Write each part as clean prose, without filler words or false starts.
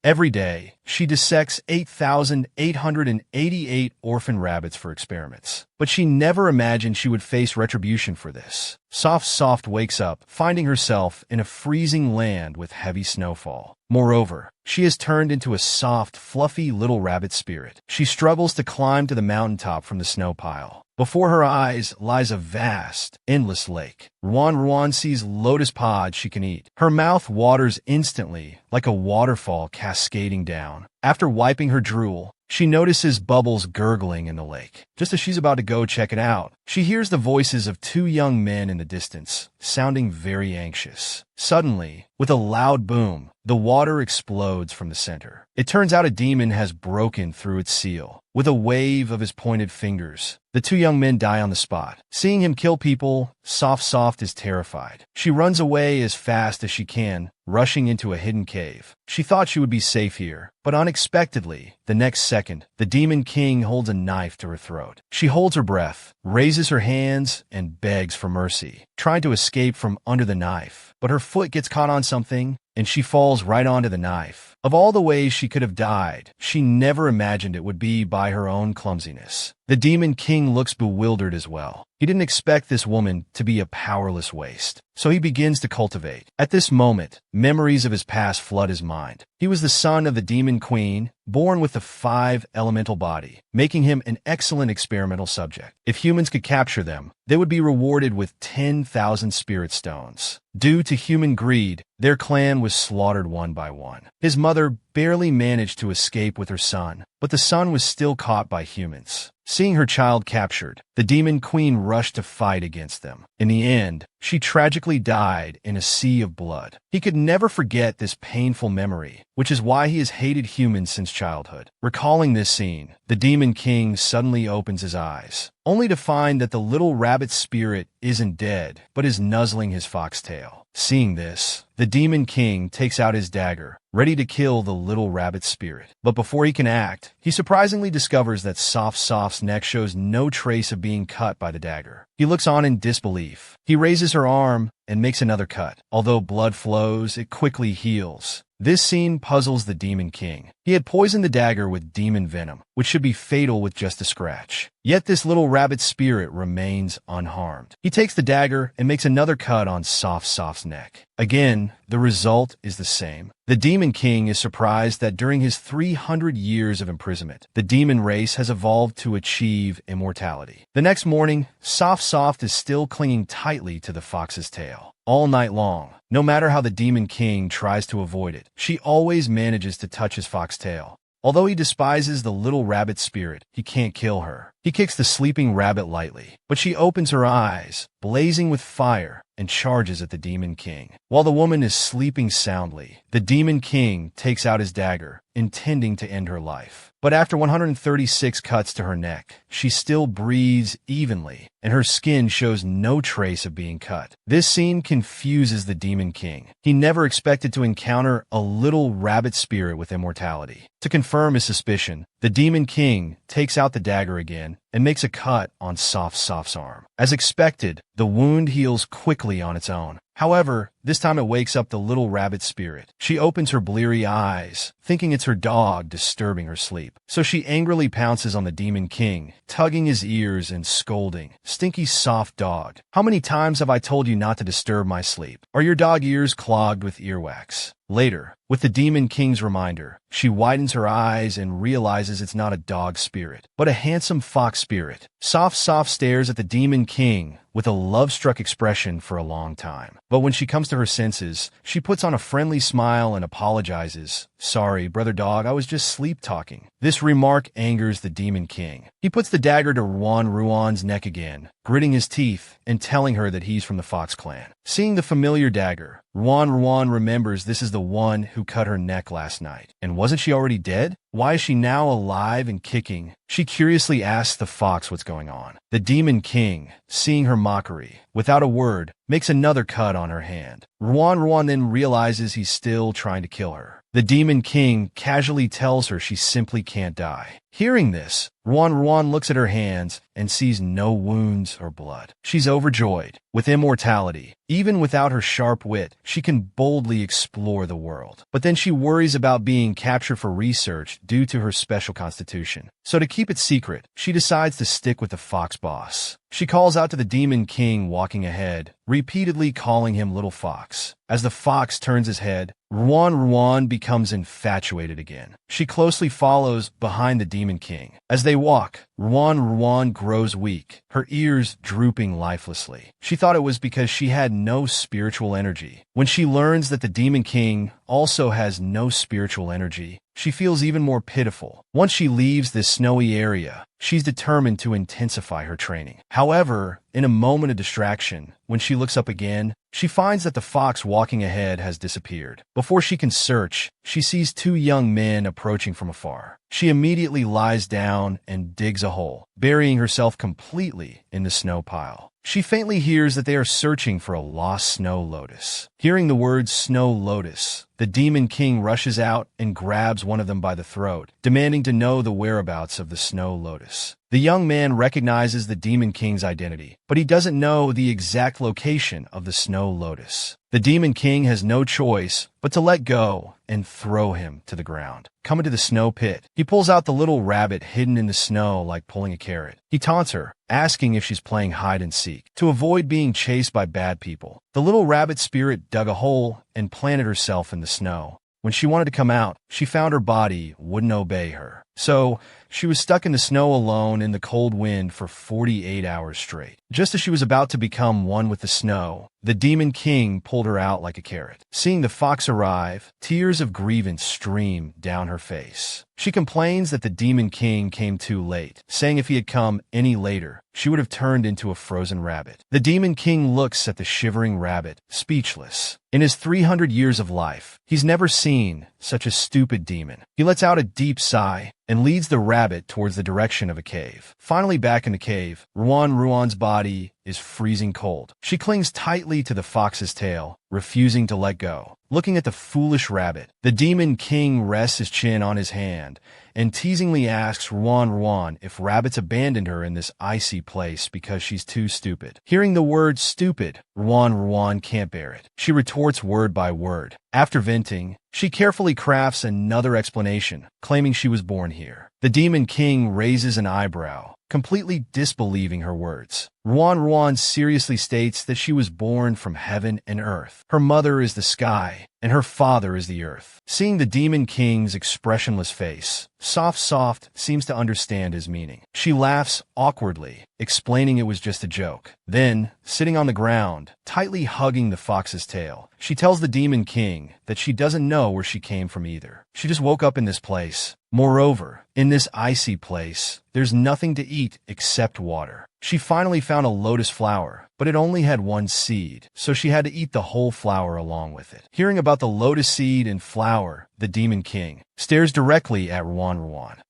Every day, she dissects 8,888 orphan rabbits for experiments. But she never imagined she would face retribution for this. Soft wakes up, finding herself in a freezing land with heavy snowfall. Moreover, she has turned into a soft, fluffy little rabbit spirit. She struggles to climb to the mountaintop from the snow pile. Before her eyes lies a vast, endless lake. Ruan sees lotus pods she can eat. Her mouth waters instantly, like a waterfall cascading down. After wiping her drool, she notices bubbles gurgling in the lake. Just as she's about to go check it out, she hears the voices of two young men in the distance, sounding very anxious. Suddenly, with a loud boom, the water explodes from the center. It turns out a demon has broken through its seal. With a wave of his pointed fingers, the two young men die on the spot. Seeing him kill people, Soft is terrified. She runs away as fast as she can, rushing into a hidden cave. She thought she would be safe here, but unexpectedly, the next second, the Demon King holds a knife to her throat. She holds her breath, raises her hands, and begs for mercy, trying to escape from under the knife. But her foot gets caught on something, and she falls right onto the knife. Of all the ways she could have died, she never imagined it would be by her own clumsiness. The Demon King looks bewildered as well. He didn't expect this woman to be a powerless waste, so he begins to cultivate. At this moment, memories of his past flood his mind. He was the son of the Demon Queen, born with the 5-elemental body, making him an excellent experimental subject. If humans could capture them, they would be rewarded with 10,000 spirit stones. Due to human greed, their clan was slaughtered one by one. His mother barely managed to escape with her son, but the son was still caught by humans. Seeing her child captured, the Demon Queen rushed to fight against them. In the end, she tragically died in a sea of blood. He could never forget this painful memory, which is why he has hated humans since childhood. Recalling this scene, the Demon King suddenly opens his eyes, only to find that the little rabbit spirit isn't dead, but is nuzzling his foxtail. Seeing this, the Demon King takes out his dagger, ready to kill the little rabbit spirit. But before he can act, he surprisingly discovers that Soft's neck shows no trace of being cut by the dagger. He looks on in disbelief. He raises her arm and makes another cut. Although blood flows, it quickly heals. This scene puzzles the Demon King. He had poisoned the dagger with demon venom, which should be fatal with just a scratch. Yet this little rabbit spirit remains unharmed. He takes the dagger and makes another cut on Soft's neck. Again, the result is the same. The Demon King is surprised that during his 300 years of imprisonment, the demon race has evolved to achieve immortality. The next morning, Soft is still clinging tightly to the fox's tail. All night long, no matter how the Demon King tries to avoid it, she always manages to touch his foxtail. Although he despises the little rabbit spirit, he can't kill her. He kicks the sleeping rabbit lightly, but she opens her eyes, blazing with fire, and charges at the Demon King. While the woman is sleeping soundly, the Demon King takes out his dagger, intending to end her life. But after 136 cuts to her neck, she still breathes evenly, and her skin shows no trace of being cut. This scene confuses the Demon King. He never expected to encounter a little rabbit spirit with immortality. To confirm his suspicion, the Demon King takes out the dagger again and makes a cut on Soft's arm. As expected, the wound heals quickly on its own. However, this time it wakes up the little rabbit spirit. She opens her bleary eyes, thinking it's her dog disturbing her sleep. So she angrily pounces on the Demon King, tugging his ears and scolding, "Stinky soft dog, how many times have I told you not to disturb my sleep? Are your dog ears clogged with earwax?" Later, with the Demon King's reminder, she widens her eyes and realizes it's not a dog spirit, but a handsome fox spirit. Soft stares at the Demon King with a love-struck expression for a long time. But when she comes to her senses, she puts on a friendly smile and apologizes. "Sorry, brother dog, I was just sleep-talking." This remark angers the Demon King. He puts the dagger to Ruan's neck again, gritting his teeth and telling her that he's from the Fox clan. Seeing the familiar dagger, Ruan remembers this is the one who cut her neck last night. And wasn't she already dead? Why is she now alive and kicking? She curiously asks the fox what's going on. The Demon King, seeing her mockery, without a word, makes another cut on her hand. Ruan then realizes he's still trying to kill her. The Demon King casually tells her she simply can't die. Hearing this, Ruan looks at her hands and sees no wounds or blood. She's overjoyed. With immortality, even without her sharp wit, she can boldly explore the world. But then she worries about being captured for research due to her special constitution. So to keep it secret, she decides to stick with the fox boss. She calls out to the Demon King walking ahead, repeatedly calling him Little Fox. As the fox turns his head, Ruan becomes infatuated again. She closely follows behind the Demon King. As they walk, Ruan grows weak, her ears drooping lifelessly. She thought it was because she had no spiritual energy. When she learns that the Demon King also has no spiritual energy, she feels even more pitiful. Once she leaves this snowy area, she's determined to intensify her training. However, in a moment of distraction, when she looks up again, she finds that the fox walking ahead has disappeared. Before she can search, she sees two young men approaching from afar. She immediately lies down and digs a hole, burying herself completely in the snow pile. She faintly hears that they are searching for a lost snow lotus. Hearing the word snow lotus, the Demon King rushes out and grabs one of them by the throat, demanding to know the whereabouts of the snow lotus. The young man recognizes the Demon King's identity, but he doesn't know the exact location of the snow lotus. The Demon King has no choice but to let go and throw him to the ground. Coming to the snow pit, he pulls out the little rabbit hidden in the snow like pulling a carrot. He taunts her, asking if she's playing hide and seek. To avoid being chased by bad people, the little rabbit spirit dug a hole and planted herself in the snow. When she wanted to come out, she found her body wouldn't obey her. So, she was stuck in the snow alone in the cold wind for 48 hours straight. Just as she was about to become one with the snow, the Demon King pulled her out like a carrot. Seeing the fox arrive, tears of grievance stream down her face. She complains that the Demon King came too late, saying if he had come any later, she would have turned into a frozen rabbit. The Demon King looks at the shivering rabbit, speechless. In his 300 years of life, he's never seen such a stupid demon. He lets out a deep sigh and leads the rabbit towards the direction of a cave. Finally back in the cave, Ruan's body is freezing cold. She clings tightly to the fox's tail, refusing to let go. Looking at the foolish rabbit, the Demon King rests his chin on his hand and teasingly asks Ruan if rabbits abandoned her in this icy place because she's too stupid. Hearing the word stupid, Ruan can't bear it. She retorts word by word. After venting, she carefully crafts another explanation, claiming she was born here. The Demon King raises an eyebrow, completely disbelieving her words. Ruan seriously states that she was born from heaven and earth. Her mother is the sky, and her father is the earth. Seeing the Demon King's expressionless face, Soft seems to understand his meaning. She laughs awkwardly, explaining it was just a joke. Then, sitting on the ground, tightly hugging the fox's tail, she tells the Demon King that she doesn't know where she came from either. She just woke up in this place. Moreover, in this icy place, there's nothing to eat except water. She finally found a lotus flower, but it only had one seed, so she had to eat the whole flower along with it. Hearing about the lotus seed and flower, the Demon King stares directly at Ruan.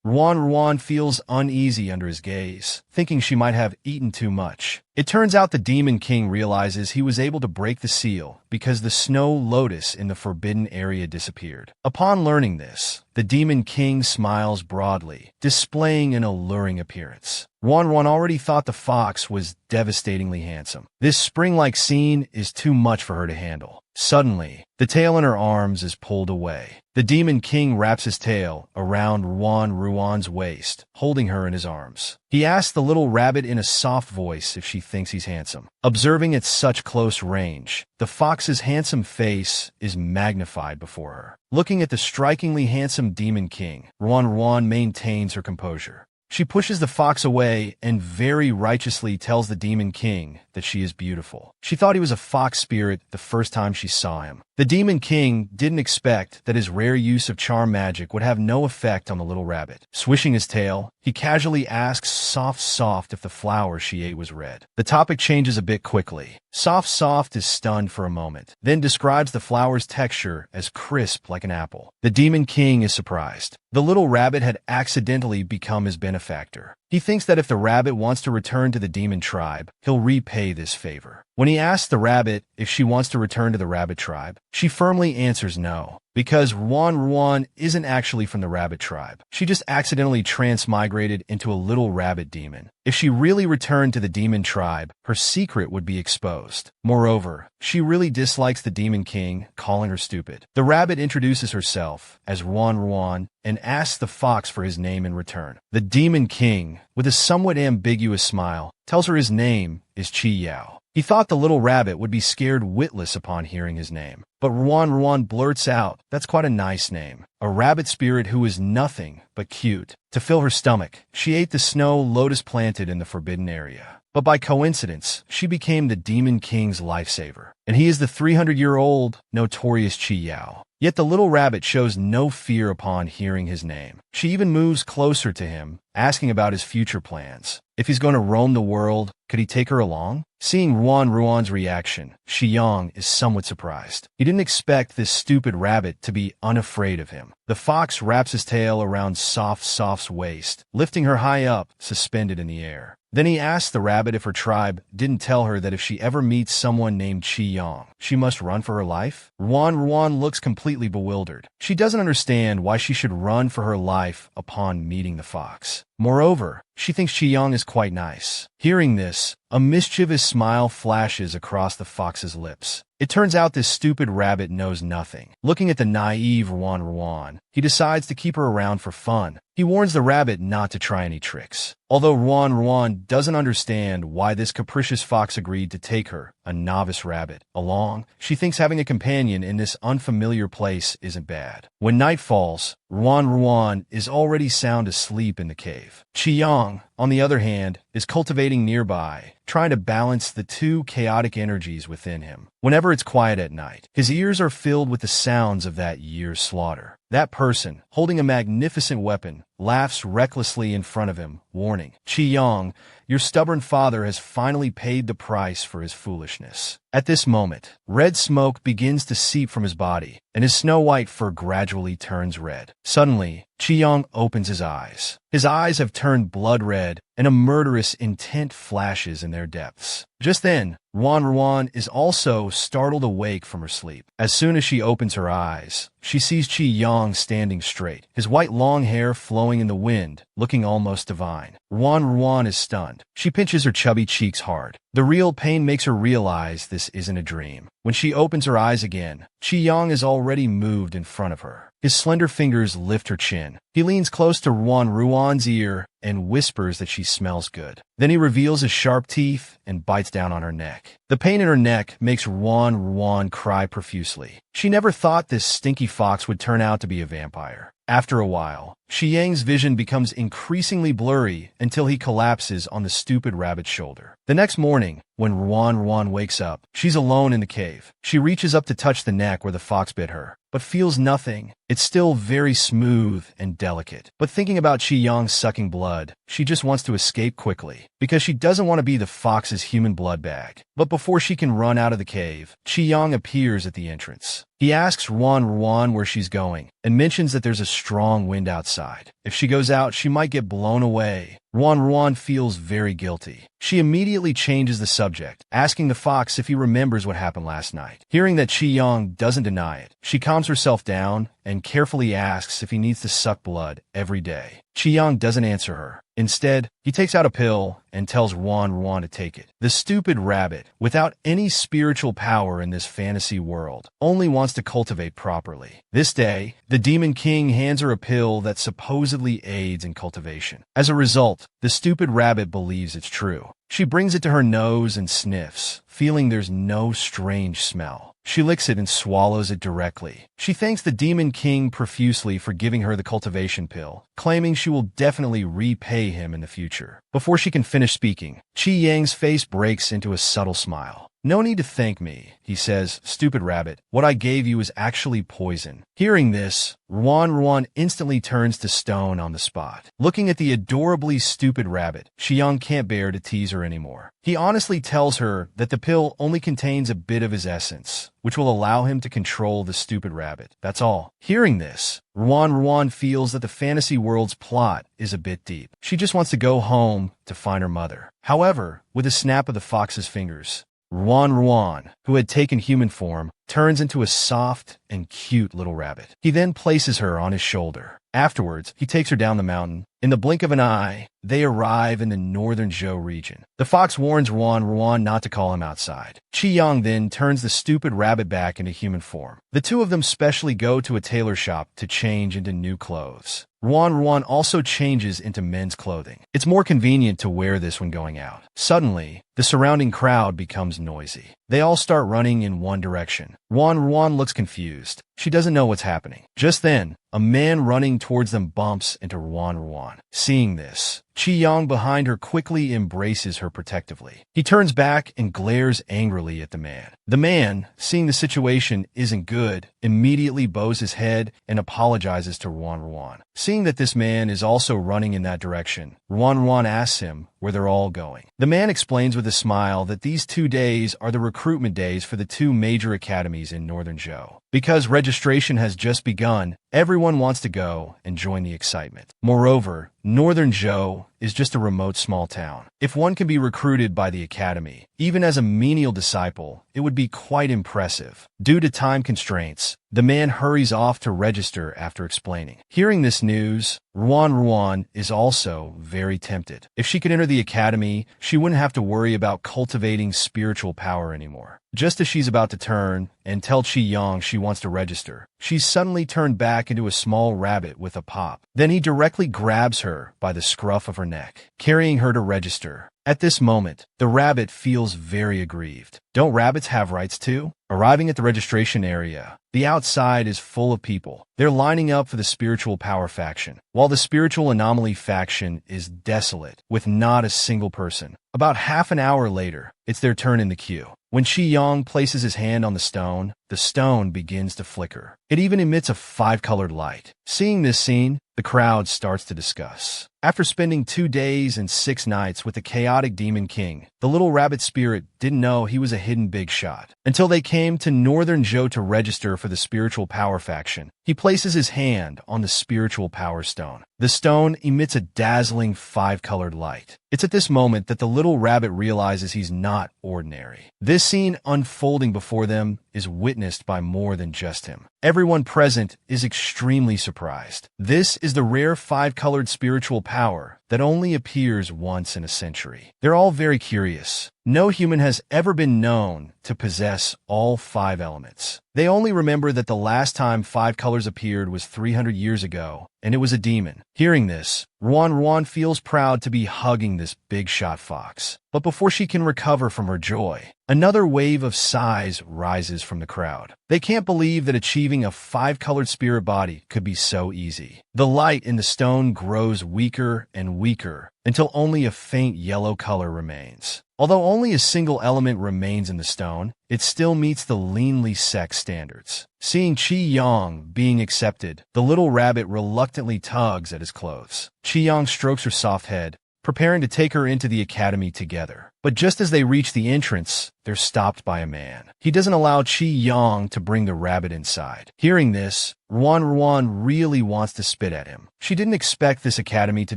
Ruan feels uneasy under his gaze, thinking she might have eaten too much. It turns out the Demon King realizes he was able to break the seal because the snow lotus in the forbidden area disappeared. Upon learning this, the Demon King smiles broadly, displaying an alluring appearance. Ruan already thought the fox was devastatingly handsome. This spring-like scene is too much for her to handle. Suddenly, the tail in her arms is pulled away. The Demon King wraps his tail around Ruan's waist, holding her in his arms. He asks the little rabbit in a soft voice if she thinks he's handsome. Observing at such close range, the fox's handsome face is magnified before her. Looking at the strikingly handsome Demon King, Ruan maintains her composure. She pushes the fox away and very righteously tells the Demon King that she is beautiful. She thought he was a fox spirit the first time she saw him. The Demon King didn't expect that his rare use of charm magic would have no effect on the little rabbit. Swishing his tail, he casually asks Soft if the flower she ate was red. The topic changes a bit quickly. Soft is stunned for a moment, then describes the flower's texture as crisp like an apple. The Demon King is surprised. The little rabbit had accidentally become his benefactor. He thinks that if the rabbit wants to return to the demon tribe, he'll repay this favor. When he asks the rabbit if she wants to return to the rabbit tribe, she firmly answers no. because Ruan isn't actually from the rabbit tribe. She just accidentally transmigrated into a little rabbit demon. If she really returned to the demon tribe, her secret would be exposed. Moreover, she really dislikes the Demon King, calling her stupid. The rabbit introduces herself as Ruan and asks the fox for his name in return. The Demon King, with a somewhat ambiguous smile, tells her his name is Chi Yao. He thought the little rabbit would be scared witless upon hearing his name. But Ruan blurts out, "That's quite a nice name." A rabbit spirit who is nothing but cute. To fill her stomach, she ate the snow lotus planted in the forbidden area. But by coincidence, she became the Demon King's lifesaver. And he is the 300-year-old, notorious Chi Yao. Yet the little rabbit shows no fear upon hearing his name. She even moves closer to him, asking about his future plans. If he's going to roam the world, could he take her along? Seeing Ruan's reaction, Shiyang is somewhat surprised. He didn't expect this stupid rabbit to be unafraid of him. The fox wraps his tail around Soft's waist, lifting her high up, suspended in the air. Then he asks the rabbit if her tribe didn't tell her that if she ever meets someone named Qiyang, she must run for her life. Ruan looks completely bewildered. She doesn't understand why she should run for her life upon meeting the fox. Moreover, she thinks Qiyang is quite nice. Hearing this, a mischievous smile flashes across the fox's lips. It turns out this stupid rabbit knows nothing. Looking at the naive Ruan, he decides to keep her around for fun. He warns the rabbit not to try any tricks. Although Ruan doesn't understand why this capricious fox agreed to take her, a novice rabbit, along, she thinks having a companion in this unfamiliar place isn't bad. When night falls, Ruan is already sound asleep in the cave. Qiyang, on the other hand, is cultivating nearby, trying to balance the two chaotic energies within him. Whenever it's quiet at night, his ears are filled with the sounds of that year's slaughter. That person, holding a magnificent weapon, laughs recklessly in front of him, warning, "Qiyang, your stubborn father has finally paid the price for his foolishness." At this moment, red smoke begins to seep from his body, and his snow-white fur gradually turns red. Suddenly, Qiyang opens his eyes. His eyes have turned blood red, and a murderous intent flashes in their depths. Just then, Ruan is also startled awake from her sleep. As soon as she opens her eyes, she sees Qiyang standing straight, his white long hair flowing in the wind, looking almost divine. Ruan is stunned. She pinches her chubby cheeks hard. The real pain makes her realize this isn't a dream. When she opens her eyes again, Qiyang is already moved in front of her. His slender fingers lift her chin. He leans close to Ruan's ear and whispers that she smells good. Then he reveals his sharp teeth and bites down on her neck. The pain in her neck makes Ruan cry profusely. She never thought this stinky fox would turn out to be a vampire. After a while, Xiyang's vision becomes increasingly blurry until he collapses on the stupid rabbit's shoulder. The next morning, when Ruan wakes up, she's alone in the cave. She reaches up to touch the neck where the fox bit her, but feels nothing. It's still very smooth and delicate. But thinking about Qiyang sucking blood, she just wants to escape quickly, because she doesn't want to be the fox's human blood bag. But before she can run out of the cave, Qiyang appears at the entrance. He asks Ruan where she's going, and mentions that there's a strong wind outside. If she goes out, she might get blown away. Ruan feels very guilty. She immediately changes the subject, asking the fox if he remembers what happened last night. Hearing that Qiyang doesn't deny it, she calms herself down and carefully asks if he needs to suck blood every day. Qiyang doesn't answer her. Instead, he takes out a pill and tells Ruan to take it. The stupid rabbit, without any spiritual power in this fantasy world, only wants to cultivate properly. This day, the Demon King hands her a pill that supposedly aids in cultivation. As a result, the stupid rabbit believes it's true. She brings it to her nose and sniffs, feeling there's no strange smell. She licks it and swallows it directly. She thanks the Demon King profusely for giving her the cultivation pill, claiming she will definitely repay him in the future. Before she can finish speaking, Qiyang's face breaks into a subtle smile. "No need to thank me," he says, "stupid rabbit. What I gave you is actually poison." Hearing this, Ruan instantly turns to stone on the spot. Looking at the adorably stupid rabbit, Qiyang can't bear to tease her anymore. He honestly tells her that the pill only contains a bit of his essence, which will allow him to control the stupid rabbit. That's all. Hearing this, Ruan feels that the fantasy world's plot is a bit deep. She just wants to go home to find her mother. However, with a snap of the fox's fingers, Ruan, who had taken human form, turns into a soft and cute little rabbit. He then places her on his shoulder. Afterwards, he takes her down the mountain. In the blink of an eye, they arrive in the northern Zhou region. The fox warns Ruan not to call him outside. Qi then turns the stupid rabbit back into human form. The two of them specially go to a tailor shop to change into new clothes. Ruan also changes into men's clothing. It's more convenient to wear this when going out. Suddenly, the surrounding crowd becomes noisy. They all start running in one direction. Ruan looks confused. She doesn't know what's happening. Just then, a man running towards them bumps into Ruan. Seeing this, Qi behind her quickly embraces her protectively. He turns back and glares angrily at the man. The man, seeing the situation isn't good, immediately bows his head and apologizes to Ruan. Seeing that this man is also running in that direction, Ruan asks him where they're all going. The man explains with a smile that these 2 days are the recruitment days for the 2 major academies in northern Zhou. Because registration has just begun, everyone wants to go and join the excitement. Moreover, northern Zhou is just a remote small town. If one can be recruited by the academy, even as a menial disciple, it would be quite impressive. Due to time constraints, the man hurries off to register after explaining. Hearing this news, Ruan is also very tempted. If she could enter the academy, she wouldn't have to worry about cultivating spiritual power anymore. Just as she's about to turn and tell Qi she wants to register, she's suddenly turned back into a small rabbit with a pop. Then he directly grabs her by the scruff of her neck, carrying her to register. At this moment, the rabbit feels very aggrieved. Don't rabbits have rights too? Arriving at the registration area, the outside is full of people. They're lining up for the spiritual power faction, while the spiritual anomaly faction is desolate, with not a single person. About half an hour later, it's their turn in the queue. When Qi places his hand on the stone begins to flicker. It even emits a 5-colored light. Seeing this scene, the crowd starts to discuss. After spending 2 days and 6 nights with the chaotic demon king, the little rabbit spirit didn't know he was a hidden big shot. Until they came to northern Zhou to register for the spiritual power faction, he places his hand on the spiritual power stone. The stone emits a dazzling 5-colored light. It's at this moment that the little rabbit realizes he's not ordinary. This scene unfolding before them is witnessed by more than just him. Everyone present is extremely surprised. This is the rare 5-colored spiritual power that only appears once in a century. They're all very curious. No human has ever been known to possess all 5 elements. They only remember that the last time 5 colors appeared was 300 years ago, and it was a demon. Hearing this, Ruan feels proud to be hugging this big shot fox. But before she can recover from her joy, another wave of sighs rises from the crowd. They can't believe that achieving a 5-colored spirit body could be so easy. The light in the stone grows weaker and weaker until only a faint yellow color remains. Although only a single element remains in the stone, it still meets the leanly sex standards. Seeing Qi being accepted, the little rabbit reluctantly tugs at his clothes. Qi strokes her soft head, preparing to take her into the academy together. But just as they reach the entrance, they're stopped by a man. He doesn't allow Qi to bring the rabbit inside. Hearing this, Ruan really wants to spit at him. She didn't expect this academy to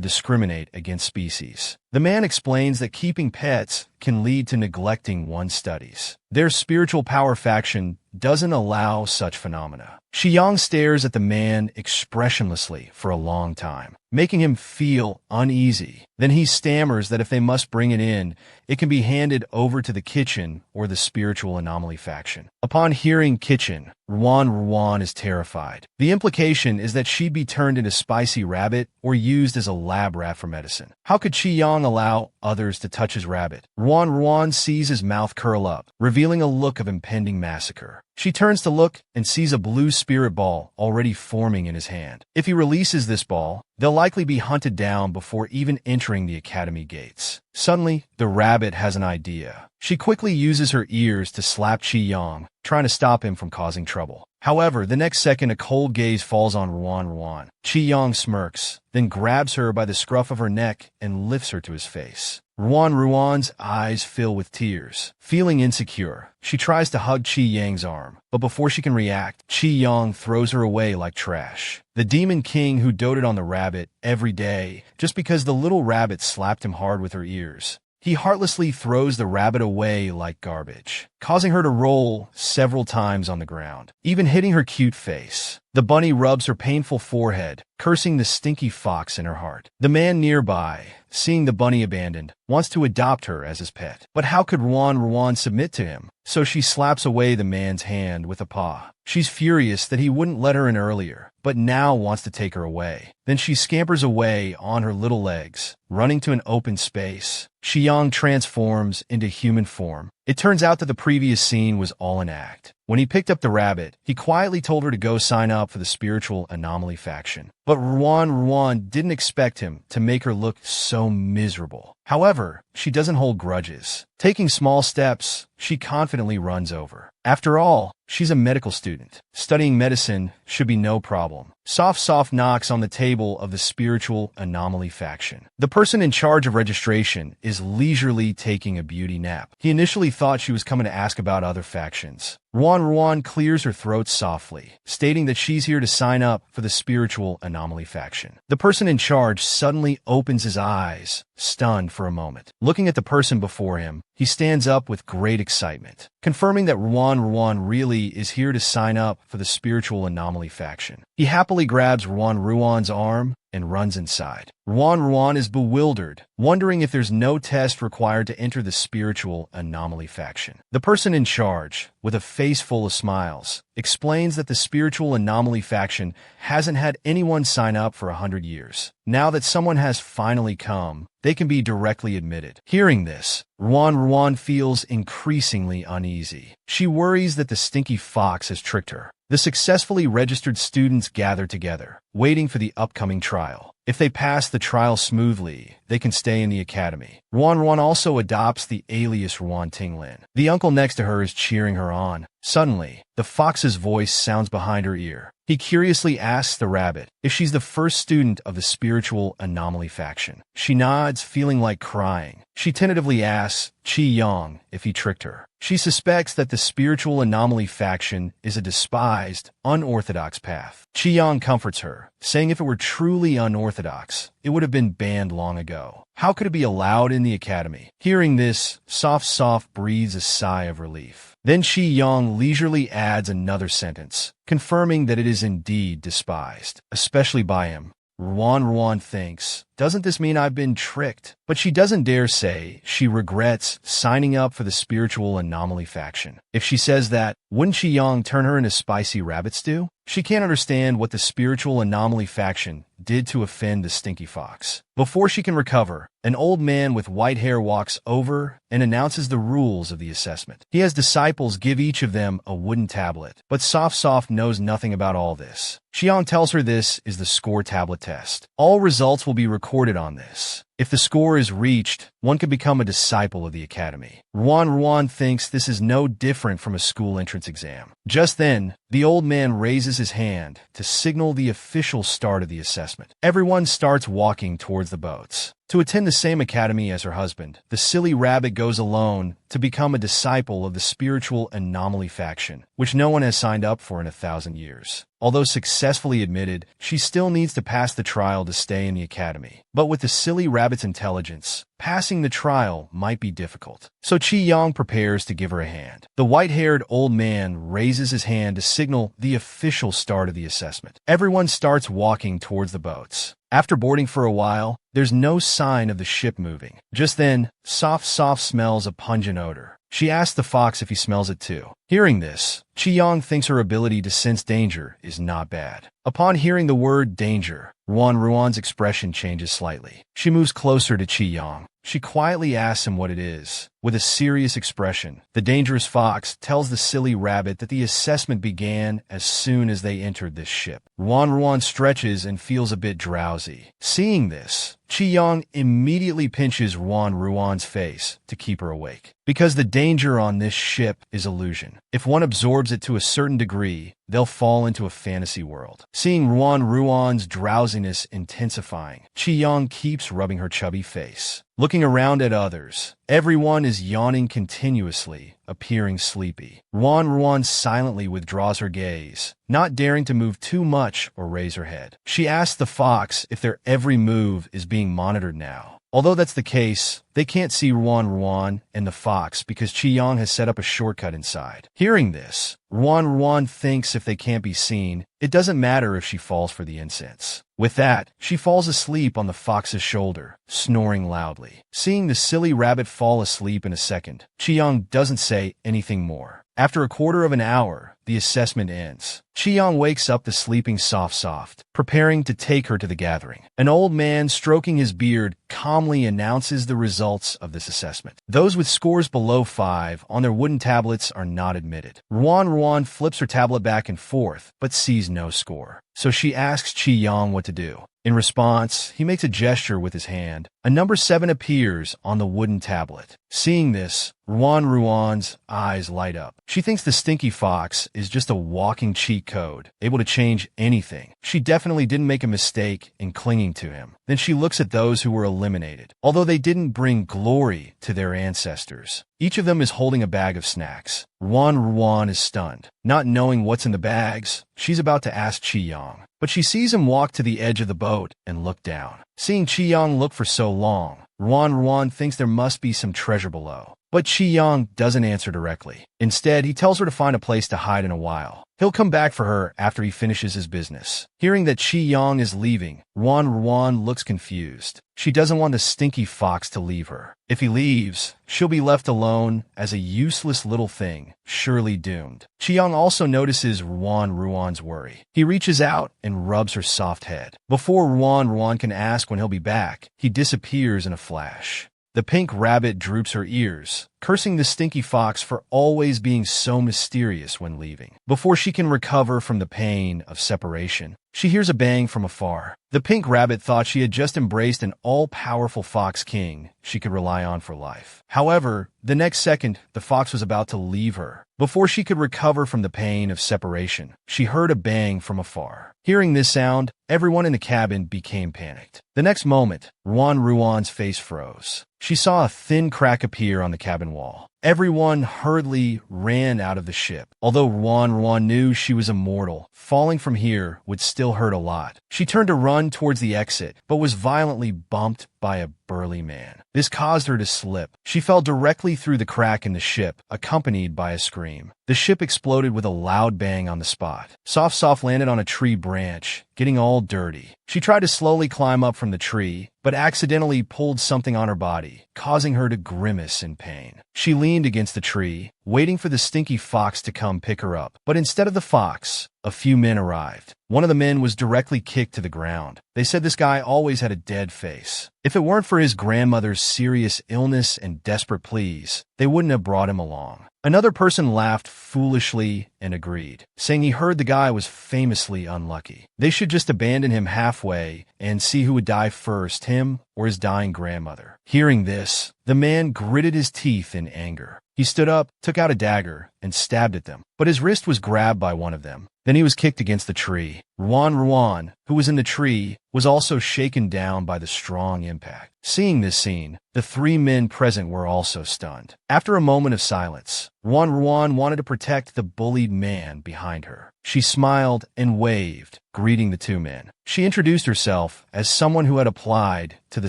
discriminate against species. The man explains that keeping pets can lead to neglecting one's studies. Their spiritual power faction doesn't allow such phenomena. Qi stares at the man expressionlessly for a long time, making him feel uneasy. Then he stammers that if they must bring it in, it can be handed over to the kitchen or the spiritual anomaly faction. Upon hearing kitchen, Ruan is terrified. The implication is that she'd be turned into spicy rabbit or used as a lab rat for medicine. How could Qi allow others to touch his rabbit? Ruan sees his mouth curl up, revealing a look of impending massacre. She turns to look and sees a blue spirit ball already forming in his hand. If he releases this ball, they'll likely be hunted down before even entering the academy gates. Suddenly, the rabbit has an idea. She quickly uses her ears to slap Qi, trying to stop him from causing trouble. However, the next second a cold gaze falls on Ruan. Qi smirks, then grabs her by the scruff of her neck and lifts her to his face. Ruan's eyes fill with tears. Feeling insecure, she tries to hug Qi arm, but before she can react, Qi throws her away like trash. The demon king who doted on the rabbit every day just because the little rabbit slapped him hard with her ears he heartlessly throws the rabbit away like garbage, causing her to roll several times on the ground, even hitting her cute face. The bunny rubs her painful forehead, cursing the stinky fox in her heart. The man nearby, seeing the bunny abandoned, wants to adopt her as his pet. But how could Ruan submit to him? So she slaps away the man's hand with a paw. She's furious that he wouldn't let her in earlier, but now wants to take her away. Then she scampers away on her little legs, running to an open space. Xiyang transforms into human form. It turns out that the previous scene was all an act. When he picked up the rabbit, he quietly told her to go sign up for the spiritual anomaly faction. But Ruan didn't expect him to make her look so miserable. However, she doesn't hold grudges. Taking small steps, she confidently runs over. After all, she's a medical student. Studying medicine should be no problem. Soft knocks on the table of the spiritual anomaly faction. The person in charge of registration is leisurely taking a beauty nap. He initially thought she was coming to ask about other factions. Ruan clears her throat softly, stating that she's here to sign up for the spiritual anomaly faction. The person in charge suddenly opens his eyes, stunned for a moment. Looking at the person before him, he stands up with great excitement, confirming that Ruan really is here to sign up for the spiritual anomaly faction. He happily grabs Ruan's arm and runs inside. Ruan is bewildered, wondering if there's no test required to enter the spiritual anomaly faction. The person in charge, with a face full of smiles, explains that the spiritual anomaly faction hasn't had anyone sign up for 100 years. Now that someone has finally come, they can be directly admitted. Hearing this, Ruan feels increasingly uneasy. She worries that the stinky fox has tricked her. The successfully registered students gather together, waiting for the upcoming trial. If they pass the trial smoothly, they can stay in the academy. Ruan also adopts the alias Ruan Tinglin. The uncle next to her is cheering her on. Suddenly, the fox's voice sounds behind her ear. He curiously asks the rabbit if she's the first student of the spiritual anomaly faction. She nods, feeling like crying. She tentatively asks Xiyang if he tricked her. She suspects that the spiritual anomaly faction is a despised, unorthodox path. Xiyang comforts her, saying if it were truly unorthodox, it would have been banned long ago. How could it be allowed in the academy? Hearing this, Soft breathes a sigh of relief. Then Xiyang leisurely adds another sentence, confirming that it is indeed despised, especially by him. Ruan thinks, doesn't this mean I've been tricked? But she doesn't dare say she regrets signing up for the spiritual anomaly faction. If she says that, wouldn't Xiyang turn her into spicy rabbit stew? She can't understand what the spiritual anomaly faction did to offend the stinky fox. Before she can recover, an old man with white hair walks over and announces the rules of the assessment. He has disciples give each of them a wooden tablet, but Soft knows nothing about all this. Xiyang tells her this is the score tablet test. All results will be recorded on this. If the score is reached, one can become a disciple of the academy. Ruan thinks this is no different from a school entrance exam. Just then, the old man raises his hand to signal the official start of the assessment. Everyone starts walking towards the boats. To attend the same academy as her husband, the silly rabbit goes alone to become a disciple of the spiritual anomaly faction, which no one has signed up for in 1,000 years. Although successfully admitted, she still needs to pass the trial to stay in the academy. But with the silly rabbit's intelligence, passing the trial might be difficult. So Xiyang prepares to give her a hand. The white-haired old man raises his hand to signal the official start of the assessment. Everyone starts walking towards the boats. After boarding for a while, there's no sign of the ship moving. Just then, Soft smells a pungent odor. She asks the fox if he smells it too. Hearing this, Xiyang thinks her ability to sense danger is not bad. Upon hearing the word danger, Ruan's expression changes slightly. She moves closer to Xiyang. She quietly asks him what it is. With a serious expression, the dangerous fox tells the silly rabbit that the assessment began as soon as they entered this ship. Ruan stretches and feels a bit drowsy. Seeing this, Xiyang immediately pinches Ruan's face to keep her awake. Because the danger on this ship is illusion. If one absorbs it to a certain degree, they'll fall into a fantasy world. Seeing Ruan's drowsiness intensifying, Xiyang keeps rubbing her chubby face. Looking around at others, everyone is yawning continuously, appearing sleepy. Ruan silently withdraws her gaze, not daring to move too much or raise her head. She asks the fox if their every move is being monitored now. Although that's the case, they can't see Ruan and the fox because Chi-Yang has set up a shortcut inside. Hearing this, Ruan thinks if they can't be seen, it doesn't matter if she falls for the incense. With that, she falls asleep on the fox's shoulder, snoring loudly. Seeing the silly rabbit fall asleep in a second, Chi-Yang doesn't say anything more. After a quarter of an hour, the assessment ends. Chi-Yang wakes up the sleeping Soft, preparing to take her to the gathering. An old man stroking his beard calmly announces the results of this assessment. Those with scores below 5 on their wooden tablets are not admitted. Ruan flips her tablet back and forth, but sees no score. So she asks Chi-Yang what to do. In response, he makes a gesture with his hand. A number 7 appears on the wooden tablet. Seeing this, Ruan's eyes light up. She thinks the stinky fox is just a walking cheat code, able to change anything. She definitely didn't make a mistake in clinging to him. Then she looks at those who were eliminated. Although they didn't bring glory to their ancestors, each of them is holding a bag of snacks. Ruan is stunned. Not knowing what's in the bags, she's about to ask Chi-Yang, but she sees him walk to the edge of the boat and look down. Seeing Chi-Yang look for so long, Ruan thinks there must be some treasure below. But Chi-Yang doesn't answer directly. Instead, he tells her to find a place to hide in a while. He'll come back for her after he finishes his business. Hearing that Chi-Yang is leaving, Ruan looks confused. She doesn't want the stinky fox to leave her. If he leaves, she'll be left alone as a useless little thing, surely doomed. Chi-Yang also notices Ruan's worry. He reaches out and rubs her soft head. Before Ruan can ask when he'll be back, he disappears in a flash. The pink rabbit droops her ears, cursing the stinky fox for always being so mysterious when leaving. Before she can recover from the pain of separation, she hears a bang from afar. The pink rabbit thought she had just embraced an all-powerful fox king she could rely on for life. However, the next second, the fox was about to leave her. Before she could recover from the pain of separation, she heard a bang from afar. Hearing this sound, everyone in the cabin became panicked. The next moment, Ruan's face froze. She saw a thin crack appear on the cabin wall. Everyone hurriedly ran out of the ship. Although Ruan knew she was immortal, falling from here would still hurt a lot. She turned to run towards the exit, but was violently bumped by a burly man. This caused her to slip. She fell directly through the crack in the ship, accompanied by a scream. The ship exploded with a loud bang on the spot. Soft landed on a tree branch, getting all dirty. She tried to slowly climb up from the tree, but accidentally pulled something on her body, causing her to grimace in pain. She leaned against the tree, waiting for the stinky fox to come pick her up. But instead of the fox, a few men arrived. One of the men was directly kicked to the ground. They said this guy always had a dead face. If it weren't for his grandmother's serious illness and desperate pleas, they wouldn't have brought him along. Another person laughed foolishly and agreed, saying he heard the guy was famously unlucky. They should just abandon him halfway and see who would die first, him or his dying grandmother. Hearing this, the man gritted his teeth in anger. He stood up, took out a dagger, and stabbed at them, but his wrist was grabbed by one of them. Then he was kicked against the tree. Ruan, who was in the tree, was also shaken down by the strong impact. Seeing this scene, the 3 men present were also stunned. After a moment of silence, Ruan wanted to protect the bullied man behind her. She smiled and waved, greeting the 2 men. She introduced herself as someone who had applied to the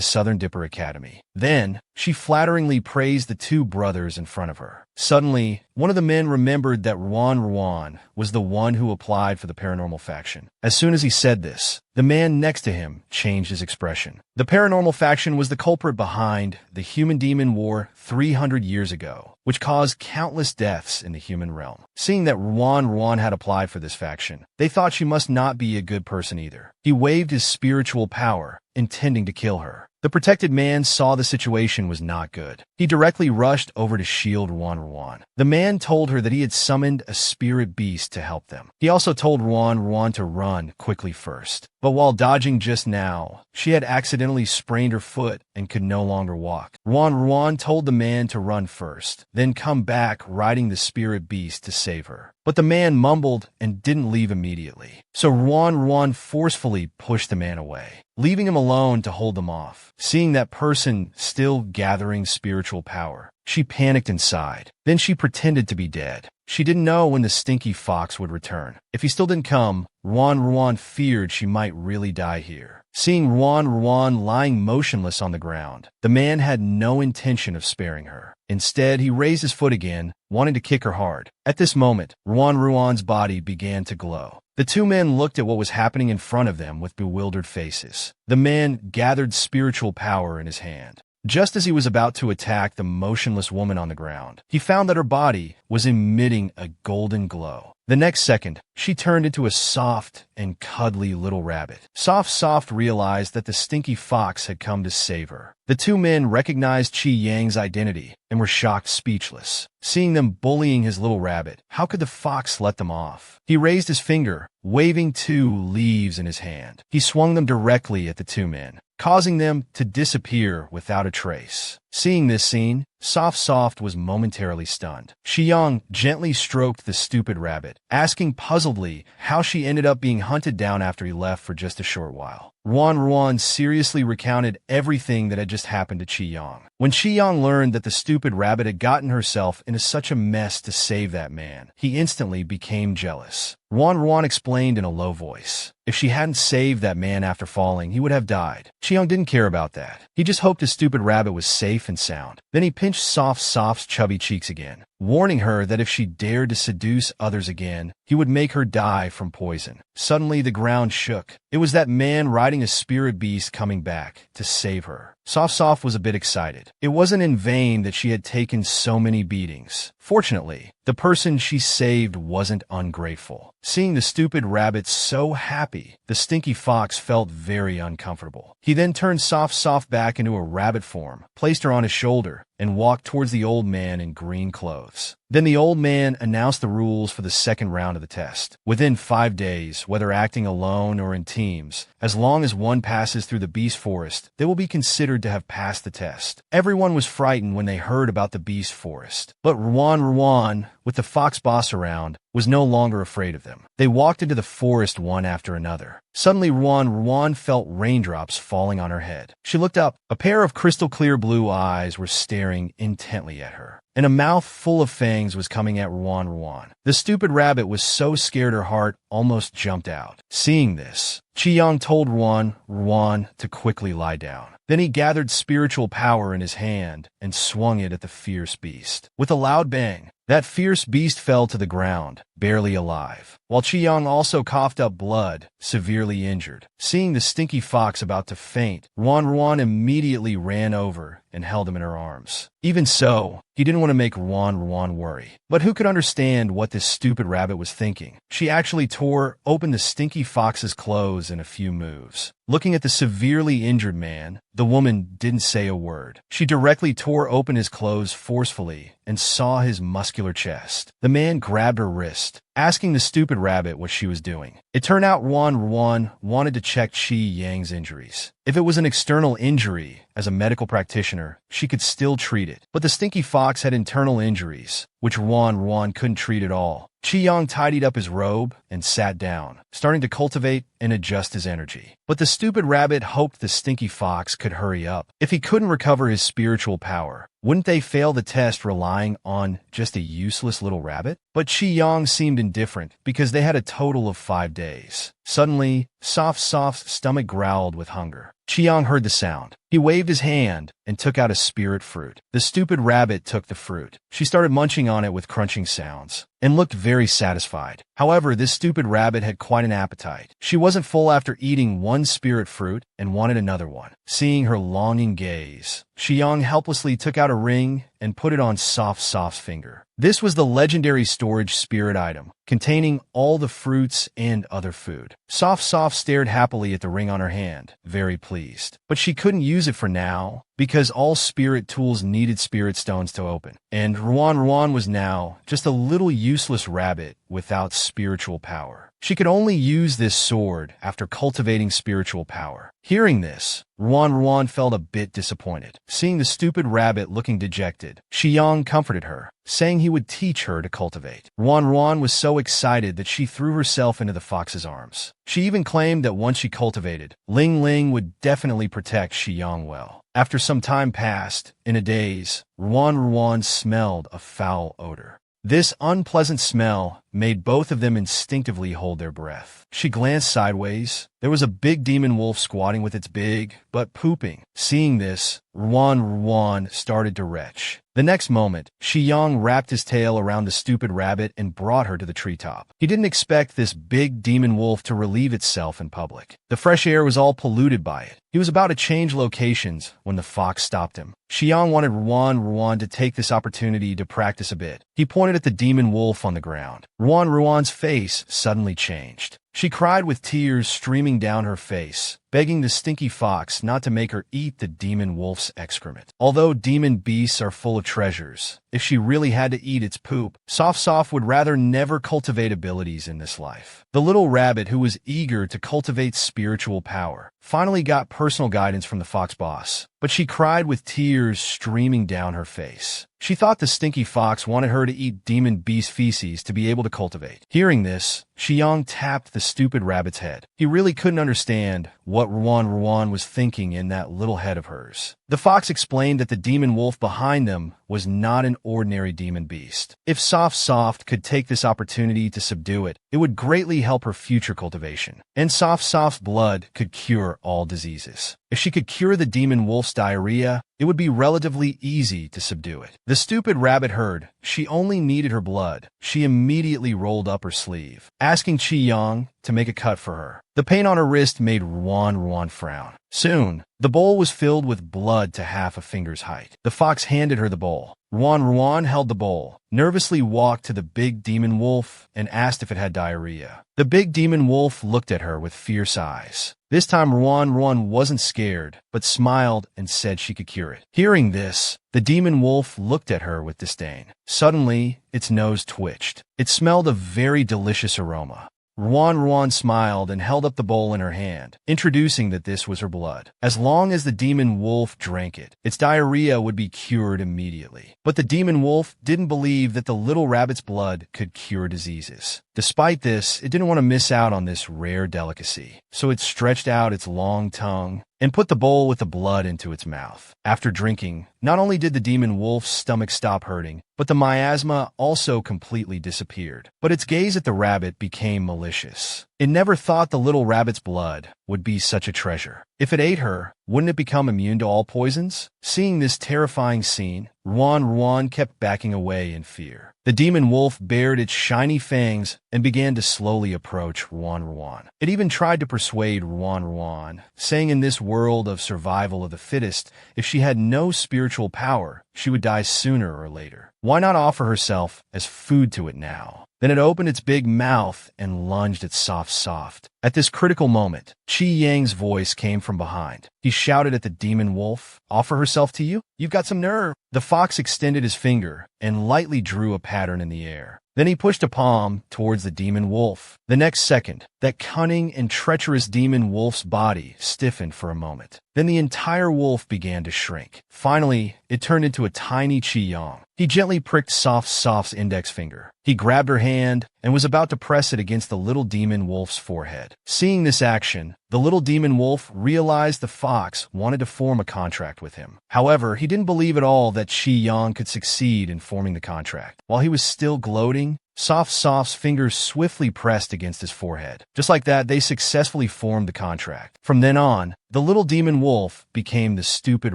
Southern Dipper Academy. Then, she flatteringly praised the 2 brothers in front of her. Suddenly, one of the men remembered that Ruan was the one who applied for the paranormal faction. As soon as he said this, the man next to him changed his expression. The paranormal faction was the culprit behind the Human-Demon War 300 years ago, which caused countless deaths in the human realm. Seeing that Ruan had applied for this faction, they thought she must not be a good person either. He waved his spiritual power, intending to kill her. The protected man saw the situation was not good. He directly rushed over to shield Ruan. The man told her that he had summoned a spirit beast to help them. He also told Ruan to run quickly first. But while dodging just now, she had accidentally sprained her foot and could no longer walk. Ruan told the man to run first, then come back riding the spirit beast to save her. But the man mumbled and didn't leave immediately. So Ruan forcefully pushed the man away, leaving him alone to hold them off. Seeing that person still gathering spiritual power, she panicked inside. Then she pretended to be dead. She didn't know when the stinky fox would return. If he still didn't come, Ruan feared she might really die here. Seeing Ruan lying motionless on the ground, the man had no intention of sparing her. Instead, he raised his foot again, wanting to kick her hard. At this moment, Ruan's body began to glow. The two men looked at what was happening in front of them with bewildered faces. The man gathered spiritual power in his hand. Just as he was about to attack the motionless woman on the ground, he found that her body was emitting a golden glow. The next second, she turned into a soft and cuddly little rabbit. Soft realized that the stinky fox had come to save her. The two men recognized Qi Yang's identity and were shocked speechless. Seeing them bullying his little rabbit, how could the fox let them off? He raised his finger, waving two leaves in his hand. He swung them directly at the two men, causing them to disappear without a trace. Seeing this scene, Soft was momentarily stunned. Xiyang gently stroked the stupid rabbit, asking puzzledly how she ended up being hunted down after he left for just a short while. Ruan seriously recounted everything that had just happened to Xiyang. When Xiyang learned that the stupid rabbit had gotten herself into such a mess to save that man, he instantly became jealous. Ruan explained in a low voice. If she hadn't saved that man after falling, he would have died. Xiyang didn't care about that. He just hoped his stupid rabbit was safe and sound. Then he pinched Soft's chubby cheeks again, warning her that if she dared to seduce others again, he would make her die from poison. Suddenly, the ground shook. It was that man riding a spirit beast coming back to save her. Soft was a bit excited. It wasn't in vain that she had taken so many beatings. Fortunately, the person she saved wasn't ungrateful. Seeing the stupid rabbit so happy, the stinky fox felt very uncomfortable. He then turned Soft back into a rabbit form, placed her on his shoulder, and walked towards the old man in green clothes. Then the old man announced the rules for the second round of the test. Within 5 days, whether acting alone or in teams, as long as one passes through the beast forest, they will be considered to have passed the test. Everyone was frightened when they heard about the beast forest. But Ruan, with the fox boss around, was no longer afraid of them. They walked into the forest one after another. Suddenly, Ruan felt raindrops falling on her head. She looked up. A pair of crystal-clear blue eyes were staring intently at her, and a mouth full of fangs was coming at Ruan. The stupid rabbit was so scared her heart almost jumped out. Seeing this, Qiyang told Ruan to quickly lie down. Then he gathered spiritual power in his hand and swung it at the fierce beast. With a loud bang, that fierce beast fell to the ground, barely alive, while Qiyang also coughed up blood, severely injured. Seeing the stinky fox about to faint, Ruan immediately ran over and held him in her arms. Even so, he didn't want to make Ruan worry. But who could understand what this stupid rabbit was thinking? She actually tore open the stinky fox's clothes in a few moves. Looking at the severely injured man, the woman didn't say a word. She directly tore open his clothes forcefully and saw his muscular chest. The man grabbed her wrist, asking the stupid rabbit what she was doing. It turned out Ruan wanted to check Qi Yang's injuries. If it was an external injury, as a medical practitioner, she could still treat it. But the stinky fox had internal injuries, which Ruan couldn't treat at all. Qiyang tidied up his robe and sat down, starting to cultivate and adjust his energy. But the stupid rabbit hoped the stinky fox could hurry up. If he couldn't recover his spiritual power, wouldn't they fail the test relying on just a useless little rabbit? But Qiyang seemed indifferent because they had a total of 5 days. Suddenly, Soft's stomach growled with hunger. Qiyang heard the sound. He waved his hand and took out a spirit fruit. The stupid rabbit took the fruit. She started munching on it with crunching sounds and looked very satisfied. However, this stupid rabbit had quite an appetite. She wasn't full after eating one spirit fruit and wanted another one. Seeing her longing gaze, Qiyang helplessly took out a ring and put it on Soft's finger. This was the legendary storage spirit item, containing all the fruits and other food. Soft stared happily at the ring on her hand, very pleased. But she couldn't use it for now, because all spirit tools needed spirit stones to open. And Ruan was now just a little useless rabbit without spiritual power. She could only use this sword after cultivating spiritual power. Hearing this, Ruan felt a bit disappointed. Seeing the stupid rabbit looking dejected, Qiyang comforted her, saying he would teach her to cultivate. Ruan was so excited that she threw herself into the fox's arms. She even claimed that once she cultivated, Ling would definitely protect Qiyang well. After some time passed, in a daze, Ruan smelled a foul odor. This unpleasant smell made both of them instinctively hold their breath. She glanced sideways. There was a big demon wolf squatting with its big butt pooping. Seeing this, Ruan started to retch. The next moment, Shiyang wrapped his tail around the stupid rabbit and brought her to the treetop. He didn't expect this big demon wolf to relieve itself in public. The fresh air was all polluted by it. He was about to change locations when the fox stopped him. Shiyang wanted Ruan to take this opportunity to practice a bit. He pointed at the demon wolf on the ground. Ruan's face suddenly changed. She cried with tears streaming down her face, begging the stinky fox not to make her eat the demon wolf's excrement. Although demon beasts are full of treasures, if she really had to eat its poop, Soft would rather never cultivate abilities in this life. The little rabbit, who was eager to cultivate spiritual power, finally got personal guidance from the fox boss, but she cried with tears streaming down her face. She thought the stinky fox wanted her to eat demon beast feces to be able to cultivate. Hearing this, Shiyang tapped the stupid rabbit's head. He really couldn't understand what Ruan was thinking in that little head of hers. The fox explained that the demon wolf behind them was not an ordinary demon beast. If Soft could take this opportunity to subdue it, it would greatly help her future cultivation. And Soft's blood could cure all diseases. If she could cure the demon wolf's diarrhea, it would be relatively easy to subdue it. The stupid rabbit heard she only needed her blood. She immediately rolled up her sleeve, asking Shiyang to make a cut for her. The pain on her wrist made Ruan frown. Soon, the bowl was filled with blood to half a finger's height. The fox handed her the bowl. Ruan held the bowl, nervously walked to the big demon wolf, and asked if it had diarrhea. The big demon wolf looked at her with fierce eyes. This time Ruan wasn't scared, but smiled and said she could cure it. Hearing this, the demon wolf looked at her with disdain. Suddenly, its nose twitched. It smelled a very delicious aroma. Ruan smiled and held up the bowl in her hand, introducing that this was her blood. As long as the demon wolf drank it, its diarrhea would be cured immediately. But the demon wolf didn't believe that the little rabbit's blood could cure diseases. Despite this, it didn't want to miss out on this rare delicacy, so it stretched out its long tongue and put the bowl with the blood into its mouth. After drinking, not only did the demon wolf's stomach stop hurting, but the miasma also completely disappeared. But its gaze at the rabbit became malicious. It never thought the little rabbit's blood would be such a treasure. If it ate her, wouldn't it become immune to all poisons? Seeing this terrifying scene, Ruan kept backing away in fear. The demon wolf bared its shiny fangs and began to slowly approach Ruan. It even tried to persuade Ruan, saying in this world of survival of the fittest, if she had no spiritual power, she would die sooner or later. Why not offer herself as food to it now? Then it opened its big mouth and lunged at Soft. At this critical moment, Qi Yang's voice came from behind. He shouted at the demon wolf, "Offer herself to you? You've got some nerve." The fox extended his finger and lightly drew a pattern in the air. Then he pushed a palm towards the demon wolf. The next second, that cunning and treacherous demon wolf's body stiffened for a moment. Then the entire wolf began to shrink. Finally, it turned into a tiny Qiyang. He gently pricked Soft's index finger. He grabbed her hand and was about to press it against the little demon wolf's forehead. Seeing this action, the little demon wolf realized the fox wanted to form a contract with him. However, he didn't believe at all that Qiyang could succeed in forming the contract. While he was still gloating, Soft's fingers swiftly pressed against his forehead. Just like that, they successfully formed the contract. From then on, the little demon wolf became the stupid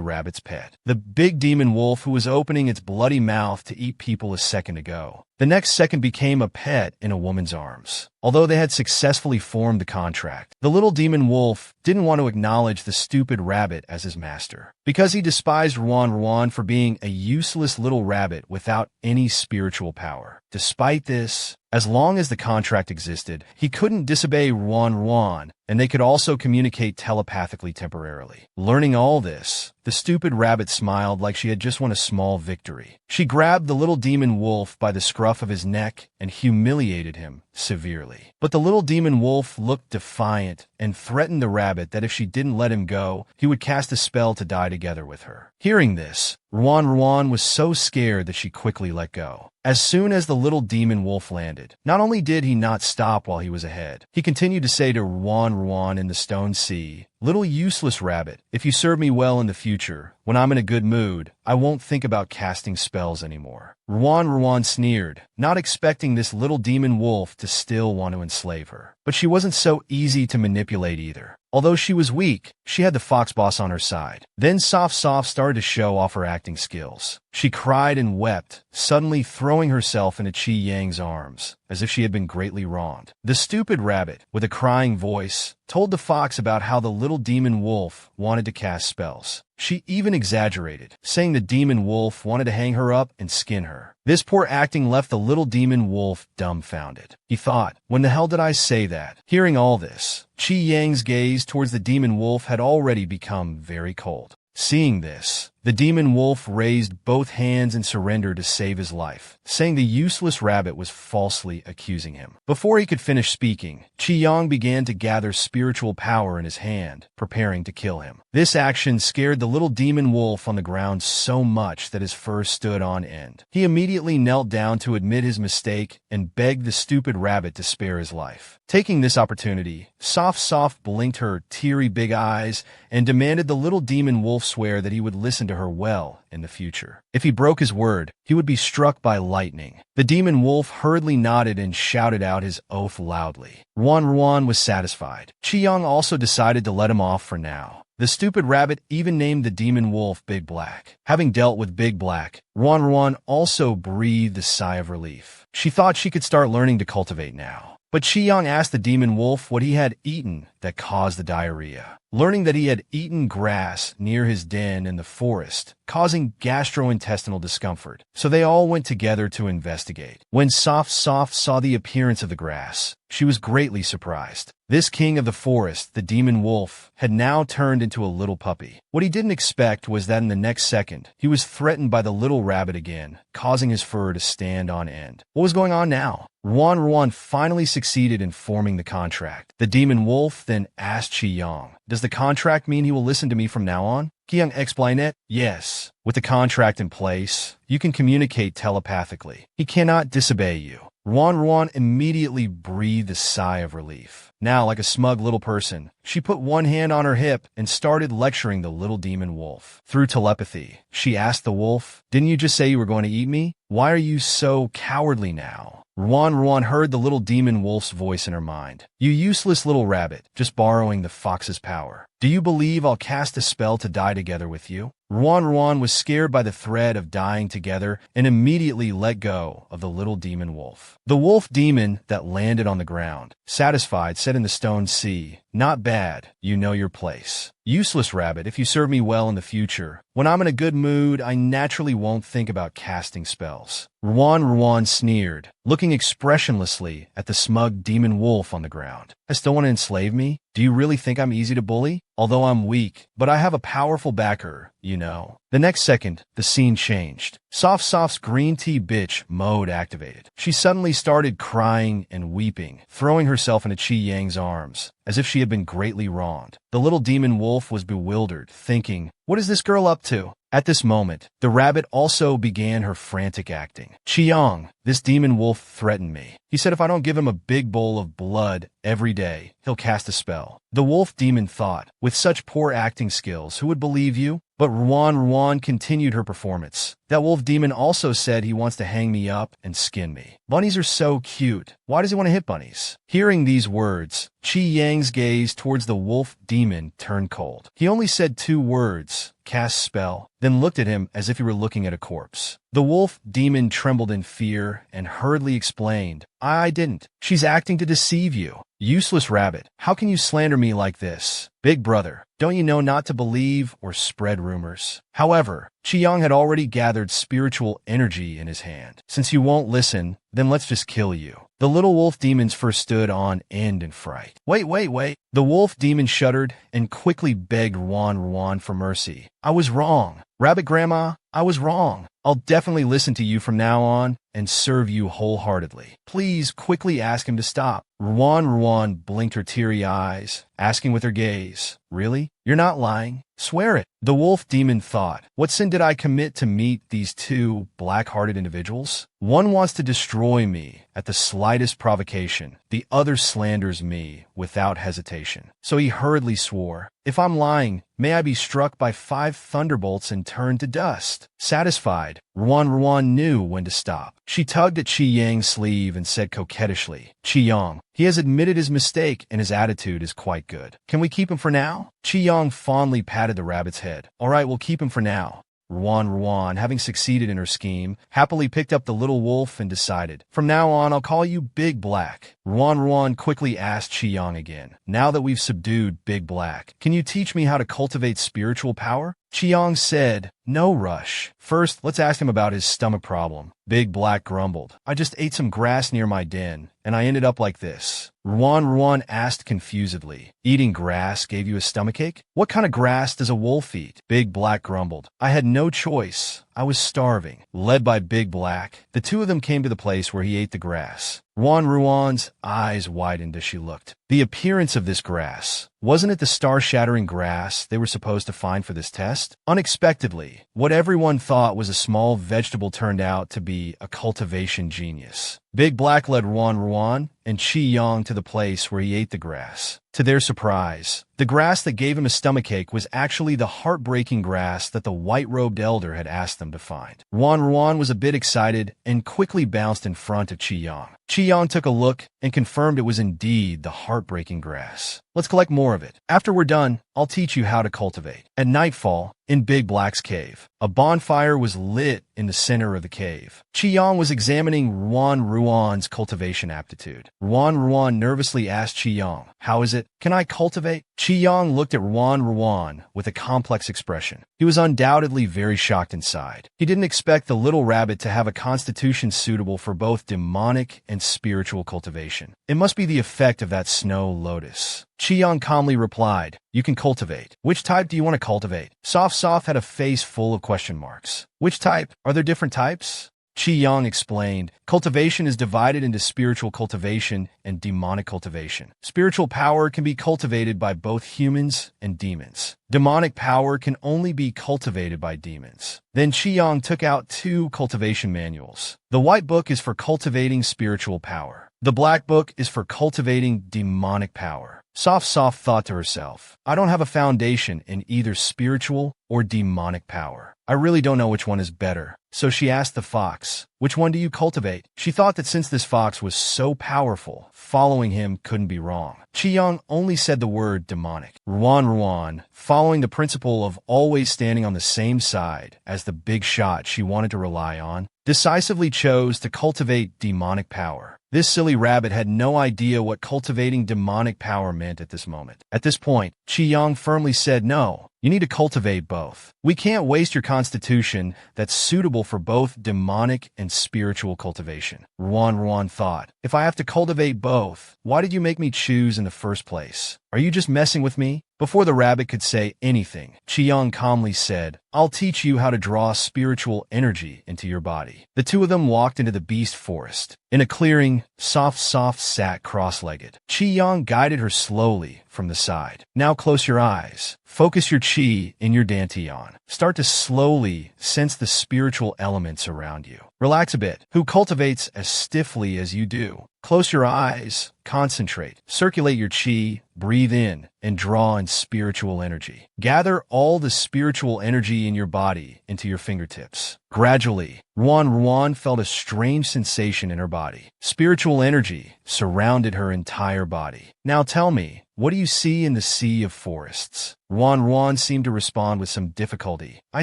rabbit's pet. The big demon wolf who was opening its bloody mouth to eat people a second ago. The next second became a pet in a woman's arms. Although they had successfully formed the contract, the little demon wolf didn't want to acknowledge the stupid rabbit as his master. Because he despised Ruan for being a useless little rabbit without any spiritual power. Despite this, as long as the contract existed, he couldn't disobey Ruan, and they could also communicate telepathically temporarily. Learning all this, the stupid rabbit smiled like she had just won a small victory. She grabbed the little demon wolf by the scruff of his neck and humiliated him severely. But the little demon wolf looked defiant and threatened the rabbit that if she didn't let him go, he would cast a spell to die together with her. Hearing this, Ruan was so scared that she quickly let go. As soon as the little demon wolf landed, not only did he not stop while he was ahead, he continued to say to Ruan in the stone sea, "Little useless rabbit, if you serve me well in the future, when I'm in a good mood, I won't think about casting spells anymore." Ruan sneered, not expecting this little demon wolf to still want to enslave her. But she wasn't so easy to manipulate either. Although she was weak, she had the fox boss on her side. Then Soft started to show off her acting skills. She cried and wept, suddenly throwing herself into Qi Yang's arms, as if she had been greatly wronged. The stupid rabbit, with a crying voice, told the fox about how the little demon wolf wanted to cast spells. She even exaggerated, saying the demon wolf wanted to hang her up and skin her. This poor acting left the little demon wolf dumbfounded. He thought, when the hell did I say that? Hearing all this, Qi Yang's gaze towards the demon wolf had already become very cold. Seeing this, the demon wolf raised both hands in surrender to save his life, saying the useless rabbit was falsely accusing him. Before he could finish speaking, Qi Yang began to gather spiritual power in his hand, preparing to kill him. This action scared the little demon wolf on the ground so much that his fur stood on end. He immediately knelt down to admit his mistake and begged the stupid rabbit to spare his life. Taking this opportunity, Soft blinked her teary big eyes and demanded the little demon wolf swear that he would listen to her well in the future. If he broke his word, he would be struck by lightning. The demon wolf hurriedly nodded and shouted out his oath loudly. Ruan was satisfied. Qi Yang also decided to let him off for now. The stupid rabbit even named the demon wolf Big Black. Having dealt with Big Black, Ruan also breathed a sigh of relief. She thought she could start learning to cultivate now. But Qi Yang asked the demon wolf what he had eaten that caused the diarrhea. Learning that he had eaten grass near his den in the forest, causing gastrointestinal discomfort, so they all went together to investigate. When Soft saw the appearance of the grass, she was greatly surprised. This king of the forest, the demon wolf, had now turned into a little puppy. What he didn't expect was that in the next second, he was threatened by the little rabbit again, causing his fur to stand on end. What was going on now? Ruan finally succeeded in forming the contract. The demon wolf then asked Qi Yang, "Does the contract mean he will listen to me from now on?" Qi Yang explained it. "Yes. With the contract in place, you can communicate telepathically. He cannot disobey you." Ruan immediately breathed a sigh of relief. Now, like a smug little person, she put one hand on her hip and started lecturing the little demon wolf. Through telepathy, she asked the wolf, "Didn't you just say you were going to eat me? Why are you so cowardly now?" Ruan heard the little demon wolf's voice in her mind. "You useless little rabbit, just borrowing the fox's power. Do you believe I'll cast a spell to die together with you?" Ruan was scared by the threat of dying together and immediately let go of the little demon wolf. The wolf demon that landed on the ground, satisfied, said in the stone sea, "Not bad, you know your place. Useless rabbit, if you serve me well in the future, when I'm in a good mood, I naturally won't think about casting spells." Ruan sneered, looking expressionlessly at the smug demon wolf on the ground. "I still want to enslave me? Do you really think I'm easy to bully? Although I'm weak, but I have a powerful backer, you know." The next second, the scene changed. Soft's green tea bitch mode activated. She suddenly started crying and weeping, throwing herself into Qi Yang's arms, as if she had been greatly wronged. The little demon wolf was bewildered, thinking, "What is this girl up to?" At this moment, the rabbit also began her frantic acting. "Qi Yang, this demon wolf threatened me. He said if I don't give him a big bowl of blood every day, he'll cast a spell." The wolf demon thought, "With such poor acting skills, who would believe you?" But Ruan continued her performance. "That wolf demon also said he wants to hang me up and skin me. Bunnies are so cute. Why does he want to hit bunnies?" Hearing these words, Qi Yang's gaze towards the wolf demon turned cold. He only said 2 words, "Cast spell," then looked at him as if he were looking at a corpse. The wolf demon trembled in fear and hurriedly explained, I didn't. She's acting to deceive you. Useless rabbit, how can you slander me like this? Big brother, don't you know not to believe or spread rumors?" However, Qi Yang had already gathered spiritual energy in his hand. "Since you won't listen, then let's just kill you." The little wolf demons first stood on end in fright. Wait. The wolf demon shuddered and quickly begged Ruan for mercy. "I was wrong. Rabbit Grandma, I was wrong. I'll definitely listen to you from now on, and serve you wholeheartedly. Please quickly ask him to stop. Ruan blinked her teary eyes, asking with her gaze, "Really? You're not lying? Swear it." The wolf demon thought, "What sin did I commit to meet these two black-hearted individuals? One wants to destroy me at the slightest provocation. The other slanders me without hesitation." So he hurriedly swore, "If I'm lying, may I be struck by 5 thunderbolts and turned to dust." Satisfied, Ruan knew when to stop. She tugged at Qi Yang's sleeve and said coquettishly, "Qi Yang, he has admitted his mistake and his attitude is quite good. Can we keep him for now?" Qi Yang fondly patted the rabbit's head. "All right, we'll keep him for now." Ruan, having succeeded in her scheme, happily picked up the little wolf and decided, "From now on, I'll call you Big Black." Ruan quickly asked Qi Yang again, "Now that we've subdued Big Black, can you teach me how to cultivate spiritual power?" Qi Yang said, "No rush. First, let's ask him about his stomach problem." Big Black grumbled, "I just ate some grass near my den, and I ended up like this." Ruan asked confusedly, "Eating grass gave you a stomachache? What kind of grass does a wolf eat?" Big Black grumbled, "I had no choice. I was starving." Led by Big Black, the two of them came to the place where he ate the grass. Ruan's eyes widened as she looked. The appearance of this grass. Wasn't it the star-shattering grass they were supposed to find for this test? Unexpectedly, what everyone thought was a small vegetable turned out to be a cultivation genius. Big Black led Ruan and Qi Yang to the place where he ate the grass. To their surprise, the grass that gave him a stomachache was actually the heartbreaking grass that the white-robed elder had asked them to find. Ruan was a bit excited and quickly bounced in front of Qi Yang. Qi Yang took a look and confirmed it was indeed the heartbreaking grass. "Let's collect more of it. After we're done, I'll teach you how to cultivate." At nightfall, in Big Black's cave, a bonfire was lit in the center of the cave. Qi Yang was examining Ruan's cultivation aptitude. Ruan nervously asked Qi Yang, "How is it? Can I cultivate?" Qi Yang looked at Ruan with a complex expression. He was undoubtedly very shocked inside. He didn't expect the little rabbit to have a constitution suitable for both demonic and spiritual cultivation. It must be the effect of that snow lotus. Qi Yang calmly replied, "You can cultivate. Which type do you want to cultivate?" Soft had a face full of question marks. "Which type? Are there different types?" Qi Yang explained, "Cultivation is divided into spiritual cultivation and demonic cultivation. Spiritual power can be cultivated by both humans and demons. Demonic power can only be cultivated by demons." Then Qi Yang took out 2 cultivation manuals. The white book is for cultivating spiritual power. The black book is for cultivating demonic power. Soft thought to herself, "I don't have a foundation in either spiritual or demonic power. I really don't know which one is better." So she asked the fox, "Which one do you cultivate?" She thought that since this fox was so powerful, following him couldn't be wrong. Qi Yang only said the word demonic. Ruan, following the principle of always standing on the same side as the big shot she wanted to rely on, decisively chose to cultivate demonic power. This silly rabbit had no idea what cultivating demonic power meant at this moment. At this point, Qi Yang firmly said, "No, you need to cultivate both. We can't waste your constitution that's suitable for both demonic and spiritual cultivation." Ruan thought, "If I have to cultivate both, why did you make me choose in the first place? Are you just messing with me?" Before the rabbit could say anything, Qi Yang calmly said, "I'll teach you how to draw spiritual energy into your body." The two of them walked into the beast forest. In a clearing, Soft sat cross-legged. Qi Yang guided her slowly from the side. "Now close your eyes. Focus your qi in your dantian. Start to slowly sense the spiritual elements around you. Relax a bit. Who cultivates as stiffly as you do? Close your eyes. Concentrate. Circulate your qi. Breathe in and draw in spiritual energy. Gather all the spiritual energy in your body into your fingertips." Gradually, Ruan felt a strange sensation in her body. Spiritual energy surrounded her entire body. "Now tell me, what do you see in the sea of forests?" Ruan seemed to respond with some difficulty. I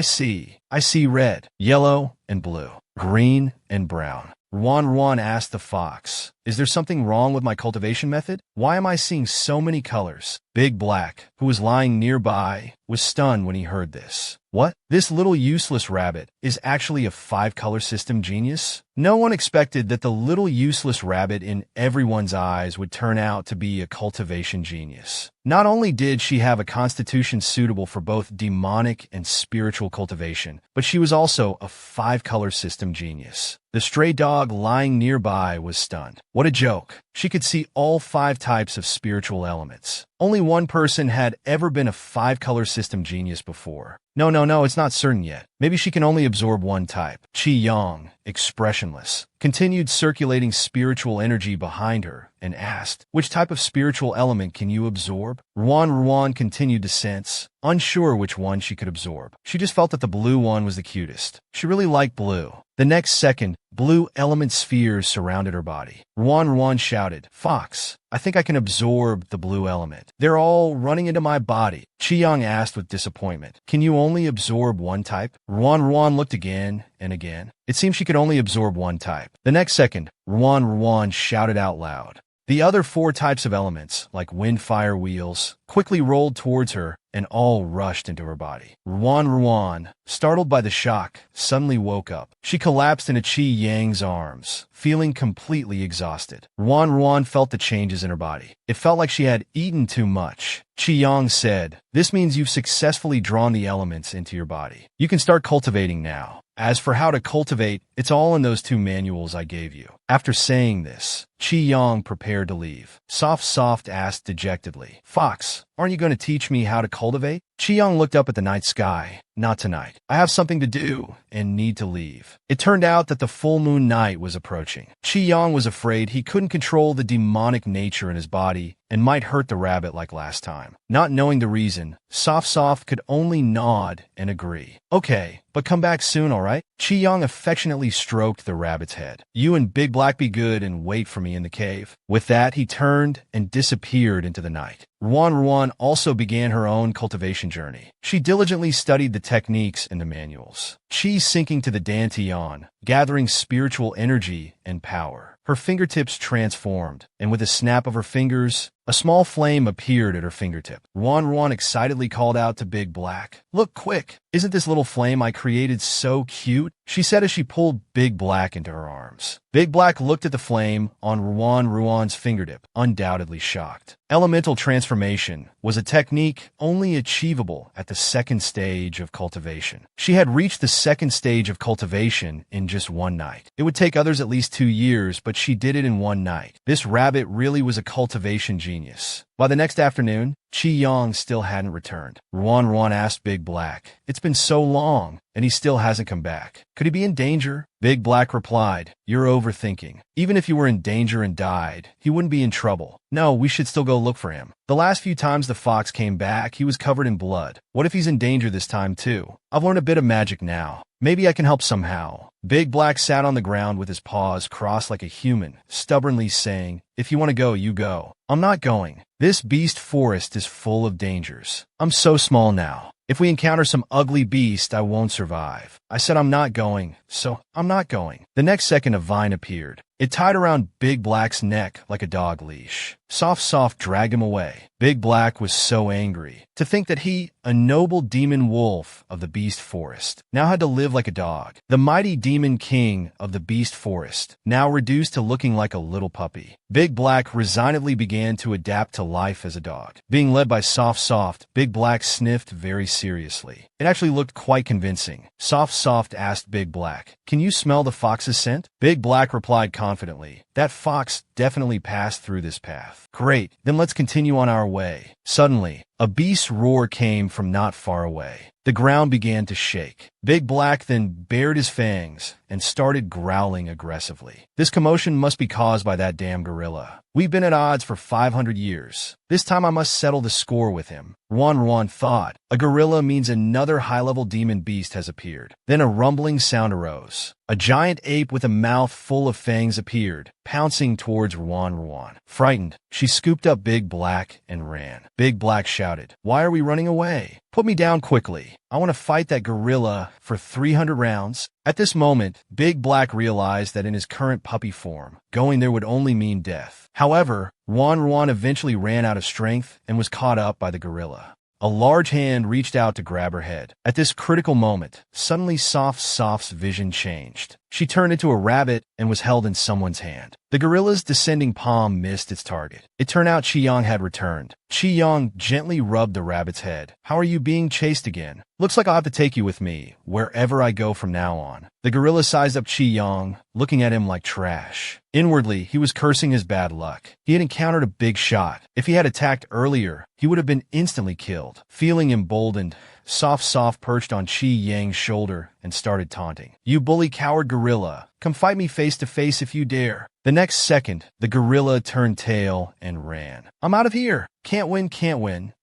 see red, yellow, and blue, green, and brown." Ruan asked the fox, Is there something wrong with my cultivation method? Why am I seeing so many colors? Big Black, who was lying nearby, was stunned when he heard this. What? This little useless rabbit is actually a 5-color system genius? No one expected that the little useless rabbit in everyone's eyes would turn out to be a cultivation genius. Not only did she have a constitution suitable for both demonic and spiritual cultivation, but she was also a 5-color system genius. The stray dog lying nearby was stunned. What a joke. She could see all 5 types of spiritual elements. Only one person had ever been a 5-color system genius before. No, it's not certain yet. Maybe she can only absorb one type. Qi Yang, expressionless, continued circulating spiritual energy behind her and asked, which type of spiritual element can you absorb? Ruan continued to sense, unsure which one she could absorb. She just felt that the blue one was the cutest. She really liked blue. The next second, blue element spheres surrounded her body. Ruan shouted, Fox, I think I can absorb the blue element. They're all running into my body. Qi asked with disappointment, can you only absorb one type? Ruan looked again and again. It seemed she could only absorb one type. The next second, Ruan shouted out loud. The other 4 types of elements, like wind, fire, wheels, quickly rolled towards her and all rushed into her body. Ruan, startled by the shock, suddenly woke up. She collapsed into Qi Yang's arms, feeling completely exhausted. Ruan felt the changes in her body. It felt like she had eaten too much. Qi Yang said, this means you've successfully drawn the elements into your body. You can start cultivating now. As for how to cultivate, it's all in those 2 manuals I gave you. After saying this, Qi Yang prepared to leave. Soft asked dejectedly, Fox, aren't you going to teach me how to cultivate? Qi Yang looked up at the night sky. Not tonight. I have something to do and need to leave. It turned out that the full moon night was approaching. Qi Yang was afraid he couldn't control the demonic nature in his body and might hurt the rabbit like last time. Not knowing the reason, Soft could only nod and agree. Okay, but come back soon, all right? Qi Yang affectionately stroked the rabbit's head. You and Big Black be good and wait for me in the cave. With that, he turned and disappeared into the night. Ruan also began her own cultivation journey. She diligently studied the techniques in the manuals. Qi sinking to the Dantian, gathering spiritual energy and power. Her fingertips transformed, and with a snap of her fingers, a small flame appeared at her fingertip. Ruan excitedly called out to Big Black, Look quick! Isn't this little flame I created so cute? She said as she pulled Big Black into her arms. Big Black looked at the flame on Ruan's fingertip, undoubtedly shocked. Elemental transformation was a technique only achievable at the 2nd stage of cultivation. She had reached the 2nd stage of cultivation in just one night. It would take others at least 2 years, but she did it in one night. This rabbit really was a cultivation genius. By the next afternoon, Qi Yang still hadn't returned. Ruan asked Big Black, It's been so long, and he still hasn't come back. Could he be in danger? Big Black replied, You're overthinking. Even if he were in danger and died, he wouldn't be in trouble. No, we should still go look for him. The last few times the fox came back, he was covered in blood. What if he's in danger this time too? I've learned a bit of magic now. Maybe I can help somehow. Big Black sat on the ground with his paws crossed like a human, stubbornly saying, If you want to go, you go. I'm not going. This beast forest is full of dangers. I'm so small now. If we encounter some ugly beast, I won't survive. I said I'm not going, so I'm not going. The next second, a vine appeared. It tied around Big Black's neck like a dog leash. Soft dragged him away. Big Black was so angry to think that he, a noble demon wolf of the beast forest, now had to live like a dog. The mighty demon king of the beast forest, now reduced to looking like a little puppy. Big Black resignedly began to adapt to life as a dog. Being led by Soft, Big Black sniffed very seriously. It actually looked quite convincing. Soft asked Big Black, Can you smell the fox's scent? Big Black replied confidently, That fox definitely passed through this path. Great, then let's continue on our way. Suddenly, a beast's roar came from not far away. The ground began to shake. Big Black then bared his fangs and started growling aggressively. This commotion must be caused by that damn gorilla. We've been at odds for 500 years. This time I must settle the score with him. Ruan thought. A gorilla means another high-level demon beast has appeared. Then a rumbling sound arose. A giant ape with a mouth full of fangs appeared, pouncing towards Ruan. Frightened, she scooped up Big Black and ran. Big Black shouted, "Why are we running away? Put me down quickly. I want to fight that gorilla for 300 rounds." At this moment, Big Black realized that in his current puppy form, going there would only mean death. However, Ruan eventually ran out of strength and was caught up by the gorilla. A large hand reached out to grab her head. At this critical moment, suddenly Soft's vision changed. She turned into a rabbit and was held in someone's hand. The gorilla's descending palm missed its target. It turned out Chi-Yong had returned. Chi-Yong gently rubbed the rabbit's head. "How are you being chased again? Looks like I'll have to take you with me, wherever I go from now on." The gorilla sized up Chi-Yong, looking at him like trash. Inwardly, he was cursing his bad luck. He had encountered a big shot. If he had attacked earlier, he would have been instantly killed. Feeling emboldened, Soft perched on Chi-Yang's shoulder and started taunting. "You bully coward gorilla. Come fight me face to face if you dare." The next second, the gorilla turned tail and ran. "I'm out of here. Can't win.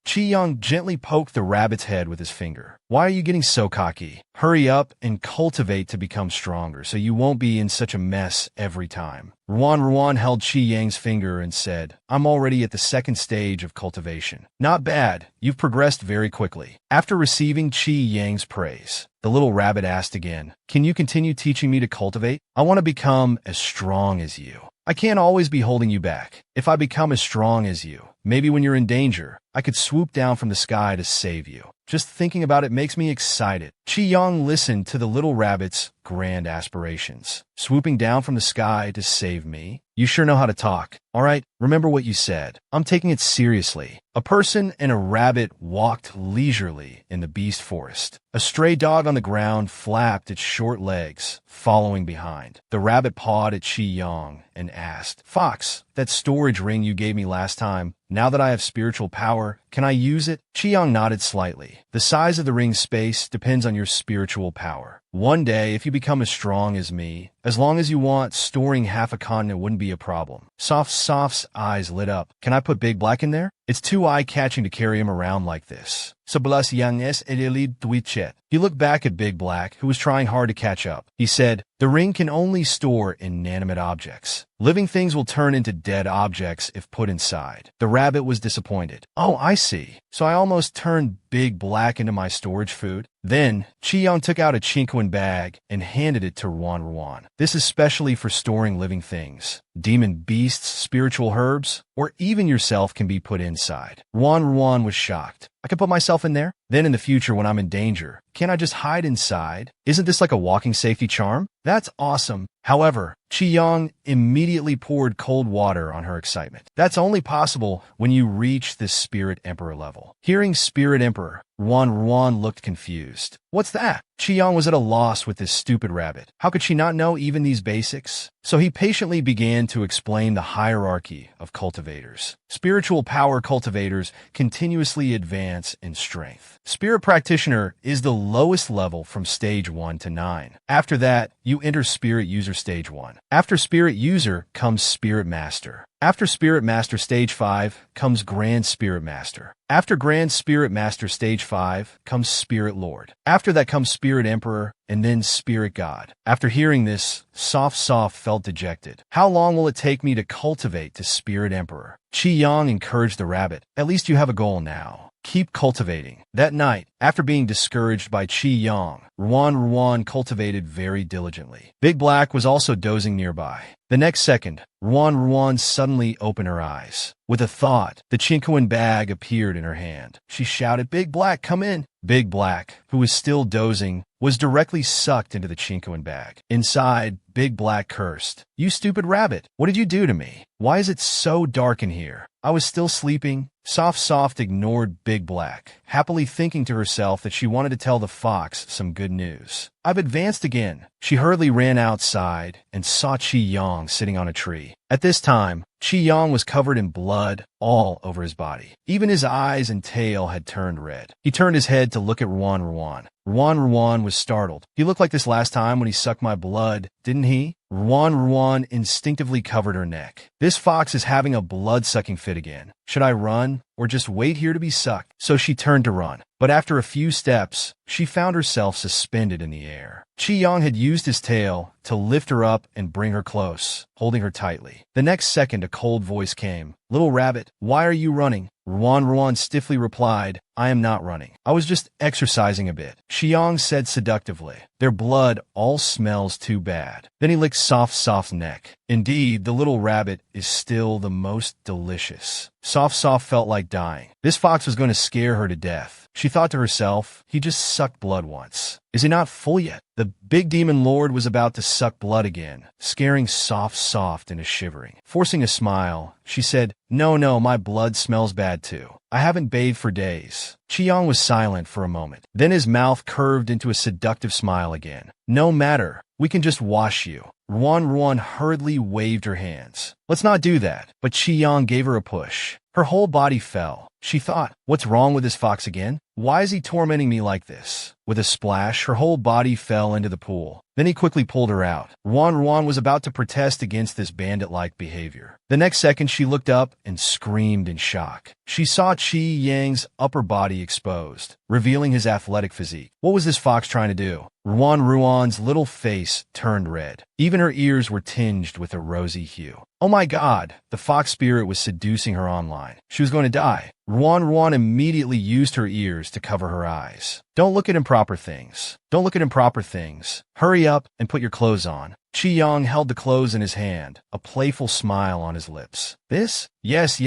Chi-Yong gently poked the rabbit's head with his finger. "Why are you getting so cocky? Hurry up and cultivate to become stronger so you won't be in such a mess every time." Ruan held Chi-Yang's finger and said, "I'm already at the second stage of cultivation." "Not bad. You've progressed very quickly." After receiving Chi-Yang's praise, the little rabbit asked again, "Can you continue teaching me to cultivate? I want to become as strong as you. I can't always be holding you back. If I become as strong as you, maybe when you're in danger, I could swoop down from the sky to save you. Just thinking about it makes me excited." Chi-Yong listened to the little rabbit's grand aspirations. "Swooping down from the sky to save me? You sure know how to talk. All right, remember what you said. I'm taking it seriously." A person and a rabbit walked leisurely in the beast forest. A stray dog on the ground flapped its short legs, following behind. The rabbit pawed at Chi-Yong and asked, "Fox, that storage ring you gave me last time, now that I have spiritual power, can I use it?" Chi-Yong nodded slightly. "The size of the ring's space depends on your spiritual power. One day, if you become as strong as me, as long as you want, storing half a continent wouldn't be a problem." Soft's eyes lit up. "Can I put Big Black in there? It's too eye-catching to carry him around like this." Sebelas Yanges Elili Twitchet. He looked back at Big Black, who was trying hard to catch up. He said, "The ring can only store inanimate objects. Living things will turn into dead objects if put inside." The rabbit was disappointed. "Oh, I see. So I almost turned Big Black into my storage food." Then, Chi-Yong took out a Chinquan bag and handed it to Ruan. "This is specially for storing living things. Demon beasts, spiritual herbs, or even yourself can be put inside." Ruan was shocked. "I can put myself in there? Then in the future when I'm in danger, can't I just hide inside? Isn't this like a walking safety charm?" "That's awesome." However, Chi-Yong immediately poured cold water on her excitement. "That's only possible when you reach the Spirit Emperor level." Hearing Spirit Emperor, Ruan looked confused. "What's that?" Chi-Yong was at a loss with this stupid rabbit. How could she not know even these basics? So he patiently began to explain the hierarchy of cultivators. Spiritual power cultivators continuously advance in strength. Spirit Practitioner is the lowest level from stage 1 to 9. After that, you enter Spirit User stage 1. After Spirit User comes Spirit Master. After Spirit Master stage 5 comes Grand Spirit Master. After Grand Spirit Master stage 5 comes Spirit Lord. After that comes Spirit Emperor, and then Spirit God. After hearing this, Soft felt dejected. "How long will it take me to cultivate to Spirit Emperor?" Chi-Yong encouraged the rabbit. "At least you have a goal now. Keep cultivating." That night, after being discouraged by Chi-Yong, Ruan cultivated very diligently. Big Black was also dozing nearby. The next second, Ruan suddenly opened her eyes. With a thought, the Chinquan bag appeared in her hand. She shouted, "Big Black, come in!" Big Black, who was still dozing, was directly sucked into the Chinquan bag. Inside, Big Black cursed. "You stupid rabbit, what did you do to me? Why is it so dark in here? I was still sleeping." Soft ignored Big Black, happily thinking to herself that she wanted to tell the fox some good news. "I've advanced again." She hurriedly ran outside and saw Chi-Yong sitting on a tree. At this time, Chi-Yong was covered in blood all over his body. Even his eyes and tail had turned red. He turned his head to look at Ruan. Ruan was startled. "He looked like this last time when he sucked my blood, didn't he?" Ruan instinctively covered her neck. This fox is having a blood-sucking fit again. Should I run or just wait here to be sucked? So she turned to run. But after a few steps, she found herself suspended in the air. Chi-Yang had used his tail to lift her up and bring her close, holding her tightly. The next second, a cold voice came. "Little rabbit, why are you running?" Ruan stiffly replied, "I am not running. I was just exercising a bit." Chi-Yang said seductively, "Their blood all smells too bad." Then he licked Soft's neck. Indeed, the little rabbit is still the most delicious. Soft felt like dying. This fox was going to scare her to death. She thought to herself, he just sucked blood once. Is he not full yet? The big demon lord was about to suck blood again, scaring Soft into shivering. Forcing a smile, she said, No, my blood smells bad too. I haven't bathed for days." Chi-Yang was silent for a moment. Then his mouth curved into a seductive smile again. "No matter. We can just wash you." Ruan hurriedly waved her hands. "Let's not do that." But Chi-Yang gave her a push. Her whole body fell. She thought, what's wrong with this fox again? Why is he tormenting me like this? With a splash, her whole body fell into the pool. Then he quickly pulled her out. Ruan was about to protest against this bandit-like behavior. The next second, she looked up and screamed in shock. She saw Chi-Yang's upper body exposed, revealing his athletic physique. What was this fox trying to do? Ruan's little face turned red. Even her ears were tinged with a rosy hue. Oh my God, the fox spirit was seducing her online. She was going to die. Ruan immediately used her ears to cover her eyes. Don't look at improper things. Don't look at improper things. Hurry up and put your clothes on. Chi-Yang held the clothes in his hand, a playful smile on his lips. This? Yes.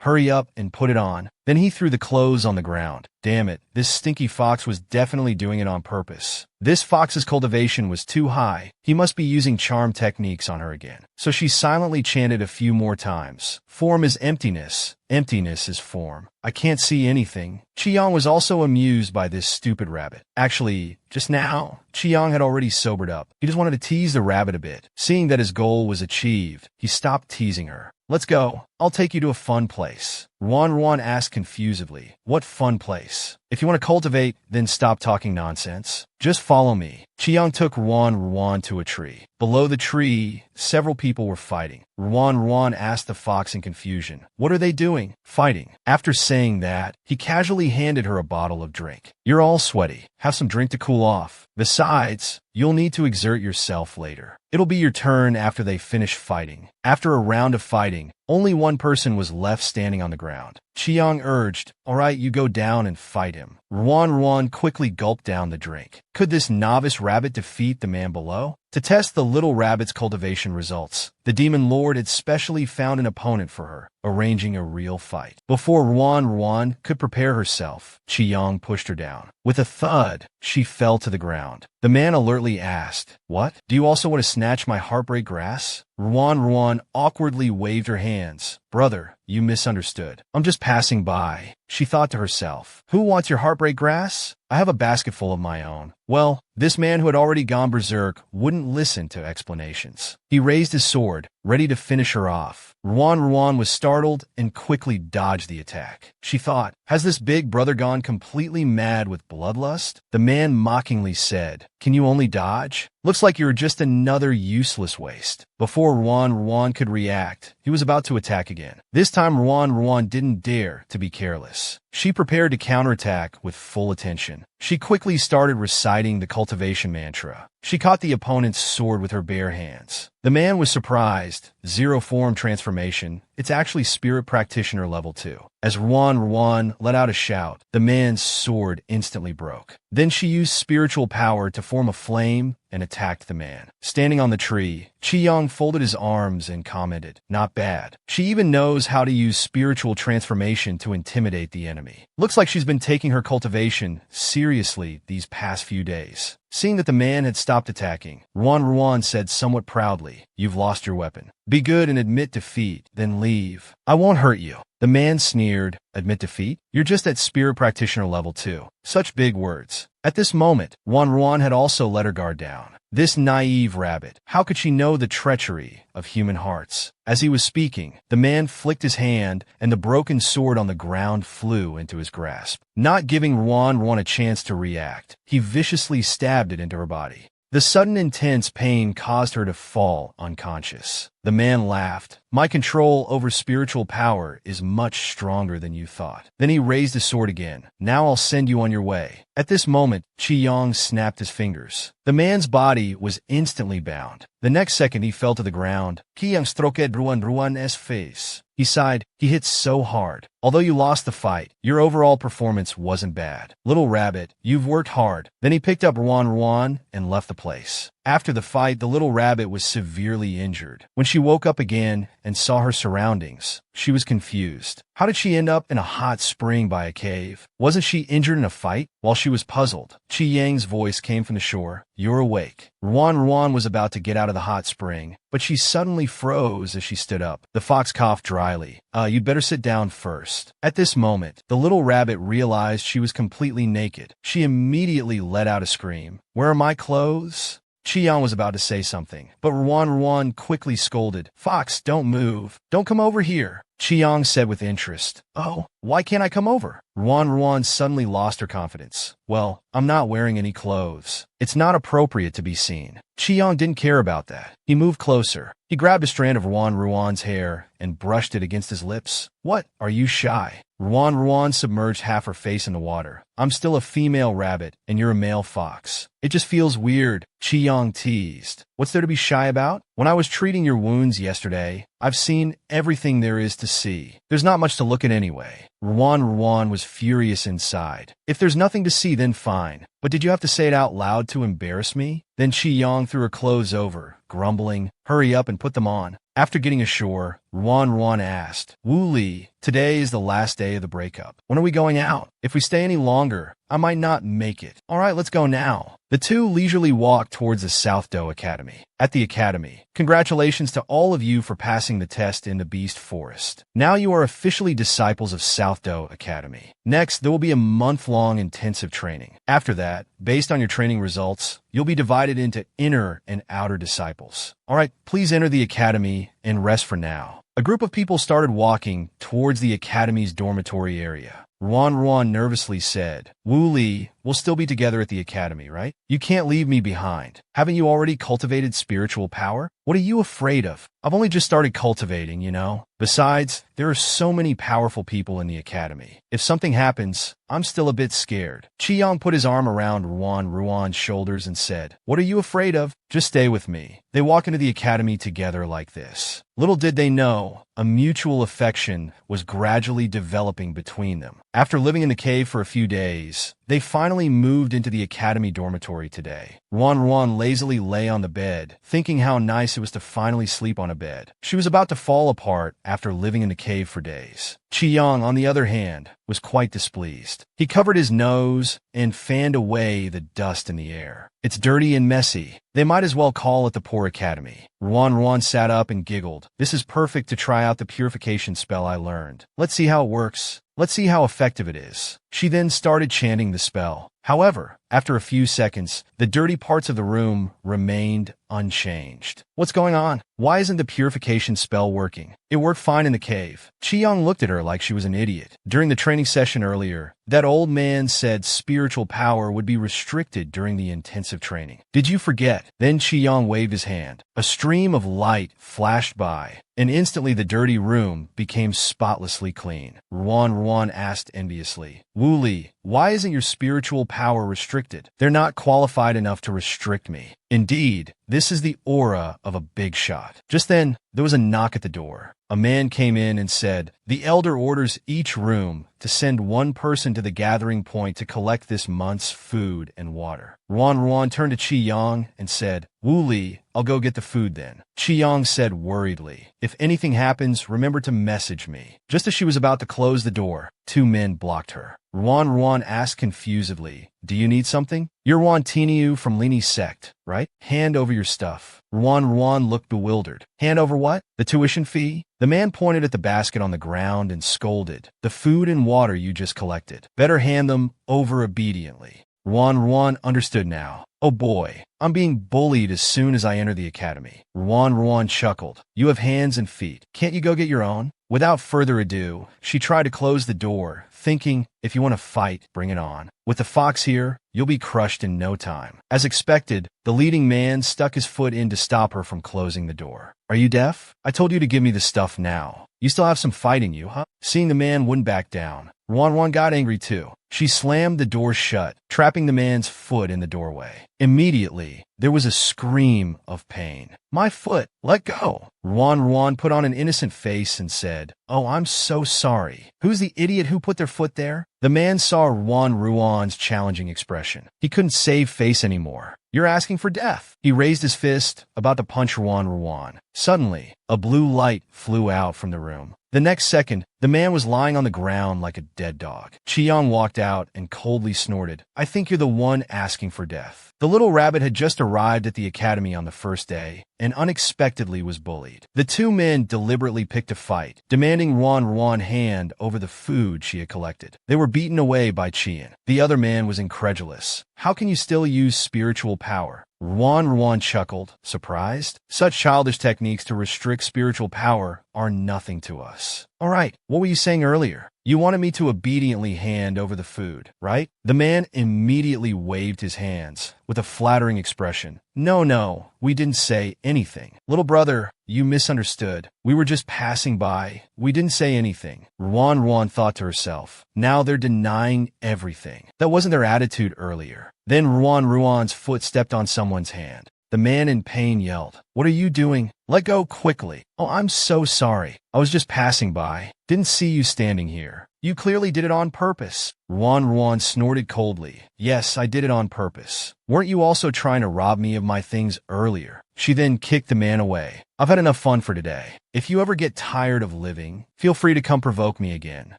Hurry up and put it on. Then he threw the clothes on the ground. Damn it, this stinky fox was definitely doing it on purpose. This fox's cultivation was too high. He must be using charm techniques on her again. So she silently chanted a few more times. Form is emptiness. Emptiness is form. I can't see anything. Chi-Yang was also amused by this stupid rabbit. Actually, just now, Chi-Yang had already sobered up. He just wanted to tease the rabbit a bit. Seeing that his goal was achieved, he stopped teasing her. Let's go. I'll take you to a fun place. Ruan asked confusedly. What fun place? If you want to cultivate, then stop talking nonsense. Just follow me. Chi-Yang took Ruan to a tree. Below the tree, several people were fighting. Ruan asked the fox in confusion. What are they doing? Fighting. After saying that, he casually handed her a bottle of drink. You're all sweaty. Have some drink to cool off. Besides, you'll need to exert yourself later. It'll be your turn after they finish fighting. After a round of fighting, only one person was left standing on the ground. Chi-Yang urged, all right, you go down and fight him. Ruan quickly gulped down the drink. Could this novice rabbit defeat the man below? To test the little rabbit's cultivation results, the demon lord had specially found an opponent for her, arranging a real fight. Before Ruan could prepare herself, Chi-Yang pushed her down. With a thud, she fell to the ground. The man alertly asked, what? Do you also want to snatch my heartbreak grass? Ruan awkwardly waved her hands. Brother, you misunderstood. I'm just passing by. She thought to herself, who wants your heartbreak grass? I have a basket full of my own. Well, this man who had already gone berserk wouldn't listen to explanations. He raised his sword, ready to finish her off. Ruan was startled and quickly dodged the attack. She thought, has this big brother gone completely mad with bloodlust? The man mockingly said, can you only dodge? Looks like you're just another useless waste. Before Ruan could react, he was about to attack again. This time Ruan didn't dare to be careless. She prepared to counterattack with full attention. She quickly started reciting the cultivation mantra. She caught the opponent's sword with her bare hands. The man was surprised. Zero form transformation. It's actually spirit practitioner level 2. As Ruan let out a shout, the man's sword instantly broke. Then she used spiritual power to form a flame and attacked the man. Standing on the tree, Chi-Yang folded his arms and commented, not bad. She even knows how to use spiritual transformation to intimidate the enemy. Looks like she's been taking her cultivation seriously these past few days. Seeing that the man had stopped attacking, Ruan said somewhat proudly, you've lost your weapon. Be good and admit defeat, then leave. I won't hurt you. The man sneered, admit defeat? You're just at spirit practitioner level 2. Such big words. At this moment, Ruan had also let her guard down. This naive rabbit, how could she know the treachery of human hearts? As he was speaking, the man flicked his hand and the broken sword on the ground flew into his grasp. Not giving Ruan a chance to react, he viciously stabbed it into her body. The sudden intense pain caused her to fall unconscious. The man laughed. My control over spiritual power is much stronger than you thought. Then he raised his sword again. Now I'll send you on your way. At this moment, Qi Yang snapped his fingers. The man's body was instantly bound. The next second he fell to the ground. Qi Yang stroked Ruan's face. He sighed. He hit so hard. Although you lost the fight, your overall performance wasn't bad. Little rabbit, you've worked hard. Then he picked up Ruan and left the place. After the fight, the little rabbit was severely injured. When she woke up again and saw her surroundings, she was confused. How did she end up in a hot spring by a cave? Wasn't she injured in a fight? While she was puzzled, Qi Yang's voice came from the shore. You're awake. Ruan was about to get out of the hot spring, but she suddenly froze as she stood up. The fox coughed dryly. You'd better sit down first. At this moment, the little rabbit realized she was completely naked. She immediately let out a scream. Where are my clothes? Qi Yang was about to say something, but Ruan quickly scolded. Fox, don't move. Don't come over here. Qi Yang said with interest. Oh, why can't I come over? Ruan suddenly lost her confidence. Well, I'm not wearing any clothes. It's not appropriate to be seen. Qi Yang didn't care about that. He moved closer. He grabbed a strand of Ruan's hair and brushed it against his lips. What? Are you shy? Ruan submerged half her face in the water. I'm still a female rabbit, and you're a male fox. It just feels weird, Qi Yang teased. What's there to be shy about? When I was treating your wounds yesterday, I've seen everything there is to see. There's not much to look at anyway. Ruan was furious inside. If there's nothing to see, then fine. But did you have to say it out loud to embarrass me? Then Qi Yang threw her clothes over, grumbling, hurry up and put them on. After getting ashore, Ruan asked, Wu Li, today is the last day of the breakup. When are we going out? If we stay any longer, I might not make it. All right, let's go now. The two leisurely walked towards the South Do Academy. At the academy, congratulations to all of you for passing the test in the Beast Forest. Now you are officially disciples of South Do Academy. Next, there will be a month-long intensive training. After that, based on your training results, you'll be divided into inner and outer disciples. All right, please enter the academy and rest for now. A group of people started walking towards the academy's dormitory area. Ruan nervously said, Wu Li, we'll still be together at the academy, right? You can't leave me behind. Haven't you already cultivated spiritual power? What are you afraid of? I've only just started cultivating, you know? Besides, there are so many powerful people in the academy. If something happens, I'm still a bit scared. Qi Yang put his arm around Ruan's shoulders and said, What are you afraid of? Just stay with me. They walk into the academy together like this. Little did they know, a mutual affection was gradually developing between them. After living in the cave for a few days, they finally moved into the academy dormitory today. Ruan lazily lay on the bed, thinking how nice it was to finally sleep on a bed. She was about to fall apart after living in the cave for days. Qi Yang, on the other hand, was quite displeased. He covered his nose and fanned away the dust in the air. It's dirty and messy. They might as well call it the Poor Academy. Ruan sat up and giggled. This is perfect to try out the purification spell I learned. Let's see how it works. Let's see how effective it is. She then started chanting the spell. However, after a few seconds, the dirty parts of the room remained unchanged. What's going on? Why isn't the purification spell working? It worked fine in the cave. Qi Yang looked at her like she was an idiot. During the training session earlier, that old man said spiritual power would be restricted during the intensive training. Did you forget? Then Qi Yang waved his hand. A stream of light flashed by, and instantly the dirty room became spotlessly clean. Ruan asked enviously, Wu Li, why isn't your spiritual power restricted? They're not qualified enough to restrict me. Indeed, this is the aura of a big shot. Just then, there was a knock at the door. A man came in and said, The elder orders each room to send one person to the gathering point to collect this month's food and water. Ruan turned to Qi Yang and said, Wu Li, I'll go get the food then. Qi Yang said worriedly, If anything happens, remember to message me. Just as she was about to close the door, two men blocked her. Ruan asked confusedly, Do you need something? You're Ruan Tiniu from Lini's sect, right? Hand over your stuff. Ruan looked bewildered. Hand over what? The tuition fee? The man pointed at the basket on the ground and scolded. The food and water you just collected. Better hand them over obediently. Ruan understood now. Oh boy, I'm being bullied as soon as I enter the academy. Ruan chuckled. You have hands and feet. Can't you go get your own? Without further ado, she tried to close the door, thinking, if you want to fight, bring it on. With the fox here, you'll be crushed in no time. As expected, the leading man stuck his foot in to stop her from closing the door. Are you deaf? I told you to give me the stuff now. You still have some fight in you, huh? Seeing the man wouldn't back down, Ruan got angry too. She slammed the door shut, trapping the man's foot in the doorway. Immediately, there was a scream of pain. My foot, let go. Ruan put on an innocent face and said, Oh, I'm so sorry. Who's the idiot who put their foot there? The man saw Ruan's challenging expression. He couldn't save face anymore. You're asking for death. He raised his fist, about to punch Ruan. Suddenly, a blue light flew out from the room. The next second, the man was lying on the ground like a dead dog. Chiyang walked out and coldly snorted, I think you're the one asking for death. The little rabbit had just arrived at the academy on the first day and unexpectedly was bullied. The two men deliberately picked a fight, demanding Ruan hand over the food she had collected. They were beaten away by Qian. The other man was incredulous. How can you still use spiritual power? Ruan chuckled, surprised. Such childish techniques to restrict spiritual power are nothing to us. All right, what were you saying earlier? You wanted me to obediently hand over the food, right? The man immediately waved his hands with a flattering expression. No, we didn't say anything. Little brother, you misunderstood. We were just passing by. We didn't say anything. Ruan thought to herself. Now they're denying everything. That wasn't their attitude earlier. Then Ruan's foot stepped on someone's hand. The man in pain yelled, What are you doing? Let go quickly. Oh, I'm so sorry. I was just passing by. Didn't see you standing here. You clearly did it on purpose. Ruan snorted coldly. Yes, I did it on purpose. Weren't you also trying to rob me of my things earlier? She then kicked the man away. I've had enough fun for today. If you ever get tired of living, feel free to come provoke me again.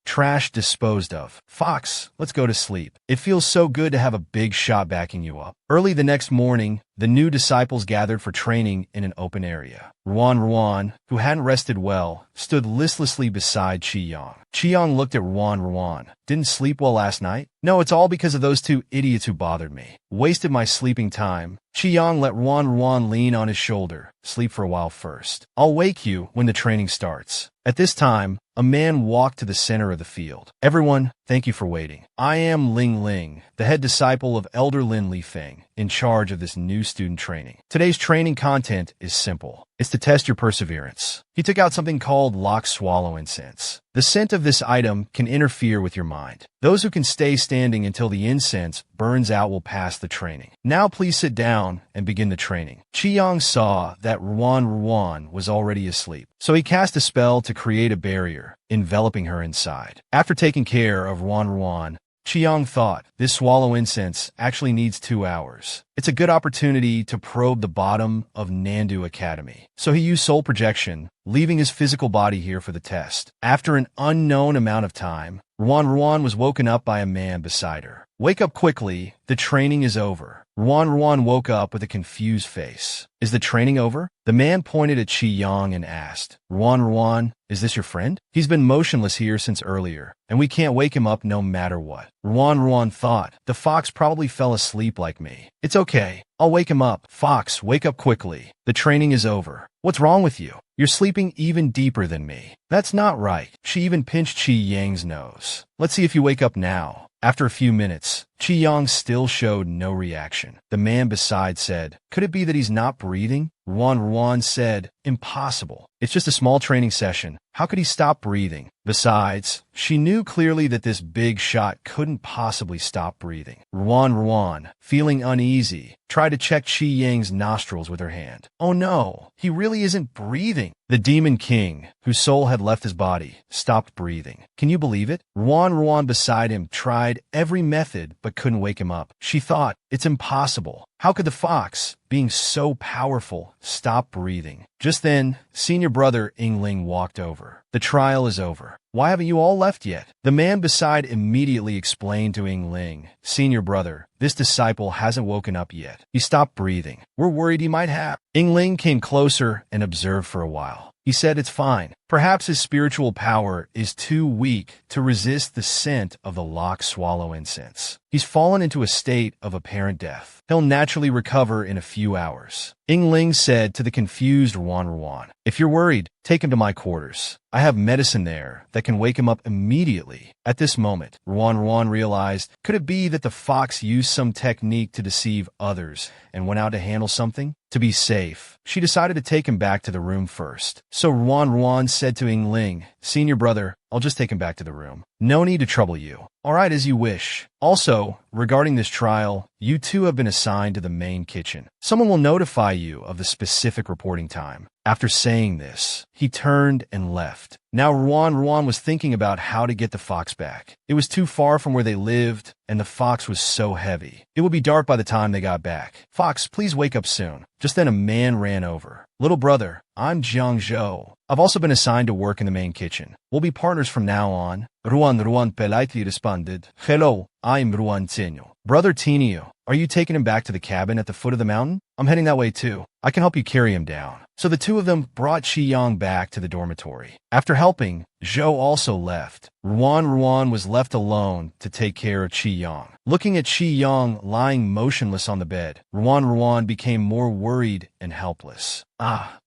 Trash disposed of. Fox, let's go to sleep. It feels so good to have a big shot backing you up. Early the next morning, the new disciples gathered for training in an open area. Ruan, who hadn't rested well, stood listlessly beside Chiyang. Chiyang looked at Ruan. Didn't sleep well last night? No, it's all because of those two idiots who bothered me. Wasted my sleeping time. Chiyang let Ruan lean on his shoulder. Sleep for a while first. I'll wake you when the training starts. At this time, a man walked to the center of the field. Everyone, thank you for waiting. I am Ling, the head disciple of Elder Lin Lifeng, in charge of this new student training. Today's training content is simple. It's to test your perseverance. He took out something called lock swallow incense. The scent of this item can interfere with your mind. Those who can stay standing until the incense burns out will pass the training. Now please sit down and begin the training. Chiyang saw that Ruan was already asleep, so he cast a spell to create a barrier, enveloping her inside. After taking care of Ruan, Chiyang thought, this swallow incense actually needs 2 hours. It's a good opportunity to probe the bottom of Nandu Academy. So he used soul projection, leaving his physical body here for the test. After an unknown amount of time, Ruan was woken up by a man beside her. Wake up quickly, the training is over. Ruan woke up with a confused face. Is the training over? The man pointed at Chiyang and asked, Ruan, is this your friend? He's been motionless here since earlier, and we can't wake him up no matter what. Ruan thought, the fox probably fell asleep like me. It's okay. I'll wake him up. Fox, wake up quickly. The training is over. What's wrong with you? You're sleeping even deeper than me. That's not right. She even pinched Chiyang's nose. Let's see if you wake up now. After a few minutes, Chiyang still showed no reaction. The man beside said, Could it be that he's not breathing? Ruan said, Impossible. It's just a small training session. How could he stop breathing? Besides, she knew clearly that this big shot couldn't possibly stop breathing. Ruan, feeling uneasy, tried to check Chiyang's nostrils with her hand. Oh no, he really isn't breathing. The Demon King, whose soul had left his body, stopped breathing. Can you believe it? Ruan beside him tried every method but couldn't wake him up. She thought, it's impossible. How could the fox, being so powerful, stop breathing? Just then, senior brother Yingling walked over. The trial is over. Why haven't you all left yet? The man beside immediately explained to Yingling, Senior brother, this disciple hasn't woken up yet. He stopped breathing. We're worried he might have. Yingling came closer and observed for a while. He said it's fine. Perhaps his spiritual power is too weak to resist the scent of the lock swallow incense. He's fallen into a state of apparent death. He'll naturally recover in a few hours. Ling said to the confused Ruan. If you're worried, take him to my quarters. I have medicine there that can wake him up immediately. At this moment, Ruan realized, could it be that the fox used some technique to deceive others and went out to handle something? To be safe, she decided to take him back to the room first. So Ruan said to Ling, Senior brother, I'll just take him back to the room. No need to trouble you. All right, as you wish. Also, regarding this trial, you two have been assigned to the main kitchen. Someone will notify you of the specific reporting time. After saying this, he turned and left. Now Ruan was thinking about how to get the fox back. It was too far from where they lived, and the fox was so heavy. It would be dark by the time they got back. Fox, please wake up soon. Just then a man ran over. Little brother, I'm Jiang Zhou. I've also been assigned to work in the main kitchen. We'll be partners from now on. Ruan politely responded, Hello, I'm Ruan Tinio. Brother Tinio, are you taking him back to the cabin at the foot of the mountain? I'm heading that way too. I can help you carry him down. So the two of them brought Qiyang back to the dormitory. After helping, Zhou also left. Ruan was left alone to take care of Qiyang. Looking at Qiyang lying motionless on the bed, Ruan became more worried and helpless.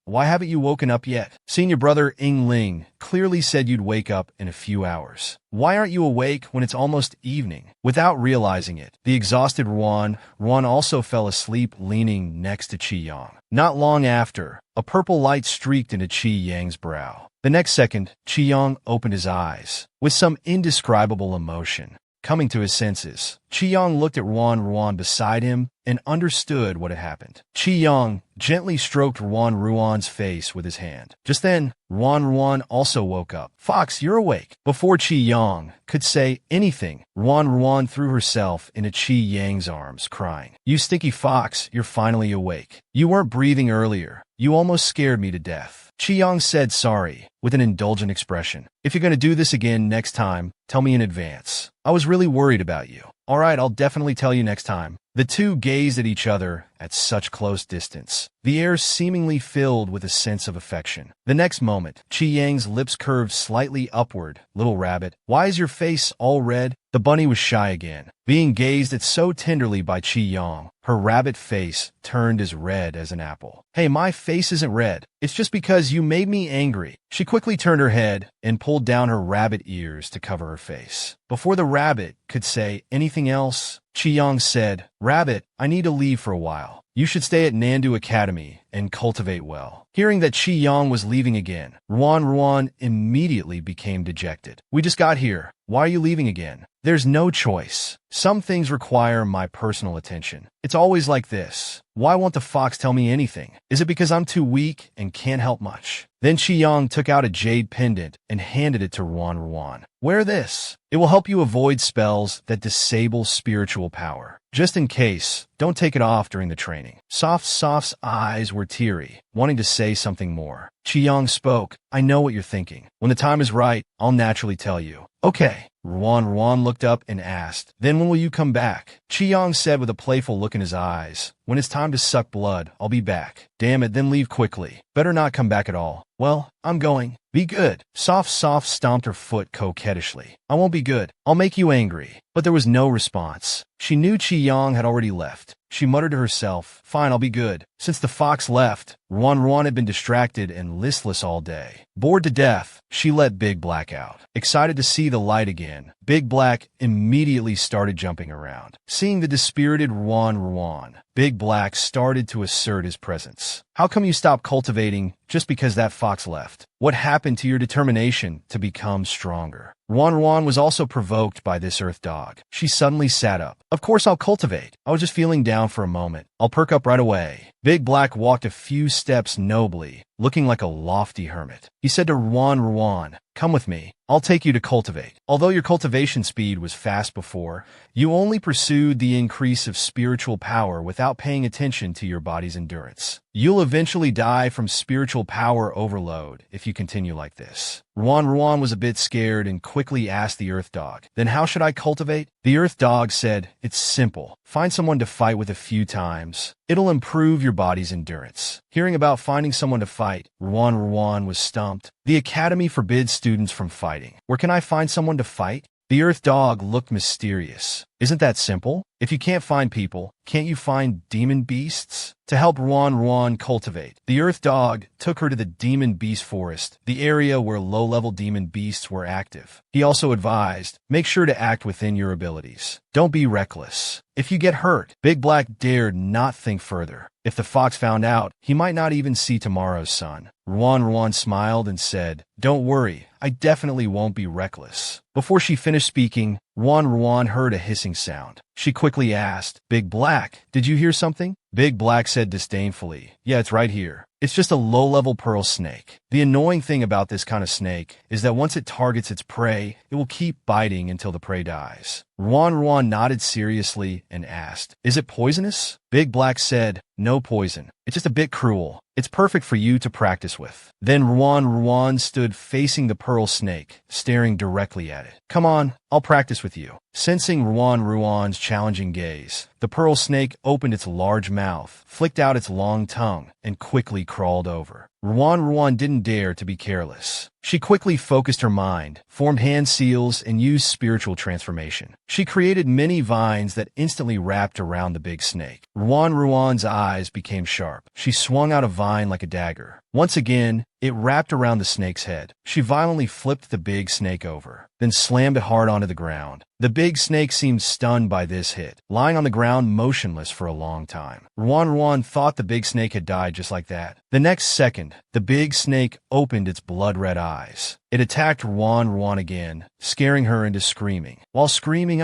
Why haven't you woken up yet? Senior brother Ling clearly said you'd wake up in a few hours. Why aren't you awake when it's almost evening? Without realizing it, the exhausted Ruan also fell asleep leaning next to Qiyang. Not long after, a purple light streaked into Qiyang's brow. The next second, Qiyang opened his eyes. With some indescribable emotion, coming to his senses, Qiyang looked at Ruan beside him and understood what had happened. Qiyang gently stroked Ruan's face with his hand. Just then, Ruan also woke up. Fox, you're awake. Before Qiyang could say anything, Ruan threw herself into Qiyang's arms, crying, You stinky fox, you're finally awake. You weren't breathing earlier. You almost scared me to death. Qiyang said sorry, with an indulgent expression. If you're going to do this again next time, tell me in advance. I was really worried about you. All right, I'll definitely tell you next time. The two gazed at each other at such close distance, the air seemingly filled with a sense of affection. The next moment, Qiyang's lips curved slightly upward. Little rabbit, why is your face all red? The bunny was shy again. Being gazed at so tenderly by Qiyang, her rabbit face turned as red as an apple. Hey, my face isn't red. It's just because you made me angry. She quickly turned her head and pulled down her rabbit ears to cover her face. Before the rabbit could say anything else, Qiyang said, Rabbit, I need to leave for a while. You should stay at Nandu Academy and cultivate well. Hearing that Qiyang was leaving again, Ruan immediately became dejected. We just got here. Why are you leaving again? There's no choice. Some things require my personal attention. It's always like this. Why won't the fox tell me anything? Is it because I'm too weak and can't help much? Then Qiyang took out a jade pendant and handed it to Ruan. Wear this. It will help you avoid spells that disable spiritual power. Just in case, don't take it off during the training. Soft's eyes were teary, wanting to say something more. Qiyang spoke, I know what you're thinking. When the time is right, I'll naturally tell you. Okay. Ruan looked up and asked, Then when will you come back? Qiyang said with a playful look in his eyes, When it's time to suck blood, I'll be back. Damn it, then leave quickly. Better not come back at all. Well, I'm going. Be good. Soft stomped her foot coquettishly. I won't be good. I'll make you angry. But there was no response. She knew Qiyang had already left. She muttered to herself, Fine, I'll be good. Since the fox left, Ruan had been distracted and listless all day. Bored to death, she let Big Black out. Excited to see the light again, Big Black immediately started jumping around. Seeing the dispirited Ruan, Big Black started to assert his presence. How come you stopped cultivating just because that fox left? What happened to your determination to become stronger? Ruan was also provoked by this earth dog. She suddenly sat up. Of course I'll cultivate. I was just feeling down for a moment. I'll perk up right away. Big Black walked a few steps nobly, looking like a lofty hermit. He said to Ruan, Come with me. I'll take you to cultivate. Although your cultivation speed was fast before, you only pursued the increase of spiritual power without paying attention to your body's endurance. You'll eventually die from spiritual power overload if you continue like this. Ruan was a bit scared and quickly asked the earth dog, Then how should I cultivate? The earth dog said, It's simple. Find someone to fight with a few times. It'll improve your body's endurance. Hearing about finding someone to fight, Ruan was stumped. The academy forbids students from fighting. Where can I find someone to fight? The earth dog looked mysterious. Isn't that simple? If you can't find people, can't you find demon beasts? To help Ruan cultivate, the Earth Dog took her to the Demon Beast Forest, the area where low-level demon beasts were active. He also advised, make sure to act within your abilities. Don't be reckless. If you get hurt, Big Black dared not think further. If the fox found out, he might not even see tomorrow's sun. Ruan smiled and said, don't worry, I definitely won't be reckless. Before she finished speaking, Ruan heard a hissing sound. She quickly asked, Big Black, did you hear something? Big Black said disdainfully, yeah, it's right here. It's just a low-level pearl snake. The annoying thing about this kind of snake is that once it targets its prey, it will keep biting until the prey dies. Ruan nodded seriously and asked, is it poisonous? Big Black said, no poison. It's just a bit cruel. It's perfect for you to practice with. Then Ruan stood facing the pearl snake, staring directly at it. Come on, I'll practice with you. Sensing Ruan's challenging gaze, the pearl snake opened its large mouth, flicked out its long tongue, and quickly crawled over. Ruan didn't dare to be careless. She quickly focused her mind, formed hand seals, and used spiritual transformation. She created many vines that instantly wrapped around the big snake. Ruan's eyes became sharp. She swung out a vine like a dagger. Once again, it wrapped around the snake's head. She violently flipped the big snake over, then slammed it hard onto the ground. The big snake seemed stunned by this hit, lying on the ground motionless for a long time. Ruan thought the big snake had died just like that. The next second, the big snake opened its blood-red eyes. It attacked Ruan again, scaring her into screaming. While screaming,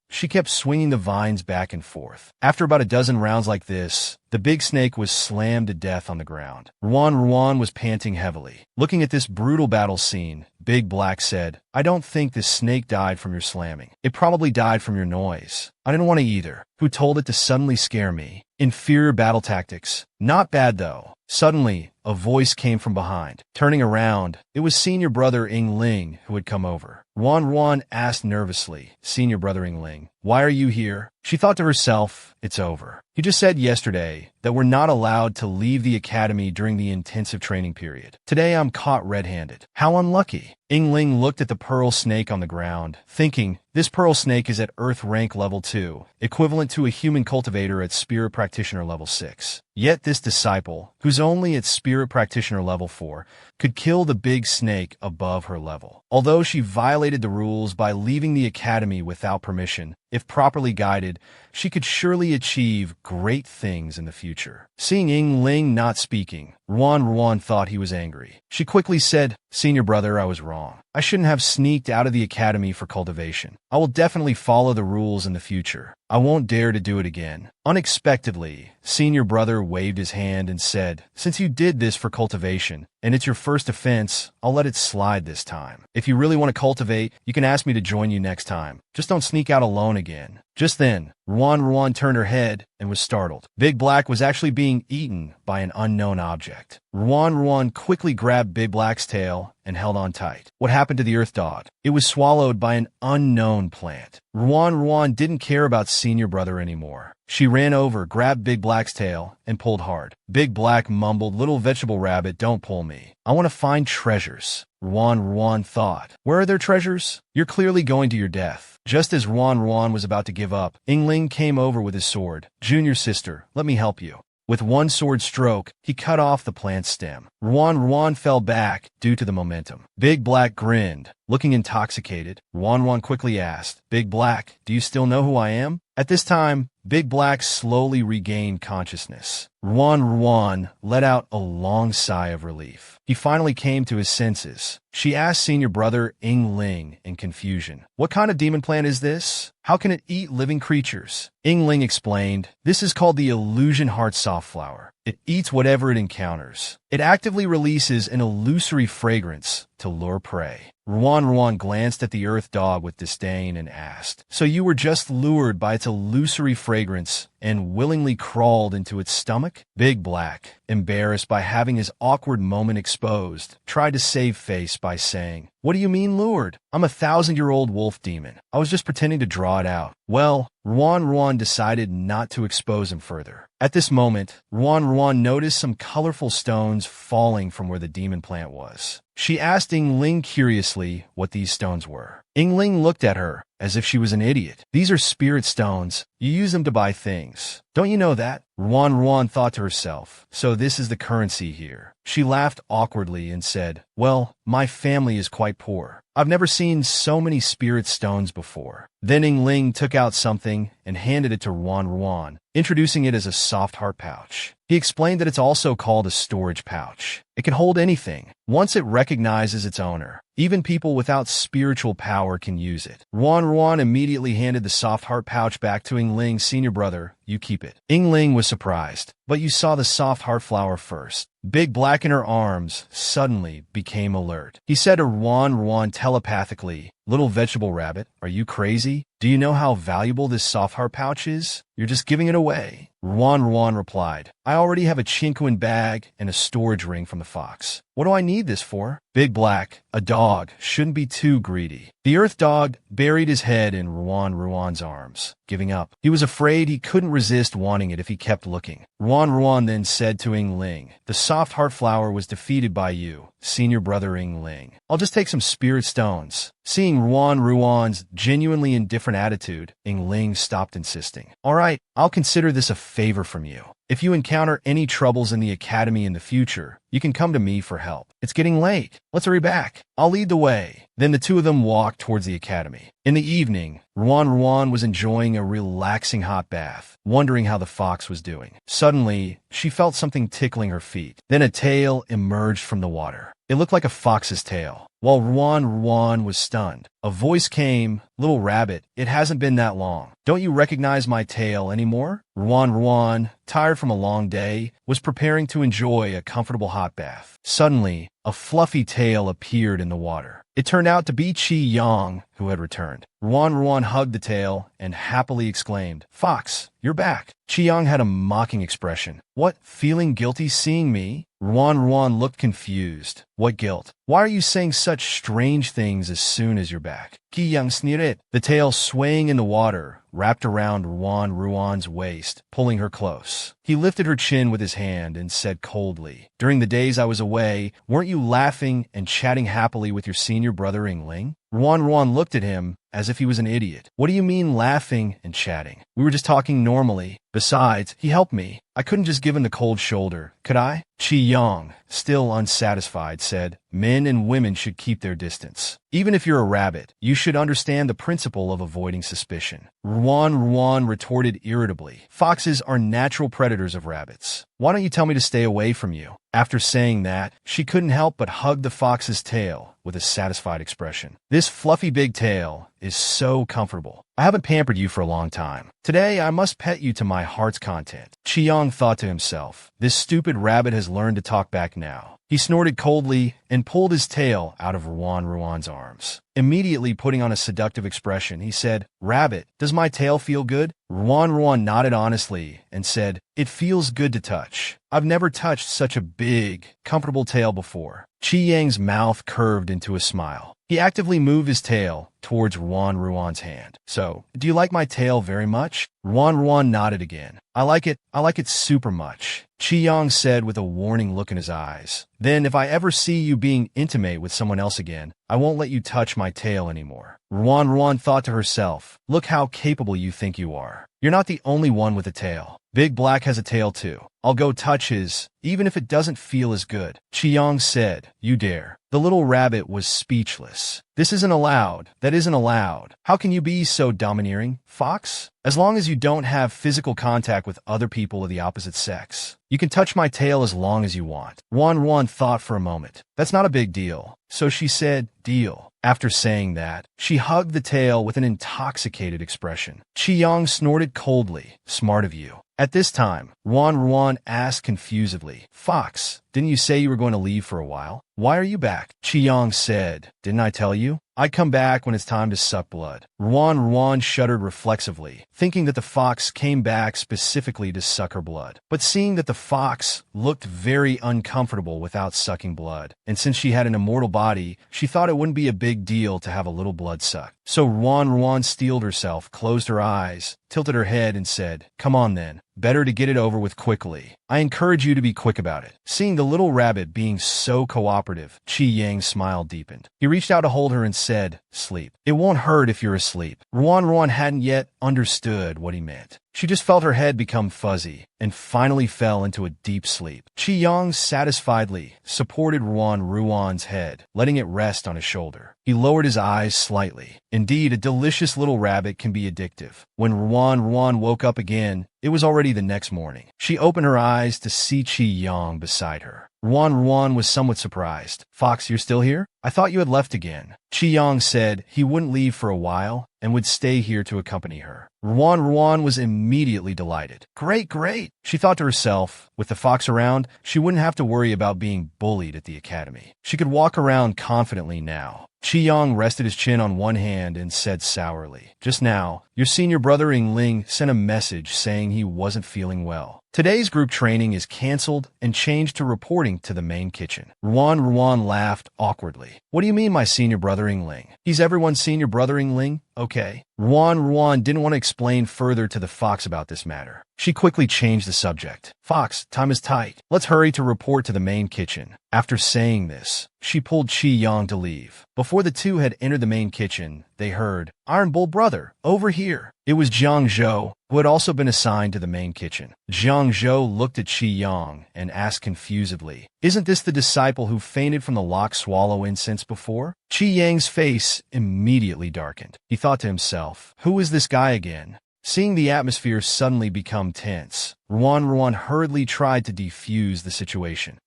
she kept swinging the vines back and forth. After about a dozen rounds like this, the big snake was slammed to death on the ground. Ruan was panting heavily. Looking at this brutal battle scene, Big Black said, I don't think this snake died from your slamming. It probably died from your noise. I didn't want to either. Who told it to suddenly scare me? Inferior battle tactics. Not bad, though. Suddenly, a voice came from behind. Turning around, it was Senior Brother Ling who had come over. Ruan asked nervously, Senior Brother Ling, why are you here? She thought to herself, it's over. You just said yesterday that we're not allowed to leave the academy during the intensive training period. Today I'm caught red-handed. How unlucky. Ling looked at the pearl snake on the ground, thinking, this pearl snake is at Earth rank level 2, equivalent to a human cultivator at Spirit Practitioner level 6. Yet this disciple, who's only at Spirit Practitioner level 4, could kill the big snake above her level. Although she violated the rules by leaving the academy without permission, if properly guided, she could surely achieve great things in the future. Seeing Ling not speaking, Ruan thought he was angry. She quickly said, Senior Brother, I was wrong. I shouldn't have sneaked out of the academy for cultivation. I will definitely follow the rules in the future. I won't dare to do it again. Unexpectedly, Senior Brother waved his hand and said, since you did this for cultivation, and it's your first offense, I'll let it slide this time. If you really want to cultivate, you can ask me to join you next time. Just don't sneak out alone again. Just then, Ruan turned her head and was startled. Big Black was actually being eaten by an unknown object. Ruan quickly grabbed Big Black's tail and held on tight. What happened to the Earth Dog? It was swallowed by an unknown plant. Ruan didn't care about Senior Brother anymore. She ran over, grabbed Big Black's tail, and pulled hard. Big Black mumbled, little vegetable rabbit, don't pull me. I want to find treasures. Ruan thought. Where are their treasures? You're clearly going to your death. Just as Ruan was about to give up, Ling came over with his sword. Junior sister, let me help you. With one sword stroke, he cut off the plant's stem. Ruan fell back due to the momentum. Big Black grinned. Looking intoxicated, Ruan quickly asked, Big Black, do you still know who I am? At this time, Big Black slowly regained consciousness. Ruan let out a long sigh of relief. He finally came to his senses. She asked Senior Brother Ling in confusion, what kind of demon plant is this? How can it eat living creatures? Ling explained, this is called the Illusion Heart Softflower. It eats whatever it encounters. It actively releases an illusory fragrance to lure prey. Ruan glanced at the Earth Dog with disdain and asked, so you were just lured by its illusory fragrance and willingly crawled into its stomach? Big Black, embarrassed by having his awkward moment exposed, tried to save face by saying, what do you mean lured? I'm a 1,000-year-old wolf demon. I was just pretending to draw it out. Well, Ruan decided not to expose him further. At this moment, Ruan noticed some colorful stones falling from where the demon plant was. She asked Ling curiously what these stones were. Ling looked at her, as if she was an idiot. These are spirit stones. You use them to buy things. Don't you know that? Ruan thought to herself. So this is the currency here. She laughed awkwardly and said, well, my family is quite poor. I've never seen so many spirit stones before. Then Ling took out something and handed it to Ruan, introducing it as a soft heart pouch. He explained that it's also called a storage pouch. It can hold anything, once it recognizes its owner. Even people without spiritual power can use it. Ruan immediately handed the soft heart pouch back to Ling's senior brother. You keep it. Ling was surprised. But you saw the soft heart flower first. Big Black in her arms suddenly became alert. He said to Ruan telepathically, little vegetable rabbit, are you crazy? Do you know how valuable this soft heart pouch is? You're just giving it away. Ruan replied, I already have a chinquin bag and a storage ring from the fox. What do I need this for? Big Black, a dog, shouldn't be too greedy. The earth dog buried his head in Ruan's arms, giving up. He was afraid he couldn't resist wanting it if he kept looking. Ruan then said to Ling, the soft heart flower was defeated by you, senior brother Ling. I'll just take some spirit stones. Seeing Ruan's genuinely indifferent attitude, Ling stopped insisting. All right, I'll consider this a favor from you. If you encounter any troubles in the academy in the future, you can come to me for help. It's getting late. Let's hurry back. I'll lead the way. Then the two of them walked towards the academy. In the evening, Ruan was enjoying a relaxing hot bath, wondering how the fox was doing. Suddenly, she felt something tickling her feet. Then a tail emerged from the water. It looked like a fox's tail. While Ruan was stunned, a voice came, little rabbit, it hasn't been that long. Don't you recognize my tail anymore? Ruan, tired from a long day, was preparing to enjoy a comfortable hot bath. Suddenly, a fluffy tail appeared in the water. It turned out to be Chi-Yang, who had returned. Ruan hugged the tail and happily exclaimed, Fox, you're back. Chi-Yang had a mocking expression. What, feeling guilty seeing me? Ruan looked confused. What guilt? Why are you saying such strange things as soon as you're back? Chi-Yang sneered. The tail swaying in the water wrapped around Ruan's waist, pulling her close. He lifted her chin with his hand and said coldly, during the days I was away, weren't you laughing and chatting happily with your senior brother Ling? Ruan looked at him as if he was an idiot. What do you mean laughing and chatting? We were just talking normally. Besides, he helped me. I couldn't just give him the cold shoulder, could I? Chi-Yang, still unsatisfied, said, men and women should keep their distance. Even if you're a rabbit, you should understand the principle of avoiding suspicion. Ruan retorted irritably. Foxes are natural predators of rabbits. Why don't you tell me to stay away from you? After saying that, she couldn't help but hug the fox's tail with a satisfied expression. This fluffy big tail is so comfortable. I haven't pampered you for a long time. Today, I must pet you to my heart's content. Chi-Yang thought to himself, this stupid rabbit has learned to talk back now. He snorted coldly and pulled his tail out of Ruan's arms. Immediately putting on a seductive expression, he said, Rabbit, does my tail feel good? Ruan nodded honestly and said, it feels good to touch. I've never touched such a big, comfortable tail before. Chi-Yang's mouth curved into a smile. He actively moved his tail towards Ruan's hand. So, do you like my tail very much? Ruan nodded again. I like it super much. Chi-Yang said with a warning look in his eyes. Then if I ever see you being intimate with someone else again, I won't let you touch my tail anymore. Ruan thought to herself, look how capable you think you are. You're not the only one with a tail. Big Black has a tail too. I'll go touch his, even if it doesn't feel as good. Chi-Yang said, you dare. The little rabbit was speechless. This isn't allowed. That isn't allowed. How can you be so domineering, Fox? As long as you don't have physical contact with other people of the opposite sex. You can touch my tail as long as you want. Ruan thought for a moment. That's not a big deal. So she said, deal. After saying that, she hugged the tail with an intoxicated expression. Chi-Yang snorted coldly. Smart of you. At this time, Ruan asked confusedly, Fox, didn't you say you were going to leave for a while? Why are you back? Chi-Yang said, didn't I tell you? I'd come back when it's time to suck blood. Ruan shuddered reflexively, thinking that the fox came back specifically to suck her blood. But seeing that the fox looked very uncomfortable without sucking blood, and since she had an immortal body, she thought it wouldn't be a big deal to have a little blood sucked. So Ruan steeled herself, closed her eyes, tilted her head, and said, come on then, Better to get it over with quickly. I encourage you to be quick about it. Seeing the little rabbit being so cooperative, Qi Yang's smile deepened. He reached out to hold her and said, "Sleep. It won't hurt if you're asleep." Ruan hadn't yet understood what he meant. She just felt her head become fuzzy and finally fell into a deep sleep. Qi Yang satisfiedly supported Ruan's head, letting it rest on his shoulder. He lowered his eyes slightly. Indeed, a delicious little rabbit can be addictive. When Ruan woke up again, it was already the next morning. She opened her eyes to see Qi Yang beside her. Ruan was somewhat surprised. "Fox, you're still here? I thought you had left again." Qi Yang said he wouldn't leave for a while and would stay here to accompany her. Ruan was immediately delighted. Great. She thought to herself, with the fox around, she wouldn't have to worry about being bullied at the academy. She could walk around confidently now. Qi Yang rested his chin on one hand and said sourly, "Just now, your senior brother Yingling sent a message saying he wasn't feeling well. Today's group training is canceled and changed to reporting to the main kitchen." Ruan laughed awkwardly. "What do you mean, my senior brother Yingling? He's everyone's senior brother Yingling? Okay." Ruan didn't want to explain further to the fox about this matter. She quickly changed the subject. "Fox, time is tight. Let's hurry to report to the main kitchen." After saying this, she pulled Qi Yang to leave. Before the two had entered the main kitchen, they heard, "Iron Bull brother, over here." It was Jiang Zhou, who had also been assigned to the main kitchen. Jiang Zhou looked at Qi Yang and asked confusedly, "Isn't this the disciple who fainted from the lock swallow incense before?" Qi Yang's face immediately darkened. He thought to himself, "Who is this guy again?" Seeing the atmosphere suddenly become tense, Ruan hurriedly tried to defuse the situation.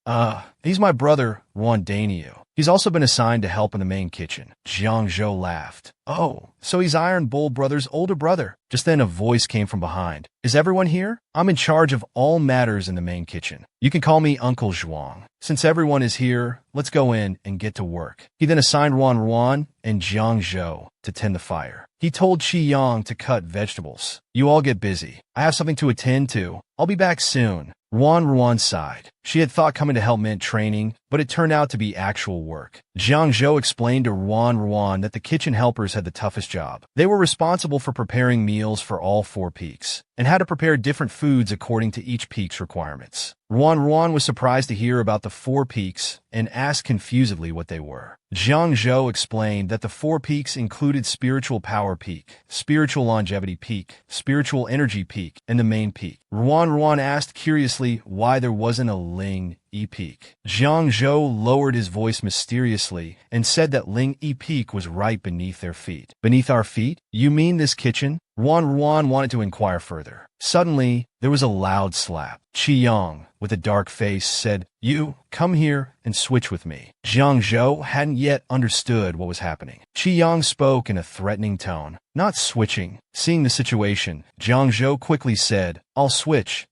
He's my brother, Ruan Daniel. He's also been assigned to help in the main kitchen." Jiang Zhou laughed. "Oh, so he's Iron Bull brother's older brother." Just then a voice came from behind. "Is everyone here? I'm in charge of all matters in the main kitchen. You can call me Uncle Zhuang. Since everyone is here, let's go in and get to work." He then assigned Ruan and Jiang Zhou to tend the fire. He told Qi Yang to cut vegetables. "You all get busy. I have something to attend to. I'll be back soon." Ruan sighed. She had thought coming to help meant training, but it turned out to be actual work. Jiang Zhou explained to Ruan that the kitchen helpers had the toughest job. They were responsible for preparing meals for all 4 peaks, and had to prepare different foods according to each peak's requirements. Ruan was surprised to hear about the 4 peaks and asked confusedly what they were. Jiang Zhou explained that the 4 peaks included Spiritual Power Peak, Spiritual Longevity Peak, Spiritual Energy Peak, and the main peak. Ruan asked curiously why there wasn't a Ling E peak. Jiang Zhou lowered his voice mysteriously and said that Ling E peak was right beneath their feet. "Beneath our feet? You mean this kitchen?" Ruan wanted to inquire further. Suddenly, there was a loud slap. Qi Yang, with a dark face, said, "You, come here and switch with me." Jiang Zhou hadn't yet understood what was happening. Qi Yang spoke in a threatening tone. "Not switching." Seeing the situation, Jiang Zhou quickly said, I'll switch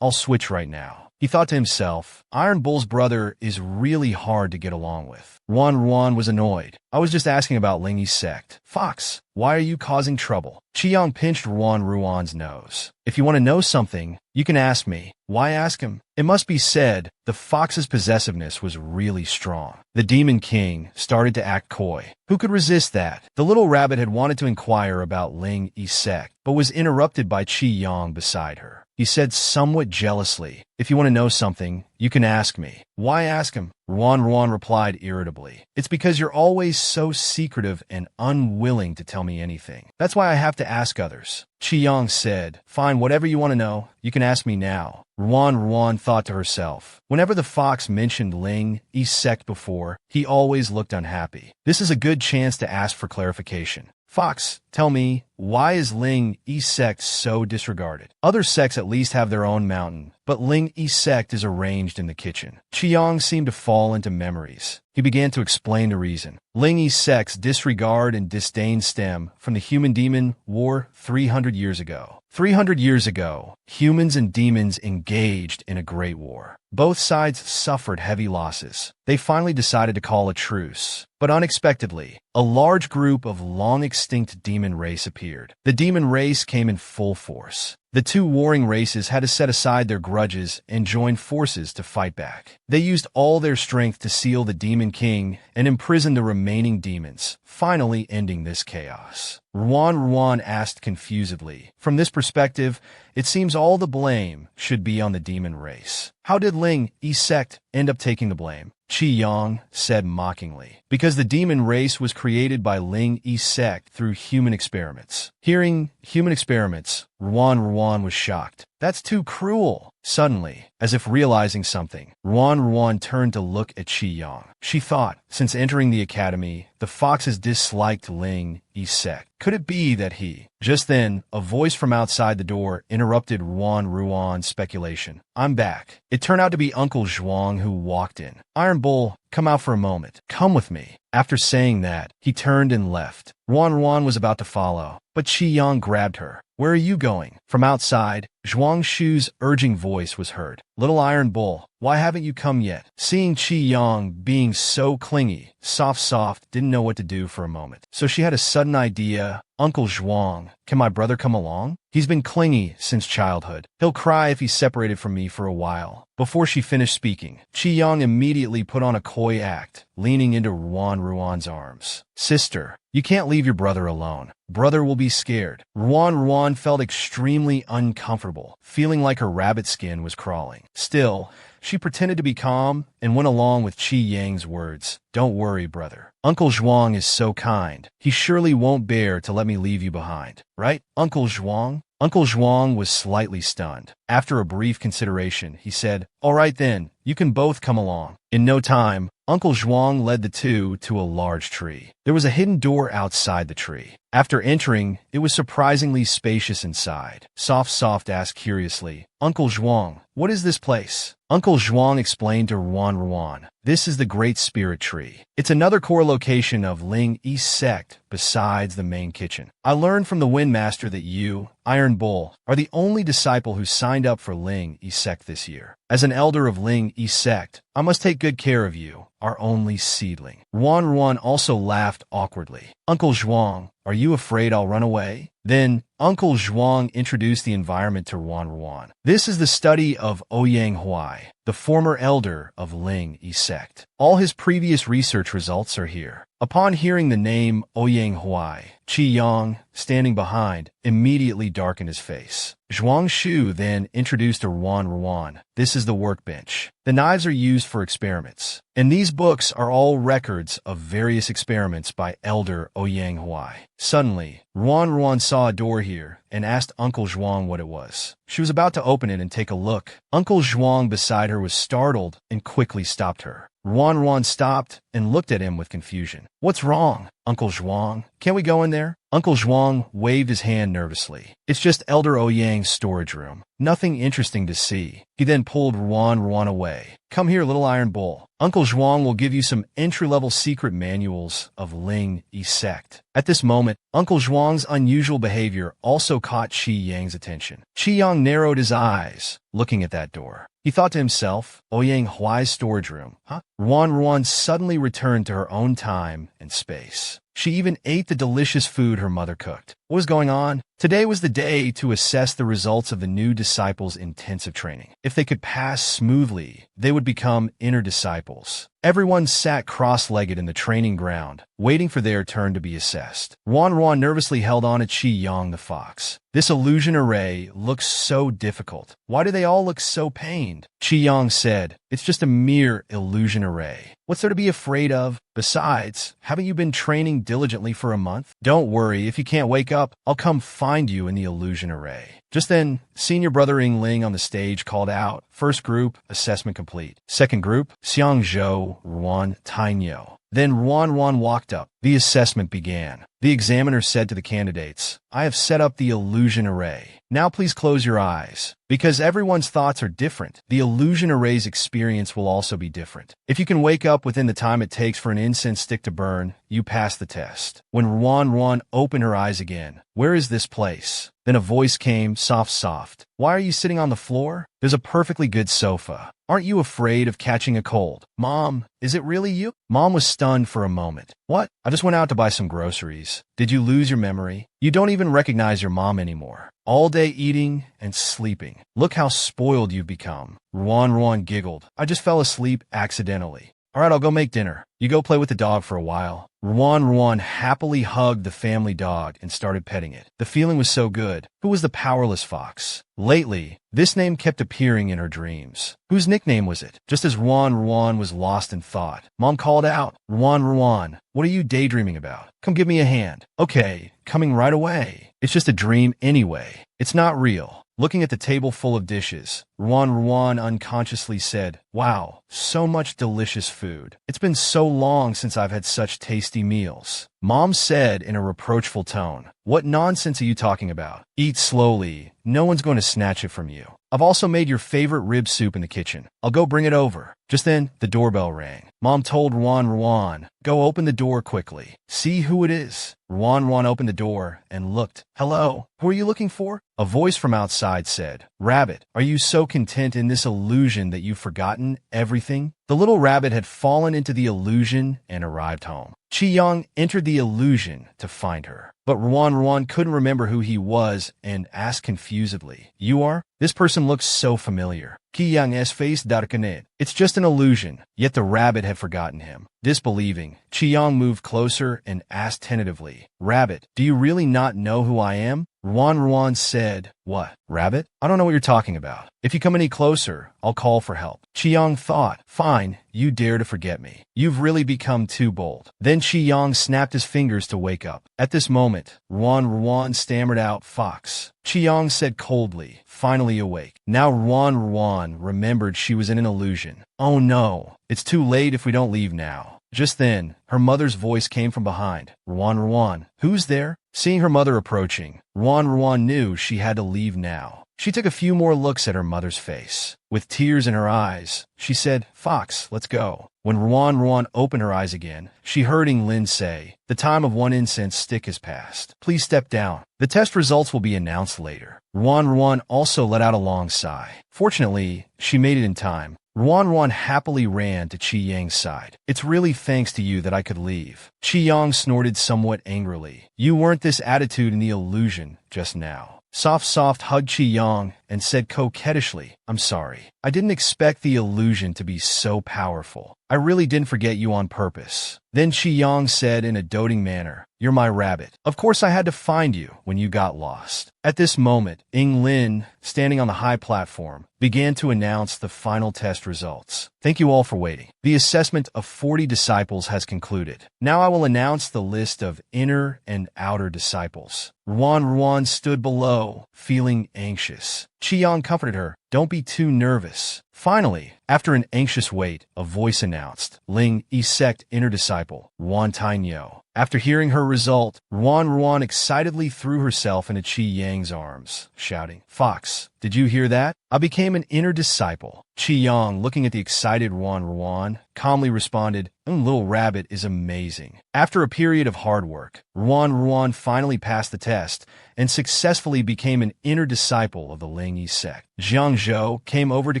right now." He thought to himself, Iron Bull's brother is really hard to get along with. Ruan was annoyed. "I was just asking about Lingyi's sect." "Fox, why are you causing trouble?" Qi Yang pinched Ruan's nose. "If you want to know something, you can ask me." Why ask him? It must be said, the fox's possessiveness was really strong. The Demon King started to act coy. Who could resist that? The little rabbit had wanted to inquire about Lingyi's sect, but was interrupted by Qi Yang beside her. He said somewhat jealously, "If you want to know something, you can ask me." Why ask him? Ruan replied irritably. "It's because you're always so secretive and unwilling to tell me anything. That's why I have to ask others." Qi Yang said, "Fine, whatever you want to know, you can ask me now." Ruan thought to herself. Whenever the fox mentioned Lingyi's sect before, he always looked unhappy. This is a good chance to ask for clarification. "Fox, tell me, why is Lingyi's sect so disregarded? Other sects at least have their own mountain, but Lingyi's sect is arranged in the kitchen." Qi Yang seemed to fall into memories. He began to explain the reason. Lingyi's sect's disregard and disdain stem from the human-demon war 300 years ago. 300 years ago, humans and demons engaged in a great war. Both sides suffered heavy losses. They finally decided to call a truce. But unexpectedly, a large group of long-extinct demon race appeared. The demon race came in full force. The two warring races had to set aside their grudges and join forces to fight back. They used all their strength to seal the Demon King and imprison the remaining demons, finally ending this chaos. Ruan asked confusedly. From this perspective, it seems all the blame should be on the demon race. How did Ling Yi sect end up taking the blame? Qi Yang said mockingly. Because the demon race was created by Ling Yi sect through human experiments. Hearing human experiments, Ruan was shocked. That's too cruel. Suddenly, as if realizing something, Ruan turned to look at Qi Yang. She thought, since entering the academy, the foxes disliked Ling Yi sect. Could it be that he... Just then, a voice from outside the door interrupted Ruan's speculation. I'm back. It turned out to be Uncle Zhuang who walked in. Iron Bull, come out for a moment. Come with me. After saying that, he turned and left. Ruan was about to follow, but Qi Yang grabbed her. Where are you going? From outside, Zhuang Shu's urging voice was heard. Little Iron Bull, why haven't you come yet? Seeing Qi Yang being so clingy, Soft didn't know what to do for a moment. So she had a sudden idea. Uncle Zhuang, can my brother come along? He's been clingy since childhood. He'll cry if he's separated from me for a while. Before she finished speaking, Qi Yang immediately put on a coy act, leaning into Ruan's arms. Sister, you can't leave your brother alone. Brother will be scared. Ruan felt extremely uncomfortable, feeling like her rabbit skin was crawling. Still, she pretended to be calm and went along with Qi Yang's words. Don't worry, brother. Uncle Zhuang is so kind. He surely won't bear to let me leave you behind. Right, Uncle Zhuang? Uncle Zhuang was slightly stunned. After a brief consideration, he said, All right then, you can both come along. In no time, Uncle Zhuang led the two to a large tree. There was a hidden door outside the tree. After entering, it was surprisingly spacious inside. Soft asked curiously, Uncle Zhuang, what is this place? Uncle Zhuang explained to Ruan, this is the Great Spirit Tree. It's another core location of Ling Yi sect besides the main kitchen. I learned from the Wind Master that you, Iron Bull, are the only disciple who signed up for Ling Yi sect this year. As an elder of Ling Yi sect, I must take good care of you, our only seedling. Ruan also laughed awkwardly. Uncle Zhuang, are you afraid I'll run away? Then, Uncle Zhuang introduced the environment to Ruan. This is the study of Ouyang Huai, the former elder of Ling Yi sect. All his previous research results are here. Upon hearing the name Ouyang Huai, Qi Yang, standing behind, immediately darkened his face. Zhuang Shu then introduced to Ruan, this is the workbench. The knives are used for experiments, and these books are all records of various experiments by Elder Ouyang Huai. Suddenly, Ruan saw a door here and asked Uncle Zhuang what it was. She was about to open it and take a look. Uncle Zhuang beside her was startled and quickly stopped her. Ruan stopped and looked at him with confusion. What's wrong, Uncle Zhuang? Can't we go in there? Uncle Zhuang waved his hand nervously. It's just Elder Ouyang's storage room. Nothing interesting to see. He then pulled Ruan away. Come here, little Iron Bull. Uncle Zhuang will give you some entry-level secret manuals of Ling Yi sect. At this moment, Uncle Zhuang's unusual behavior also caught Qi Yang's attention. Qi Yang narrowed his eyes, looking at that door. He thought to himself, Ouyang Huai's storage room, huh? Ruan suddenly returned to her own time and space. She even ate the delicious food her mother cooked. What was going on? Today was the day to assess the results of the new disciples' intensive training. If they could pass smoothly, they would become inner disciples. Everyone sat cross-legged in the training ground, waiting for their turn to be assessed. Ruan nervously held on to Qi Yang the fox. This illusion array looks so difficult. Why do they all look so pained? Qi Yang said, It's just a mere illusion array. What's there to be afraid of? Besides, haven't you been training diligently for a month? Don't worry, if you can't wake up, I'll come find you in the illusion array. Just then, senior brother Ling on the stage called out, First group, assessment complete. Second group, Xiang Zhou, Ruan, Tainyo. Then Ruan walked up. The assessment began. The examiner said to the candidates, I have set up the illusion array. Now please close your eyes. Because everyone's thoughts are different, the illusion array's experience will also be different. If you can wake up within the time it takes for an incense stick to burn, you pass the test. When Ruan opened her eyes again, where is this place? Then a voice came, soft. Why are you sitting on the floor? There's a perfectly good sofa. Aren't you afraid of catching a cold? Mom, is it really you? Mom was stunned for a moment. What? I just went out to buy some groceries. Did you lose your memory? You don't even recognize your mom anymore. All day eating and sleeping. Look how spoiled you've become. Ruan giggled. I just fell asleep accidentally. All right, I'll go make dinner. You go play with the dog for a while. Ruan happily hugged the family dog and started petting it. The feeling was so good. Who was the powerless fox? Lately, this name kept appearing in her dreams. Whose nickname was it? Just as Ruan was lost in thought, Mom called out, Ruan, what are you daydreaming about? Come give me a hand. Okay, coming right away. It's just a dream anyway. It's not real. Looking at the table full of dishes, Ruan unconsciously said, Wow, so much delicious food. It's been so long since I've had such tasty meals. Mom said in a reproachful tone, What nonsense are you talking about? Eat slowly. No one's going to snatch it from you. I've also made your favorite rib soup in the kitchen. I'll go bring it over. Just then, the doorbell rang. Mom told Ruan, Go open the door quickly. See who it is. Ruan opened the door and looked. Hello, who are you looking for? A voice from outside said, Rabbit, are you so content in this illusion that you've forgotten everything? The little rabbit had fallen into the illusion and arrived home. Chi-young entered the illusion to find her. But Ruan couldn't remember who he was and asked confusedly, You are? This person looks so familiar. Chi-young's face darkened. It's just an illusion. Yet the rabbit had forgotten him. Disbelieving, Chi-young moved closer and asked tentatively, Rabbit, do you really not know who I am? Ruan said, What, rabbit? I don't know what you're talking about. If you come any closer, I'll call for help. Chi-young thought, Fine, you dare to forget me. You've really become too bold. Then Chi-young snapped his fingers to wake up. At this moment, Ruan stammered out, Fox. Chi-young said coldly, finally awake. Now Ruan remembered she was in an illusion. Oh no, it's too late if we don't leave now. Just then, her mother's voice came from behind. Ruan, who's there? Seeing her mother approaching, Ruan knew she had to leave now. She took a few more looks at her mother's face. With tears in her eyes, she said, Fox, let's go. When Ruan opened her eyes again, she heard Lin say, The time of one incense stick has passed. Please step down. The test results will be announced later. Ruan also let out a long sigh. Fortunately, she made it in time. Ruan happily ran to Chi-young's side. It's really thanks to you that I could leave. Chi-young snorted somewhat angrily. You weren't this attitude in the illusion just now. Soft hugged Chi-young and said coquettishly, I'm sorry. I didn't expect the illusion to be so powerful. I really didn't forget you on purpose. Then Chi-young said in a doting manner, You're my rabbit. Of course I had to find you when you got lost. At this moment, Lin, standing on the high platform, began to announce the final test results. Thank you all for waiting. The assessment of 40 disciples has concluded. Now I will announce the list of inner and outer disciples. Ruan stood below, feeling anxious. Chi-young comforted her. Don't be too nervous. Finally, after an anxious wait, a voice announced, Ling Yi-sect inner disciple, Ruan Tainyo. After hearing her result, Ruan excitedly threw herself into Chi-young's arms, shouting, Fox, did you hear that? I became an inner disciple. Chi-young, looking at the excited Ruan, calmly responded, Little rabbit is amazing. After a period of hard work, Ruan finally passed the test and successfully became an inner disciple of the Ling Yi-sect. Jiang Zhou came over to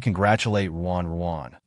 congratulate Ruan.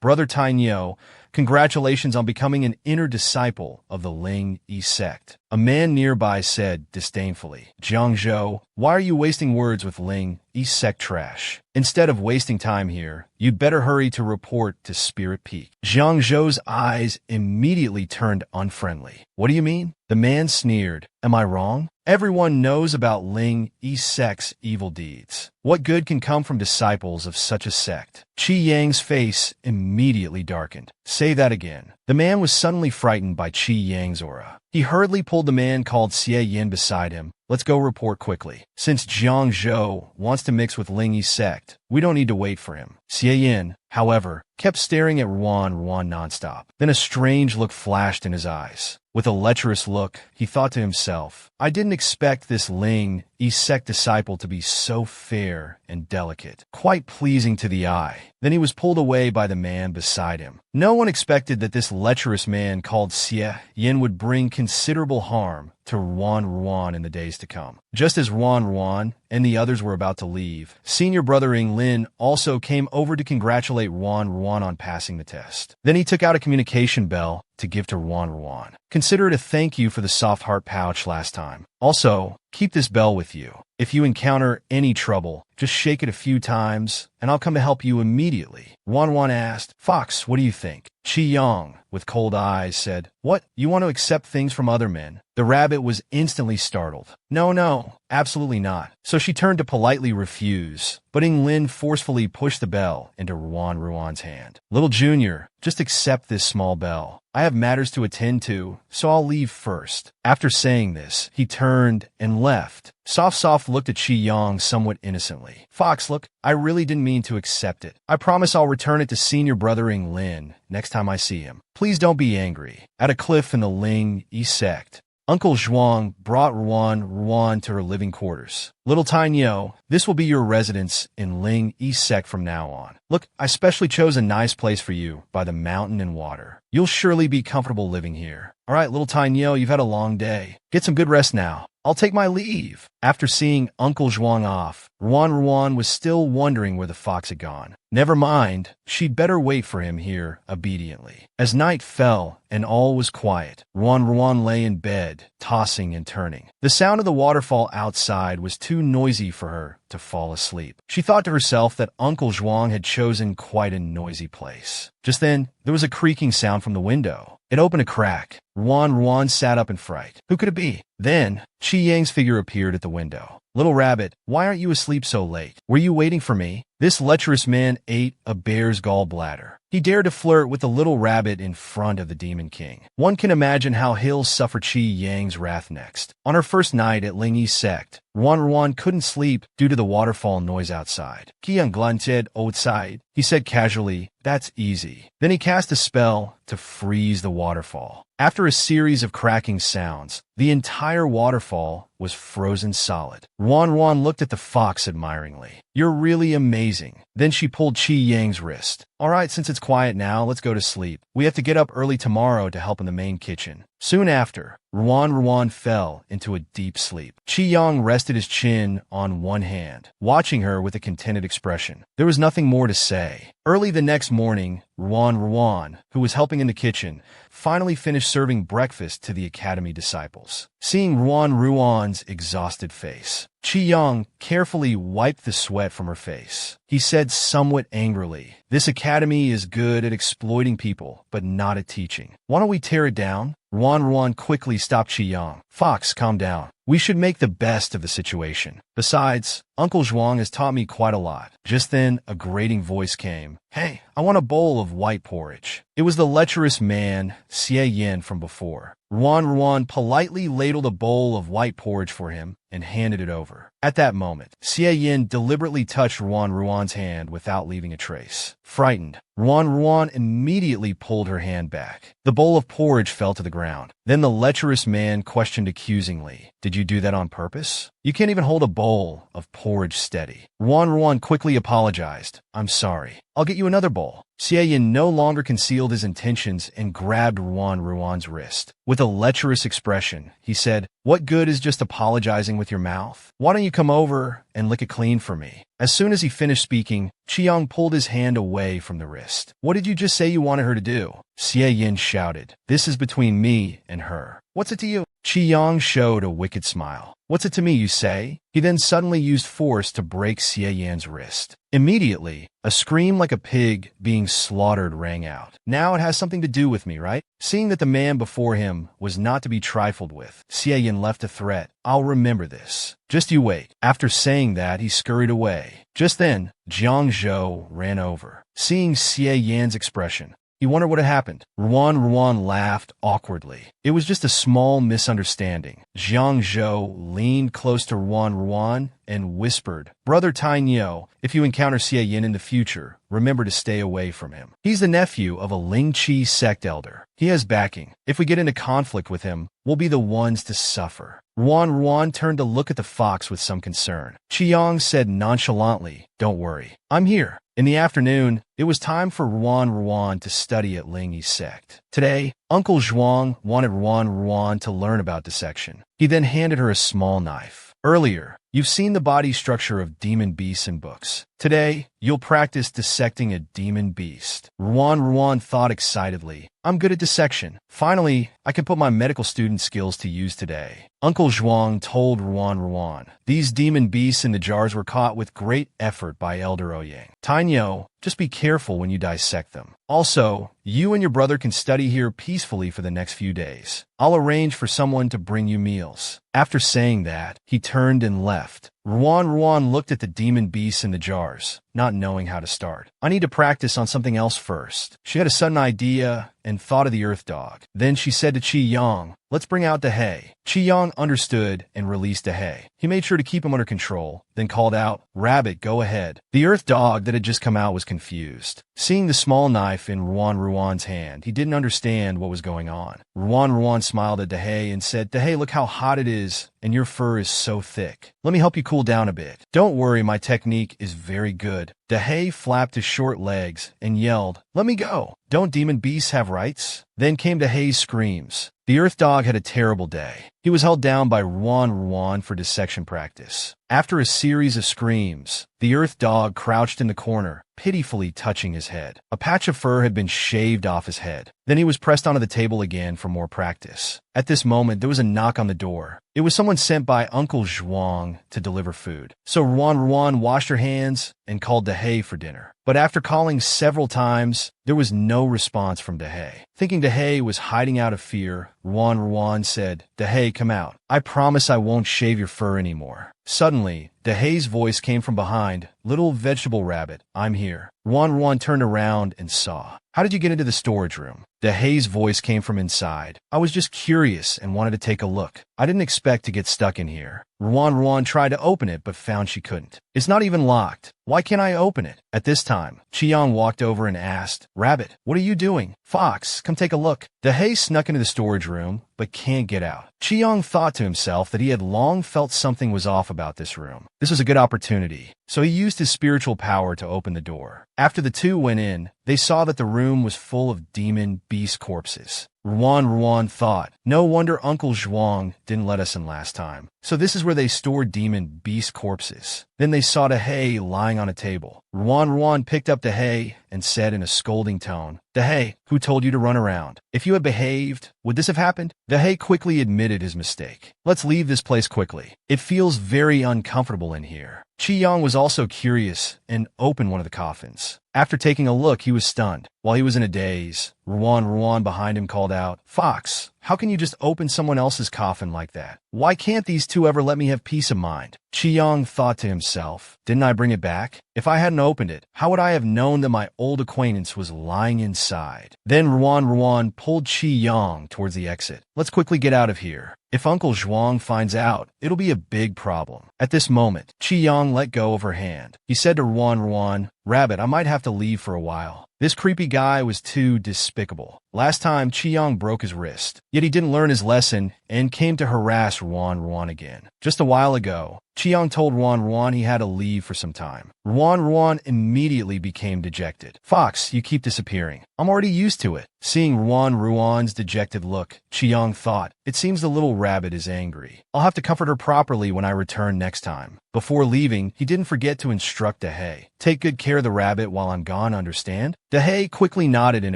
Brother Tainyo, congratulations on becoming an inner disciple of the Ling Yi-sect. A man nearby said disdainfully, Jiang Zhou, why are you wasting words with Ling Yi-sect trash? Instead of wasting time here, you'd better hurry to report to Spirit Peak. Jiang Zhou's eyes immediately turned unfriendly. What do you mean? The man sneered. Am I wrong? Everyone knows about Ling Yi-sect's evil deeds. What good can come from disciples of such a sect? Chi-young's face immediately darkened. Say that again. The man was suddenly frightened by Chi-young's aura. He hurriedly pulled the man called Xie Yin beside him. Let's go report quickly. Since Jiang Zhou wants to mix with Ling Yi-sect, we don't need to wait for him. Xie Yin, however, kept staring at Ruan nonstop. Then a strange look flashed in his eyes. With a lecherous look, he thought to himself, I didn't expect this Ling Yi disciple to be so fair and delicate, quite pleasing to the eye. Then he was pulled away by the man beside him. No one expected that this lecherous man called Xie Yin would bring considerable harm to Ruan in the days to come. Just as Ruan and the others were about to leave, senior brother Lin also came over to congratulate Ruan on passing the test. Then he took out a communication bell to give to Ruan. Consider it a thank you for the soft heart pouch last time. Also, keep this bell with you. If you encounter any trouble, just shake it a few times, and I'll come to help you immediately. Ruan asked, Fox, what do you think? Qi Yang, with cold eyes, said, What? You want to accept things from other men? The rabbit was instantly startled. No, absolutely not. So she turned to politely refuse, but Lin forcefully pushed the bell into Ruan's hand. Little Junior, just accept this small bell. I have matters to attend to, so I'll leave first. After saying this, he turned and left. Soft looked at Qi Yang somewhat innocently. Fox, look, I really didn't mean to accept it. I promise I'll return it to senior brother Lin next time I see him. Please don't be angry. At a cliff in the Ling Yi sect, Uncle Zhuang brought Ruan to her living quarters. Little Tainyo, this will be your residence in Ling Yi sect from now on. Look, I specially chose a nice place for you by the mountain and water. You'll surely be comfortable living here. All right, little Tainyo, you've had a long day. Get some good rest now. I'll take my leave. After seeing Uncle Zhuang off, Ruan was still wondering where the fox had gone. Never mind, she'd better wait for him here obediently. As night fell and all was quiet, Ruan lay in bed, tossing and turning. The sound of the waterfall outside was too noisy for her to fall asleep. She thought to herself that Uncle Zhuang had chosen quite a noisy place. Just then, there was a creaking sound from the window. It opened a crack. Ruan sat up in fright. Who could it be? Then, Qi Yang's figure appeared at the window. Little rabbit, why aren't you asleep so late? Were you waiting for me? This lecherous man ate a bear's gallbladder. He dared to flirt with the little rabbit in front of the Demon King. One can imagine how he'll suffer Qi Yang's wrath next. On her first night at Ling Yi sect, Ruan couldn't sleep due to the waterfall noise outside. Qian glunted outside. He said casually, That's easy. Then he cast a spell to freeze the waterfall. After a series of cracking sounds, the entire waterfall was frozen solid. Ruan looked at the fox admiringly. You're really amazing. Then she pulled Qi Yang's wrist. All right, since it's quiet now, let's go to sleep. We have to get up early tomorrow to help in the main kitchen. Soon after, Ruan fell into a deep sleep. Qi Yang rested his chin on one hand, watching her with a contented expression. There was nothing more to say. Early the next morning, Ruan, who was helping in the kitchen, finally finished serving breakfast to the academy disciples. Seeing Ruan's exhausted face, Qi Yang carefully wiped the sweat from her face. He said somewhat angrily, This academy is good at exploiting people, but not at teaching. Why don't we tear it down? Ruan quickly stopped Qi Yang. Fox, calm down. We should make the best of the situation. Besides, Uncle Zhuang has taught me quite a lot. Just then, a grating voice came. Hey, I want a bowl of white porridge. It was the lecherous man, Xie Yin, from before. Ruan politely ladled a bowl of white porridge for him and handed it over. At that moment, Xie Yin deliberately touched Ruan's hand without leaving a trace. Frightened, Ruan immediately pulled her hand back. The bowl of porridge fell to the ground. Then the lecherous man questioned accusingly, Did you do that on purpose? You can't even hold a bowl of porridge steady. Ruan quickly apologized. I'm sorry. I'll get you another bowl. Xie Yin no longer concealed his intentions and grabbed Ruan's wrist. With a lecherous expression, he said, What good is just apologizing with your mouth? Why don't you come over and lick it clean for me? As soon as he finished speaking, Qi Yang pulled his hand away from the wrist. What did you just say you wanted her to do? Xie Yin shouted. This is between me and her. What's it to you? Qi Yang showed a wicked smile. What's it to me, you say? He then suddenly used force to break Xie Yan's wrist. Immediately, a scream like a pig being slaughtered rang out. Now it has something to do with me, right? Seeing that the man before him was not to be trifled with, Xie Yan left a threat. I'll remember this. Just you wait. After saying that, he scurried away. Just then, Jiang Zhou ran over. Seeing Xie Yan's expression, He wondered what had happened. Ruan laughed awkwardly. It was just a small misunderstanding. Jiang Zhou leaned close to Ruan and whispered, "Brother Tainyo, if you encounter Xie Yin in the future, remember to stay away from him. He's the nephew of a Ling Qi sect elder. He has backing. If we get into conflict with him, we'll be the ones to suffer." Ruan turned to look at the fox with some concern. Qiang said nonchalantly, "Don't worry. I'm here." In the afternoon, it was time for Ruan to study at Ling Yi's sect. Today, Uncle Zhuang wanted Ruan to learn about dissection. He then handed her a small knife. Earlier, you've seen the body structure of demon beasts in books. Today, you'll practice dissecting a demon beast. Ruan thought excitedly, "I'm good at dissection. Finally, I can put my medical student skills to use today." Uncle Zhuang told Ruan, "These demon beasts in the jars were caught with great effort by Elder Ouyang. Tainyo, just be careful when you dissect them. Also, you and your brother can study here peacefully for the next few days. I'll arrange for someone to bring you meals." After saying that, he turned and left. Ruan looked at the demon beasts in the jars, not knowing how to start. "I need to practice on something else first." She had a sudden idea and thought of the earth dog. Then she said to Qi Yang, "Let's bring out Dehei." Qi Yang understood and released Dehei. He made sure to keep him under control, then called out, "Rabbit, go ahead." The earth dog that had just come out was confused. Seeing the small knife in Ruan's hand, he didn't understand what was going on. Ruan smiled at Dehei and said, "Dehei, look how hot it is, and your fur is so thick. Let me help you cool down a bit." "Don't worry, my technique is very good." Dehei flapped his short legs and yelled, "Let me go. Don't demon beasts have rights?" Then came Dehei's screams. The earth dog had a terrible day. He was held down by Ruan for dissection practice. After a series of screams, the earth dog crouched in the corner, pitifully touching his head. A patch of fur had been shaved off his head. Then he was pressed onto the table again for more practice. At this moment, there was a knock on the door. It was someone sent by Uncle Zhuang to deliver food. So Ruan washed her hands and called Dehei for dinner. But after calling several times, there was no response from Dehei. Thinking Dehei was hiding out of fear, Ruan said, "Dehei, come out. I promise I won't shave your fur anymore." Suddenly, Dehei's voice came from behind. "Little vegetable rabbit, I'm here." Ruan turned around and saw. "How did you get into the storage room?" Dehei's voice came from inside. "I was just curious and wanted to take a look. I didn't expect to get stuck in here." Ruan tried to open it but found she couldn't. "It's not even locked. Why can't I open it?" At this time, Qiang walked over and asked, "Rabbit, what are you doing?" "Fox, come take a look." Dehei snuck into the storage room but can't get out. Qiang thought to himself that he had long felt something was off about this room. This was a good opportunity, so he used his spiritual power to open the door. After the two went in, they saw that the room was full of demon beast corpses. Ruan thought, "No wonder Uncle Zhuang didn't let us in last time. So this is where they store demon beast corpses." Then they saw Dehei lying on a table. Ruan picked up Dehei and said in a scolding tone, "Dehei, who told you to run around? If you had behaved, would this have happened?" Dehei quickly admitted his mistake. "Let's leave this place quickly. It feels very uncomfortable in here." Qi Yang was also curious and opened one of the coffins. After taking a look, he was stunned. While he was in a daze, Ruan behind him called out, "Fox, how can you just open someone else's coffin like that? Why can't these two ever let me have peace of mind?" Qi Yang thought to himself, "Didn't I bring it back? If I hadn't opened it, how would I have known that my old acquaintance was lying inside?" Then Ruan pulled Qi Yang towards the exit. "Let's quickly get out of here. If Uncle Zhuang finds out, it'll be a big problem." At this moment, Qi Yang let go of her hand. He said to Ruan, "Rabbit, I might have to leave for a while. This creepy guy was too despicable. Last time, Qi Yang broke his wrist. Yet he didn't learn his lesson and came to harass Ruan again. Just a while ago, Qi Yang told Ruan he had to leave for some time. Ruan immediately became dejected. "Fox, you keep disappearing. I'm already used to it." Seeing Ruan's dejected look, Qi Yang thought, "It seems the little rabbit is angry. I'll have to comfort her properly when I return next time." Before leaving, he didn't forget to instruct Dehei, "Take good care of the rabbit while I'm gone, understand?" Dehei quickly nodded in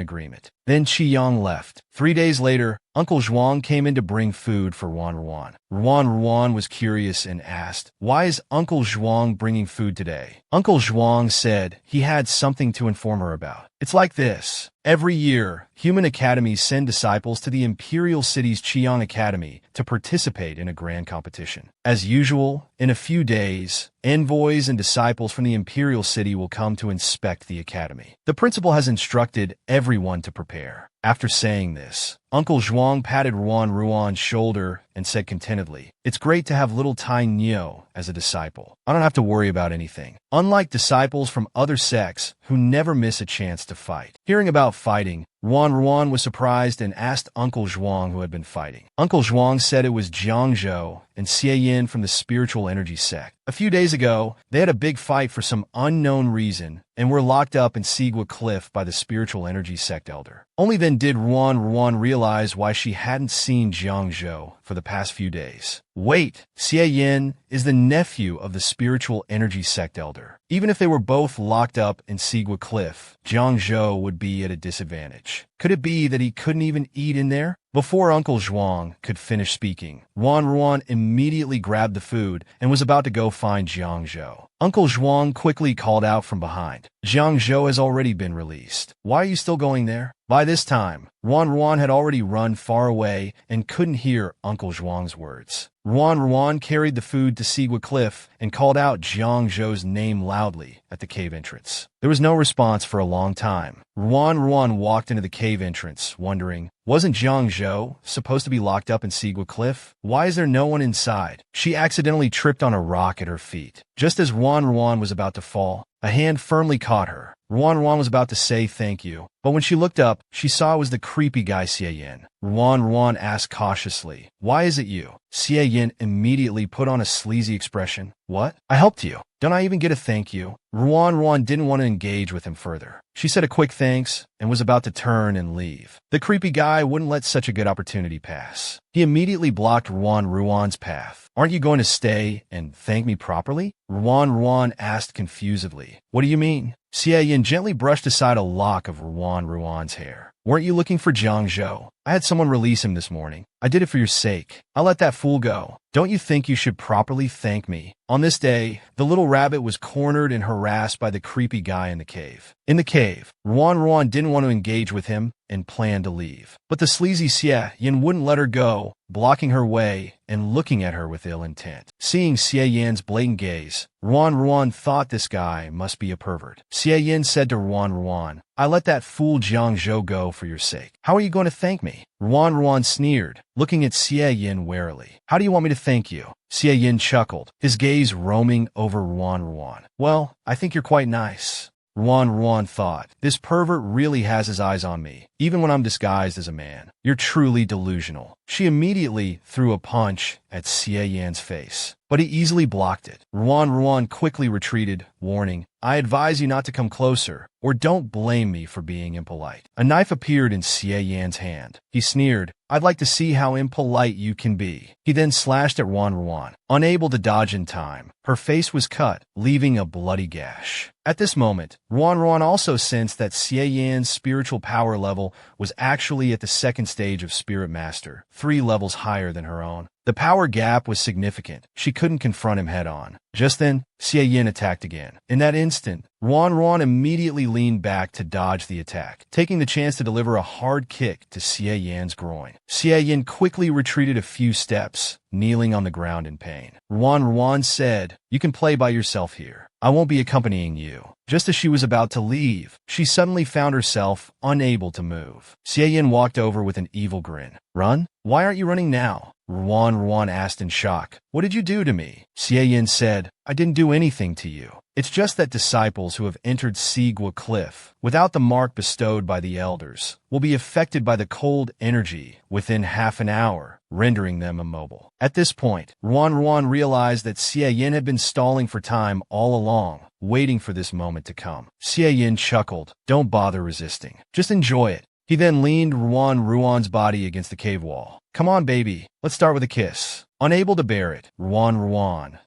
agreement. Then Qi Yang left. 3 days later, Uncle Zhuang came in to bring food for Ruan. Ruan was curious and asked, "Why is Uncle Zhuang bringing food today?" Uncle Zhuang said he had something to inform her about. "It's like this. Every year, human academies send disciples to the imperial city's Qiang Academy to participate in a grand competition. As usual, in a few days, envoys and disciples from the imperial city will come to inspect the academy. The principal has instructed everyone to prepare. After saying this, Uncle Zhuang patted Ruan's shoulder and said contentedly, "It's great to have little Tai Nio as a disciple. I don't have to worry about anything." Unlike disciples from other sects who never miss a chance to fight. Hearing about fighting, Ruan was surprised and asked Uncle Zhuang who had been fighting. Uncle Zhuang said it was Jiangzhou and Xie Yin from the spiritual energy sect. A few days ago, they had a big fight for some unknown reason and were locked up in Sigua Cliff by the spiritual energy sect elder. Only then did Ruan realize why she hadn't seen Jiangzhou for the past few days. Wait, Xie Yin is the nephew of the spiritual energy sect elder. Even if they were both locked up in Sigua Cliff, Jiangzhou would be at a disadvantage. Could it be that he couldn't even eat in there? Before Uncle Zhuang could finish speaking, Ruan immediately grabbed the food and was about to go find Jiangzhou. Uncle Zhuang quickly called out from behind, "Jiangzhou has already been released. Why are you still going there?" By this time, Ruan had already run far away and couldn't hear Uncle Zhuang's words. Ruan carried the food to Sigua Cliff and called out Jiangzhou's name loudly at the cave entrance. There was no response for a long time. Ruan walked into the cave entrance, wondering, wasn't Jiangzhou supposed to be locked up in Sigua Cliff? Why is there no one inside? She accidentally tripped on a rock at her feet. Just as Ruan was about to fall, a hand firmly caught her. Ruan was about to say thank you, but when she looked up, she saw it was the creepy guy Xie Yin. Ruan asked cautiously, "Why is it you?" Xie Yin immediately put on a sleazy expression. "What? I helped you. Don't I even get a thank you?" Ruan didn't want to engage with him further. She said a quick thanks and was about to turn and leave. The creepy guy wouldn't let such a good opportunity pass. He immediately blocked Ruan's path. "Aren't you going to stay and thank me properly?" Ruan asked confusedly. "What do you mean?" Xie Yin gently brushed aside a lock of Ruan's hair. "Weren't you looking for Jiangzhou? I had someone release him this morning. I did it for your sake. I'll let that fool go. Don't you think you should properly thank me?" On this day, the little rabbit was cornered and harassed by the creepy guy in the cave. In the cave, Ruan didn't want to engage with him and planned to leave. But the sleazy Xie Yin wouldn't let her go, blocking her way and looking at her with ill intent. Seeing Xie Yin's blatant gaze, Ruan thought this guy must be a pervert. Xie Yin said to Ruan, "I let that fool Jiangzhou go for your sake. How are you going to thank me?" Ruan sneered, looking at Xie Yin warily. "How do you want me to thank you?" Xie Yin chuckled, his gaze roaming over Ruan. "Well, I think you're quite nice." Ruan thought, "This pervert really has his eyes on me, even when I'm disguised as a man. You're truly delusional." She immediately threw a punch at Xie Yan's face, but he easily blocked it. Ruan quickly retreated, warning, "I advise you not to come closer, or don't blame me for being impolite." A knife appeared in Xie Yan's hand. He sneered, "I'd like to see how impolite you can be." He then slashed at Ruan. Unable to dodge in time, her face was cut, leaving a bloody gash. At this moment, Ruan also sensed that Xie Yan's spiritual power level was actually at the second stage of Spirit Master, 3 levels higher than her own. The power gap was significant. She couldn't confront him head-on. Just then, Xie Yin attacked again. In that instant, Ruan immediately leaned back to dodge the attack, taking the chance to deliver a hard kick to Xie Yan's groin. Xie Yin quickly retreated a few steps, kneeling on the ground in pain. Ruan said, "You can play by yourself here. I won't be accompanying you." Just as she was about to leave, she suddenly found herself unable to move. Xie Yin walked over with an evil grin. "Run? Why aren't you running now?" Ruan asked in shock. "What did you do to me?" Xie Yin said, "I didn't do anything to you. It's just that disciples who have entered Sigua Cliff without the mark bestowed by the elders will be affected by the cold energy within half an hour, rendering them immobile." At this point, Ruan realized that Xie Yin had been stalling for time all along, waiting for this moment to come. Xie Yin chuckled, "Don't bother resisting. Just enjoy it." He then leaned Ruan's body against the cave wall. "Come on, baby. Let's start with a kiss." Unable to bear it, Ruan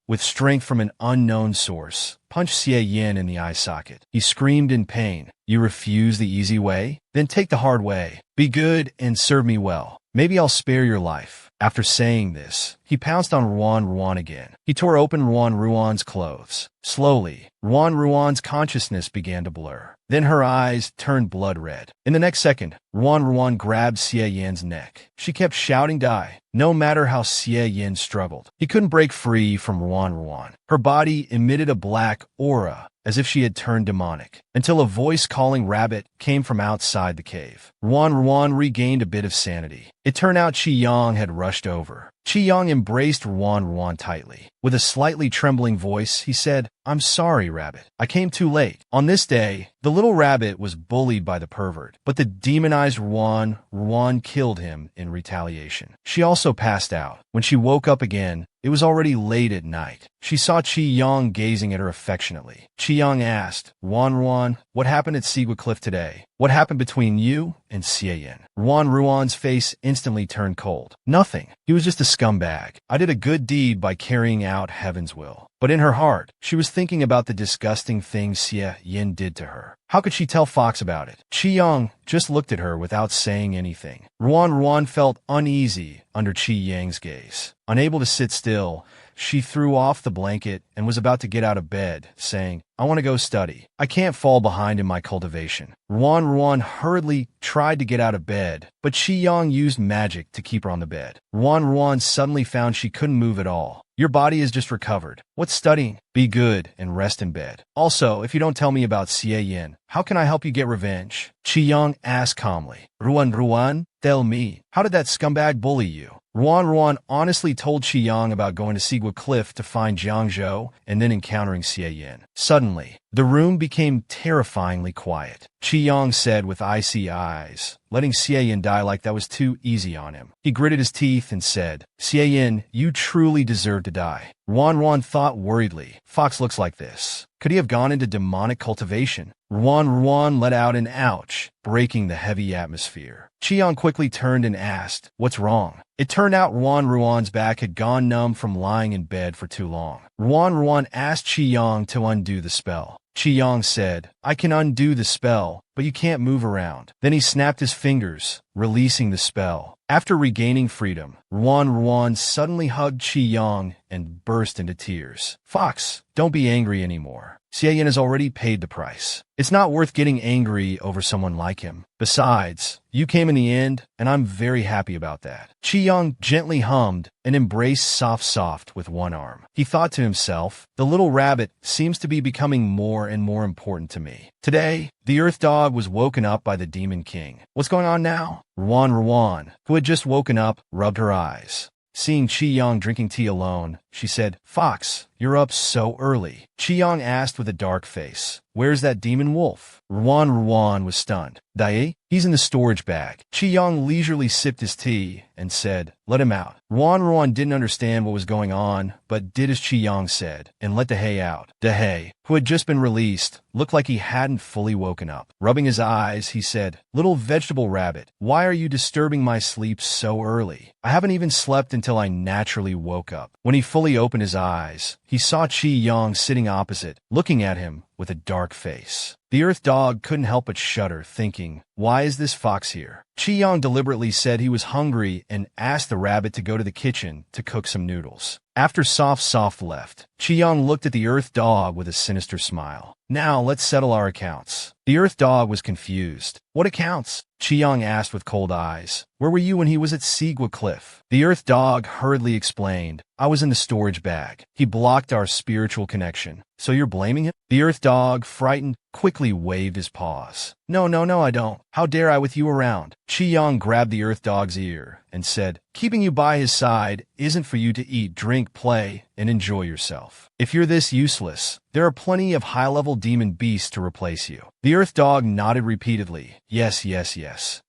with strength from an unknown source, punched Xie Yin in the eye socket. He screamed in pain. You refuse the easy way? Then take the hard way. Be good and serve me well. Maybe I'll spare your life. After saying this, he pounced on Ruan Ruan again. He tore open Ruan Ruan's clothes. Slowly, Ruan Ruan's consciousness began to blur. Then her eyes turned blood red. In the next second, Ruan Ruan grabbed Xie Yin's neck. She kept shouting die, no matter how Xie Yin struggled. He couldn't break free from Ruan Ruan. Her body emitted a black aura, as if she had turned demonic, until a voice calling Rabbit came from outside the cave. Ruan Ruan regained a bit of sanity. It turned out Qi Yang had rushed over. Qi Yang embraced Ruan Ruan tightly. With a slightly trembling voice, he said, I'm sorry, Rabbit. I came too late. On this day, the little rabbit was bullied by the pervert, but the demonized Ruan Ruan killed him in retaliation. She also passed out. When she woke up again, it was already late at night. She saw Qi Yang gazing at her affectionately. Qi Yang asked, Ruan Ruan, what happened at Sigua Cliff today? What happened between you and Xie Yin? Ruan Ruan's face instantly turned cold. Nothing. He was just a scumbag. I did a good deed by carrying out heaven's will. But in her heart, she was thinking about the disgusting things Xie Yin did to her. How could she tell Fox about it? Qi Yang just looked at her without saying anything. Ruan Ruan felt uneasy under Qi Yang's gaze. Unable to sit still, she threw off the blanket and was about to get out of bed, saying, I want to go study. I can't fall behind in my cultivation. Ruan Ruan hurriedly tried to get out of bed, but Qi Yang used magic to keep her on the bed. Ruan Ruan suddenly found she couldn't move at all. Your body is just recovered. What's studying? Be good and rest in bed. Also, if you don't tell me about Xie Yin, how can I help you get revenge? Qi Yang asked calmly. Ruan Ruan, tell me, how did that scumbag bully you? Ruan Ruan honestly told Qi Yang about going to Sigua Cliff to find Jiang Zhou and then encountering Xie Yin. Suddenly, the room became terrifyingly quiet. Qi Yang said with icy eyes, letting Xie Yin die like that was too easy on him. He gritted his teeth and said, Xie Yin, you truly deserve to die. Ruan Ruan thought worriedly, Fox looks like this. Could he have gone into demonic cultivation? Ruan Ruan let out an ouch, breaking the heavy atmosphere. Qi Yang quickly turned and asked, what's wrong? It turned out Ruan Ruan's back had gone numb from lying in bed for too long. Ruan Ruan asked Qi Yang to undo the spell. Qi Yang said, I can undo the spell, but you can't move around. Then he snapped his fingers, releasing the spell. After regaining freedom, Ruan Ruan suddenly hugged Qi Yang and burst into tears. Fox, don't be angry anymore. Xie Yin has already paid the price. It's not worth getting angry over someone like him. Besides, you came in the end, and I'm very happy about that. Qi Yang gently hummed and embraced Soft with one arm. He thought to himself, the little rabbit seems to be becoming more and more important to me. Today, the Earth Dog was woken up by the Demon King. What's going on now? Ruan Ruan, who had just woken up, rubbed her eyes. Seeing Qi Yang drinking tea alone, she said, Fox, you're up so early. Qi Yang asked with a dark face, where's that demon wolf? Ruan Ruan was stunned. Dai? He's in the storage bag. Qi Yang leisurely sipped his tea and said, let him out. Ruan Ruan didn't understand what was going on, but did as Qi Yang said, and let Dahei out. Dahei, who had just been released, looked like he hadn't fully woken up. Rubbing his eyes, he said, little vegetable rabbit, why are you disturbing my sleep so early? I haven't even slept until I naturally woke up. When he fully opened his eyes, he saw Qi Yang sitting opposite, looking at him with a dark face. The Earth Dog couldn't help but shudder, thinking, why is this fox here? Qi Yang deliberately said he was hungry and asked the rabbit to go to the kitchen to cook some noodles. After Soft left, Qi Yang looked at the Earth Dog with a sinister smile. Now let's settle our accounts. The Earth Dog was confused. What accounts? Qi Yang asked with cold eyes. Where were you when he was at Sigua Cliff? The Earth Dog hurriedly explained. I was in the storage bag. He blocked our spiritual connection. So you're blaming him? The Earth Dog, frightened, quickly waved his paws. No, I don't. How dare I with you around? Qi Yang grabbed the Earth Dog's ear and said, keeping you by his side isn't for you to eat, drink, play, and enjoy yourself. If you're this useless, there are plenty of high-level demon beasts to replace you. The Earth Dog nodded repeatedly. Yes.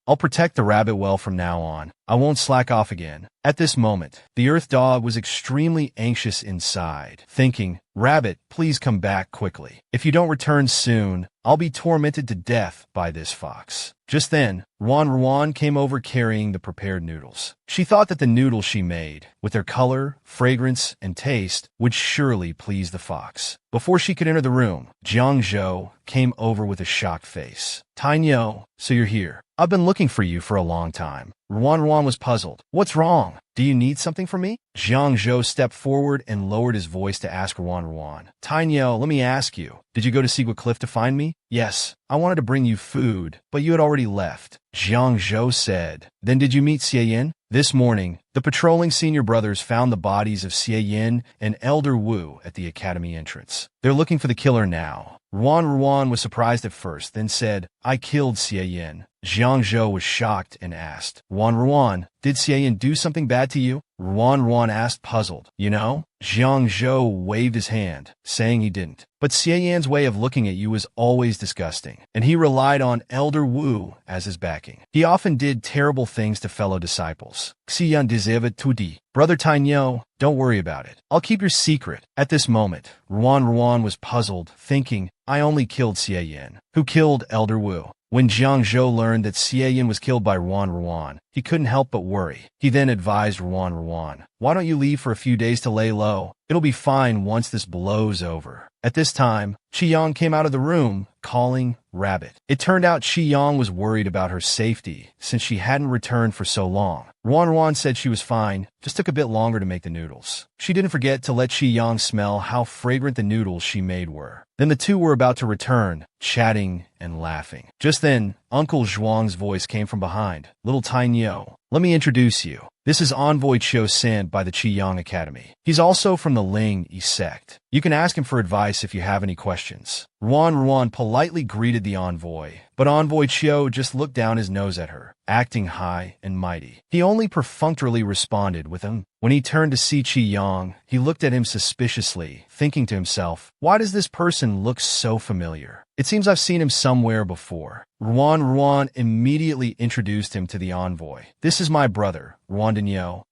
I'll protect the rabbit well from now on. I won't slack off again. At this moment, the earth dog was extremely anxious inside, thinking, Rabbit, please come back quickly. If you don't return soon, I'll be tormented to death by this fox. Just then, Ruan came over carrying the prepared noodles. She thought that the noodles she made, with their color, fragrance, and taste, would surely please the fox. Before she could enter the room, Jiang Zhou came over with a shocked face. Tainyo, so you're here. I've been looking for you for a long time. Ruan was puzzled. What's wrong? Do you need something from me? Jiang Zhou stepped forward and lowered his voice to ask Ruan. Tainyo, let me ask you. Did you go to Secret Cliff to find me? Yes. I wanted to bring you food, but you had already left. Jiang Zhou said. Then did you meet Xie Yin? This morning, the patrolling senior brothers found the bodies of Xie Yin and Elder Wu at the academy entrance. They're looking for the killer now. Ruan was surprised at first, then said, I killed Xie Yin. Jiang Zhou was shocked and asked, Ruan, did Xie Yin do something bad to you? Ruan asked, puzzled. You know? Jiang Zhou waved his hand, saying he didn't. But Xie Yan's way of looking at you was always disgusting, and he relied on Elder Wu as his backing. He often did terrible things to fellow disciples. Xiyan deserve tudi. Brother Tainyo, don't worry about it. I'll keep your secret. At this moment, Ruan was puzzled, thinking, I only killed Xie Yin. Who killed Elder Wu? When Jiang Zhou learned that Xie Yin was killed by Ruan, he couldn't help but worry. He then advised Ruan, why don't you leave for a few days to lay low? It'll be fine once this blows over. At this time, Qiyang came out of the room, calling Rabbit. It turned out Qiyang was worried about her safety, since she hadn't returned for so long. Ruan said she was fine, just took a bit longer to make the noodles. She didn't forget to let Qiyang smell how fragrant the noodles she made were. Then the two were about to return, chatting and laughing. Just then, Uncle Zhuang's voice came from behind. Little Tainyo, let me introduce you. This is Envoy Chiu sent by the Qiyang Academy. He's also from the Ling Yi sect. You can ask him for advice if you have any questions. Ruan politely greeted the envoy, but Envoy Chiu just looked down his nose at her, acting high and mighty. He only perfunctorily responded with him. When he turned to see Qiyang, he looked at him suspiciously, thinking to himself, why does this person look so familiar? It seems I've seen him somewhere before. Ruan immediately introduced him to the envoy. This is my brother, Ruan.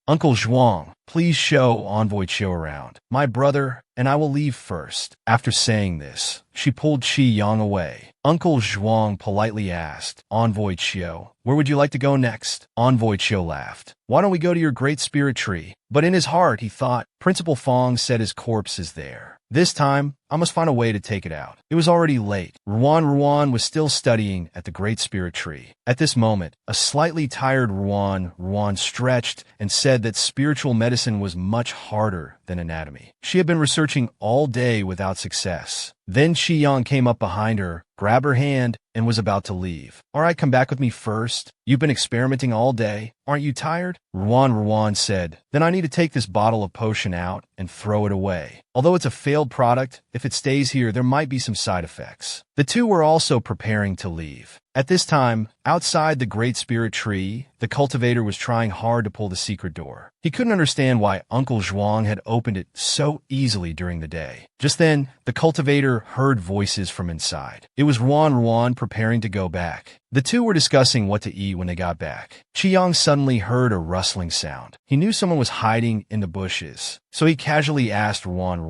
Uncle Zhuang, please show Envoy Chiu around. My brother, and I will leave first. After saying this, she pulled Qiyang away. Uncle Zhuang politely asked, Envoy Chiu, where would you like to go next? Envoy Chiu laughed. Why don't we go to your great spirit tree? But in his heart, he thought, Principal Fong said his corpse is there. This time, I must find a way to take it out. It was already late. Ruan was still studying at the Great Spirit Tree. At this moment, a slightly tired Ruan stretched and said that spiritual medicine was much harder than anatomy. She had been researching all day without success. Then Qiyang came up behind her, grabbed her hand, and was about to leave. All right, come back with me first. You've been experimenting all day. Aren't you tired? Ruan said, then I need to take this bottle of potion out and throw it away. Although it's a failed product, if it stays here, there might be some side effects. The two were also preparing to leave. At this time, outside the Great Spirit Tree, the cultivator was trying hard to pull the secret door. He couldn't understand why Uncle Zhuang had opened it so easily during the day. Just then, the cultivator heard voices from inside. It was Ruan preparing to go back. The two were discussing what to eat when they got back. Qiyang suddenly heard a rustling sound. He knew someone was hiding in the bushes, so he casually asked Ruan,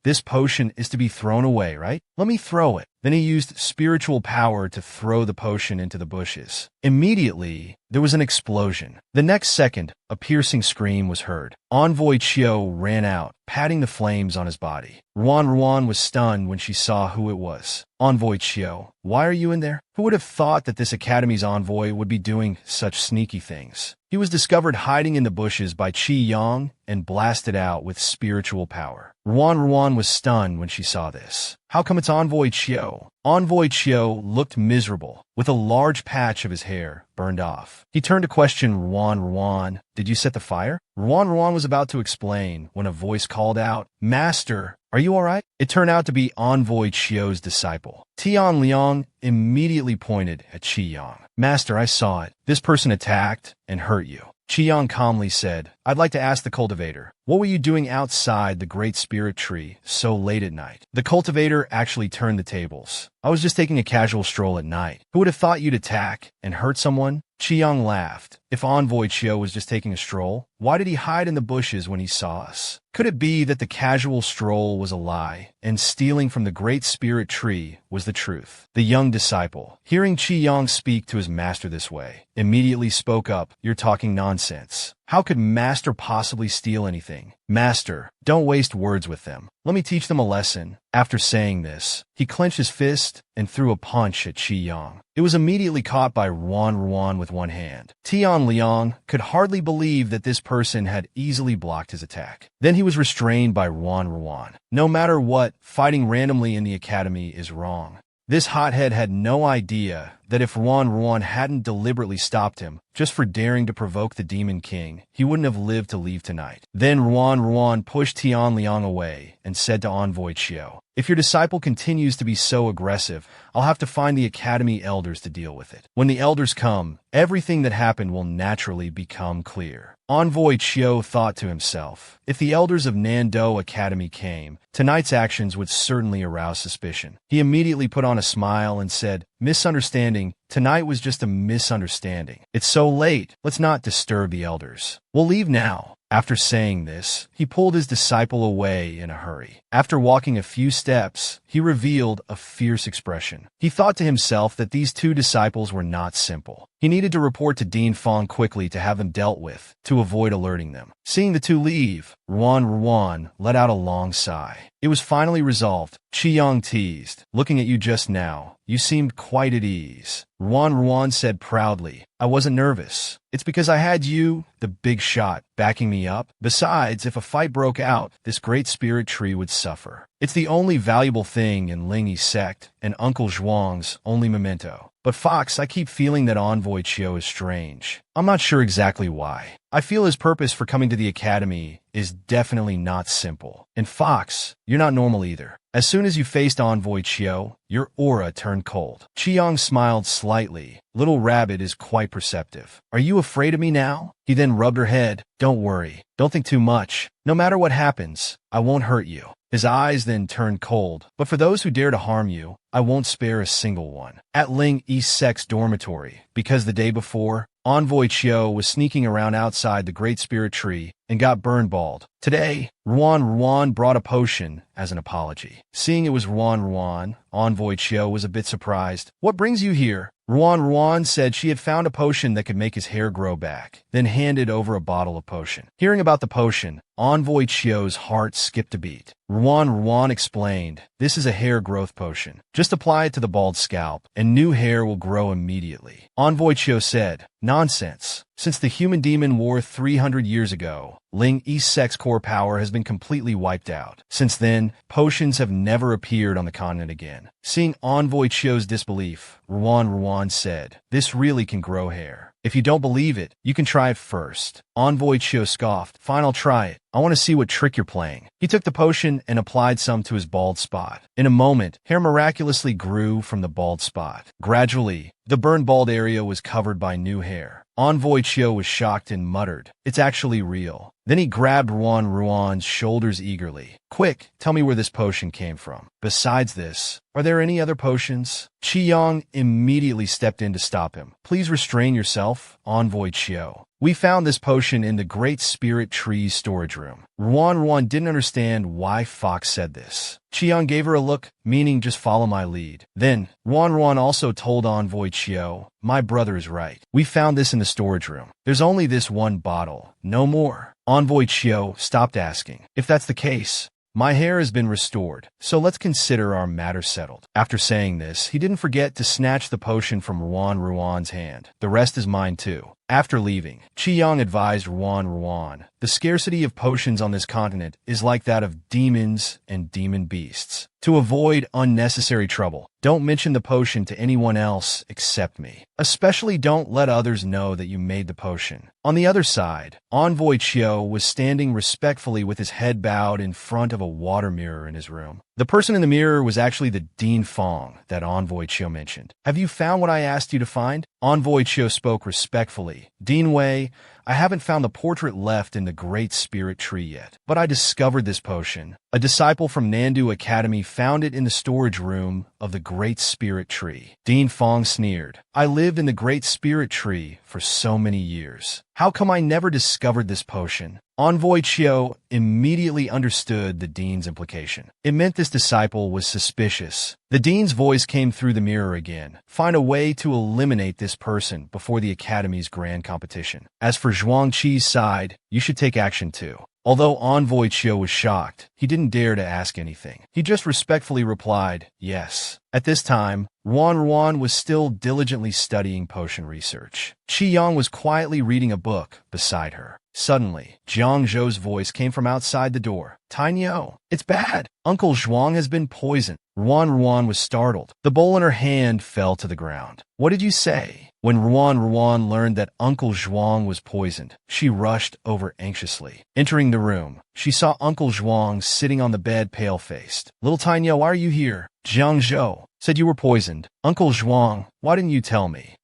this potion is to be thrown away, right? Let me throw it. Then he used spiritual power to throw the potion into the bushes. Immediately, there was an explosion. The next second, a piercing scream was heard. Envoy Chiu ran out, patting the flames on his body. Ruan was stunned when she saw who it was. Envoy Chiu, why are you in there? Who would have thought that this academy's envoy would be doing such sneaky things? He was discovered hiding in the bushes by Qiyang and blasted out with spiritual power. Ruan was stunned when she saw this. How come it's Envoy Chiu? Envoy Chiu looked miserable, with a large patch of his hair burned off. He turned to question Ruan, did you set the fire? Ruan was about to explain when a voice called out, Master, are you all right? It turned out to be Envoy Chiu's disciple. Tian Liang immediately pointed at Qiyang. Master, I saw it. This person attacked and hurt you. Qiyang calmly said, I'd like to ask the cultivator, What were you doing outside the Great Spirit Tree so late at night? The cultivator actually turned the tables. I was just taking a casual stroll at night. Who would have thought you'd attack and hurt someone? Chiyoung laughed. If Envoy Chio was just taking a stroll, why did he hide in the bushes when he saw us? Could it be that the casual stroll was a lie, and stealing from the Great Spirit Tree was the truth? The young disciple, hearing Chiyoung speak to his master this way, immediately spoke up. You're talking nonsense. How could Master possibly steal anything? Master, don't waste words with them. Let me teach them a lesson. After saying this, he clenched his fist and threw a punch at Chiyoung. It was immediately caught by Ruan with one hand. Tian Liang could hardly believe that this person had easily blocked his attack. Then he was restrained by Ruan. No matter what, fighting randomly in the academy is wrong. This hothead had no idea that if Ruan hadn't deliberately stopped him, just for daring to provoke the Demon King, he wouldn't have lived to leave tonight. Then Ruan pushed Tian Liang away and said to Envoy Chio, if your disciple continues to be so aggressive, I'll have to find the academy elders to deal with it. When the elders come, everything that happened will naturally become clear. Envoy Chio thought to himself, if the elders of Nando Academy came, tonight's actions would certainly arouse suspicion. He immediately put on a smile and said, misunderstanding, tonight was just a misunderstanding. It's so late, let's not disturb the elders. We'll leave now. After saying this, he pulled his disciple away in a hurry. After walking a few steps, he revealed a fierce expression. He thought to himself that these two disciples were not simple. He needed to report to Dean Fong quickly to have them dealt with, to avoid alerting them. Seeing the two leave, Ruan let out a long sigh. It was finally resolved. Chiyoung teased, looking at you just now, you seemed quite at ease. Ruan said proudly, I wasn't nervous. It's because I had you, the big shot, backing me up. Besides, if a fight broke out, this Great Spirit Tree would suffer. It's the only valuable thing in Lingyi's sect, and Uncle Zhuang's only memento. But Fox, I keep feeling that Envoy Chio is strange. I'm not sure exactly why. I feel his purpose for coming to the academy is definitely not simple. And Fox, you're not normal either. As soon as you faced Envoy Chio, your aura turned cold. Chiyoung smiled slightly. Little Rabbit is quite perceptive. Are you afraid of me now? He then rubbed her head. Don't worry. Don't think too much. No matter what happens, I won't hurt you. His eyes then turned cold. But for those who dare to harm you, I won't spare a single one. At Ling East Sect's dormitory, because the day before, Envoy Chio was sneaking around outside the Great Spirit Tree and got burned bald. Today, Ruan brought a potion as an apology. Seeing it was Ruan, Envoy Chio was a bit surprised. What brings you here? Ruan said she had found a potion that could make his hair grow back, then handed over a bottle of potion. Hearing about the potion, Envoy Chio's heart skipped a beat. Ruan explained, this is a hair growth potion. Just apply it to the bald scalp, and new hair will grow immediately. Envoy Chio said, nonsense. Since the human demon war 300 years ago, Ling East Sect's core power has been completely wiped out. Since then, potions have never appeared on the continent again. Seeing Envoy Chio's disbelief, Ruan said, this really can grow hair. If you don't believe it, you can try it first. Envoy Chio scoffed. Fine, I'll try it. I want to see what trick you're playing. He took the potion and applied some to his bald spot. In a moment, hair miraculously grew from the bald spot. Gradually, the burned bald area was covered by new hair. Envoy Chio was shocked and muttered, it's actually real. Then he grabbed Ruan's shoulders eagerly. Quick, tell me where this potion came from. Besides this, are there any other potions? Chiyoung immediately stepped in to stop him. Please restrain yourself, Envoy Chio. We found this potion in the Great Spirit Tree's storage room. Ruan didn't understand why Fox said this. Chiyoung gave her a look, meaning just follow my lead. Then, Ruan also told Envoy Chio, my brother is right. We found this in the storage room. There's only this one bottle, no more. Envoy Chio stopped asking. If that's the case, my hair has been restored, so let's consider our matter settled. After saying this, he didn't forget to snatch the potion from Ruan's hand. The rest is mine too. After leaving, Chiyoung advised Ruan, the scarcity of potions on this continent is like that of demons and demon beasts. To avoid unnecessary trouble, don't mention the potion to anyone else except me. Especially don't let others know that you made the potion. On the other side, Envoy Chio was standing respectfully with his head bowed in front of a water mirror in his room. The person in the mirror was actually the Dean Fong that Envoy Chio mentioned. Have you found what I asked you to find? Envoy Chio spoke respectfully. Dean Wei, I haven't found the portrait left in the Great Spirit Tree yet. But I discovered this potion. A disciple from Nandu Academy found it in the storage room of the Great Spirit Tree. Dean Fong sneered. I lived in the Great Spirit Tree for so many years. How come I never discovered this potion? Envoy Chiu immediately understood the dean's implication. It meant this disciple was suspicious. The dean's voice came through the mirror again. Find a way to eliminate this person before the Academy's grand competition. As for Zhuang Qi's side, you should take action too. Although Envoy Chiu was shocked, he didn't dare to ask anything. He just respectfully replied, yes. At this time, Ruan was still diligently studying potion research. Qi Yang was quietly reading a book beside her. Suddenly, Jiang Zhou's voice came from outside the door. Tainyo, it's bad. Uncle Zhuang has been poisoned. Ruan was startled. The bowl in her hand fell to the ground. What did you say? When Ruan learned that Uncle Zhuang was poisoned, she rushed over anxiously. Entering the room, she saw Uncle Zhuang sitting on the bed pale-faced. Little Tainyo, why are you here? Jiang Zhou said you were poisoned. Uncle Zhuang, why didn't you tell me?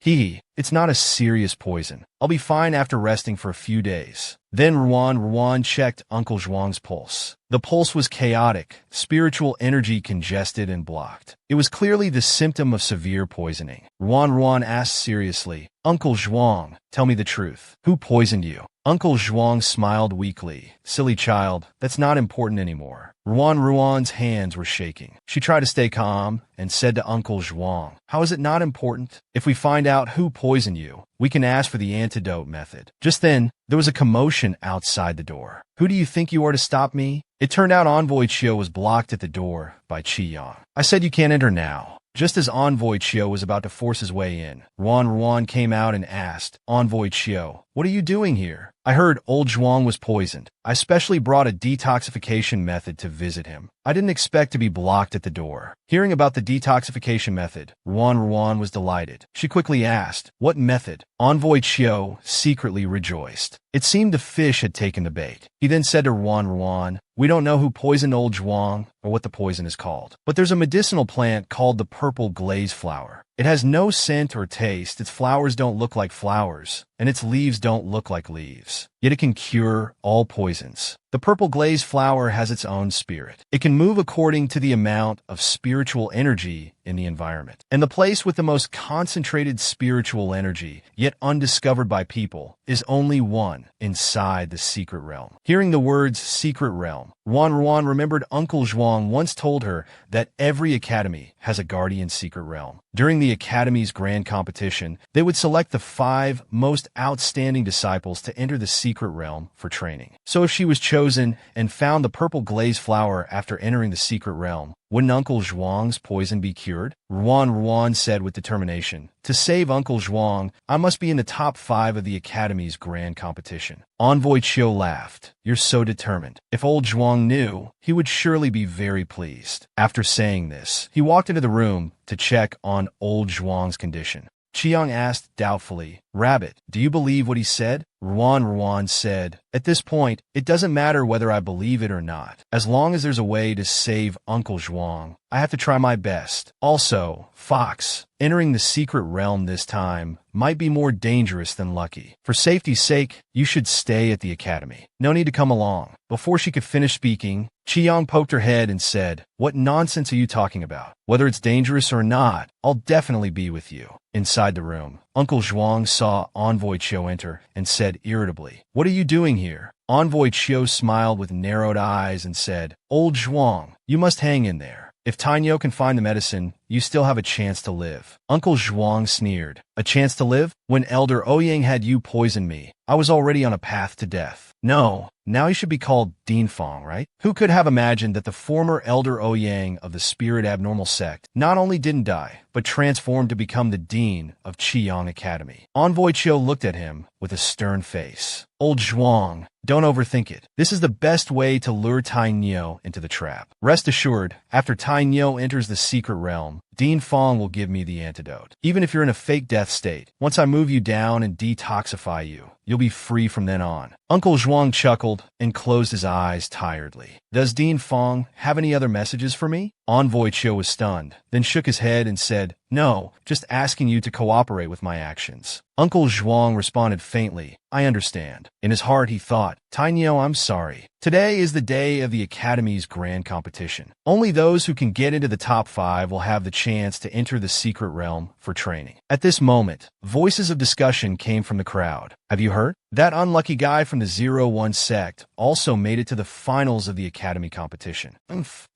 It's not a serious poison. I'll be fine after resting for a few days. Then Ruan checked Uncle Zhuang's pulse. The pulse was chaotic, spiritual energy congested and blocked. It was clearly the symptom of severe poisoning. Ruan asked seriously, Uncle Zhuang, tell me the truth. Who poisoned you? Uncle Zhuang smiled weakly. Silly child, that's not important anymore. Ruan's hands were shaking. She tried to stay calm and said to Uncle Zhuang, how is it not important? If we find out who poisoned you, we can ask for the antidote method. Just then, there was a commotion outside the door. Who do you think you are to stop me? It turned out Envoy Chiu was blocked at the door by Qi Yang. I said you can't enter now. Just as Envoy Chiu was about to force his way in, Ruan came out and asked, Envoy Chiu, what are you doing here? I heard old Zhuang was poisoned. I specially brought a detoxification method to visit him. I didn't expect to be blocked at the door. Hearing about the detoxification method, Ruan was delighted. She quickly asked, what method? Envoy Chiu secretly rejoiced. It seemed the fish had taken the bait. He then said to Ruan, we don't know who poisoned old Zhuang or what the poison is called, but there's a medicinal plant called the purple glaze flower. It has no scent or taste, its flowers don't look like flowers, and its leaves don't look like leaves. Yet it can cure all poisons. The purple glaze flower has its own spirit. It can move according to the amount of spiritual energy in the environment. And the place with the most concentrated spiritual energy, yet undiscovered by people, is only one inside the secret realm. Hearing the words secret realm, Ruan remembered Uncle Zhuang once told her that every academy has a guardian secret realm. During the academy's grand competition, they would select the 5 most outstanding disciples to enter the secret realm for training. So if she was chosen and found the purple glaze flower after entering the secret realm, wouldn't Uncle Zhuang's poison be cured? Ruan said with determination, to save Uncle Zhuang, I must be in the top 5 of the Academy's grand competition. Envoy Chiu laughed. You're so determined. If old Zhuang knew, he would surely be very pleased. After saying this, he walked into the room to check on old Zhuang's condition. Chiang asked doubtfully, Rabbit, do you believe what he said? Ruan said, at this point, it doesn't matter whether I believe it or not. As long as there's a way to save Uncle Zhuang, I have to try my best. Also, Fox, entering the secret realm this time might be more dangerous than lucky. For safety's sake, you should stay at the academy. No need to come along. Before she could finish speaking, Chiang poked her head and said, what nonsense are you talking about? Whether it's dangerous or not, I'll definitely be with you. Inside the room, Uncle Zhuang saw Envoy Chiu enter and said irritably, what are you doing here? Envoy Chiu smiled with narrowed eyes and said, old Zhuang, you must hang in there. If Tainyo can find the medicine, you still have a chance to live. Uncle Zhuang sneered. A chance to live? When Elder Ouyang had you poison me, I was already on a path to death. No, now he should be called Dean Fong, right? Who could have imagined that the former Elder Ouyang of the Spirit Abnormal sect not only didn't die, but transformed to become the Dean of Qiyang Academy? Envoy Chiu looked at him with a stern face. Old Zhuang, don't overthink it. This is the best way to lure Tainyo into the trap. Rest assured, after Tainyo enters the secret realm, Dean Fong will give me the antidote. Even if you're in a fake death state, once I move you down and detoxify you, you'll be free from then on. Uncle Zhuang chuckled and closed his eyes tiredly. Does Dean Fong have any other messages for me? Envoy Chiu was stunned, then shook his head and said, No, just asking you to cooperate with my actions. Uncle Zhuang responded faintly, I understand. In his heart he thought, Tainyo, I'm sorry. Today is the day of the Academy's grand competition. Only those who can get into the top 5 will have the chance to enter the secret realm for training. At this moment, voices of discussion came from the crowd. Have you heard? That unlucky guy from the 01 sect also made it to the finals of the Academy competition.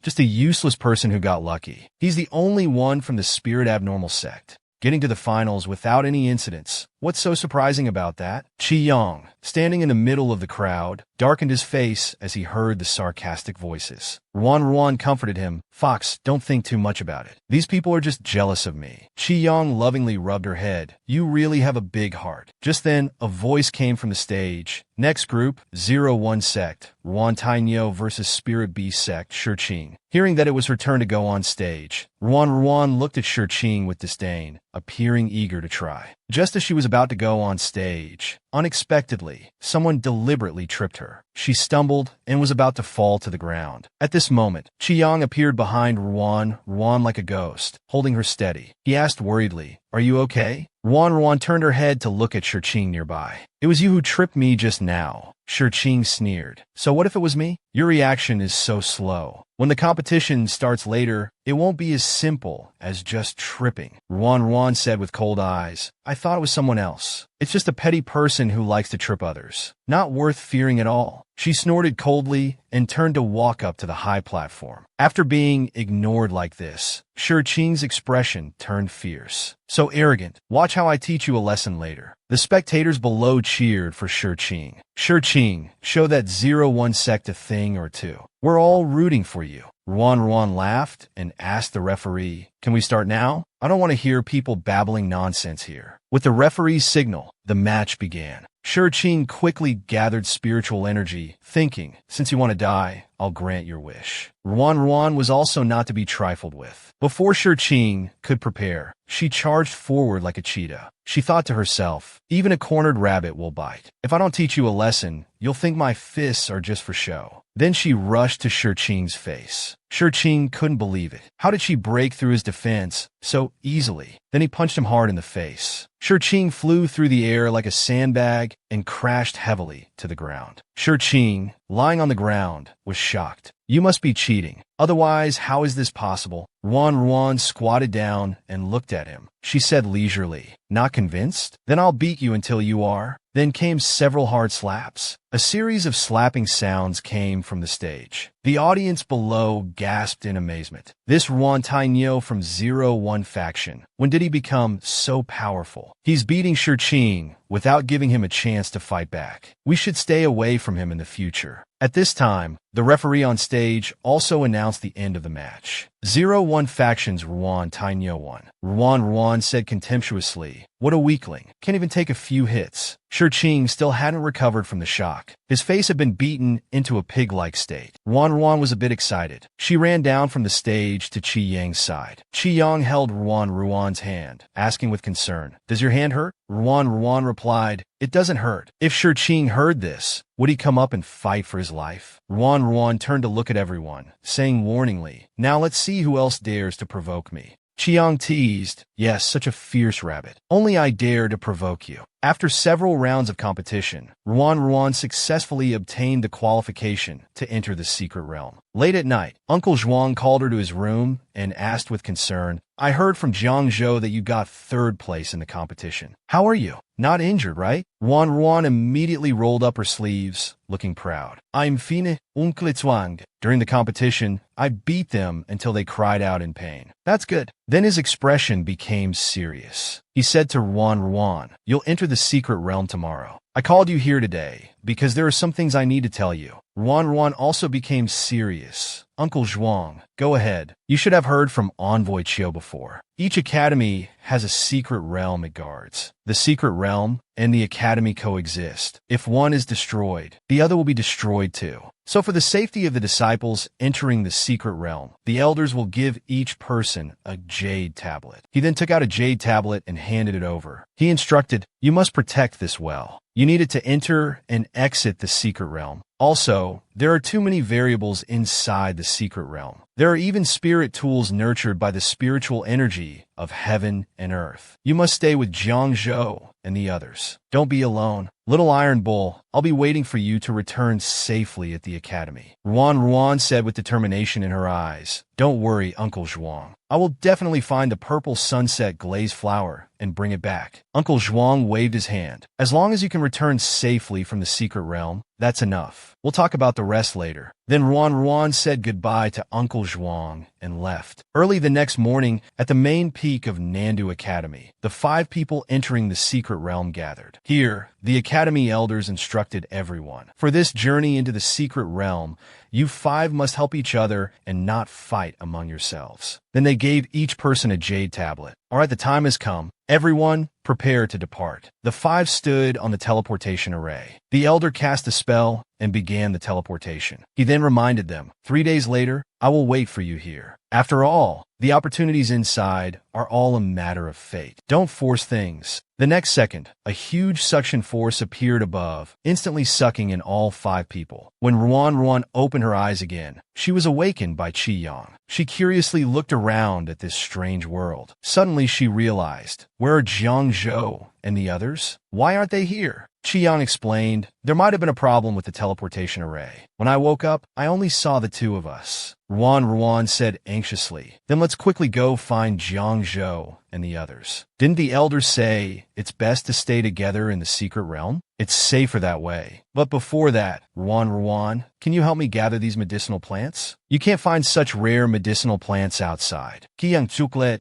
Just a useless person who got lucky. He's the only one from the Spirit Abnormal sect getting to the finals without any incidents. What's so surprising about that? Qi Yang, standing in the middle of the crowd, darkened his face as he heard the sarcastic voices. Ruan comforted him. Fox, don't think too much about it. These people are just jealous of me. Qi Yang lovingly rubbed her head. You really have a big heart. Just then, a voice came from the stage. Next group, 01 sect, Ruan Tainyo versus Spirit Beast sect, Shiqing. Hearing that it was her turn to go on stage, Ruan looked at Shiqing with disdain, appearing eager to try. Just as she was about to go on stage, unexpectedly, someone deliberately tripped her. She stumbled and was about to fall to the ground. At this moment, Qi Yang appeared behind Ruan like a ghost, holding her steady. He asked worriedly, Are you okay? Ruan turned her head to look at Shiqing nearby. It was you who tripped me just now. Shiqing sneered. So what if it was me? Your reaction is so slow. When the competition starts later, it won't be as simple as just tripping. Ruan said with cold eyes. I thought it was someone else. It's just a petty person who likes to trip others. Not worth fearing at all. She snorted coldly and turned to walk up to the high platform. After being ignored like this, Shiqing's expression turned fierce. So arrogant. Watch how I teach you a lesson later. The spectators below cheered for Shiqing. Shiqing, show that 01 sect a thing or two. We're all rooting for you. Ruan laughed and asked the referee, Can we start now? I don't want to hear people babbling nonsense here. With the referee's signal, the match began. Shiqing quickly gathered spiritual energy, thinking, Since you want to die, I'll grant your wish. Ruan was also not to be trifled with. Before Shiqing could prepare, she charged forward like a cheetah. She thought to herself, Even a cornered rabbit will bite. If I don't teach you a lesson, you'll think my fists are just for show. Then she rushed to Shiqing's face. Shiqing couldn't believe it. How did she break through his defense so easily? Then he punched him hard in the face. Shiqing flew through the air like a sandbag and crashed heavily to the ground. Shiqing, lying on the ground, was shocked. You must be cheating. Otherwise, how is this possible? Ruan squatted down and looked at him. She said leisurely, Not convinced? Then I'll beat you until you are. Then came several hard slaps. A series of slapping sounds came from the stage. The audience below gasped in amazement. This Ruan Tainyo from 01 faction. When did he become so powerful? He's beating Shiqing without giving him a chance to fight back. We should stay away from him in the future. At this time, the referee on stage also announced the end of the match. 01 factions Ruan Tainyo won. Ruan said contemptuously, What a weakling. Can't even take a few hits. Shiqing still hadn't recovered from the shock. His face had been beaten into a pig-like state. Ruan was a bit excited. She ran down from the stage to Qi Yang's side. Qi Yang held Ruan's hand, asking with concern, Does your hand hurt? Ruan replied, It doesn't hurt. If Shiqing heard this, would he come up and fight for his life? Ruan turned to look at everyone, saying warningly, Now let's see who else dares to provoke me. Qi Yang teased, Yes, such a fierce rabbit. Only I dare to provoke you. After several rounds of competition, Ruan successfully obtained the qualification to enter the secret realm. Late at night, Uncle Zhuang called her to his room and asked with concern, I heard from Jiangzhou that you got 3rd place in the competition. How are you? Not injured, right? Ruan immediately rolled up her sleeves, looking proud. I'm fine, Uncle Zhuang. During the competition, I beat them until they cried out in pain. That's good. Then his expression became serious. He said to Ruan, You'll enter the secret realm tomorrow. I called you here today because there are some things I need to tell you. Ruan also became serious. Uncle Zhuang, go ahead. You should have heard from Envoy Chiu before. Each academy has a secret realm it guards. The secret realm and the academy coexist. If one is destroyed, the other will be destroyed too. So for the safety of the disciples entering the secret realm, the elders will give each person a jade tablet. He then took out a jade tablet and handed it over. He instructed, "You must protect this well. You need it to enter and exit the secret realm. Also, there are too many variables inside the secret realm. There are even spirit tools nurtured by the spiritual energy of heaven and earth. You must stay with Jiang Zhou and the others. Don't be alone. Little Iron Bull, I'll be waiting for you to return safely at the academy." Ruan said with determination in her eyes, "Don't worry, Uncle Zhuang. I will definitely find the purple sunset glaze flower and bring it back." Uncle Zhuang waved his hand. "As long as you can return safely from the secret realm, that's enough. We'll talk about the rest later." Then Ruan said goodbye to Uncle Zhuang and left. Early the next morning, at the main peak of Nandu Academy, the 5 people entering the secret realm gathered. Here, the academy elders instructed everyone. "For this journey into the secret realm, you 5 must help each other and not fight among yourselves." Then they gave each person a jade tablet. "All right, the time has come. Everyone, prepare to depart." The 5 stood on the teleportation array. The elder cast a spell and began the teleportation. He then reminded them, "3 days later, I will wait for you here. After all, the opportunities inside are all a matter of fate. Don't force things." The next second, a huge suction force appeared above, instantly sucking in all 5 people. When Ruan opened her eyes again, she was awakened by Qi Yang. She curiously looked around at this strange world. Suddenly she realized, where are Jiang Zhou and the others? Why aren't they here? Qi Yang explained, "There might have been a problem with the teleportation array. When I woke up, I only saw the 2 of us." Ruan said anxiously, "Then let's quickly go find Jiang Zhou and the others. Didn't the elders say it's best to stay together in the secret realm? It's safer that way. But before that, Ruan, can you help me gather these medicinal plants? You can't find such rare medicinal plants outside." Qiyang Chuklet,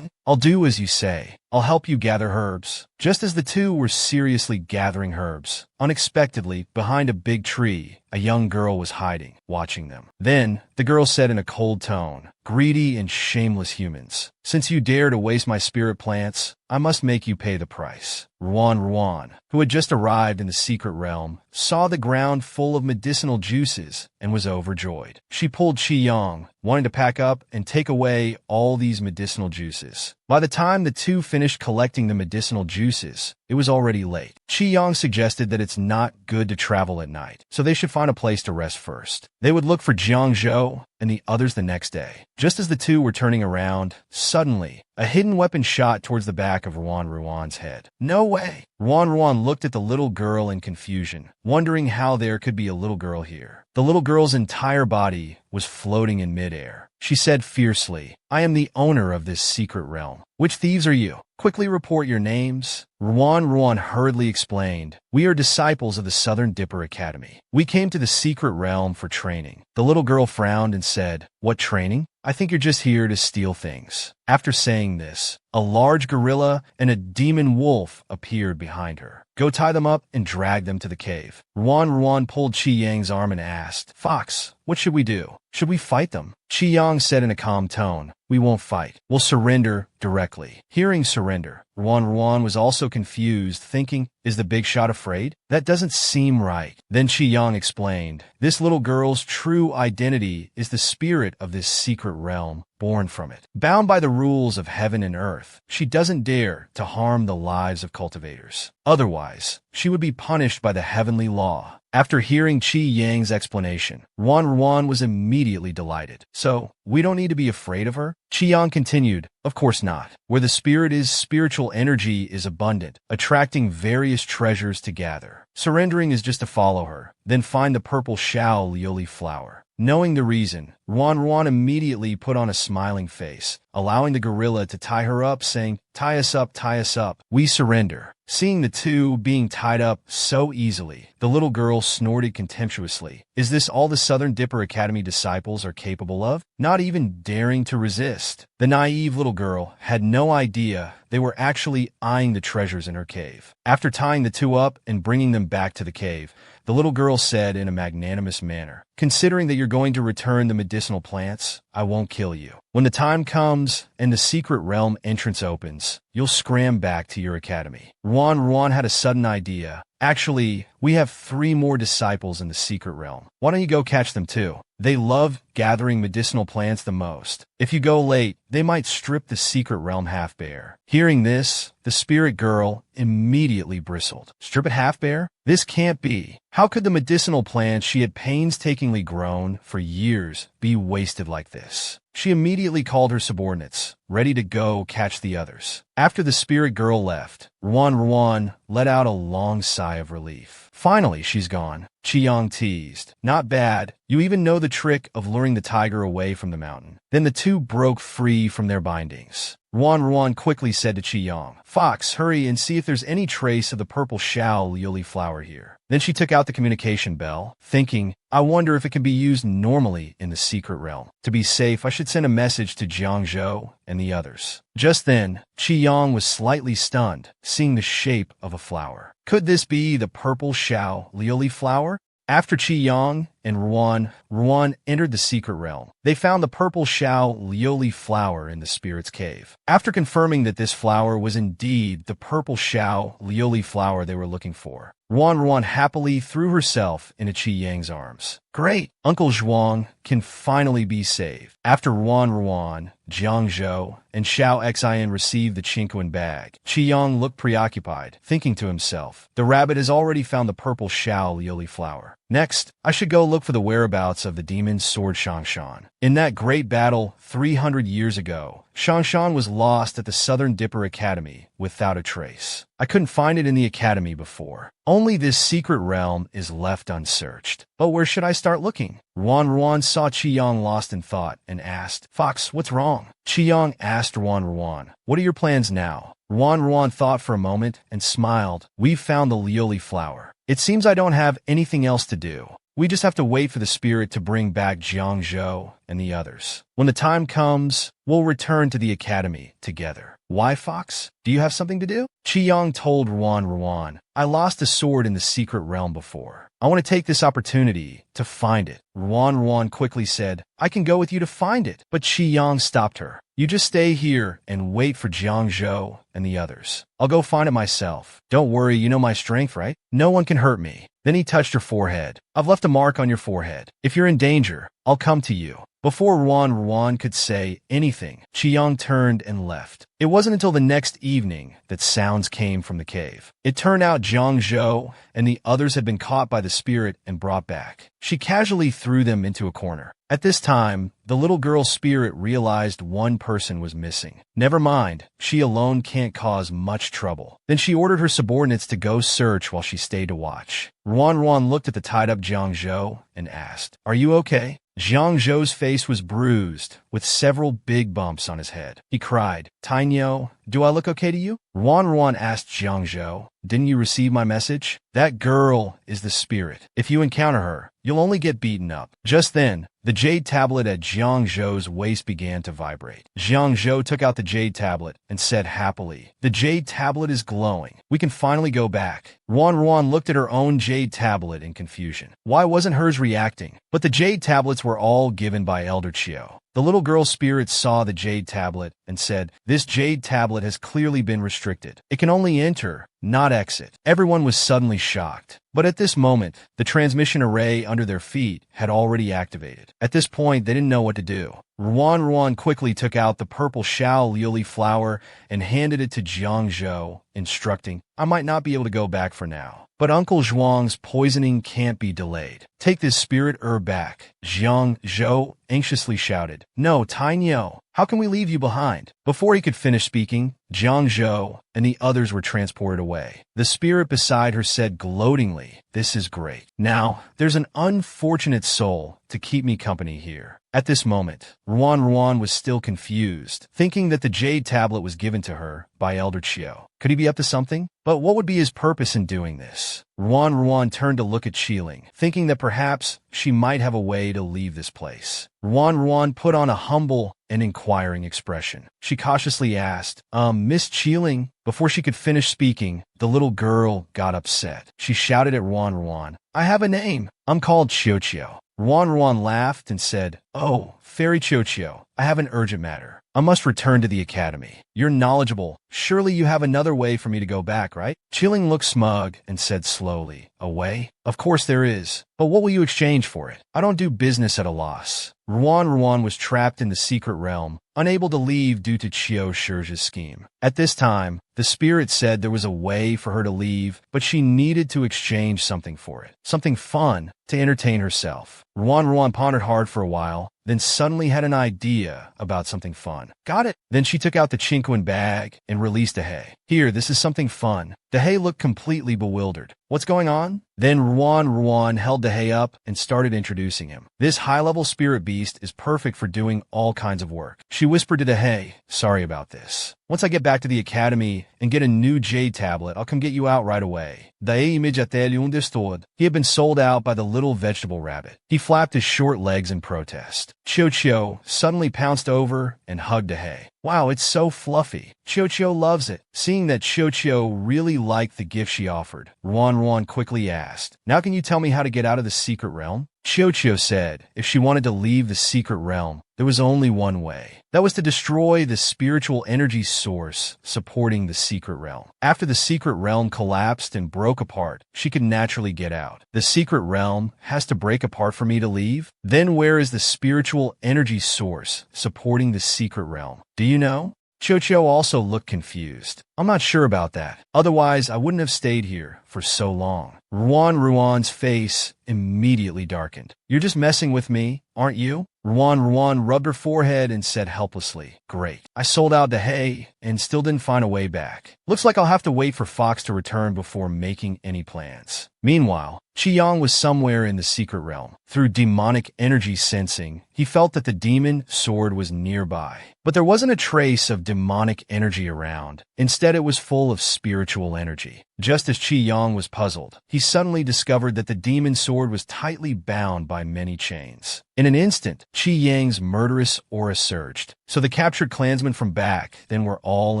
"I'll do as you say. I'll help you gather herbs." Just as the 2 were seriously gathering herbs, unexpectedly, behind a big tree, a young girl was hiding, watching them. Then, the girl said in a cold tone, "Greedy and shameless humans. Since you dare to waste my spirit plants, I must make you pay the price." Ruan, who had just arrived in the secret realm, saw the ground full of medicinal juices and was overjoyed. She pulled Qi Yang, wanting to pack up and take away all these medicinal juices. By the time the 2 finished collecting the medicinal juices, it was already late. Qi Yang suggested that it's not good to travel at night, so they should find a place to rest first. They would look for Jiang Zhou and the others the next day. Just as the 2 were turning around, suddenly, a hidden weapon shot towards the back of Ruan's head. "No way!" Ruan looked at the little girl in confusion, wondering how there could be a little girl here. The little girl's entire body was floating in midair. She said fiercely, "I am the owner of this secret realm. Which thieves are you? Quickly report your names." Ruan hurriedly explained, "We are disciples of the Southern Dipper Academy. We came to the secret realm for training." The little girl frowned and said, "What training? I think you're just here to steal things." After saying this, a large gorilla and a demon wolf appeared behind her. "Go tie them up and drag them to the cave." Ruan pulled Qi Yang's arm and asked, "Fox, what should we do? Should we fight them?" Qi Yang said in a calm tone, "We won't fight. We'll surrender directly." Hearing surrender, Ruan was also confused, thinking, is the big shot afraid? That doesn't seem right. Then Qi Yang explained, "This little girl's true identity is the spirit of this secret realm, born from it. Bound by the rules of heaven and earth, she doesn't dare to harm the lives of cultivators. Otherwise, she would be punished by the heavenly law." After hearing Qi Yang's explanation, Ruan was immediately delighted. "So, we don't need to be afraid of her?" Qi Yang continued, "Of course not. Where the spirit is, spiritual energy is abundant, attracting various treasures to gather. Surrendering is just to follow her, then find the purple Shao Lioli flower." Knowing the reason, Ruan immediately put on a smiling face, allowing the gorilla to tie her up, saying, tie us up, we surrender." Seeing the 2 being tied up so easily, the little girl snorted contemptuously. Is this all the Southern Dipper Academy disciples are capable of? Not even daring to resist. The naive little girl had no idea they were actually eyeing the treasures in her cave. After tying the two up and bringing them back to the cave, the little girl said in a magnanimous manner, "Considering that you're going to return the medicinal plants, I won't kill you. When the time comes and the secret realm entrance opens, you'll scram back to your academy." Ruan had a sudden idea. "Actually, we have 3 more disciples in the secret realm. Why don't you go catch them too? They love gathering medicinal plants the most. If you go late, they might strip the secret realm half bare." Hearing this, the spirit girl immediately bristled. Strip it half bare? This can't be. How could the medicinal plants she had painstakingly grown for years be wasted like this? She immediately called her subordinates, ready to go catch the others. After the spirit girl left, Ruan let out a long sigh of relief. Finally, she's gone. Qiyang teased. "Not bad. You even know the trick of luring the tiger away from the mountain." Then the two broke free from their bindings. Ruan quickly said to Qiyang, "Fox, hurry and see if there's any trace of the purple Xiao Liuli flower here." Then she took out the communication bell, thinking, "I wonder if it can be used normally in the secret realm. To be safe, I should send a message to Jiangzhou and the others." Just then, Qiyang was slightly stunned, seeing the shape of a flower. Could this be the purple Xiao Liuli flower? After Qiyang and Ruan entered the secret realm, they found the purple Xiao Liuli flower in the spirit's cave. After confirming that this flower was indeed the purple Xiao Liuli flower they were looking for, Ruan happily threw herself into Qiyang's arms. "Great! Uncle Zhuang can finally be saved." After Ruan, Jiangzhou, and Xiao Xin received the Qingquan bag, Qiyang looked preoccupied, thinking to himself, "The rabbit has already found the purple Xiao Liuli flower. Next, I should go look for the whereabouts of the demon sword Shangshan. In that great battle 300 years ago, Shangshan was lost at the Southern Dipper Academy without a trace. I couldn't find it in the academy before. Only this secret realm is left unsearched. But where should I start looking?" Ruan saw Qiyang lost in thought and asked, "Fox, what's wrong?" Qiyang asked Ruan, "What are your plans now?" Ruan thought for a moment and smiled. "We've found the Liuli flower. It seems I don't have anything else to do. We just have to wait for the spirit to bring back Jiangzhou and the others. When the time comes, we'll return to the academy together." "Why, Fox? Do you have something to do?" Qiyang told Ruan, "I lost a sword in the secret realm before. I want to take this opportunity to find it." Ruan quickly said, "I can go with you to find it." But Qiyang stopped her. "You just stay here and wait for Jiangzhou and the others. I'll go find it myself. Don't worry, you know my strength, right? No one can hurt me." Then he touched her forehead. "I've left a mark on your forehead. If you're in danger, I'll come to you." Before Ruan could say anything, Qiyang turned and left. It wasn't until the next evening that sounds came from the cave. It turned out Jiangzhou and the others had been caught by the spirit and brought back. She casually threw them into a corner. At this time, the little girl's spirit realized one person was missing. Never mind, she alone can't cause much trouble. Then she ordered her subordinates to go search while she stayed to watch. Ruan looked at the tied-up Jiangzhou and asked, "Are you okay?" Jiangzhou's face was bruised, with several big bumps on his head. He cried, "Tainyo, do I look okay to you?" Ruan asked Jiangzhou, "Didn't you receive my message? That girl is the spirit. If you encounter her, you'll only get beaten up." Just then, the jade tablet at Jiangzhou's waist began to vibrate. Jiangzhou took out the jade tablet and said happily, "The jade tablet is glowing. We can finally go back." Ruan looked at her own jade tablet in confusion. Why wasn't hers reacting? But the jade tablets were all given by Elder Chiu. The little girl's spirit saw the jade tablet and said, "This jade tablet has clearly been restricted. It can only enter, not exit." Everyone was suddenly shocked. But at this moment, the transmission array under their feet had already activated. At this point, they didn't know what to do. Ruan quickly took out the purple Xiao Liuli flower and handed it to Jiangzhou, instructing, "I might not be able to go back for now, but Uncle Zhuang's poisoning can't be delayed. Take this spirit herb back." Jiangzhou anxiously shouted, "No, Tainyo, how can we leave you behind?" Before he could finish speaking, Jiangzhou and the others were transported away. The spirit beside her said gloatingly, "This is great. Now, there's an unfortunate soul to keep me company here." At this moment, Ruan was still confused, thinking that the jade tablet was given to her by Elder Chiu. Could he be up to something? But what would be his purpose in doing this? Ruan turned to look at Qiling, thinking that perhaps she might have a way to leave this place. Ruan put on a humble an inquiring expression. She cautiously asked, Miss Cheeling? Before she could finish speaking, the little girl got upset. She shouted at Ruan, I have a name. I'm called Chio. Ruan laughed and said, Oh, Fairy Chio, I have an urgent matter. I must return to the academy. You're knowledgeable. Surely you have another way for me to go back, right? Chilling looked smug and said slowly, A way? Of course there is. But what will you exchange for it? I don't do business at a loss. Ruan was trapped in the secret realm, unable to leave due to Chio Shurge's scheme. At this time, the spirit said there was a way for her to leave, but she needed to exchange something for it. Something fun to entertain herself. Ruan pondered hard for a while, then suddenly had an idea about something fun. Got it. Then she took out the Chinquan bag and released Dehei. Here, this is something fun. Dehei looked completely bewildered. What's going on? Then Ruan held Dehei up and started introducing him. This high-level spirit beast is perfect for doing all kinds of work. She whispered to Dehei, Sorry about this. Once I get back to the academy and get a new jade tablet, I'll come get you out right away. Dehei imediately understood. He had been sold out by the little vegetable rabbit. He flapped his short legs in protest. Chio suddenly pounced over and hugged Dehei. Wow, it's so fluffy. Chio loves it. Seeing that Chio really liked the gift she offered, Ruan quickly asked, Now can you tell me how to get out of the secret realm? Chio said if she wanted to leave the secret realm, there was only one way. That was to destroy the spiritual energy source supporting the secret realm. After the secret realm collapsed and broke apart, she could naturally get out. The secret realm has to break apart for me to leave? Then where is the spiritual energy source supporting the secret realm? Do you know? Chio also looked confused. I'm not sure about that. Otherwise, I wouldn't have stayed here for so long. Ruan's face immediately darkened. You're just messing with me, aren't you? Ruan rubbed her forehead and said helplessly, Great. I sold out Dehei and still didn't find a way back. Looks like I'll have to wait for Fox to return before making any plans. Meanwhile, Qiyang was somewhere in the secret realm. Through demonic energy sensing, he felt that the demon sword was nearby. But there wasn't a trace of demonic energy around. Instead, it was full of spiritual energy. Just as Qiyang was puzzled, he suddenly discovered that the demon sword was tightly bound by many chains. In an instant, Qiyang's murderous aura surged. So the captured clansmen from back then were all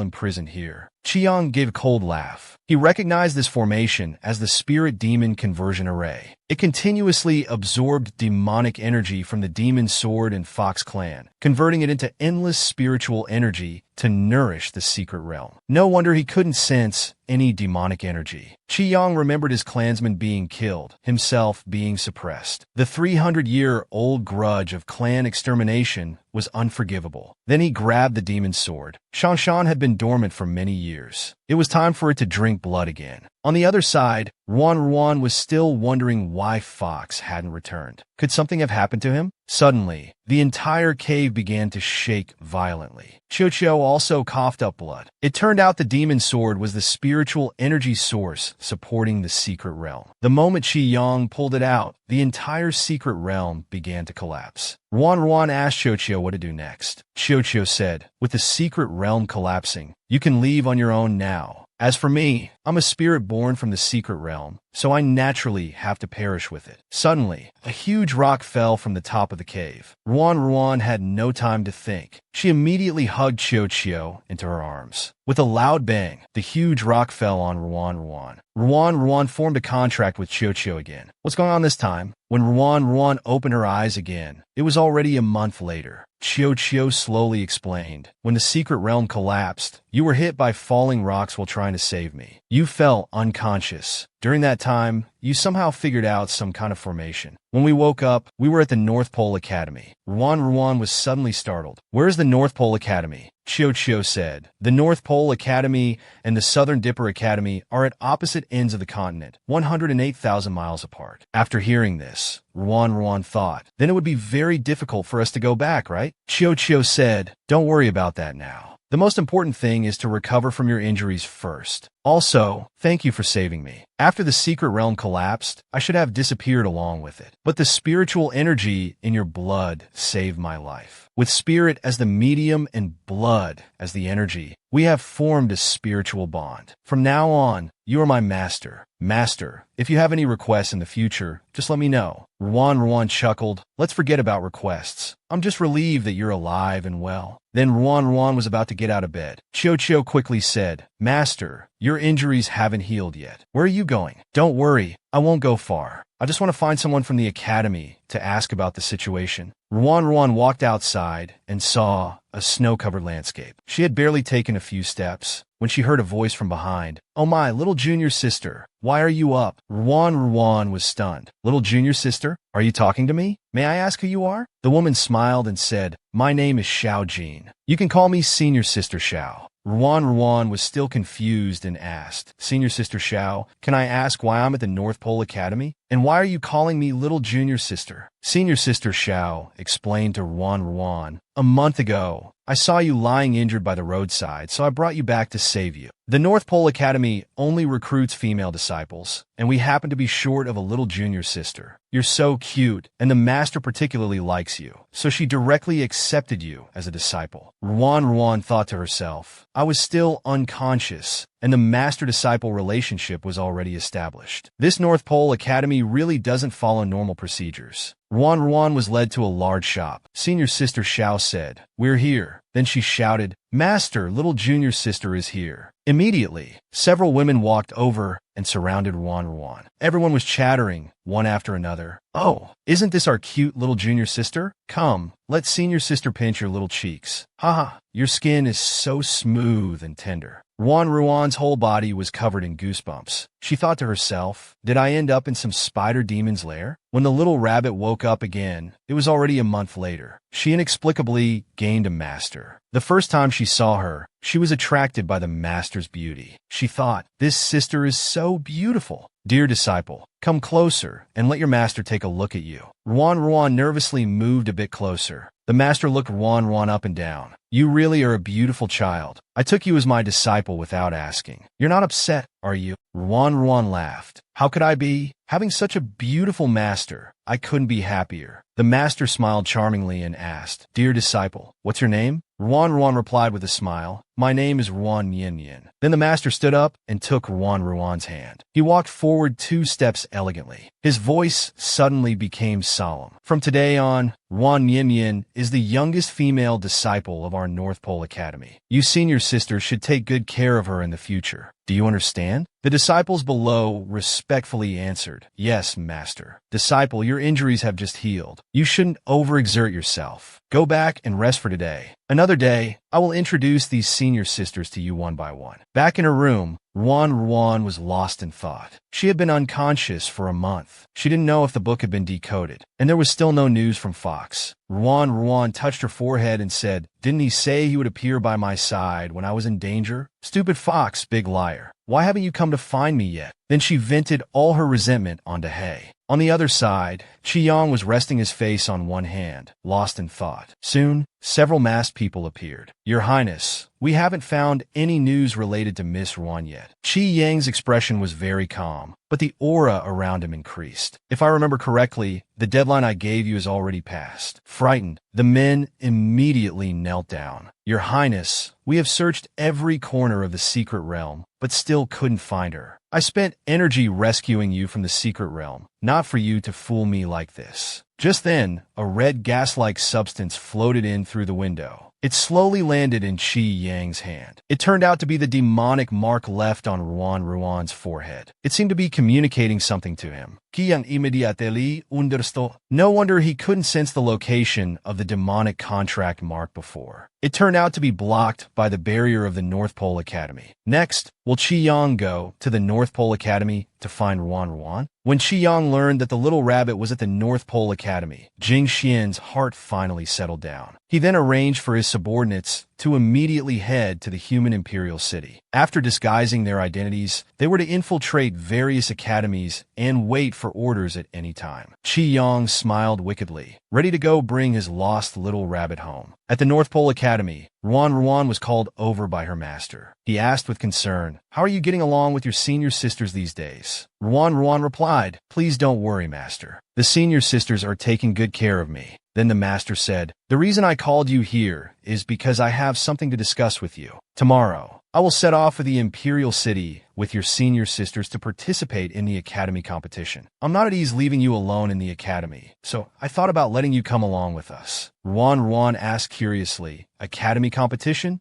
imprisoned here. Qiyang gave a cold laugh. He recognized this formation as the Spirit Demon Conversion Array. It continuously absorbed demonic energy from the Demon Sword and Fox clan, converting it into endless spiritual energy to nourish the secret realm. No wonder he couldn't sense any demonic energy. Qiyang remembered his clansmen being killed, himself being suppressed. The 300-year-old grudge of clan extermination was unforgivable. Then he grabbed the demon sword. Shanshan had been dormant for many years. It was time for it to drink blood again. On the other side, Ruan was still wondering why Fox hadn't returned. Could something have happened to him? Suddenly, the entire cave began to shake violently. Chio also coughed up blood. It turned out the demon sword was the spiritual energy source supporting the secret realm. The moment Qiyang pulled it out, the entire secret realm began to collapse. Ruan asked Chio what to do next. Chio said, with the secret realm collapsing, you can leave on your own now. As for me, I'm a spirit born from the secret realm, so I naturally have to perish with it. Suddenly, a huge rock fell from the top of the cave. Ruan had no time to think. She immediately hugged Chio into her arms. With a loud bang, the huge rock fell on Ruan. Ruan formed a contract with Chio again. What's going on this time? When Ruan opened her eyes again, it was already a month later. Chio slowly explained, when the secret realm collapsed, you were hit by falling rocks while trying to save me. You fell unconscious. During that time, you somehow figured out some kind of formation. When we woke up, we were at the North Pole Academy. Ruan was suddenly startled. Where's the North Pole Academy? Chio said. The North Pole Academy and the Southern Dipper Academy are at opposite ends of the continent, 108,000 miles apart. After hearing this, Ruan thought, then it would be very difficult for us to go back, right? Chio said, don't worry about that now. The most important thing is to recover from your injuries first. Also, thank you for saving me. After the secret realm collapsed, I should have disappeared along with it. But the spiritual energy in your blood saved my life. With spirit as the medium and blood as the energy, we have formed a spiritual bond. From now on, you are my master. Master, if you have any requests in the future, just let me know. Ruan chuckled. Let's forget about requests. I'm just relieved that you're alive and well. Then Ruan was about to get out of bed. Chio quickly said, Master, your injuries haven't healed yet. Where are you going? Don't worry, I won't go far. I just want to find someone from the academy to ask about the situation. Ruan walked outside and saw a snow-covered landscape. She had barely taken a few steps when she heard a voice from behind. Oh my, little junior sister, why are you up? Ruan was stunned. Little junior sister, are you talking to me? May I ask who you are? The woman smiled and said, My name is Xiao Jin. You can call me Senior Sister Xiao. Ruan was still confused and asked, Senior Sister Xiao, can I ask why I'm at the North Pole Academy? And why are you calling me Little Junior Sister? Senior Sister Xiao explained to Ruan, a month ago, I saw you lying injured by the roadside, so I brought you back to save you. The North Pole Academy only recruits female disciples, and we happen to be short of a little junior sister. You're so cute, and the master particularly likes you, so she directly accepted you as a disciple. Ruan thought to herself, I was still unconscious, and the master-disciple relationship was already established. This North Pole Academy really doesn't follow normal procedures. Ruan was led to a large shop. Senior Sister Xiao said, We're here. Then she shouted, Master, little junior sister is here. Immediately, several women walked over and surrounded Ruan. Everyone was chattering, one after another. Oh, isn't this our cute little junior sister? Come, let senior sister pinch your little cheeks. Haha, your skin is so smooth and tender. Ruan's whole body was covered in goosebumps. She thought to herself, did I end up in some spider demon's lair? When the little rabbit woke up again, it was already a month later. She inexplicably gained a master. The first time she saw her, she was attracted by the master's beauty. She thought, this sister is so beautiful. Dear disciple, come closer and let your master take a look at you. Ruan nervously moved a bit closer. The master looked Ruan up and down. You really are a beautiful child. I took you as my disciple without asking. You're not upset, are you? Ruan laughed. How could I be? Having such a beautiful master, I couldn't be happier. The master smiled charmingly and asked, Dear disciple, what's your name? Ruan replied with a smile, My name is Ruan Yin. Then the master stood up and took Ruan's hand. He walked forward 2 steps elegantly. His voice suddenly became solemn. From today on, Ruan Yin is the youngest female disciple of our North Pole Academy. You senior sisters should take good care of her in the future. Do you understand? The disciples below respectfully answered, Yes, master. Disciple, your injuries have just healed. You shouldn't overexert yourself. Go back and rest for today. Another day, I will introduce these senior sisters to you one by one. Back in her room, Ruan was lost in thought. She had been unconscious for a month. She didn't know if the book had been decoded, and there was still no news from Fox. Ruan touched her forehead and said, Didn't he say he would appear by my side when I was in danger? Stupid Fox, big liar. Why haven't you come to find me yet? Then she vented all her resentment onto Hay. On the other side, Qiyang was resting his face on one hand, lost in thought. Soon, several masked people appeared. Your Highness, we haven't found any news related to Miss Ruan yet. Qi Yang's expression was very calm, but the aura around him increased. If I remember correctly, the deadline I gave you is already passed. Frightened, the men immediately knelt down. Your Highness, we have searched every corner of the secret realm, but still couldn't find her. I spent energy rescuing you from the secret realm, not for you to fool me like this. Just then, a red gas-like substance floated in through the window. It slowly landed in Qi Yang's hand. It turned out to be the demonic mark left on Ruan's forehead. It seemed to be communicating something to him. Qiyang immediately understood. No wonder he couldn't sense the location of the demonic contract mark before. It turned out to be blocked by the barrier of the North Pole Academy. Next, will Qiyang go to the North Pole Academy to find Ruan? When Qiyang learned that the little rabbit was at the North Pole Academy, Jing Xian's heart finally settled down. He then arranged for his subordinates to immediately head to the human imperial city. After disguising their identities, they were to infiltrate various academies and wait for orders at any time. Qi Yang smiled wickedly, ready to go bring his lost little rabbit home. At the North Pole Academy, Ruan was called over by her master. He asked with concern, "How are you getting along with your senior sisters these days?" Ruan replied, "Please don't worry, master. The senior sisters are taking good care of me." Then the master said, "The reason I called you here is because I have something to discuss with you. Tomorrow, I will set off for the Imperial City with your senior sisters to participate in the academy competition. I'm not at ease leaving you alone in the academy, so I thought about letting you come along with us." Ruan asked curiously, "Academy competition?"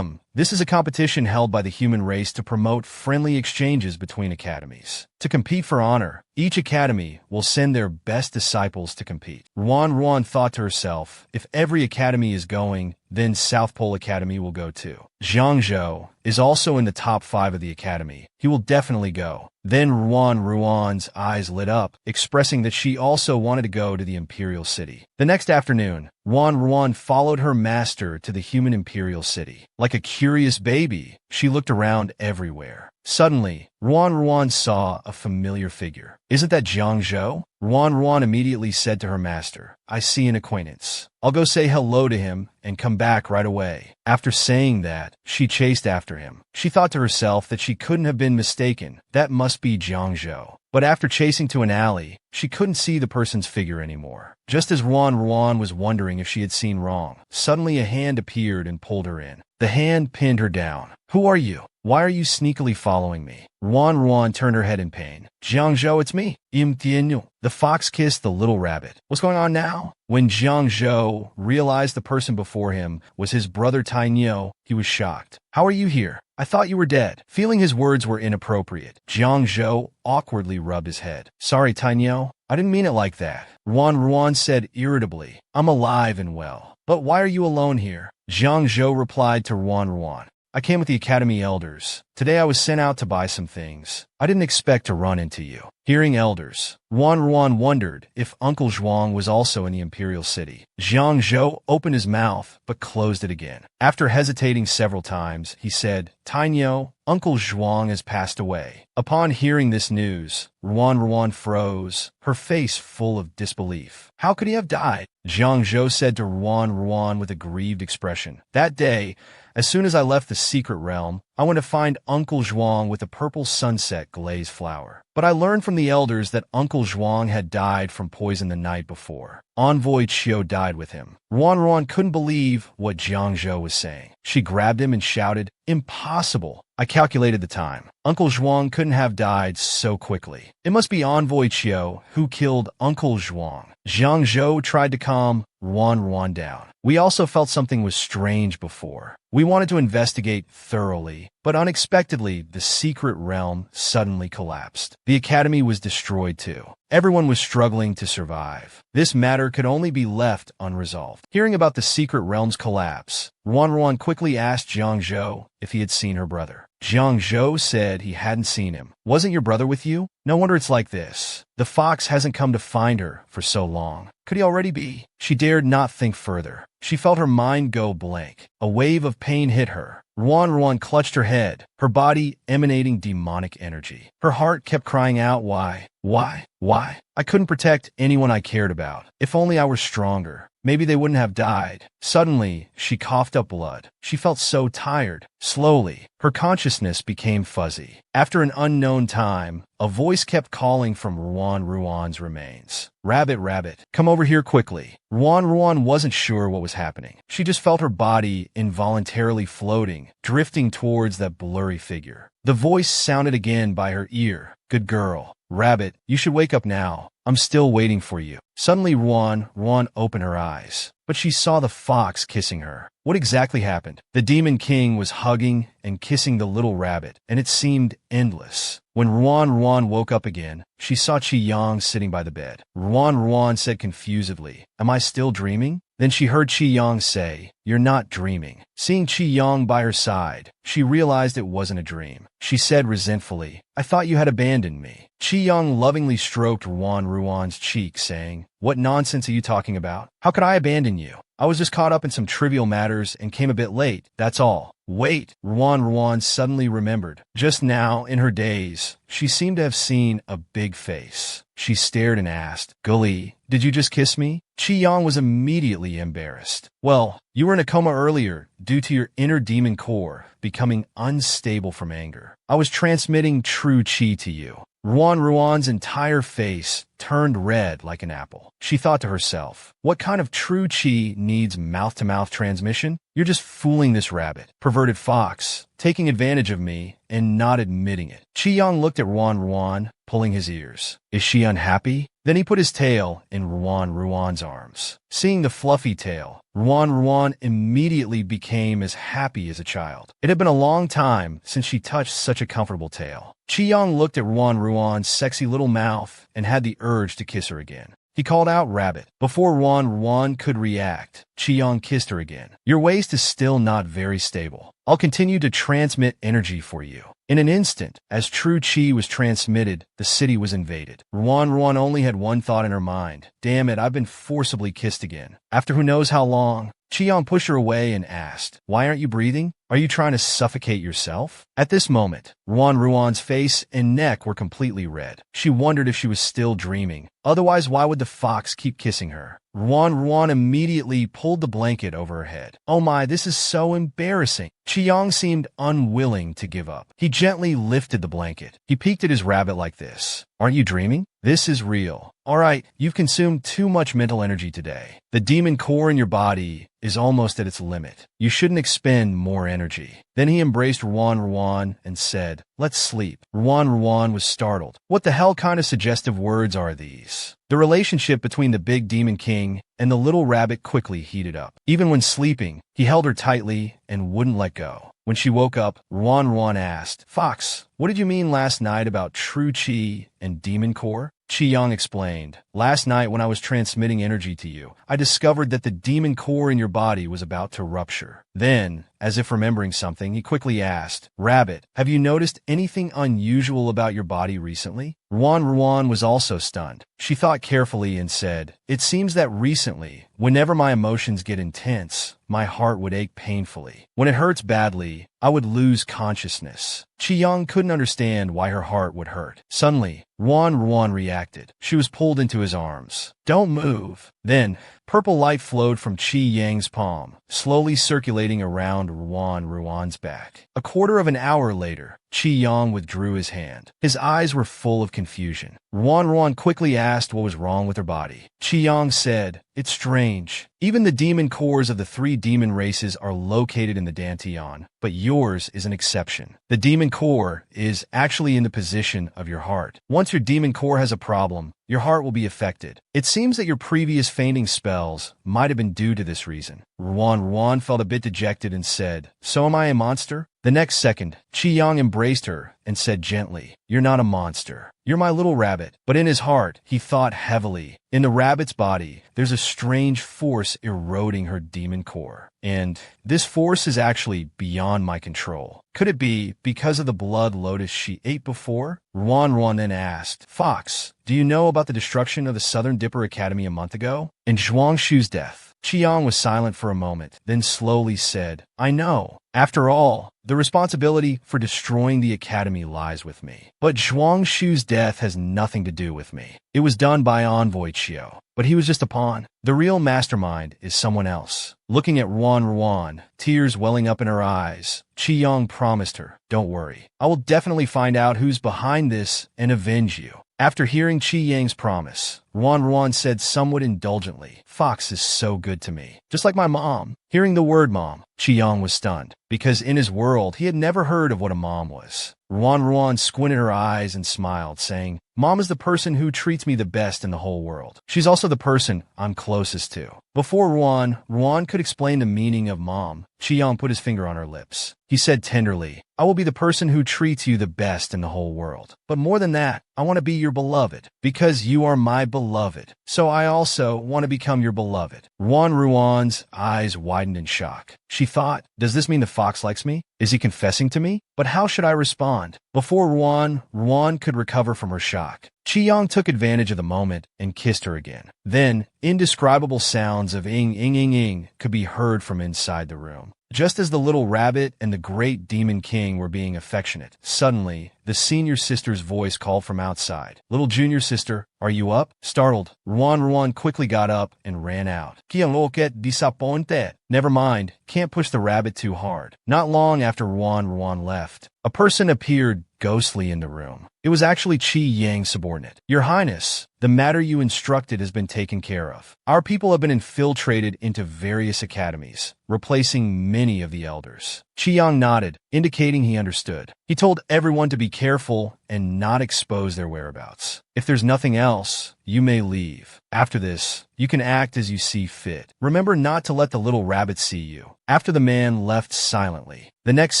This is a competition held by the human race to promote friendly exchanges between academies. To compete for honor, each academy will send their best disciples to compete. Ruan thought to herself, if every academy is going, then South Pole Academy will go too. Zhang Zhou is also in the top 5 of the academy. He will definitely go. Then Ruan's eyes lit up, expressing that she also wanted to go to the Imperial City. The next afternoon, Ruan followed her master to the human Imperial City. Like a curious baby, she looked around everywhere. Suddenly, Ruan saw a familiar figure. "Isn't that Zhang Zhou?" Ruan immediately said to her master, "I see an acquaintance. I'll go say hello to him and come back right away." After saying that, she chased after him. She thought to herself that she couldn't have been mistaken. That must be Zhang Zhou. But after chasing to an alley, she couldn't see the person's figure anymore. Just as Ruan was wondering if she had seen wrong, suddenly a hand appeared and pulled her in. The hand pinned her down. "Who are you? Why are you sneakily following me?" Ruan turned her head in pain. "Zhang Zhou, it's me. The fox kissed the little rabbit. "What's going on now?" When Zhang Zhou realized the person before him was his brother Tainyo, he was shocked. "How are you here? I thought you were dead." Feeling his words were inappropriate, Zhang Zhou awkwardly rubbed his head. "Sorry, Tainyo. I didn't mean it like that." Ruan said irritably, "I'm alive and well. But why are you alone here?" Zhang Zhou replied to Ruan, "I came with the academy elders. Today I was sent out to buy some things. I didn't expect to run into you." Hearing elders, Ruan wondered if Uncle Zhuang was also in the Imperial City. Zhang Zhou opened his mouth, but closed it again. After hesitating several times, he said, "Tainyo, Uncle Zhuang has passed away." Upon hearing this news, Ruan froze, her face full of disbelief. "How could he have died?" Zhang Zhou said to Ruan with a grieved expression. "That day, as soon as I left the secret realm, I went to find Uncle Zhuang with a purple sunset glazed flower. But I learned from the elders that Uncle Zhuang had died from poison the night before. Envoy Chiu died with him." Ruan couldn't believe what Zhang Zhou was saying. She grabbed him and shouted, "Impossible! I calculated the time. Uncle Zhuang couldn't have died so quickly. It must be Envoy Chiu who killed Uncle Zhuang." Zhang Zhou tried to calm Ruan down. "We also felt something was strange before. We wanted to investigate thoroughly, but unexpectedly, the secret realm suddenly collapsed. The academy was destroyed too. Everyone was struggling to survive. This matter could only be left unresolved." Hearing about the secret realm's collapse, Ruan quickly asked Zhang Zhou if he had seen her brother. Zhang Zhou said he hadn't seen him. "Wasn't your brother with you? No wonder it's like this. The fox hasn't come to find her for so long. Could he already be?" She dared not think further. She felt her mind go blank. A wave of pain hit her. Ruan clutched her head, her body emanating demonic energy. Her heart kept crying out, "Why? Why? Why? I couldn't protect anyone I cared about. If only I were stronger. Maybe they wouldn't have died." Suddenly, she coughed up blood. She felt so tired. Slowly, her consciousness became fuzzy. After an unknown time, a voice kept calling from Ruan's remains. "Rabbit, rabbit, come over here quickly." Ruan wasn't sure what was happening. She just felt her body involuntarily floating, drifting towards that blurry figure. The voice sounded again by her ear. "Good girl. Rabbit, you should wake up now. I'm still waiting for you." Suddenly Ruan opened her eyes, but she saw the fox kissing her. What exactly happened? The Demon King was hugging and kissing the little rabbit, and it seemed endless. When Ruan woke up again, she saw Qi Yang sitting by the bed. Ruan said confusedly, "Am I still dreaming?" Then she heard Qi Yang say, "You're not dreaming." Seeing Qi Yang by her side, she realized it wasn't a dream. She said resentfully, "I thought you had abandoned me." Qi Yang lovingly stroked Ruan's cheek, saying, "What nonsense are you talking about? How could I abandon you? I was just caught up in some trivial matters and came a bit late, that's all. Wait, Ruan suddenly remembered. Just now, in her daze, she seemed to have seen a big face. She stared and asked, "Gully, did you just kiss me?" Chi-Yang was immediately embarrassed. "Well, you were in a coma earlier due to your inner demon core becoming unstable from anger. I was transmitting true chi to you." Ruan's entire face turned red like an apple. She thought to herself, what kind of true chi needs mouth-to-mouth transmission? You're just fooling this rabbit, perverted fox, taking advantage of me and not admitting it. Chi-Yang looked at Ruan, pulling his ears. Is she unhappy? Then he put his tail in Ruan's arms. Seeing the fluffy tail, Ruan immediately became as happy as a child. It had been a long time since she touched such a comfortable tail. Chi-Yang looked at Ruan's sexy little mouth and had the urge to kiss her again. He called out rabbit. Before Ruan could react, Chi-Yang kissed her again. Your waist is still not very stable. I'll continue to transmit energy for you. In an instant, as true chi was transmitted, the city was invaded. Ruan only had one thought in her mind. Damn it, I've been forcibly kissed again. After who knows how long, Chi-Yang pushed her away and asked, why aren't you breathing? Are you trying to suffocate yourself? At this moment, Ruan's face and neck were completely red. She wondered if she was still dreaming. Otherwise, why would the fox keep kissing her? Ruan immediately pulled the blanket over her head. Oh my, this is so embarrassing. Chi-Yang seemed unwilling to give up. He gently lifted the blanket. He peeked at his rabbit like this. Aren't you dreaming? This is real. Alright, you've consumed too much mental energy today. The demon core in your body is almost at its limit. You shouldn't expend more energy. Then he embraced Ruan and said, let's sleep. Ruan was startled. What the hell kind of suggestive words are these? The relationship between the big demon king and the little rabbit quickly heated up. Even when sleeping, he held her tightly and wouldn't let go. When she woke up, Ruan asked, Fox, what did you mean last night about true chi and demon core? Chi-Yang explained, last night when I was transmitting energy to you, I discovered that the demon core in your body was about to rupture. Then, as if remembering something, he quickly asked, Rabbit, have you noticed anything unusual about your body recently? Ruan was also stunned. She thought carefully and said, it seems that recently, whenever my emotions get intense, my heart would ache painfully. When it hurts badly, I would lose consciousness. Chi-Yang couldn't understand why her heart would hurt. Suddenly, Ruan reacted. She was pulled into his arms. Don't move. Then, purple light flowed from Chi-Yang's palm, slowly circulating around Ruan's back. A quarter of an hour later, Chi-Yang withdrew his hand. His eyes were full of confusion. Ruan quickly asked what was wrong with her body. Chi-Yang said, it's strange. Even the demon cores of the 3 demon races are located in the Dantian, but yours is an exception. The demon core is actually in the position of your heart. Once your demon core has a problem, your heart will be affected. It seems that your previous fainting spells might have been due to this reason. Ruan felt a bit dejected and said, so am I a monster? The next second, Chi-Yang embraced her and said gently, you're not a monster. You're my little rabbit. But in his heart, he thought heavily. In the rabbit's body, there's a strange force eroding her demon core. And this force is actually beyond my control. Could it be because of the blood lotus she ate before? Ruan then asked, Fox, do you know about the destruction of the Southern Dipper Academy a month ago? And Zhuangshu's death? Chi-Yang was silent for a moment, then slowly said, I know. After all, the responsibility for destroying the academy lies with me. But Zhuangshu's death has nothing to do with me. It was done by Envoy Chiu, but he was just a pawn. The real mastermind is someone else. Looking at Ruan, tears welling up in her eyes, Chi-Yang promised her, don't worry. I will definitely find out who's behind this and avenge you. After hearing Chi-Yang's promise, Ruan said somewhat indulgently, Fox is so good to me, just like my mom. Hearing the word mom, Chi-Yang was stunned, because in his world he had never heard of what a mom was. Ruan squinted her eyes and smiled, saying, Mom is the person who treats me the best in the whole world. She's also the person I'm closest to. Before Ruan could explain the meaning of mom, Chi-Yang put his finger on her lips. He said tenderly, I will be the person who treats you the best in the whole world. But more than that, I want to be your beloved, because you are my beloved. beloved. So I also want to become your beloved. Ruan's eyes widened in shock. She thought, does this mean the fox likes me? Is he confessing to me? But how should I respond? Before Ruan could recover from her shock, Chi-Yang took advantage of the moment and kissed her again. Then, indescribable sounds of ing could be heard from inside the room. Just as the little rabbit and the great demon king were being affectionate, suddenly, the senior sister's voice called from outside. Little junior sister, are you up? Startled, Ruan quickly got up and ran out. Disappointed. Never mind, can't push the rabbit too hard. Not long after Ruan left, a person appeared ghostly in the room. It was actually Chi-Yang's subordinate. Your Highness, the matter you instructed has been taken care of. Our people have been infiltrated into various academies, replacing many of the elders. Chi-Yang nodded, indicating he understood. He told everyone to be careful and not expose their whereabouts. If there's nothing else, you may leave. After this, you can act as you see fit. Remember not to let the little rabbit see you. After the man left silently, the next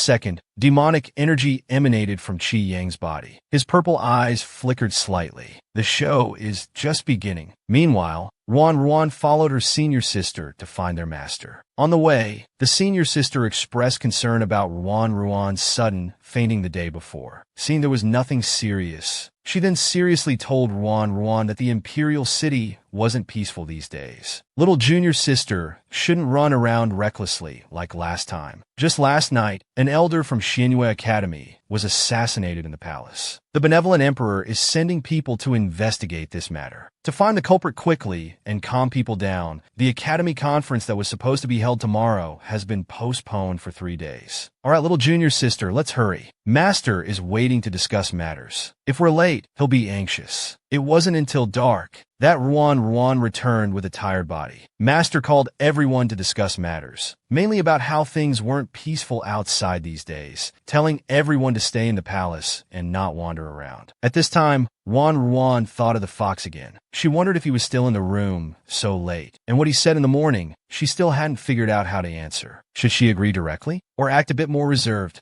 second, demonic energy emanated from Chi-Yang's body. His purple eyes flickered slightly. The show is just beginning. Meanwhile, Ruan followed her senior sister to find their master. On the way, the senior sister expressed concern about Ruan's sudden fainting the day before. Seeing there was nothing serious, she then seriously told Ruan that the imperial city wasn't peaceful these days. Little junior sister shouldn't run around recklessly like last time. Just last night, an elder from Manhwa Academy was assassinated in the palace. The benevolent emperor is sending people to investigate this matter. To find the culprit quickly and calm people down, the academy conference that was supposed to be held tomorrow has been postponed for 3 days. All right, little junior sister, let's hurry. Master is waiting to discuss matters. If we're late, he'll be anxious. It wasn't until dark that Ruan returned with a tired body. Master called everyone to discuss matters, mainly about how things weren't peaceful outside these days, telling everyone to stay in the palace and not wander around. At this time, Ruan thought of the fox again. She wondered if he was still in the room so late, and what he said in the morning, she still hadn't figured out how to answer. Should she agree directly, or act a bit more reserved?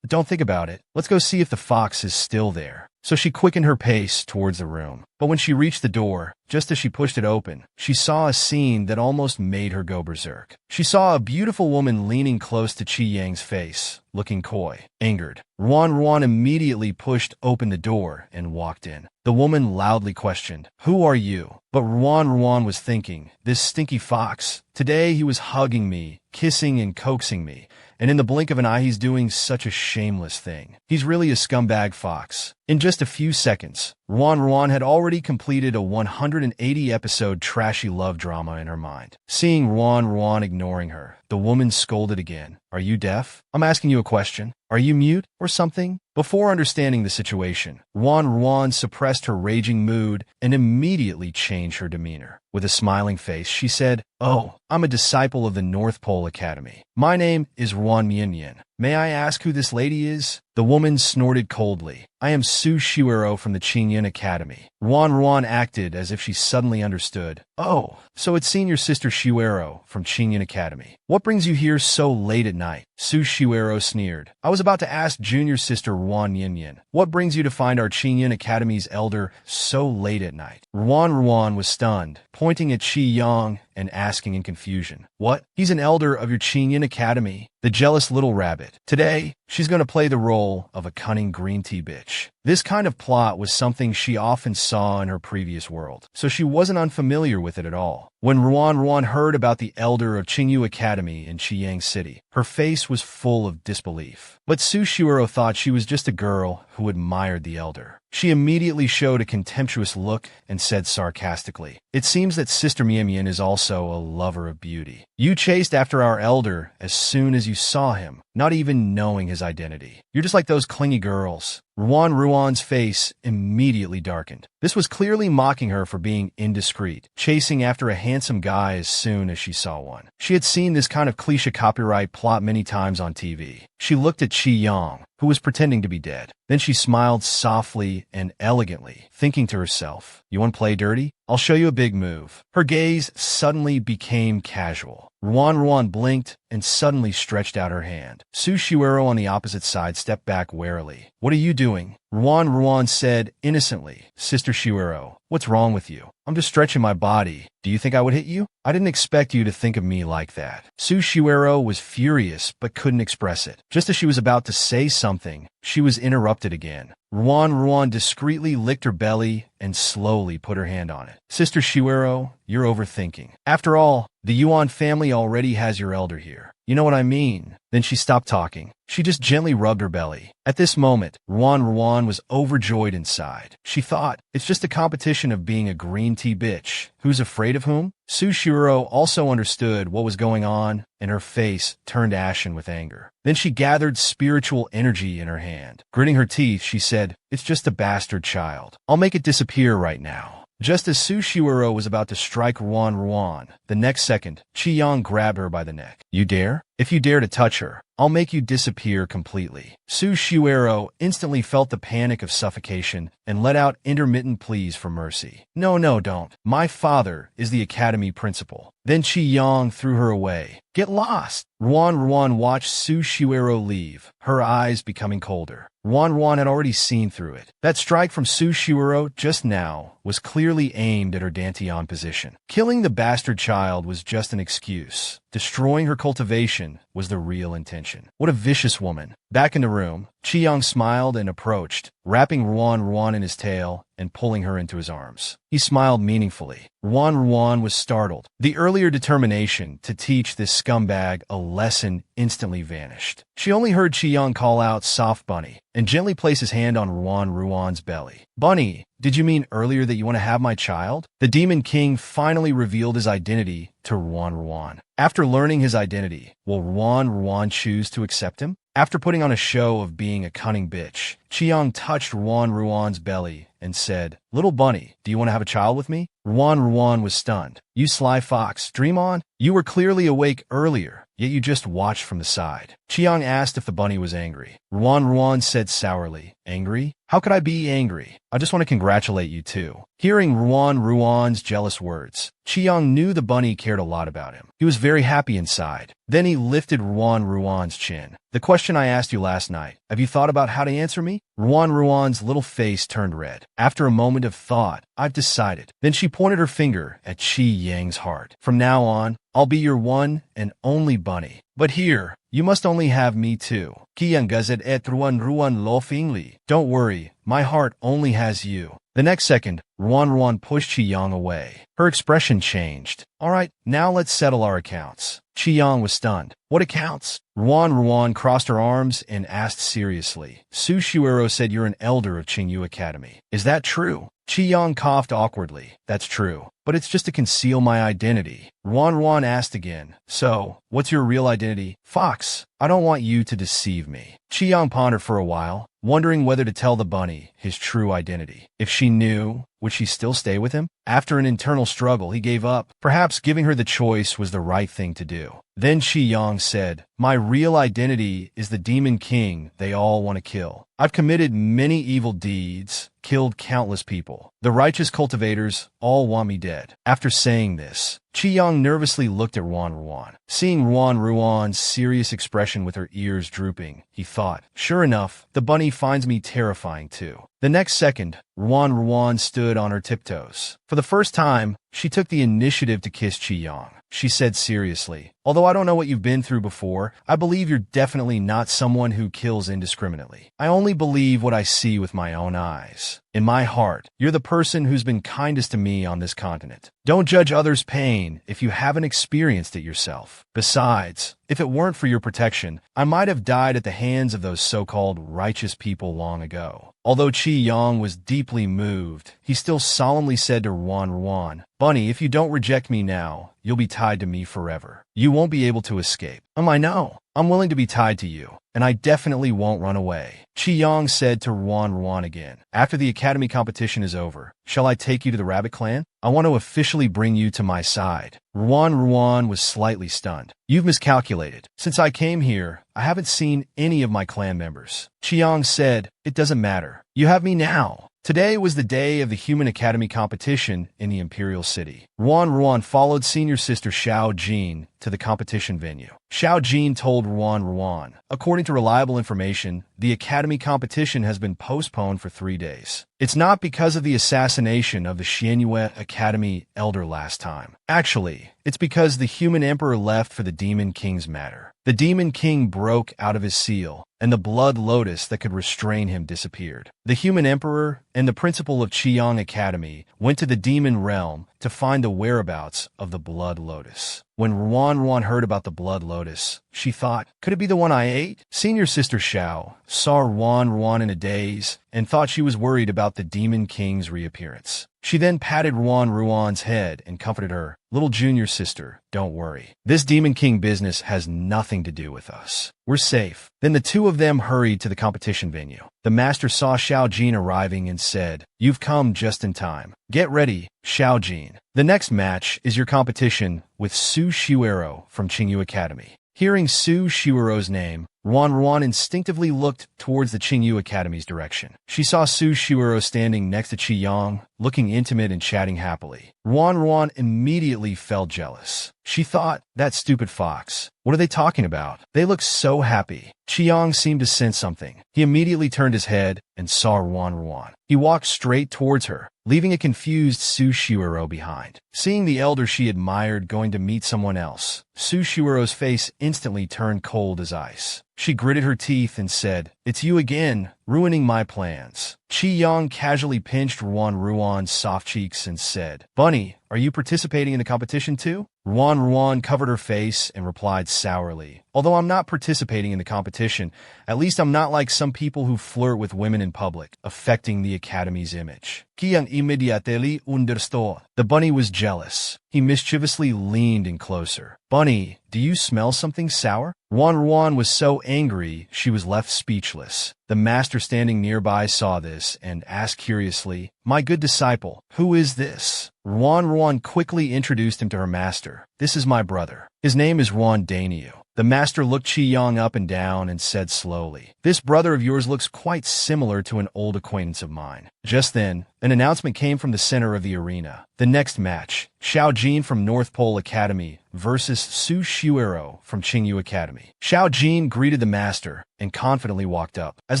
Don't think about it. Let's go see if the fox is still there. So she quickened her pace towards the room. But when she reached the door, just as she pushed it open, she saw a scene that almost made her go berserk. She saw a beautiful woman leaning close to Chi-Yang's face, looking coy, angered. Ruan immediately pushed open the door and walked in. The woman loudly questioned, "Who are you?" But Ruan was thinking, this stinky fox. Today he was hugging me, kissing and coaxing me, and in the blink of an eye he's doing such a shameless thing. He's really a scumbag fox. In just a few seconds, Ruan had already completed a 180-episode trashy love drama in her mind. Seeing Ruan ignoring her, the woman scolded again. Are you deaf? I'm asking you a question. Are you mute or something? Before understanding the situation, Ruan suppressed her raging mood and immediately changed her demeanor. With a smiling face, she said, "Oh, I'm a disciple of the North Pole Academy. My name is Ruan Mianyan. May I ask who this lady is?" The woman snorted coldly. "I am Su Shiwero from the Qingyan Academy." Ruan acted as if she suddenly understood. "Oh, so it's senior sister Shiwero from Qingyan Academy. What brings you here so late at night?" Su Shiwero sneered. "I was about to ask junior sister Ruan Yinyan, what brings you to find our Qingyan Academy's elder so late at night?" Ruan was stunned, pointing at Chi-Yang and asking in confusion, "What? He's an elder of your Qingyan Academy?" The jealous little rabbit. Today, she's going to play the role of a cunning green tea bitch. This kind of plot was something she often saw in her previous world, so she wasn't unfamiliar with it at all. When Ruan heard about the elder of Qingyu Academy in Qiyang City, her face was full of disbelief. But Su Shiwero thought she was just a girl who admired the elder. She immediately showed a contemptuous look and said sarcastically, "It seems that Sister Miamian is also a lover of beauty. You chased after our elder as soon as you saw him, not even knowing his identity. You're just like those clingy girls." Ruan's face immediately darkened. This was clearly mocking her for being indiscreet, chasing after a handsome guy as soon as she saw one. She had seen this kind of cliché copyright plot many times on TV. She looked at Chi-Yang, who was pretending to be dead. Then she smiled softly and elegantly, thinking to herself, "You want to play dirty? I'll show you a big move." Her gaze suddenly became casual. Ruan blinked and suddenly stretched out her hand. Su Shiwero on the opposite side stepped back warily. "What are you doing?" Ruan said innocently. Sister Shiwero, what's wrong with you? I'm just stretching my body. Do you think I would hit you? I didn't expect you to think of me like that. Su Shiwero was furious but couldn't express it. Just as she was about to say something, she was interrupted again. Ruan discreetly licked her belly and slowly put her hand on it. Sister Shiwero, you're overthinking. After all, the Yuan family already has your elder here. You know what I mean? Then she stopped talking. She just gently rubbed her belly. At this moment, Ruan was overjoyed inside. She thought, it's just a competition of being a green tea bitch. Who's afraid of whom? Su Shiwero also understood what was going on, and her face turned ashen with anger. Then she gathered spiritual energy in her hand. Gritting her teeth, she said, it's just a bastard child. I'll make it disappear right now. Just as Su Shiwero was about to strike Ruan, the next second, Qi grabbed her by the neck. You dare? If you dare to touch her, I'll make you disappear completely. Su Shiwero instantly felt the panic of suffocation and let out intermittent pleas for mercy. No, don't. My father is the academy principal. Then Qi threw her away. Get lost! Ruan watched Su Shiwero leave, her eyes becoming colder. Ruan had already seen through it. That strike from Su Shiwero just now was clearly aimed at her Dantian position. Killing the bastard child was just an excuse. Destroying her cultivation was the real intention. What a vicious woman. Back in the room, Qi smiled and approached, wrapping Ruan in his tail and pulling her into his arms. He smiled meaningfully. Ruan was startled. The earlier determination to teach this scumbag a lesson instantly vanished. She only heard Qi call out soft bunny and gently place his hand on Ruan's belly. Bunny, did you mean earlier that you want to have my child? The Demon King finally revealed his identity to Ruan. After learning his identity, will Ruan choose to accept him? After putting on a show of being a cunning bitch, Qi touched Ruan's belly and said, Little bunny, do you want to have a child with me? Ruan was stunned. You sly fox, dream on? You were clearly awake earlier, yet you just watched from the side. Qi asked if the bunny was angry. Ruan said sourly, Angry? How could I be angry? I just want to congratulate you too. Hearing Ruan's jealous words, Qi knew the bunny cared a lot about him. He was very happy inside. Then he lifted Ruan's chin. The question I asked you last night, have you thought about how to answer me? Ruan's little face turned red. After a moment of thought, I've decided. Then she pointed her finger at Qi heart. From now on, I'll be your one and only bunny. But here, you must only have me too. Gazet et Ruan lofingly. Don't worry, my heart only has you. The next second, Ruan pushed Qi away. Her expression changed. All right, now let's settle our accounts. Qi was stunned. What accounts? Ruan crossed her arms and asked seriously. Su Shiwero said you're an elder of Qingyu Academy. Is that true? Qi coughed awkwardly. That's true, but it's just to conceal my identity. Ruan asked again. So, what's your real identity? Fox, I don't want you to deceive me. Qi pondered for a while, wondering whether to tell the bunny his true identity. If she knew, would she still stay with him? After an internal struggle, he gave up. Perhaps giving her the choice was the right thing to do. Then Qi said, My real identity is the Demon King they all want to kill. I've committed many evil deeds, killed countless people. The righteous cultivators all want me dead. After saying this, Qi nervously looked at Ruan. Seeing Ruan's serious expression with her ears drooping, he thought, sure enough, the bunny finds me terrifying too. The next second, Ruan stood on her tiptoes. For the first time, she took the initiative to kiss Qi. She said seriously, although I don't know what you've been through before, I believe you're definitely not someone who kills indiscriminately. I only believe what I see with my own eyes. In my heart, you're the person who's been kindest to me on this continent. Don't judge others' pain if you haven't experienced it yourself. Besides, if it weren't for your protection, I might have died at the hands of those so-called righteous people long ago. Although Qi was deeply moved, he still solemnly said to Ruan, Bunny, if you don't reject me now, you'll be tied to me forever. You won't be able to escape. I know. I'm willing to be tied to you, and I definitely won't run away. Qi said to Ruan again. After the academy competition is over, shall I take you to the rabbit clan? I want to officially bring you to my side. Ruan was slightly stunned. You've miscalculated. Since I came here, I haven't seen any of my clan members. Qi said, it doesn't matter. You have me now. Today was the day of the Human Academy competition in the Imperial City. Ruan followed senior sister Xiao Jin to the competition venue. Xiao Jin told Ruan. According to reliable information, the academy competition has been postponed for 3 days. It's not because of the assassination of the Xianyue Academy elder last time. Actually, it's because the human emperor left for the Demon King's matter. The Demon King broke out of his seal, and the blood lotus that could restrain him disappeared. The human emperor and the principal of Qiyang Academy went to the demon realm to find the whereabouts of the blood lotus. When Ruan heard about the blood lotus, she thought, could it be the one I ate? Senior sister Xiao saw Ruan in a daze and thought she was worried about the Demon King's reappearance. She then patted Ruan's head and comforted her. Little junior sister, don't worry. This Demon King business has nothing to do with us. We're safe. Then the two of them hurried to the competition venue. The master saw Xiao Jin arriving and said, you've come just in time. Get ready, Xiao Jin. The next match is your competition with Su Shuero from Qingyu Academy. Hearing Su Shuero's name, Ruan instinctively looked towards the Qingyu Academy's direction. She saw Su Shuero standing next to Qi Yang, looking intimate and chatting happily. Ruan immediately felt jealous. She thought, that stupid fox. What are they talking about? They look so happy. Qi Yang seemed to sense something. He immediately turned his head and saw Ruan. He walked straight towards her, leaving a confused Su Shuero behind. Seeing the elder she admired going to meet someone else, Su Shuero's face instantly turned cold as ice. She gritted her teeth and said, it's you again, ruining my plans. Qi Yang casually pinched Ruan's soft cheeks and said, Bunny, are you participating in the competition too? Ruan covered her face and replied sourly, although I'm not participating in the competition, at least I'm not like some people who flirt with women in public, affecting the academy's image. Qiang immediately understood. The bunny was jealous. He mischievously leaned in closer. Bunny, do you smell something sour? Ruan was so angry she was left speechless. The master standing nearby saw this and asked curiously, my good disciple, who is this? Ruan quickly introduced him to her master. This is my brother. His name is Ruan Daniu. The master looked Qi Yang up and down and said slowly, this brother of yours looks quite similar to an old acquaintance of mine. Just then, an announcement came from the center of the arena. The next match, Xiao Jin from North Pole Academy versus Su Shuero from Qingyu Academy. Xiao Jin greeted the master and confidently walked up. As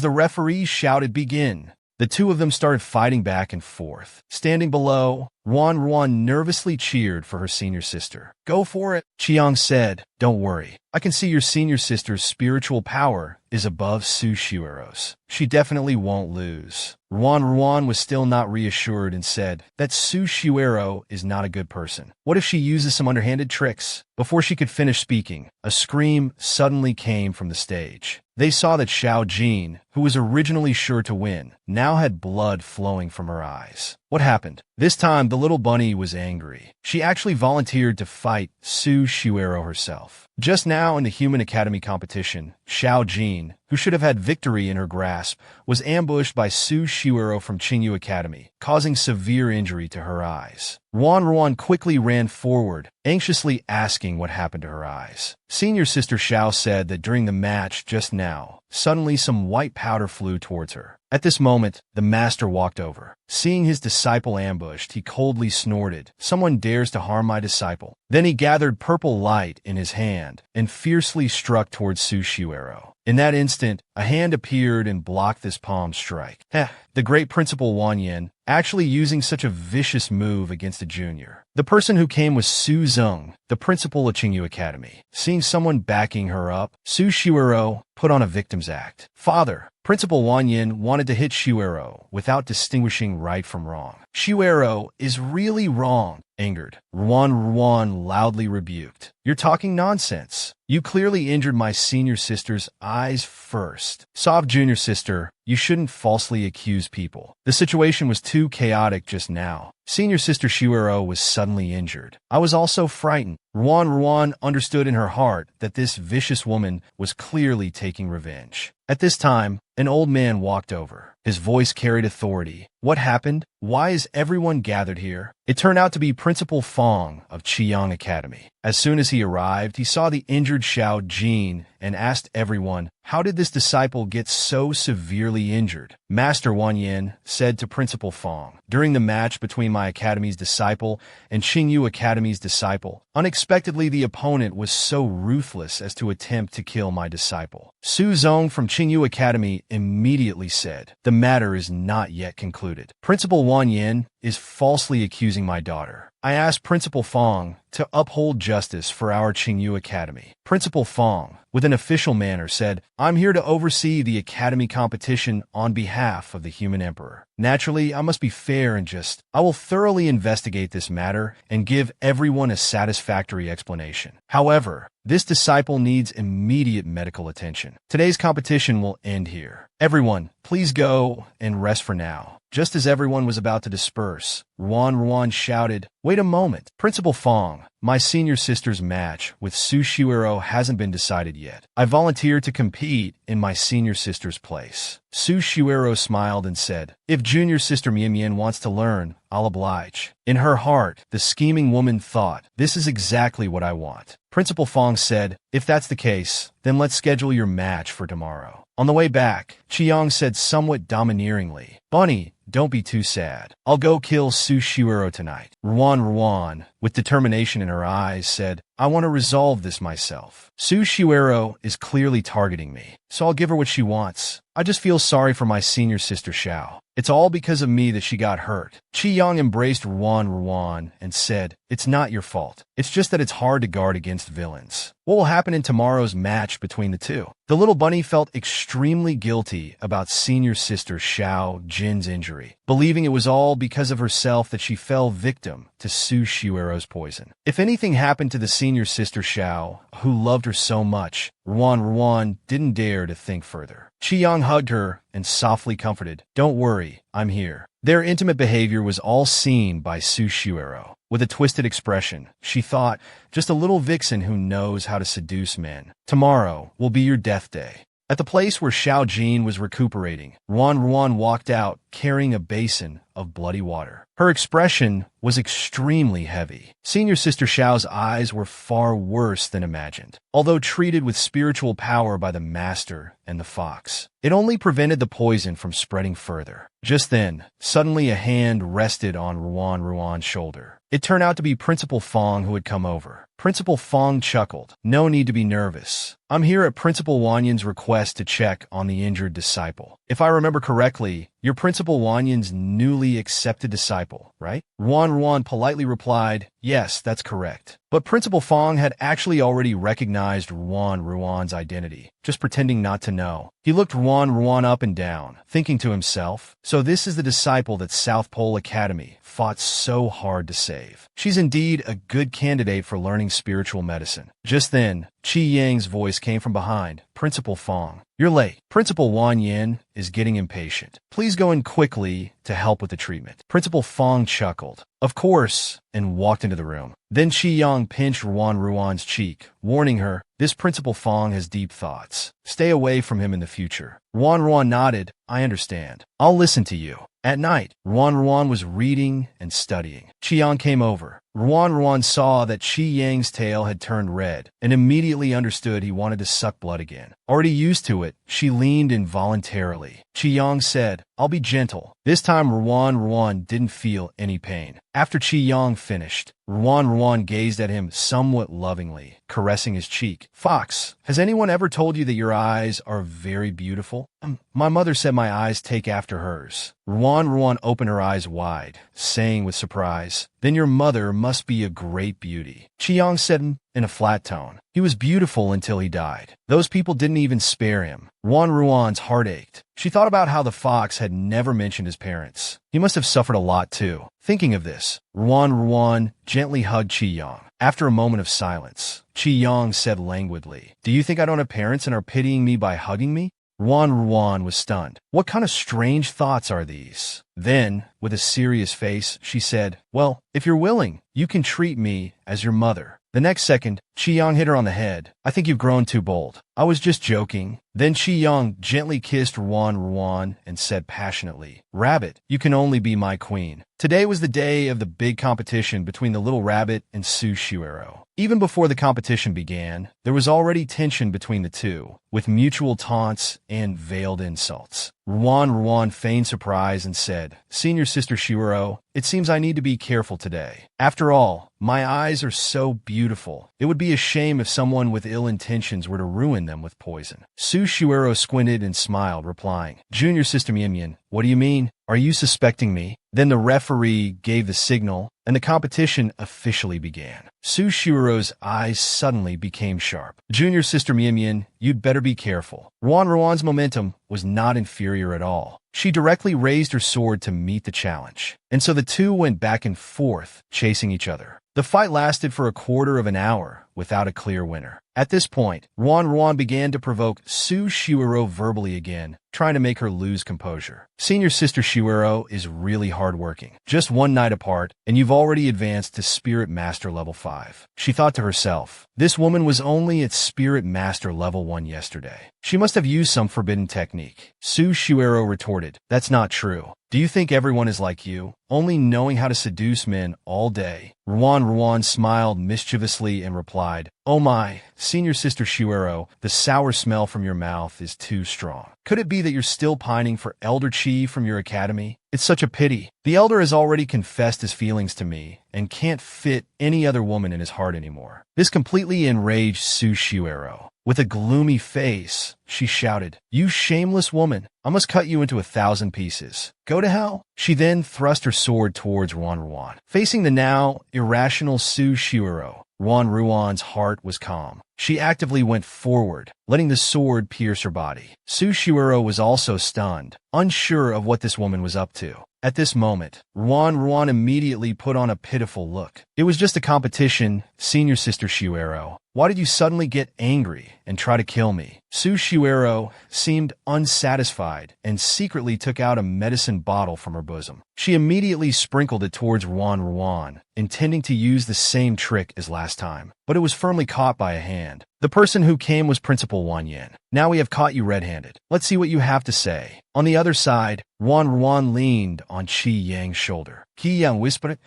the referee shouted begin, the two of them started fighting back and forth. Standing below, Ruan nervously cheered for her senior sister. Go for it, Qiang said. Don't worry. I can see your senior sister's spiritual power is above Su Shuero's. She definitely won't lose. Ruan was still not reassured and said that Su Shuero is not a good person. What if she uses some underhanded tricks? Before she could finish speaking, a scream suddenly came from the stage. They saw that Xiao Jin, who was originally sure to win, now had blood flowing from her eyes. What happened? This time, the little bunny was angry. She actually volunteered to fight Su Shuero herself. Just now in the Human Academy competition, Xiao Jin, who should have had victory in her grasp, was ambushed by Su Shuero from Qingyu Academy, causing severe injury to her eyes. Ruan quickly ran forward, anxiously asking what happened to her eyes. Senior sister Xiao said that during the match just now, suddenly some white powder flew towards her. At this moment, the master walked over. Seeing his disciple ambushed, he coldly snorted, someone dares to harm my disciple. Then he gathered purple light in his hand and fiercely struck towards Su Shuero. In that instant, a hand appeared and blocked this palm strike. The great principal Wang Yin, actually using such a vicious move against a junior. The person who came was Su Zeng, the principal of Qingyu Academy. Seeing someone backing her up, Su Shuero put on a victim's act. Father, Principal Wang Yin wanted to hit Shuero without distinguishing right from wrong. Shuero is really wrong. Angered, Ruan loudly rebuked. You're talking nonsense. You clearly injured my senior sister's eyes first. Soft junior sister, you shouldn't falsely accuse people. The situation was too chaotic just now. Senior sister Shuero was suddenly injured. I was also frightened. Ruan understood in her heart that this vicious woman was clearly taking revenge. At this time, an old man walked over. His voice carried authority. What happened? Why is everyone gathered here? It turned out to be Principal Fong of Qiyang Academy. As soon as he arrived, he saw the injured Xiao Jin and asked everyone, how did this disciple get so severely injured? Master Wan Yin said to Principal Fong, during the match between my academy's disciple and Qingyu Academy's disciple, unexpectedly the opponent was so ruthless as to attempt to kill my disciple. Su Zong from Qingyu Academy immediately said, the matter is not yet concluded. Principal Wan Yin is falsely accusing my daughter. I asked Principal Fong to uphold justice for our Qingyu Academy. Principal Fong, with an official manner, said, I'm here to oversee the academy competition on behalf of the human emperor. Naturally, I must be fair and just. I will thoroughly investigate this matter and give everyone a satisfactory explanation. However, this disciple needs immediate medical attention. Today's competition will end here. Everyone, please go and rest for now. Just as everyone was about to disperse, Ruan shouted, wait a moment, Principal Fong, my senior sister's match with Su Shuiro hasn't been decided yet. I volunteered to compete in my senior sister's place. Su Shuiro smiled and said, if junior sister Mian wants to learn, I'll oblige. In her heart, the scheming woman thought, this is exactly what I want. Principal Fong said, if that's the case, then let's schedule your match for tomorrow. On the way back, Chiang said somewhat domineeringly, Bunny, don't be too sad. I'll go kill Su Shuiro tonight. Ruan, with determination in her eyes, said, I want to resolve this myself. Su Shuiro is clearly targeting me, so I'll give her what she wants. I just feel sorry for my senior sister Xiao. It's all because of me that she got hurt. Qi embraced Ruan and said, it's not your fault. It's just that it's hard to guard against villains. What will happen in tomorrow's match between the two? The little bunny felt extremely guilty about senior sister Xiao Jin's injury, believing it was all because of herself that she fell victim to Su Shuiro's poison. If anything happened to the senior sister Xiao, who loved her so much, Ruan didn't dare to think further. Qiyang hugged her and softly comforted, don't worry, I'm here. Their intimate behavior was all seen by Su Shuiro. With a twisted expression, she thought, just a little vixen who knows how to seduce men. Tomorrow will be your death day. At the place where Xiao Jin was recuperating, Ruan walked out carrying a basin of bloody water. Her expression was extremely heavy. Senior Sister Xiao's eyes were far worse than imagined. Although treated with spiritual power by the Master and the Fox, it only prevented the poison from spreading further. Just then, suddenly a hand rested on Ruan's shoulder. It turned out to be Principal Fong who had come over. Principal Fong chuckled. No need to be nervous. I'm here at Principal Wanyin's request to check on the injured disciple. If I remember correctly, you're Principal Wanyin's newly accepted disciple, right? Ruan politely replied, yes, that's correct. But Principal Fong had actually already recognized Ruan's identity, just pretending not to know. He looked Ruan up and down, thinking to himself, so this is the disciple that South Pole Academy fought so hard to save. She's indeed a good candidate for learning spiritual medicine. Just then, Qi Yang's voice came from behind. Principal Fong, you're late. Principal Wan Yin is getting impatient. Please go in quickly to help with the treatment. Principal Fong chuckled. Of course, and walked into the room. Then Qi Yang pinched Ruan's cheek, warning her, this Principal Fong has deep thoughts. Stay away from him in the future. Ruan nodded. I understand. I'll listen to you. At night, Ruan was reading and studying. Qi Yang came over. Ruan saw that Qi Yang's tail had turned red and immediately understood he wanted to suck blood again. Already used to it, she leaned involuntarily. Qi Yang said, I'll be gentle. This time Ruan didn't feel any pain. After Qi Yang finished, Ruan gazed at him somewhat lovingly, caressing his cheek. Fox, has anyone ever told you that your eyes are very beautiful? My mother said my eyes take after hers. Ruan opened her eyes wide, saying with surprise, then your mother must be a great beauty. Qi Yang said in a flat tone, he was beautiful until he died. Those people didn't even spare him. Ruan's heart ached. She thought about how the fox had never mentioned his parents. He must have suffered a lot too. Thinking of this, Ruan gently hugged Qi Yang. After a moment of silence, Qi Yang said languidly, do you think I don't have parents and are pitying me by hugging me? Ruan was stunned. What kind of strange thoughts are these? Then, with a serious face, she said, "Well, if you're willing, you can treat me as your mother." The next second, Chi-Yang hit her on the head. "I think you've grown too bold. I was just joking." Then Chi-Yang gently kissed Ruan and said passionately, "Rabbit, you can only be my queen." Today was the day of the big competition between the little rabbit and Su Shuero. Even before the competition began, there was already tension between the two, with mutual taunts and veiled insults. Ruan feigned surprise and said, "Senior Sister Shuero, it seems I need to be careful today. After all, my eyes are so beautiful. It would be a shame if someone with ill intentions were to ruin them with poison." Su Shuero squinted and smiled, replying, "Junior Sister Mian, what do you mean? Are you suspecting me?" Then the referee gave the signal, and the competition officially began. Su Shuero's eyes suddenly became sharp. "Junior Sister Mian, you'd better be careful." Ruan's momentum was not inferior at all. She directly raised her sword to meet the challenge, and so the two went back and forth, chasing each other. The fight lasted for a quarter of an hour without a clear winner. At this point, Ruan began to provoke Su Shuero verbally again, trying to make her lose composure. "Senior Sister Shuero is really hardworking. Just one night apart, and you've already advanced to Spirit Master level 5. She thought to herself, "This woman was only at Spirit Master level 1 yesterday. She must have used some forbidden technique." Su Shuero retorted, "That's not true. Do you think everyone is like you, only knowing how to seduce men all day?" Ruan smiled mischievously and replied, "Oh my, Senior Sister Shuero, the sour smell from your mouth is too strong. Could it be that you're still pining for Elder Chi from your academy? It's such a pity. The Elder has already confessed his feelings to me and can't fit any other woman in his heart anymore." This completely enraged Su Shuero. With a gloomy face, she shouted, "You shameless woman! I must cut you into 1,000 pieces. Go to hell!" She then thrust her sword towards Ruan. Facing the now irrational Su Shuero, Ruan's heart was calm. She actively went forward, letting the sword pierce her body. Su Shuero was also stunned, unsure of what this woman was up to. At this moment, Ruan immediately put on a pitiful look. "It was just a competition, Senior Sister Shuero. Why did you suddenly get angry and try to kill me?" Su Shuero seemed unsatisfied and secretly took out a medicine bottle from her bosom. She immediately sprinkled it towards Ruan, intending to use the same trick as last time, but it was firmly caught by a hand. The person who came was Principal Wanyan. "Now we have caught you red-handed. Let's see what you have to say." On the other side, Ruan leaned on Qi Yang's shoulder. Qi Yang whispered,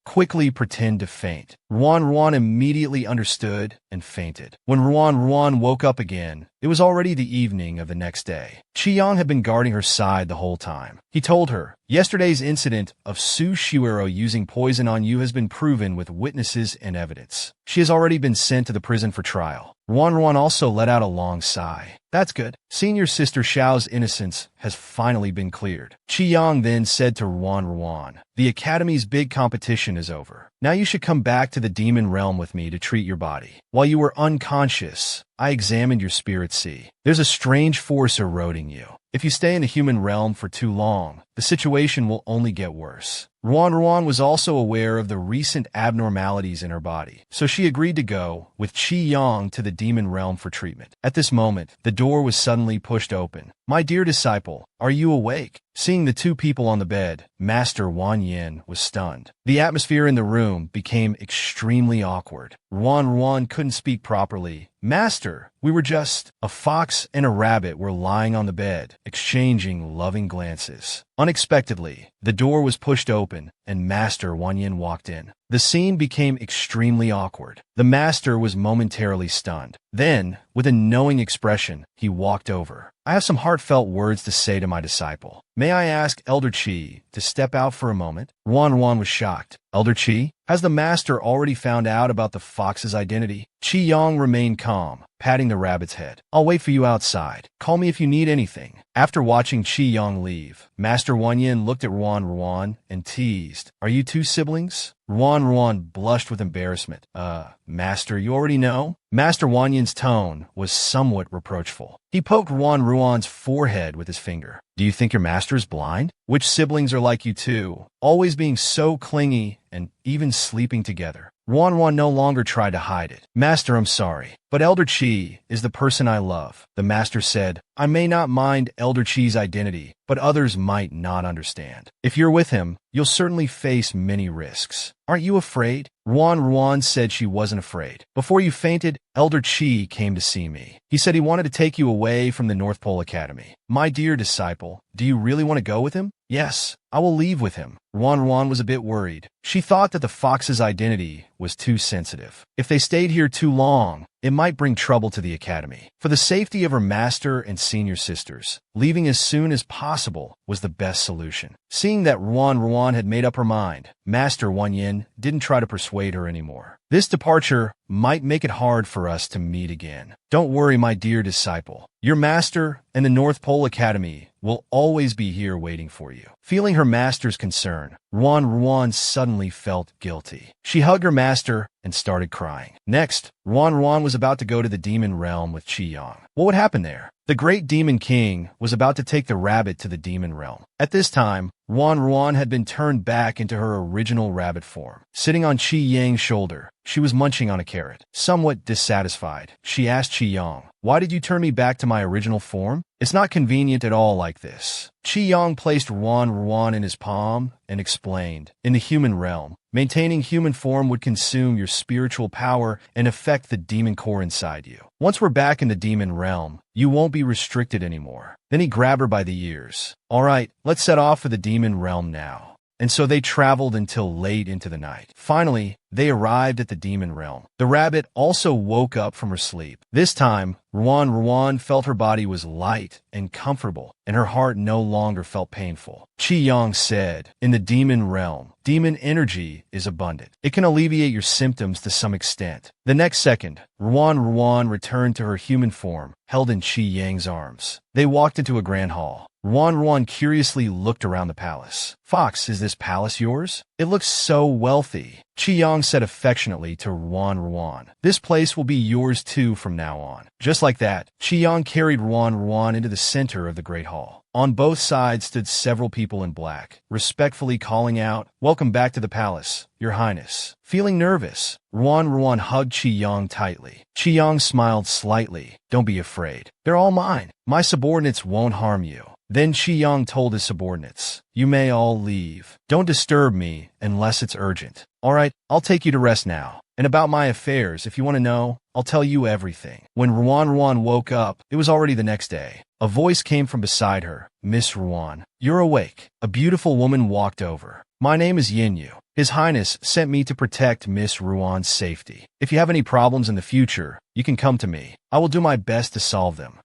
"Quickly pretend to faint." Ruan immediately understood and fainted. When Ruan woke up again, it was already the evening of the next day. Qi Yang had been guarding her side the whole time. He told her, "Yesterday's incident of Su Shuero using poison on you has been proven with witnesses and evidence. She has already been sent to the prison for trial." Ruan also let out a long sigh. "That's good. Senior Sister Xiao's innocence has finally been cleared." Qi Yang then said to Ruan, "The Academy's big competition is over. Now you should come back to the demon realm with me to treat your body. While you were unconscious, I examined your spirit sea. There's a strange force eroding you. If you stay in the human realm for too long, the situation will only get worse." Ruan was also aware of the recent abnormalities in her body, so she agreed to go with Qi Yang to the demon realm for treatment. At this moment, the door was suddenly pushed open. "My dear disciple, are you awake?" Seeing the two people on the bed, Master Wanyan was stunned. The atmosphere in the room became extremely awkward. Ruan couldn't speak properly. "Master, we were just..." A fox and a rabbit were lying on the bed, exchanging loving glances. Unexpectedly, the door was pushed open, and Master Wanyan walked in. The scene became extremely awkward. The master was momentarily stunned. Then, with a knowing expression, he walked over. "I have some heartfelt words to say to my disciple. May I ask Elder Chi to step out for a moment?" Ruan was shocked. "Elder Chi? Has the master already found out about the fox's identity?" Qi Yang remained calm, patting the rabbit's head. "I'll wait for you outside. Call me if you need anything." After watching Qi Yang leave, Master Wanyan looked at Ruan and teased, "Are you two siblings?" Ruan blushed with embarrassment. Master, you already know?" Master Wanyan's tone was somewhat reproachful. He poked Ruan's forehead with his finger. "Do you think your master is blind? Which siblings are like you two, always being so clingy and even sleeping together?" Ruan Ruan no longer tried to hide it. Master, I'm sorry, but Elder Chi is the person I love. The master said, I may not mind Elder Chi's identity, but others might not understand. If you're with him, you'll certainly face many risks. Aren't you afraid? Ruan Ruan said she wasn't afraid. Before you fainted, Elder Chi came to see me. He said he wanted to take you away from the North Pole Academy. My dear disciple, do you really want to go with him? Yes, I will leave with him. Ruan Ruan was a bit worried. She thought that the fox's identity was too sensitive. If they stayed here too long, it might bring trouble to the academy. For the safety of her master and senior sisters, leaving as soon as possible was the best solution. Seeing that Ruan Ruan had made up her mind, Master Wan Yin didn't try to persuade her anymore. This departure might make it hard for us to meet again. Don't worry, my dear disciple. Your master and the North Pole Academy will always be here waiting for you. Feeling her master's concern, Ruan Ruan suddenly felt guilty. She hugged her master and started crying. Next, Ruan Ruan was about to go to the demon realm with Qi Yang. What would happen there? The great demon king was about to take the rabbit to the demon realm. At this time, Ruan Ruan had been turned back into her original rabbit form. Sitting on Qi Yang's shoulder, she was munching on a carrot. Somewhat dissatisfied, she asked Qi Yang, why did you turn me back to my original form? It's not convenient at all like this. Qi Yang placed Ruan Ruan in his palm and explained, in the human realm, maintaining human form would consume your spiritual power and affect the demon core inside you. Once we're back in the demon realm, you won't be restricted anymore. Then he grabbed her by the ears. All right, let's set off for the demon realm now. And so they traveled until late into the night. Finally, they arrived at the demon realm. The rabbit also woke up from her sleep. This time, Ruan Ruan felt her body was light and comfortable, and her heart no longer felt painful. Qi Yang said, in the demon realm, demon energy is abundant. It can alleviate your symptoms to some extent. The next second, Ruan Ruan returned to her human form, held in Qi Yang's arms. They walked into a grand hall. Ruan Ruan curiously looked around the palace. Fox, is this palace yours? It looks so wealthy. Qi Yang said affectionately to Ruan Ruan, this place will be yours too from now on. Just like that, Qi Yang carried Ruan Ruan into the center of the great hall. On both sides stood several people in black, respectfully calling out, welcome back to the palace, Your Highness. Feeling nervous, Ruan Ruan hugged Qi Yang tightly. Qi Yang smiled slightly. Don't be afraid. They're all mine. My subordinates won't harm you. Then Qi Yang told his subordinates, you may all leave. Don't disturb me unless it's urgent. All right, I'll take you to rest now. And about my affairs, if you want to know, I'll tell you everything. When Ruan Ruan woke up, it was already the next day. A voice came from beside her. Miss Ruan, you're awake. A beautiful woman walked over. My name is Yin Yu. His Highness sent me to protect Miss Ruan's safety. If you have any problems in the future, you can come to me. I will do my best to solve them.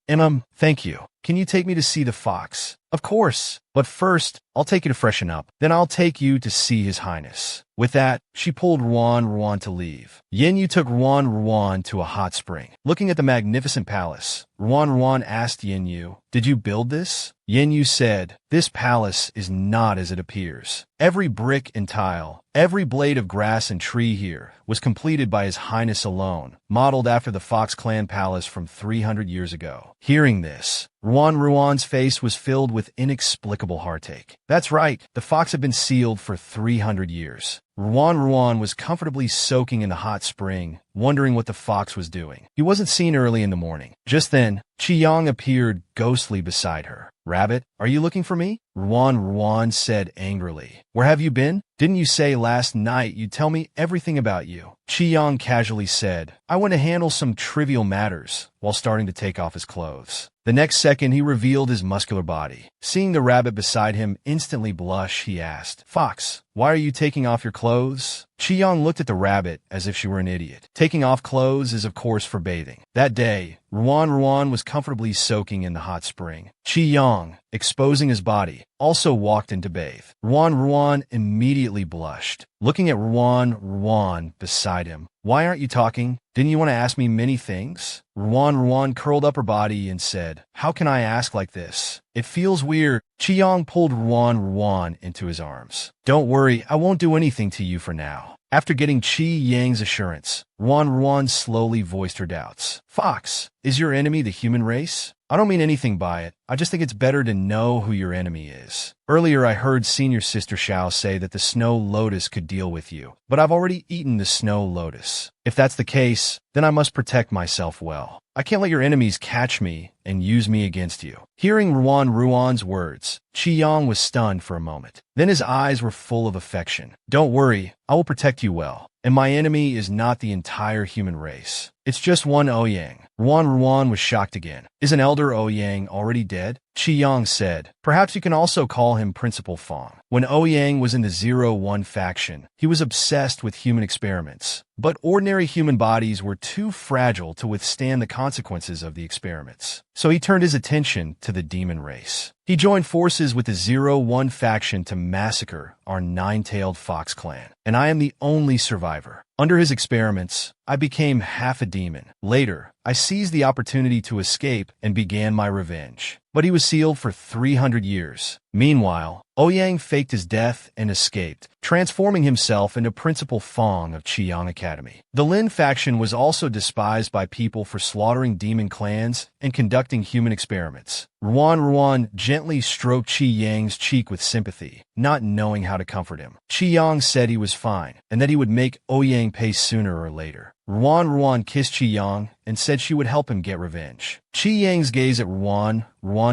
Thank you. Can you take me to see the fox? Of course. But first, I'll take you to freshen up. Then I'll take you to see His Highness. With that, she pulled Ruan Ruan to leave. Yin Yu took Ruan Ruan to a hot spring. Looking at the magnificent palace, Ruan Ruan asked Yin Yu, did you build this? Yin Yu said, this palace is not as it appears. Every brick and tile, every blade of grass and tree here was completed by His Highness alone, modeled after the Fox Clan Palace from 300 years ago. Hearing this, Ruan Ruan's face was filled with inexplicable heartache. That's right, the fox had been sealed for 300 years. Ruan Ruan was comfortably soaking in the hot spring, wondering what the fox was doing. He wasn't seen early in the morning. Just then, Qi Yang appeared ghostly beside her. Rabbit, are you looking for me? Ruan Ruan said angrily. Where have you been? Didn't you say last night you'd tell me everything about you? Qi Yang casually said, I went to handle some trivial matters, while starting to take off his clothes. The next second, he revealed his muscular body. Seeing the rabbit beside him instantly blush, he asked, Fox, why are you taking off your clothes? Qi Yang looked at the rabbit as if she were an idiot. Taking off clothes is of course for bathing. That day, Ruan Ruan was comfortably soaking in the hot spring. Qi Yang, exposing his body, also walked in to bathe. Ruan Ruan immediately blushed. Looking at Ruan Ruan beside him, why aren't you talking? Didn't you want to ask me many things? Ruan Ruan curled up her body and said, how can I ask like this? It feels weird. Qi Yang pulled Ruan Ruan into his arms. Don't worry, I won't do anything to you for now. After getting Qi Yang's assurance, Ruan slowly voiced her doubts. Fox, is your enemy the human race? I don't mean anything by it. I just think it's better to know who your enemy is. Earlier, I heard Senior Sister Xiao say that the Snow Lotus could deal with you, but I've already eaten the Snow Lotus. If that's the case, then I must protect myself well. I can't let your enemies catch me and use me against you. Hearing Ruan's words, Qiyang was stunned for a moment. Then his eyes were full of affection. Don't worry, I will protect you well. And my enemy is not the entire human race. It's just one Ouyang. Ruan was shocked again. Is an elder Ouyang already dead? Qiyang said. Perhaps you can also call him Principal Fong. When Ouyang was in the 01 faction, he was obsessed with human experiments. But ordinary human bodies were too fragile to withstand the consequences of the experiments. So he turned his attention to the demon race. He joined forces with the 01 faction to massacre our nine-tailed fox clan, and I am the only survivor. Under his experiments, I became half a demon. Later, I seized the opportunity to escape and began my revenge. But he was sealed for 300 years. Meanwhile, Ouyang faked his death and escaped, transforming himself into Principal Fong of Qiyang Academy. The Lin faction was also despised by people for slaughtering demon clans and conducting human experiments. Ruan gently stroked Qiyang's cheek with sympathy, not knowing how to comfort him. Qiyang said he was fine, and that he would make Ouyang pay sooner or later. Ruan kissed Qiyang and said she would help him get revenge. Qiyang's gaze at Ruan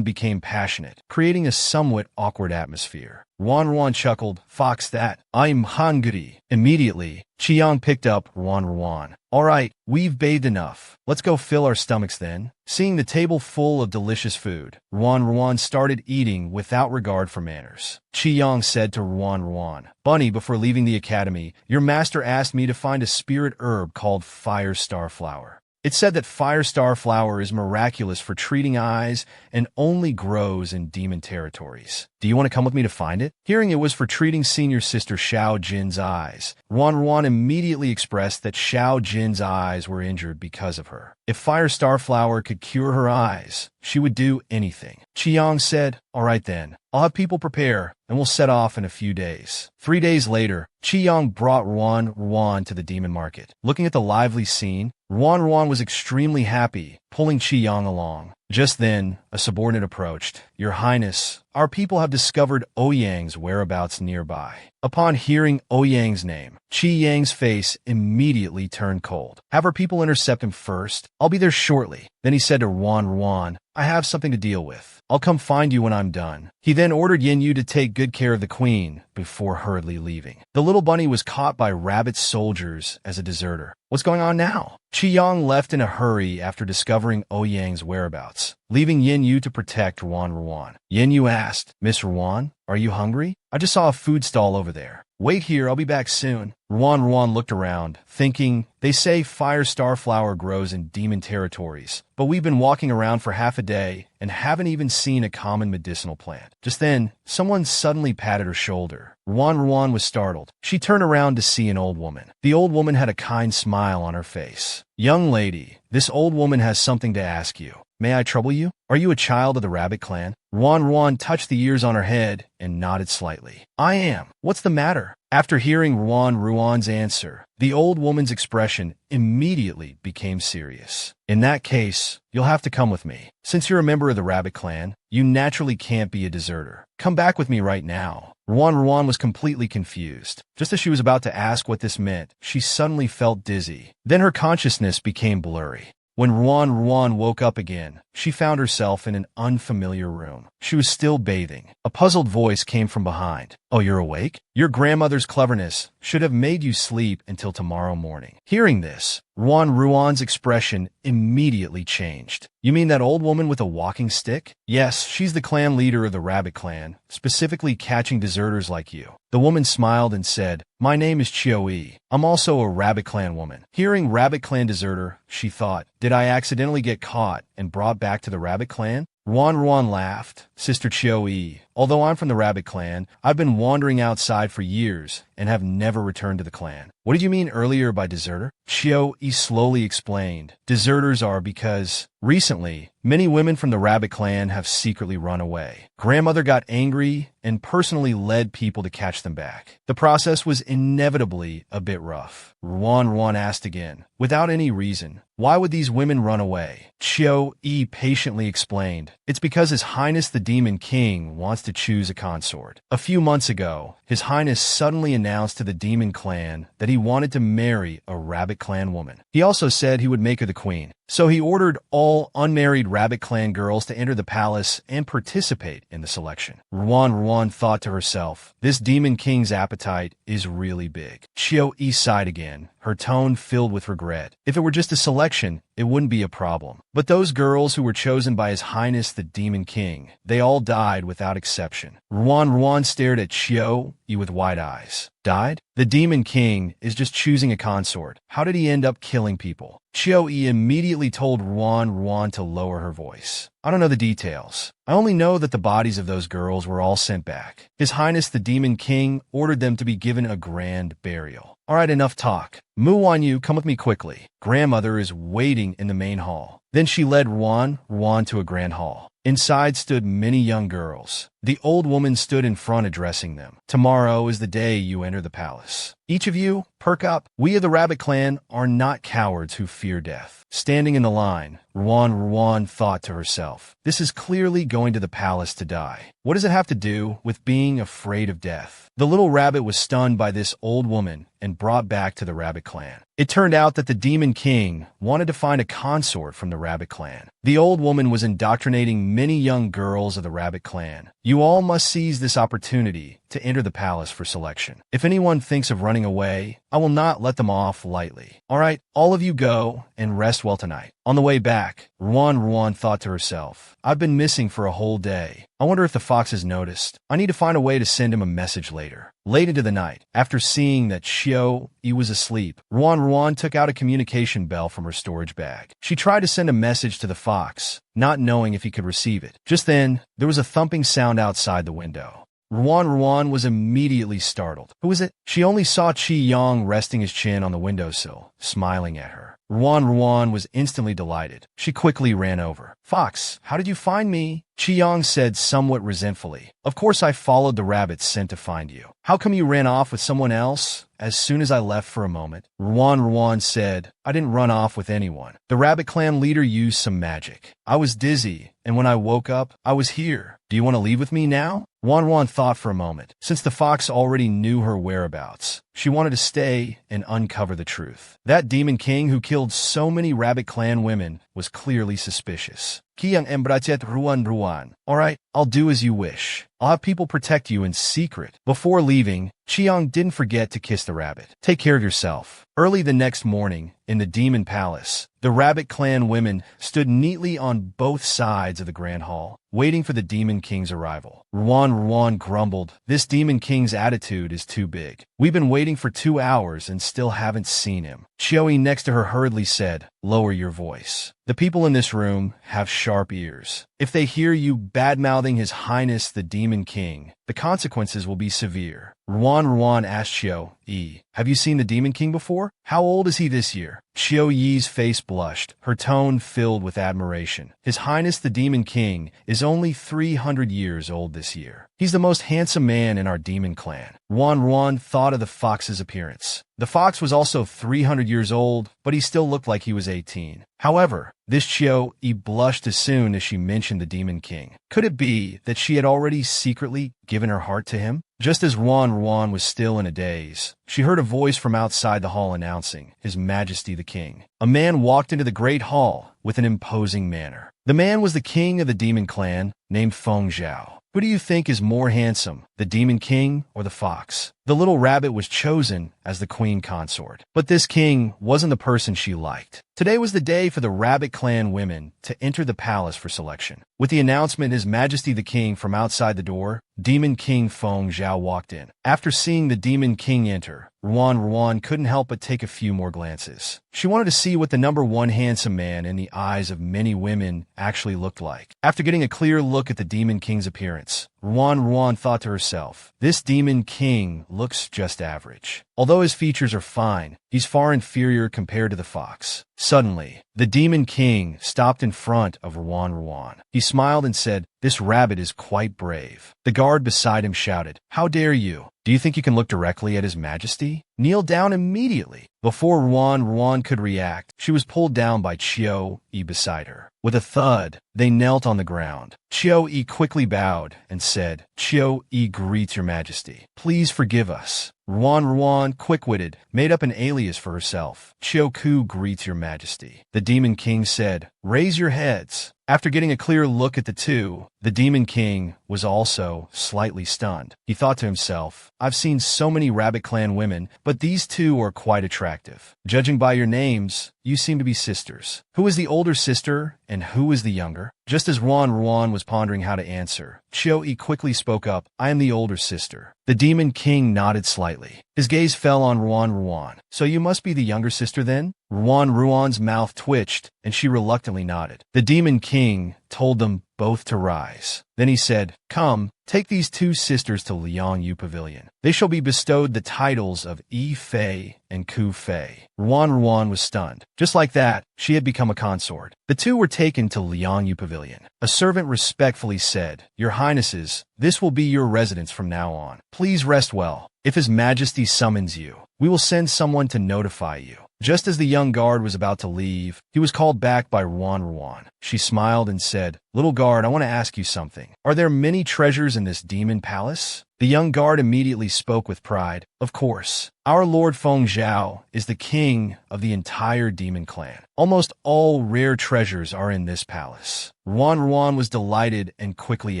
became passionate, creating a somewhat awkward atmosphere. Ruan chuckled, Fox that, I'm hungry. Immediately, Qiyang picked up Ruan. All right, we've bathed enough. Let's go fill our stomachs then. Seeing the table full of delicious food, Ruan started eating without regard for manners. Qiyang said to Ruan, Bunny, before leaving the academy, your master asked me to find a spirit herb called Fire Star Flower. It said that Fire Star Flower is miraculous for treating eyes and only grows in demon territories. Do you want to come with me to find it? Hearing it was for treating Senior Sister Xiao Jin's eyes, Ruan immediately expressed that Xiao Jin's eyes were injured because of her. If Fire Star Flower could cure her eyes, she would do anything. Qiyang said, All right then, I'll have people prepare, and we'll set off in a few days. 3 days later, Qiyang brought Ruan to the demon market. Looking at the lively scene, Ruan was extremely happy, pulling Qiyang along. Just then, a subordinate approached. Your Highness, our people have discovered Ouyang's whereabouts nearby. Upon hearing Ouyang's name, Qiyang's face immediately turned cold. Have our people intercept him first. I'll be there shortly. Then he said to Ruan, I have something to deal with. I'll come find you when I'm done. He then ordered Yin Yu to take good care of the queen before hurriedly leaving. The little bunny was caught by rabbit soldiers as a deserter. What's going on now? Qiyang left in a hurry after discovering Ouyang's whereabouts, leaving Yin Yu to protect Ruan. Yin Yu asked, Miss Ruan, are you hungry? I just saw a food stall over there. Wait here, I'll be back soon. Ruan looked around, thinking, they say Fire Star Flower grows in demon territories, but we've been walking around for half a day and haven't even seen a common medicinal plant. Just then, someone suddenly patted her shoulder. Ruan was startled. She turned around to see an old woman. The old woman had a kind smile on her face. Young lady, this old woman has something to ask you. May I trouble you? Are you a child of the Rabbit clan? Ruan touched the ears on her head and nodded slightly. I am. What's the matter? After hearing Ruan's answer, the old woman's expression immediately became serious. In that case, you'll have to come with me. Since you're a member of the Rabbit clan, you naturally can't be a deserter. Come back with me right now. Ruan was completely confused. Just as she was about to ask what this meant, she suddenly felt dizzy. Then her consciousness became blurry. When Ruan woke up again, she found herself in an unfamiliar room. She was still bathing. A puzzled voice came from behind. Oh, you're awake? Your grandmother's cleverness should have made you sleep until tomorrow morning. Hearing this, Ruan's expression immediately changed. You mean that old woman with a walking stick? Yes, she's the clan leader of the Rabbit clan, specifically catching deserters like you. The woman smiled and said, My name is Chio-E. I'm also a Rabbit clan woman. Hearing Rabbit clan deserter, she thought, did I accidentally get caught and brought back to the Rabbit clan? Ruan laughed. Sister Chio-E, Although I'm from the rabbit clan, I've been wandering outside for years and have never returned to the clan. What did you mean earlier by deserter? Chio-e slowly explained. Deserters are because, recently, many women from the rabbit clan have secretly run away. Grandmother got angry and personally led people to catch them back. The process was inevitably a bit rough. Ruan asked again, without any reason. Why would these women run away? Chio-e patiently explained. It's because His Highness the Demon King wants to choose a consort. A few months ago, His Highness suddenly announced to the Demon Clan that he wanted to marry a Rabbit Clan woman. He also said he would make her the queen. So he ordered all unmarried Rabbit Clan girls to enter the palace and participate in the selection. Ruan thought to herself, this Demon King's appetite is really big. Chio-e sighed again, her tone filled with regret. If it were just a selection, it wouldn't be a problem. But those girls who were chosen by His Highness the Demon King, they all died without exception. Ruan stared at Chio-e with wide eyes. Died? The Demon King is just choosing a consort. How did he end up killing people? Chio-e immediately told Ruan to lower her voice. I don't know the details. I only know that the bodies of those girls were all sent back. His Highness the Demon King ordered them to be given a grand burial. All right, enough talk. Mu-wan-yu, come with me quickly. Grandmother is waiting in the main hall. Then she led Ruan to a grand hall. Inside stood many young girls. The old woman stood in front addressing them. Tomorrow is the day you enter the palace. Each of you, perk up. We of the Rabbit Clan are not cowards who fear death. Standing in the line, Ruan thought to herself, this is clearly going to the palace to die. What does it have to do with being afraid of death? The little rabbit was stunned by this old woman and brought back to the Rabbit Clan. It turned out that the Demon King wanted to find a consort from the Rabbit Clan. The old woman was indoctrinating many young girls of the Rabbit Clan. You all must seize this opportunity to enter the palace for selection. If anyone thinks of running away, I will not let them off lightly. All right, all of you go and rest well tonight. On the way back, Ruan thought to herself, I've been missing for a whole day. I wonder if the fox has noticed. I need to find a way to send him a message later. Late into the night, after seeing that Chio-e was asleep, Ruan took out a communication bell from her storage bag. She tried to send a message to the fox, not knowing if he could receive it. Just then, there was a thumping sound outside the window. Ruan was immediately startled. Who is it? She only saw Chi-Yong resting his chin on the windowsill, smiling at her. Ruan was instantly delighted. She quickly ran over. Fox, how did you find me? Chi-Yong said somewhat resentfully. Of course I followed the rabbit sent to find you. How come you ran off with someone else? As soon as I left for a moment, Ruan said, I didn't run off with anyone. The Rabbit Clan leader used some magic. I was dizzy, and when I woke up, I was here. Do you want to leave with me now? Ruan thought for a moment. Since the fox already knew her whereabouts, she wanted to stay and uncover the truth. That Demon King who killed so many Rabbit Clan women was clearly suspicious. Kiyang embracet Ruan. All right, I'll do as you wish. I'll have people protect you in secret. Before leaving, Chi-Yong didn't forget to kiss the rabbit. Take care of yourself. Early the next morning, in the Demon Palace, the Rabbit Clan women stood neatly on both sides of the Grand Hall, waiting for the Demon King's arrival. Ruan grumbled, this Demon King's attitude is too big. We've been waiting for 2 hours and still haven't seen him. Chio-e next to her hurriedly said, lower your voice. The people in this room have sharp ears. If they hear you bad-mouthing His Highness the Demon King, the consequences will be severe. Ruan asked Chio-e, have you seen the Demon King before? How old is he this year? Chio-e's face blushed, her tone filled with admiration. His Highness the Demon King is only 300 years old this year. He's the most handsome man in our demon clan. Ruan thought of the fox's appearance. The fox was also 300 years old, but he still looked like he was 18. However, this Chio-e blushed as soon as she mentioned the Demon King. Could it be that she had already secretly given her heart to him? Just as Ruan was still in a daze, she heard a voice from outside the hall announcing, His Majesty the King. A man walked into the great hall with an imposing manner. The man was the king of the Demon Clan, named Feng Zhao. Who do you think is more handsome, the Demon King or the fox? The little rabbit was chosen as the queen consort. But this king wasn't the person she liked. Today was the day for the Rabbit Clan women to enter the palace for selection. With the announcement His Majesty the King from outside the door, Demon King Feng Zhao walked in. After seeing the Demon King enter, Ruan couldn't help but take a few more glances. She wanted to see what the number one handsome man in the eyes of many women actually looked like. After getting a clear look at the Demon King's appearance, Ruan thought to herself. This demon king looks just average. Although his features are fine, he's far inferior compared to the fox. Suddenly, the demon king stopped in front of Ruan. He smiled and said, "This rabbit is quite brave." The guard beside him shouted, "How dare you? Do you think you can look directly at His Majesty? Kneel down immediately." Before Ruan could react, she was pulled down by Chio-e beside her. With a thud, they knelt on the ground. Chio-e quickly bowed and said, "Chio-e greets Your Majesty. Please forgive us." Ruan, quick-witted, made up an alias for herself. "Chio-ku greets Your Majesty." The demon king said, "Raise your heads." After getting a clear look at the two, the demon king was also slightly stunned. He thought to himself, "I've seen so many Rabbit Clan women, but these two are quite attractive. Judging by your names, you seem to be sisters. Who is the older sister and who is the younger?" Just as Ruan was pondering how to answer, Chio-e quickly spoke up, "I am the older sister." The demon king nodded slightly. His gaze fell on Ruan. "So you must be the younger sister then?" Ruan's mouth twitched, and she reluctantly nodded. The demon king told them both to rise. Then he said, "Come, take these two sisters to Liangyu Pavilion. They shall be bestowed the titles of Yi Fei and Ku Fei." Ruan was stunned. Just like that, she had become a consort. The two were taken to Liangyu Pavilion. A servant respectfully said, "Your Highnesses, this will be your residence from now on. Please rest well. If His Majesty summons you, we will send someone to notify you." Just as the young guard was about to leave, he was called back by Ruan. She smiled and said, "Little guard, I want to ask you something. Are there many treasures in this demon palace?" The young guard immediately spoke with pride. "Of course. Our Lord Feng Zhao is the king of the entire demon clan. Almost all rare treasures are in this palace." Ruan was delighted and quickly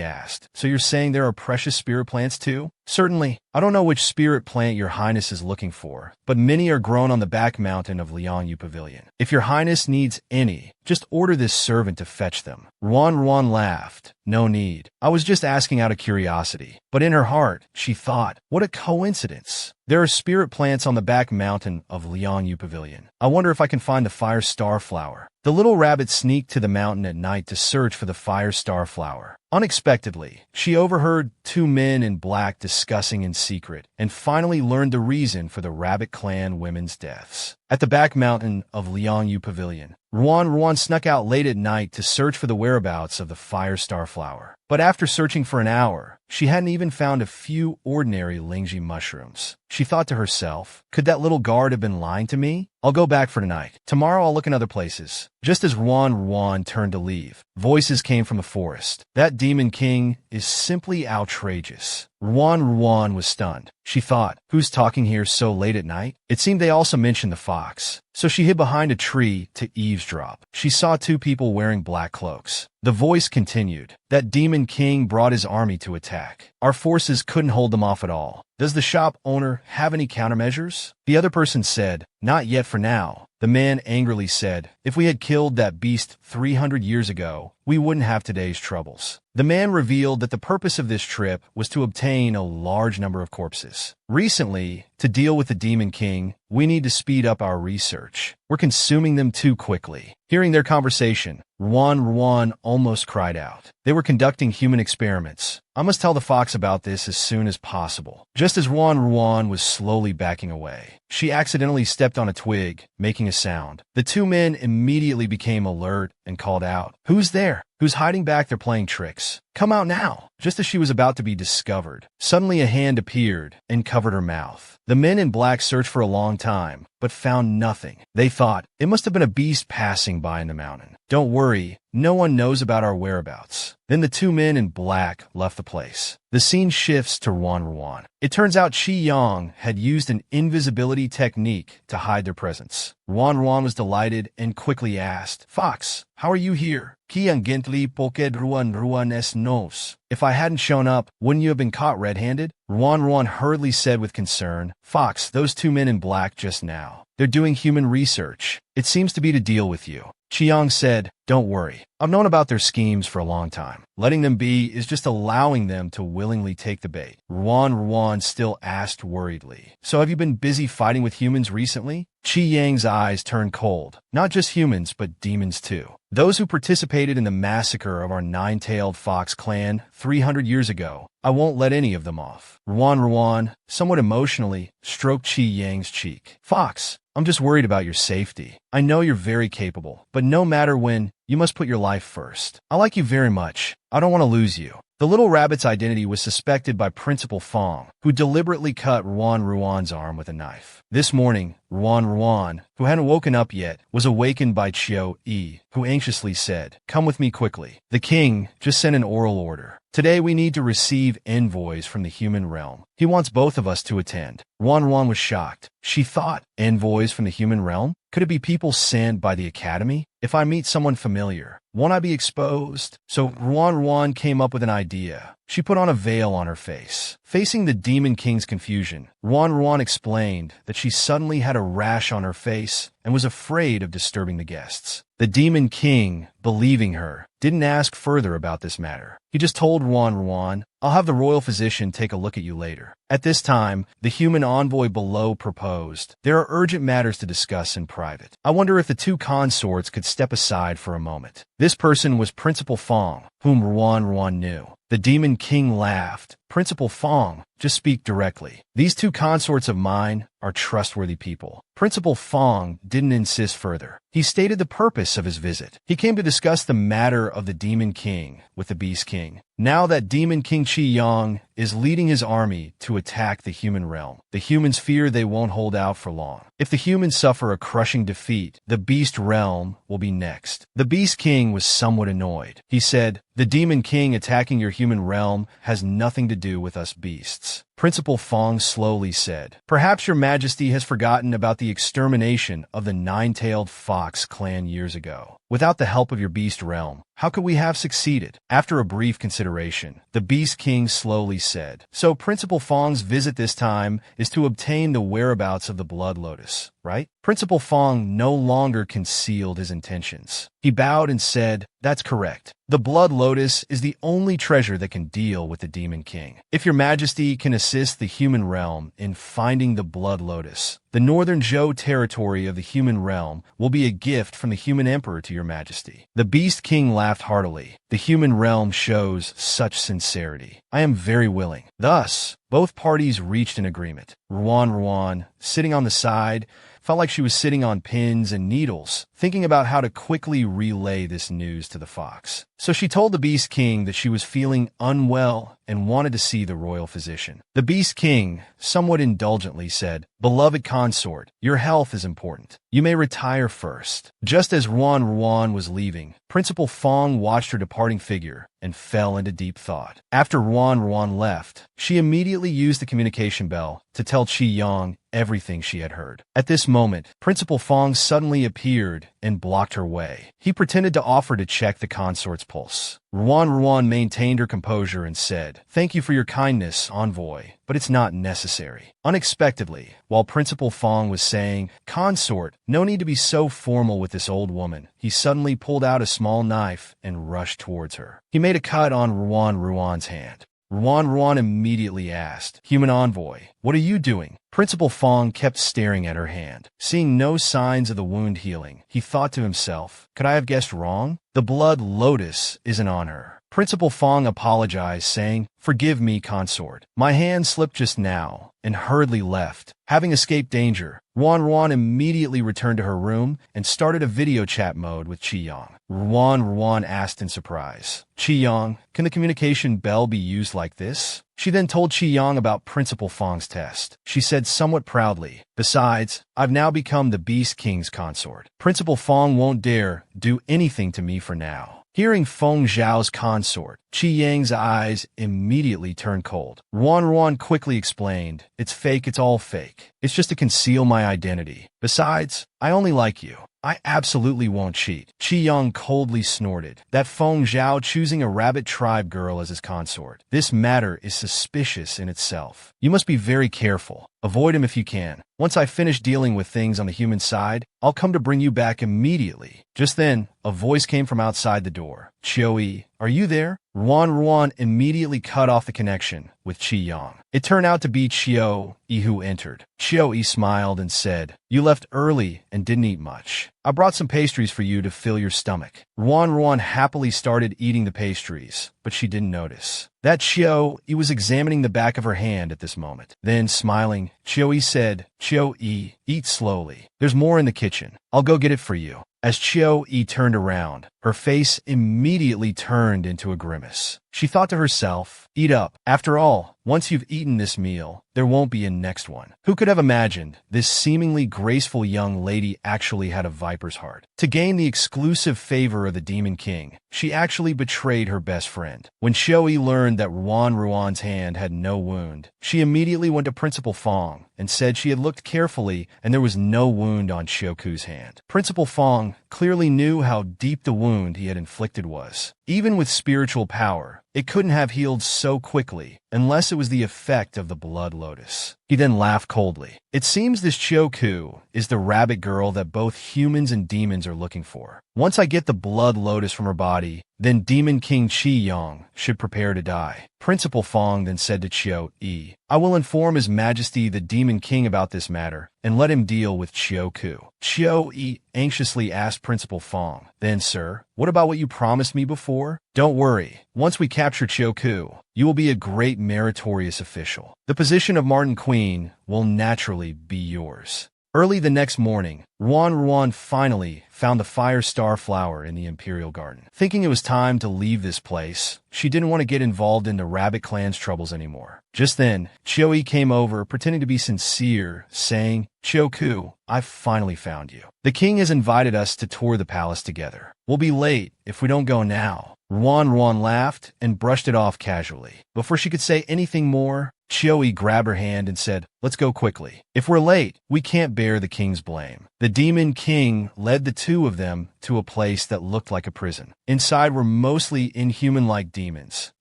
asked, "So you're saying there are precious spirit plants too?" "Certainly. I don't know which spirit plant Your Highness is looking for, but many are grown on the back mountain of Liangyu Pavilion. If Your Highness needs any, just order this servant to fetch them." Ruan laughed. "No need. I was just asking out of curiosity." But in her heart, she thought, what a coincidence. There are spirit plants on the back mountain of Liangyu Pavilion. I wonder if I can find the fire star flower. The little rabbit sneaked to the mountain at night to search for the fire star flower. Unexpectedly, she overheard two men in black discussing in secret and finally learned the reason for the Rabbit Clan women's deaths. At the back mountain of Liangyu Pavilion, Ruan snuck out late at night to search for the whereabouts of the fire star flower. But after searching for an hour, she hadn't even found a few ordinary Lingji mushrooms. She thought to herself, could that little guard have been lying to me? I'll go back for tonight. Tomorrow I'll look in other places. Just as Ruan turned to leave, voices came from the forest. That demon king is simply outrageous. Ruan was stunned. She thought, who's talking here so late at night? It seemed they also mentioned the fox. So she hid behind a tree to eavesdrop. She saw two people wearing black cloaks. The voice continued. That demon king brought his army to attack. Our forces couldn't hold them off at all. Does the shop owner have any countermeasures? The other person said, not yet for now. The man angrily said, if we had killed that beast 300 years ago, we wouldn't have today's troubles. The man revealed that the purpose of this trip was to obtain a large number of corpses. Recently, to deal with the Demon King, we need to speed up our research. We're consuming them too quickly. Hearing their conversation, Ruan almost cried out. They were conducting human experiments. I must tell the fox about this as soon as possible. Just as Ruan was slowly backing away, she accidentally stepped on a twig, making a sound. The two men immediately became alert and called out, "Who's there? Who's hiding back there playing tricks? Come out now!" Just as she was about to be discovered, suddenly a hand appeared and covered her mouth. The men in black searched for a long time, but found nothing. They thought, it must have been a beast passing by in the mountain. Don't worry, no one knows about our whereabouts. Then the two men in black left the place. The scene shifts to Ruan. It turns out Qi Yang had used an invisibility technique to hide their presence. Ruan was delighted and quickly asked, "Fox, how are you here?" "Kian gently poked Ruan es nose." "If I hadn't shown up, wouldn't you have been caught red-handed?" Ruan hurriedly said with concern, "Fox, those two men in black just now. They're doing human research. It seems to be to deal with you." Chiang said, "Don't worry. I've known about their schemes for a long time. Letting them be is just allowing them to willingly take the bait." Ruan still asked worriedly, "So have you been busy fighting with humans recently?" Chi Yang's eyes turned cold. "Not just humans, but demons too. Those who participated in the massacre of our nine-tailed fox clan 300 years ago. I won't let any of them off." Ruan, somewhat emotionally, stroked Chi Yang's cheek. "Fox, I'm just worried about your safety. I know you're very capable, but no matter when, you must put your life first. I like you very much. I don't want to lose you." The little rabbit's identity was suspected by Principal Fong, who deliberately cut Ruan's arm with a knife. This morning, Ruan, who hadn't woken up yet, was awakened by Chiao Yi, who anxiously said, "Come with me quickly. The king just sent an oral order. Today we need to receive envoys from the human realm. He wants both of us to attend." Ruan was shocked. She thought, envoys from the human realm? Could it be people sent by the academy? If I meet someone familiar, won't I be exposed? So Ruan came up with an idea. She put on a veil on her face. Facing the Demon King's confusion, Ruan explained that she suddenly had a rash on her face and was afraid of disturbing the guests. The Demon King, believing her, didn't ask further about this matter. He just told Ruan, "I'll have the royal physician take a look at you later." At this time, the human envoy below proposed, "There are urgent matters to discuss in private. I wonder if the two consorts could step aside for a moment." This person was Principal Fong, whom Ruan knew. The Demon King laughed. "Principal Fong, just speak directly. These two consorts of mine are trustworthy people." Principal Fong didn't insist further. He stated the purpose of his visit. He came to discuss the matter of the Demon King with the Beast King. Now that Demon King Yang is leading his army to attack the human realm, the humans fear they won't hold out for long. If the humans suffer a crushing defeat, the Beast realm will be next. The Beast King was somewhat annoyed. He said, "The Demon King attacking your human realm has nothing to do with us beasts." Principal Fong slowly said, "Perhaps your majesty has forgotten about the extermination of the nine-tailed fox clan years ago. Without the help of your beast realm, how could we have succeeded?" After a brief consideration, the Beast King slowly said, "So Principal Fong's visit this time is to obtain the whereabouts of the Blood Lotus, right?" Principal Fong no longer concealed his intentions. He bowed and said, "That's correct. The Blood Lotus is the only treasure that can deal with the Demon King. If your majesty can assist the human realm in finding the Blood Lotus, the northern Zhou territory of the human realm will be a gift from the human emperor to your majesty." The Beast King laughed heartily. "The human realm shows such sincerity. I am very willing." Thus, both parties reached an agreement. Ruan, sitting on the side, felt like she was sitting on pins and needles, thinking about how to quickly relay this news to the fox. So she told the Beast King that she was feeling unwell and wanted to see the royal physician. The Beast King, somewhat indulgently, said, "Beloved consort, your health is important. You may retire first." Just as Ruan was leaving, Principal Fong watched her departing figure and fell into deep thought. After Ruan left, she immediately used the communication bell to tell Chi Yang everything she had heard. At this moment, Principal Fong suddenly appeared and blocked her way. He pretended to offer to check the consort's pulse. Ruan maintained her composure and said, "Thank you for your kindness, envoy, but it's not necessary." Unexpectedly, while Principal Fong was saying, "Consort, no need to be so formal with this old woman," he suddenly pulled out a small knife and rushed towards her. He made a cut on Ruan's hand. Ruan immediately asked, "Human envoy, what are you doing?" Principal Fong kept staring at her hand. Seeing no signs of the wound healing, he thought to himself, "Could I have guessed wrong? The Blood Lotus isn't on her." Principal Fong apologized, saying, "Forgive me, consort. My hand slipped just now," and hurriedly left. Having escaped danger, Ruan immediately returned to her room and started a video chat mode with Chi Yang. Ruan asked in surprise, "Chi Yang, can the communication bell be used like this?" She then told Chi Yang about Principal Fong's test. She said somewhat proudly, "Besides, I've now become the Beast King's consort. Principal Fong won't dare do anything to me for now." Hearing Feng Zhao's consort, Chi Yang's eyes immediately turned cold. Ruan quickly explained, "It's fake, it's all fake. It's just to conceal my identity. Besides, I only like you. I absolutely won't cheat." Chi Yang coldly snorted. That Feng Zhao choosing a rabbit tribe girl as his consort. This matter is suspicious in itself. You must be very careful. Avoid him if you can. Once I finish dealing with things on the human side, I'll come to bring you back immediately." Just then, a voice came from outside the door. "Chio-yi, are you there?" Ruan immediately cut off the connection with Chi-Yang. It turned out to be Chio-yi who entered. Chio-yi smiled and said, "You left early and didn't eat much. I brought some pastries for you to fill your stomach." Ruan happily started eating the pastries, but she didn't notice that Chio-yi was examining the back of her hand at this moment. Then, smiling, Chio-yi said, "Chio-yi, eat slowly. There's more in the kitchen. I'll go get it for you." As Chio-yi turned around, her face immediately turned into a grimace. She thought to herself, "Eat up. After all, once you've eaten this meal, there won't be a next one." Who could have imagined this seemingly graceful young lady actually had a viper's heart? To gain the exclusive favor of the Demon King, she actually betrayed her best friend. When Chio-yi learned that Ruan's hand had no wound, she immediately went to Principal Fong and said she had looked carefully and there was no wound on Shioku's hand. Principal Fong clearly knew how deep the wound he had inflicted was. Even with spiritual power, it couldn't have healed so quickly unless it was the effect of the blood lotus. He then laughed coldly. "It seems this Chioku is the rabbit girl that both humans and demons are looking for. Once I get the blood lotus from her body, then Demon King Chi-Yang should prepare to die." Principal Fong then said to Chio-yi, "I will inform His Majesty the Demon King about this matter and let him deal with Chioku." Chio-yi anxiously asked Principal Fong, "Then, sir, what about what you promised me before?" "Don't worry. Once we capture Chioku, you will be a great meritorious official. The position of Martin Queen will naturally be yours." Early the next morning, Ruan finally found the fire star flower in the Imperial Garden. Thinking it was time to leave this place, she didn't want to get involved in the Rabbit Clan's troubles anymore. Just then, Chio-yi came over, pretending to be sincere, saying, "Chioku, I've finally found you. The king has invited us to tour the palace together. We'll be late if we don't go now." Ruan laughed and brushed it off casually. Before she could say anything more, Chio-yi grabbed her hand and said, "Let's go quickly. If we're late, we can't bear the king's blame." The Demon King led the two of them to a place that looked like a prison. Inside were mostly inhuman-like demons.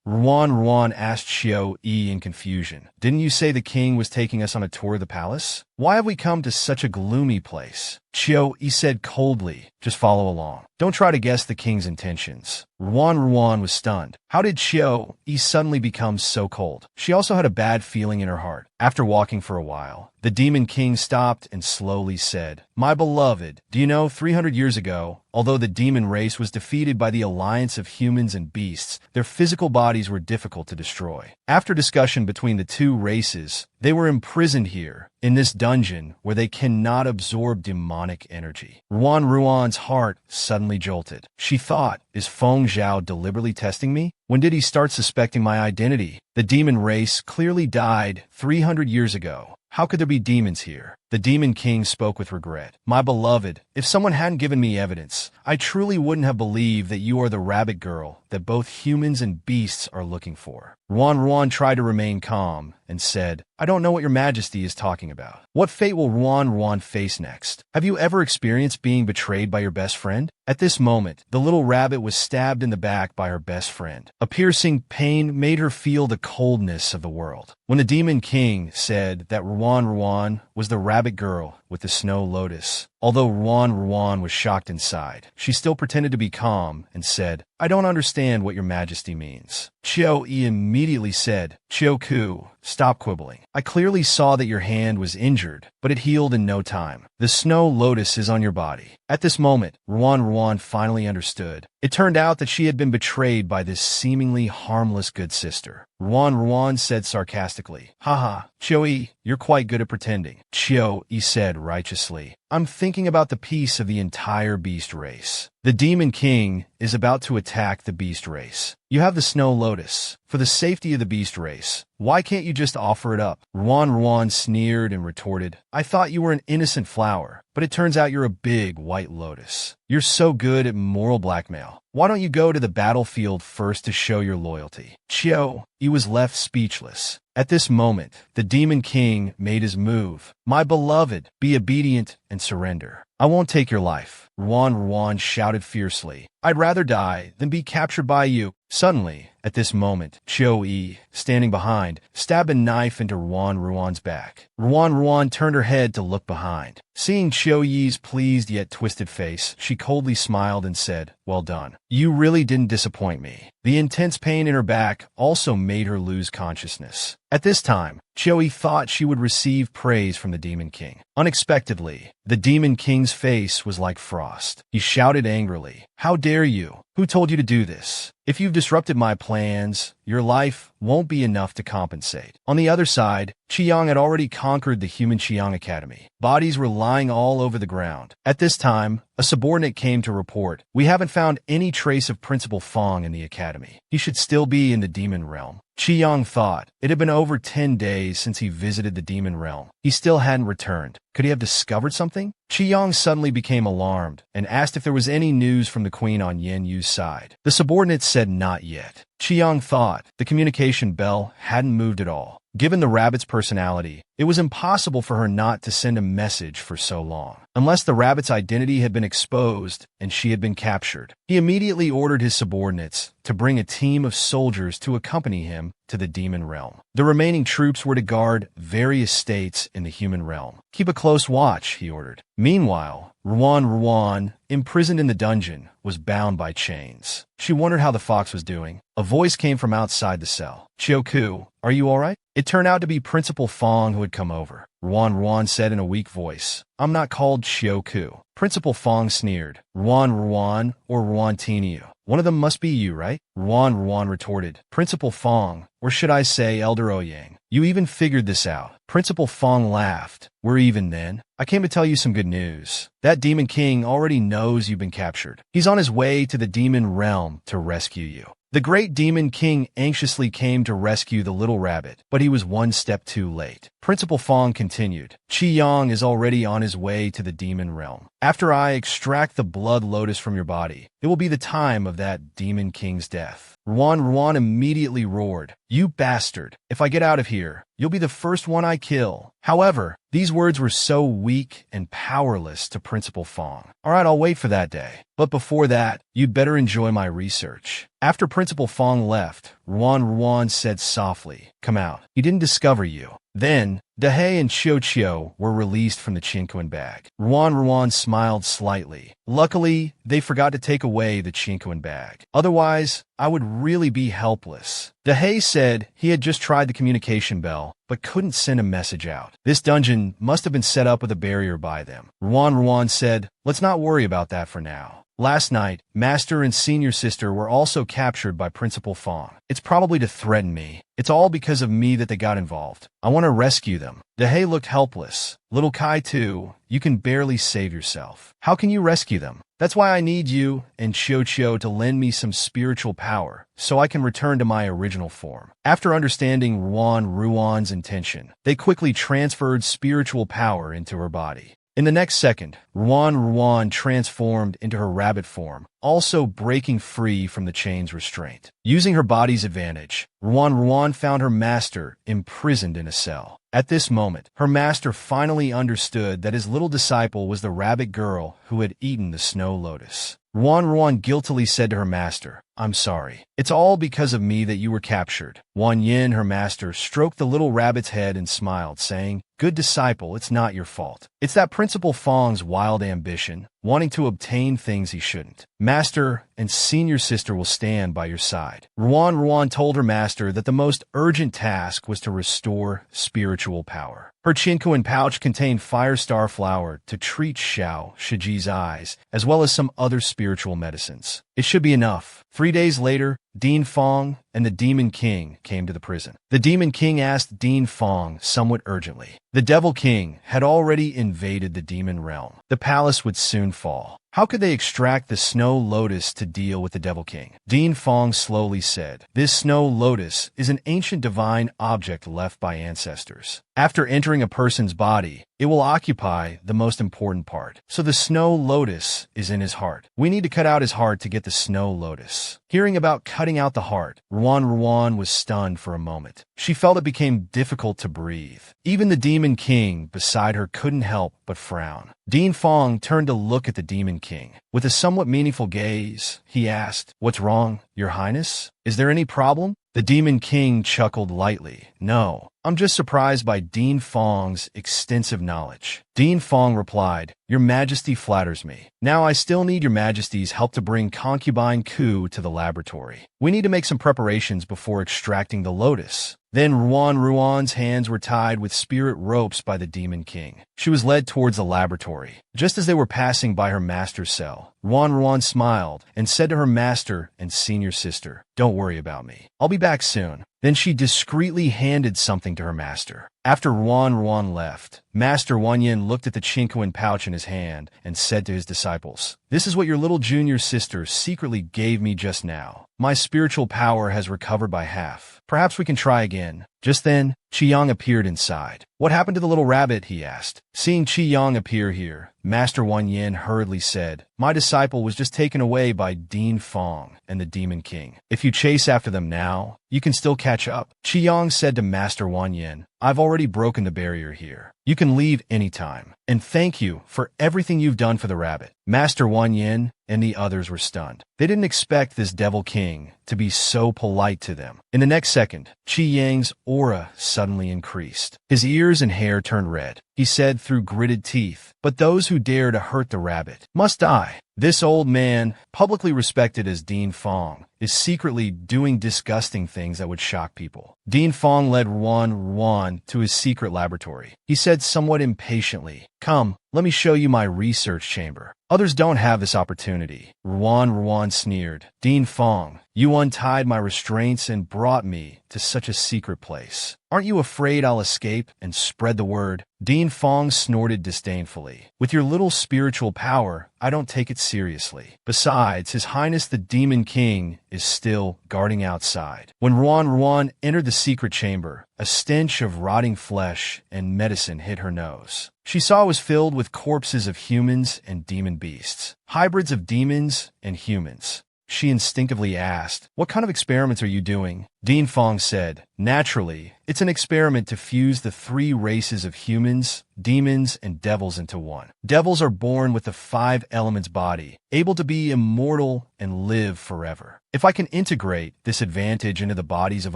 Ruan asked Chio-yi in confusion, "Didn't you say the king was taking us on a tour of the palace? Why have we come to such a gloomy place?" Chio-yi said coldly, "Just follow along. Don't try to guess the king's intentions." Ruan was stunned. How did Chio-yi suddenly become so cold? She also had a bad feeling in her heart. After walking for a while, the Demon King stopped and slowly said, "My beloved, do you know 300 years ago, although the demon race was defeated by the alliance of humans and beasts, their physical bodies were difficult to destroy. After discussion between the two races, they were imprisoned here, in this dungeon where they cannot absorb demonic energy." Ruan's heart suddenly jolted. She thought, is Feng Zhao deliberately testing me? When did he start suspecting my identity? The demon race clearly died 300 years ago. How could there be demons here? The Demon King spoke with regret. "My beloved, if someone hadn't given me evidence, I truly wouldn't have believed that you are the rabbit girl that both humans and beasts are looking for." Ruan tried to remain calm and said, "I don't know what your majesty is talking about. What fate will Ruan face next? Have you ever experienced being betrayed by your best friend?" At this moment, the little rabbit was stabbed in the back by her best friend. A piercing pain made her feel the coldness of the world. When the Demon King said that Ruan was the rabbit girl with the snow lotus, although Ruan was shocked inside, she still pretended to be calm and said, "I don't understand what your majesty means." Chio-yi immediately said, "Chioku, stop quibbling. I clearly saw that your hand was injured, but it healed in no time. The snow lotus is on your body." At this moment, Ruan finally understood. It turned out that she had been betrayed by this seemingly harmless good sister. Ruan said sarcastically, "Haha, Chio-yi, you're quite good at pretending." Chio-yi said righteously, "I'm thinking about the peace of the entire beast race. The Demon King is about to attack the beast race. You have the snow lotus. For the safety of the beast race, why can't you just offer it up?" Ruan sneered and retorted, "I thought you were an innocent flower, but it turns out you're a big white lotus. You're so good at moral blackmail. Why don't you go to the battlefield first to show your loyalty?" Chio-yi was left speechless. At this moment, the Demon King made his move. "My beloved, be obedient and surrender. I won't take your life." Ruan shouted fiercely, "I'd rather die than be captured by you." Suddenly, At this moment, Chou-yi, standing behind, stabbed a knife into Ruan's back. Ruan turned her head to look behind. Seeing Chou-yi's pleased yet twisted face, she coldly smiled and said, "Well done. You really didn't disappoint me." The intense pain in her back also made her lose consciousness. At this time, Chou-yi thought she would receive praise from the Demon King. Unexpectedly, the Demon King's face was like frost. He shouted angrily, "How dare you? Who told you to do this? If you've disrupted my plans, your life won't be enough to compensate." On the other side, Qiyang had already conquered the human Qiyang Academy. Bodies were lying all over the ground. At this time, a subordinate came to report, "We haven't found any trace of Principal Fong in the academy. He should still be in the demon realm." Qiyang thought. It had been over 10 days since he visited the demon realm. He still hadn't returned. Could he have discovered something? Qiyang suddenly became alarmed and asked if there was any news from the queen on Yen Yu's side. The subordinate said not yet. Qiyang thought the communication bell hadn't moved at all. Given the rabbit's personality, it was impossible for her not to send a message for so long, unless the rabbit's identity had been exposed and she had been captured. He immediately ordered his subordinates to bring a team of soldiers to accompany him to the demon realm. The remaining troops were to guard various states in the human realm. "Keep a close watch," he ordered. Meanwhile, Ruan, imprisoned in the dungeon, was bound by chains. She wondered how the fox was doing. A voice came from outside the cell. "Chioku, are you all right?" It turned out to be Principal Fong who had come over. Ruan said in a weak voice, "I'm not called Chioku." Principal Fong sneered. Ruan or Ruantiniu. One of them must be you, right?" Ruan retorted. "Principal Fong, or should I say Elder Ouyang. You even figured this out." Principal Fong laughed. "We're even then. I came to tell you some good news. That Demon King already knows you've been captured. He's on his way to the demon realm to rescue you." The great Demon King anxiously came to rescue the little rabbit, but he was one step too late. Principal Fong continued, "Qiyang is already on his way to the demon realm. After I extract the blood lotus from your body, it will be the time of that Demon King's death." Ruan immediately roared, "You bastard! If I get out of here, you'll be the first one I kill." However, these words were so weak and powerless to Principal Fong. "All right, I'll wait for that day. But before that, you'd better enjoy my research." After Principal Fong left, Ruan said softly, "Come out. He didn't discover you." Then, Dehei and Chio were released from the Chinquan bag. Ruan smiled slightly. Luckily, they forgot to take away the Chinquan bag. Otherwise, I would really be helpless. Dehei said he had just tried the communication bell, but couldn't send a message out. This dungeon must have been set up with a barrier by them. Ruan said, "Let's not worry about that for now." Last night, Master and Senior Sister were also captured by Principal Fong. It's probably to threaten me. It's all because of me that they got involved. I want to rescue them. Dehei looked helpless. Little Kai too, you can barely save yourself. How can you rescue them? That's why I need you and Chio to lend me some spiritual power, so I can return to my original form. After understanding Ruan's intention, they quickly transferred spiritual power into her body. In the next second, Ruan transformed into her rabbit form, also breaking free from the chain's restraint. Using her body's advantage, Ruan found her master imprisoned in a cell. At this moment, her master finally understood that his little disciple was the rabbit girl who had eaten the snow lotus. Ruan guiltily said to her master, "I'm sorry. It's all because of me that you were captured." Wan Yin, her master, stroked the little rabbit's head and smiled, saying, "Good disciple, it's not your fault. It's that Principal Fong's wild ambition, wanting to obtain things he shouldn't. Master and Senior Sister will stand by your side." Ruan told her master that the most urgent task was to restore spiritual power. Her Chinquan pouch contained Fire Star Flower to treat Shiji's eyes, as well as some other spiritual medicines. It should be enough. 3 days later, Dean Fong and the Demon King came to the prison. The Demon King asked Dean Fong somewhat urgently. The Devil King had already invaded the demon realm. The palace would soon fall. How could they extract the snow lotus to deal with the Devil King? Dean Fong slowly said, "This snow lotus is an ancient divine object left by ancestors. After entering a person's body, it will occupy the most important part. So the snow lotus is in his heart. We need to cut out his heart to get the snow lotus." Hearing about cutting out the heart. Ruan was stunned for a moment. She felt it became difficult to breathe. Even the Demon King beside her couldn't help but frown. Dean Fong turned to look at the Demon King. With a somewhat meaningful gaze, he asked, "What's wrong, Your Highness? Is there any problem?" The Demon King chuckled lightly. "No, I'm just surprised by Dean Fong's extensive knowledge." Dean Fong replied, "Your Majesty flatters me. Now I still need Your Majesty's help to bring Concubine Ku to the laboratory. We need to make some preparations before extracting the lotus." Then Ruan's hands were tied with spirit ropes by the Demon King. She was led towards the laboratory. Just as they were passing by her master's cell, Ruan smiled and said to her master and senior sister, "Don't worry about me. I'll be back soon." Then she discreetly handed something to her master. After Ruan left, Master Wanyin looked at the Chinquan pouch in his hand and said to his disciples, "This is what your little junior sister secretly gave me just now. My spiritual power has recovered by half. Perhaps we can try again." Just then, Qiyang appeared inside. "What happened to the little rabbit?" he asked. Seeing Qiyang appear here, Master Wanyin hurriedly said, "My disciple was just taken away by Dean Fong and the Demon King. If you chase after them now, you can still catch up." Qiyang said to Master Wanyin, "I've already broken the barrier here. You can leave anytime. And thank you for everything you've done for the rabbit." Master Wanyin and the others were stunned. They didn't expect this Devil King to be so polite to them. In the next second, Qiyang's aura suddenly increased. His ears and hair turned red. He said through gritted teeth, "But those who dare to hurt the rabbit must die." This old man, publicly respected as Dean Fong, is secretly doing disgusting things that would shock people. Dean Fong led Ruan to his secret laboratory. He said somewhat impatiently, "Come, let me show you my research chamber. Others don't have this opportunity." Ruan sneered, "Dean Fong, you untied my restraints and brought me to such a secret place. Aren't you afraid I'll escape and spread the word?" Dean Fong snorted disdainfully. "With your little spiritual power, I don't take it seriously. Besides, His Highness the Demon King is still guarding outside." When Ruan entered the secret chamber, a stench of rotting flesh and medicine hit her nose. She saw it was filled with corpses of humans and demon beasts, hybrids of demons and humans. She instinctively asked, "What kind of experiments are you doing?" Dean Fong said, "Naturally, it's an experiment to fuse the three races of humans, demons, and devils into one. Devils are born with the 5 elements body, able to be immortal and live forever. If I can integrate this advantage into the bodies of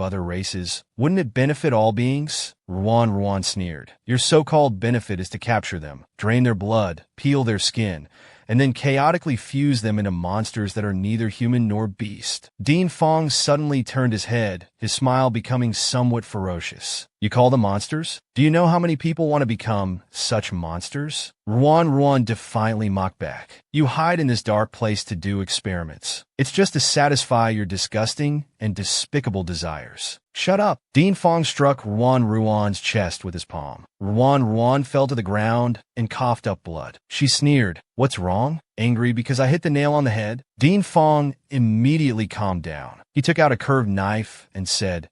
other races, wouldn't it benefit all beings?" Ruan sneered. "Your so-called benefit is to capture them, drain their blood, peel their skin, and then chaotically fuse them into monsters that are neither human nor beast." Dean Fong suddenly turned his head, his smile becoming somewhat ferocious. "You call them monsters? Do you know how many people want to become such monsters?" Ruan defiantly mocked back. "You hide in this dark place to do experiments. It's just to satisfy your disgusting and despicable desires. Shut up." Dean Fong struck Ruan's chest with his palm. Ruan fell to the ground and coughed up blood. She sneered, "What's wrong? Angry because I hit the nail on the head?" Dean Fong immediately calmed down. He took out a curved knife and said,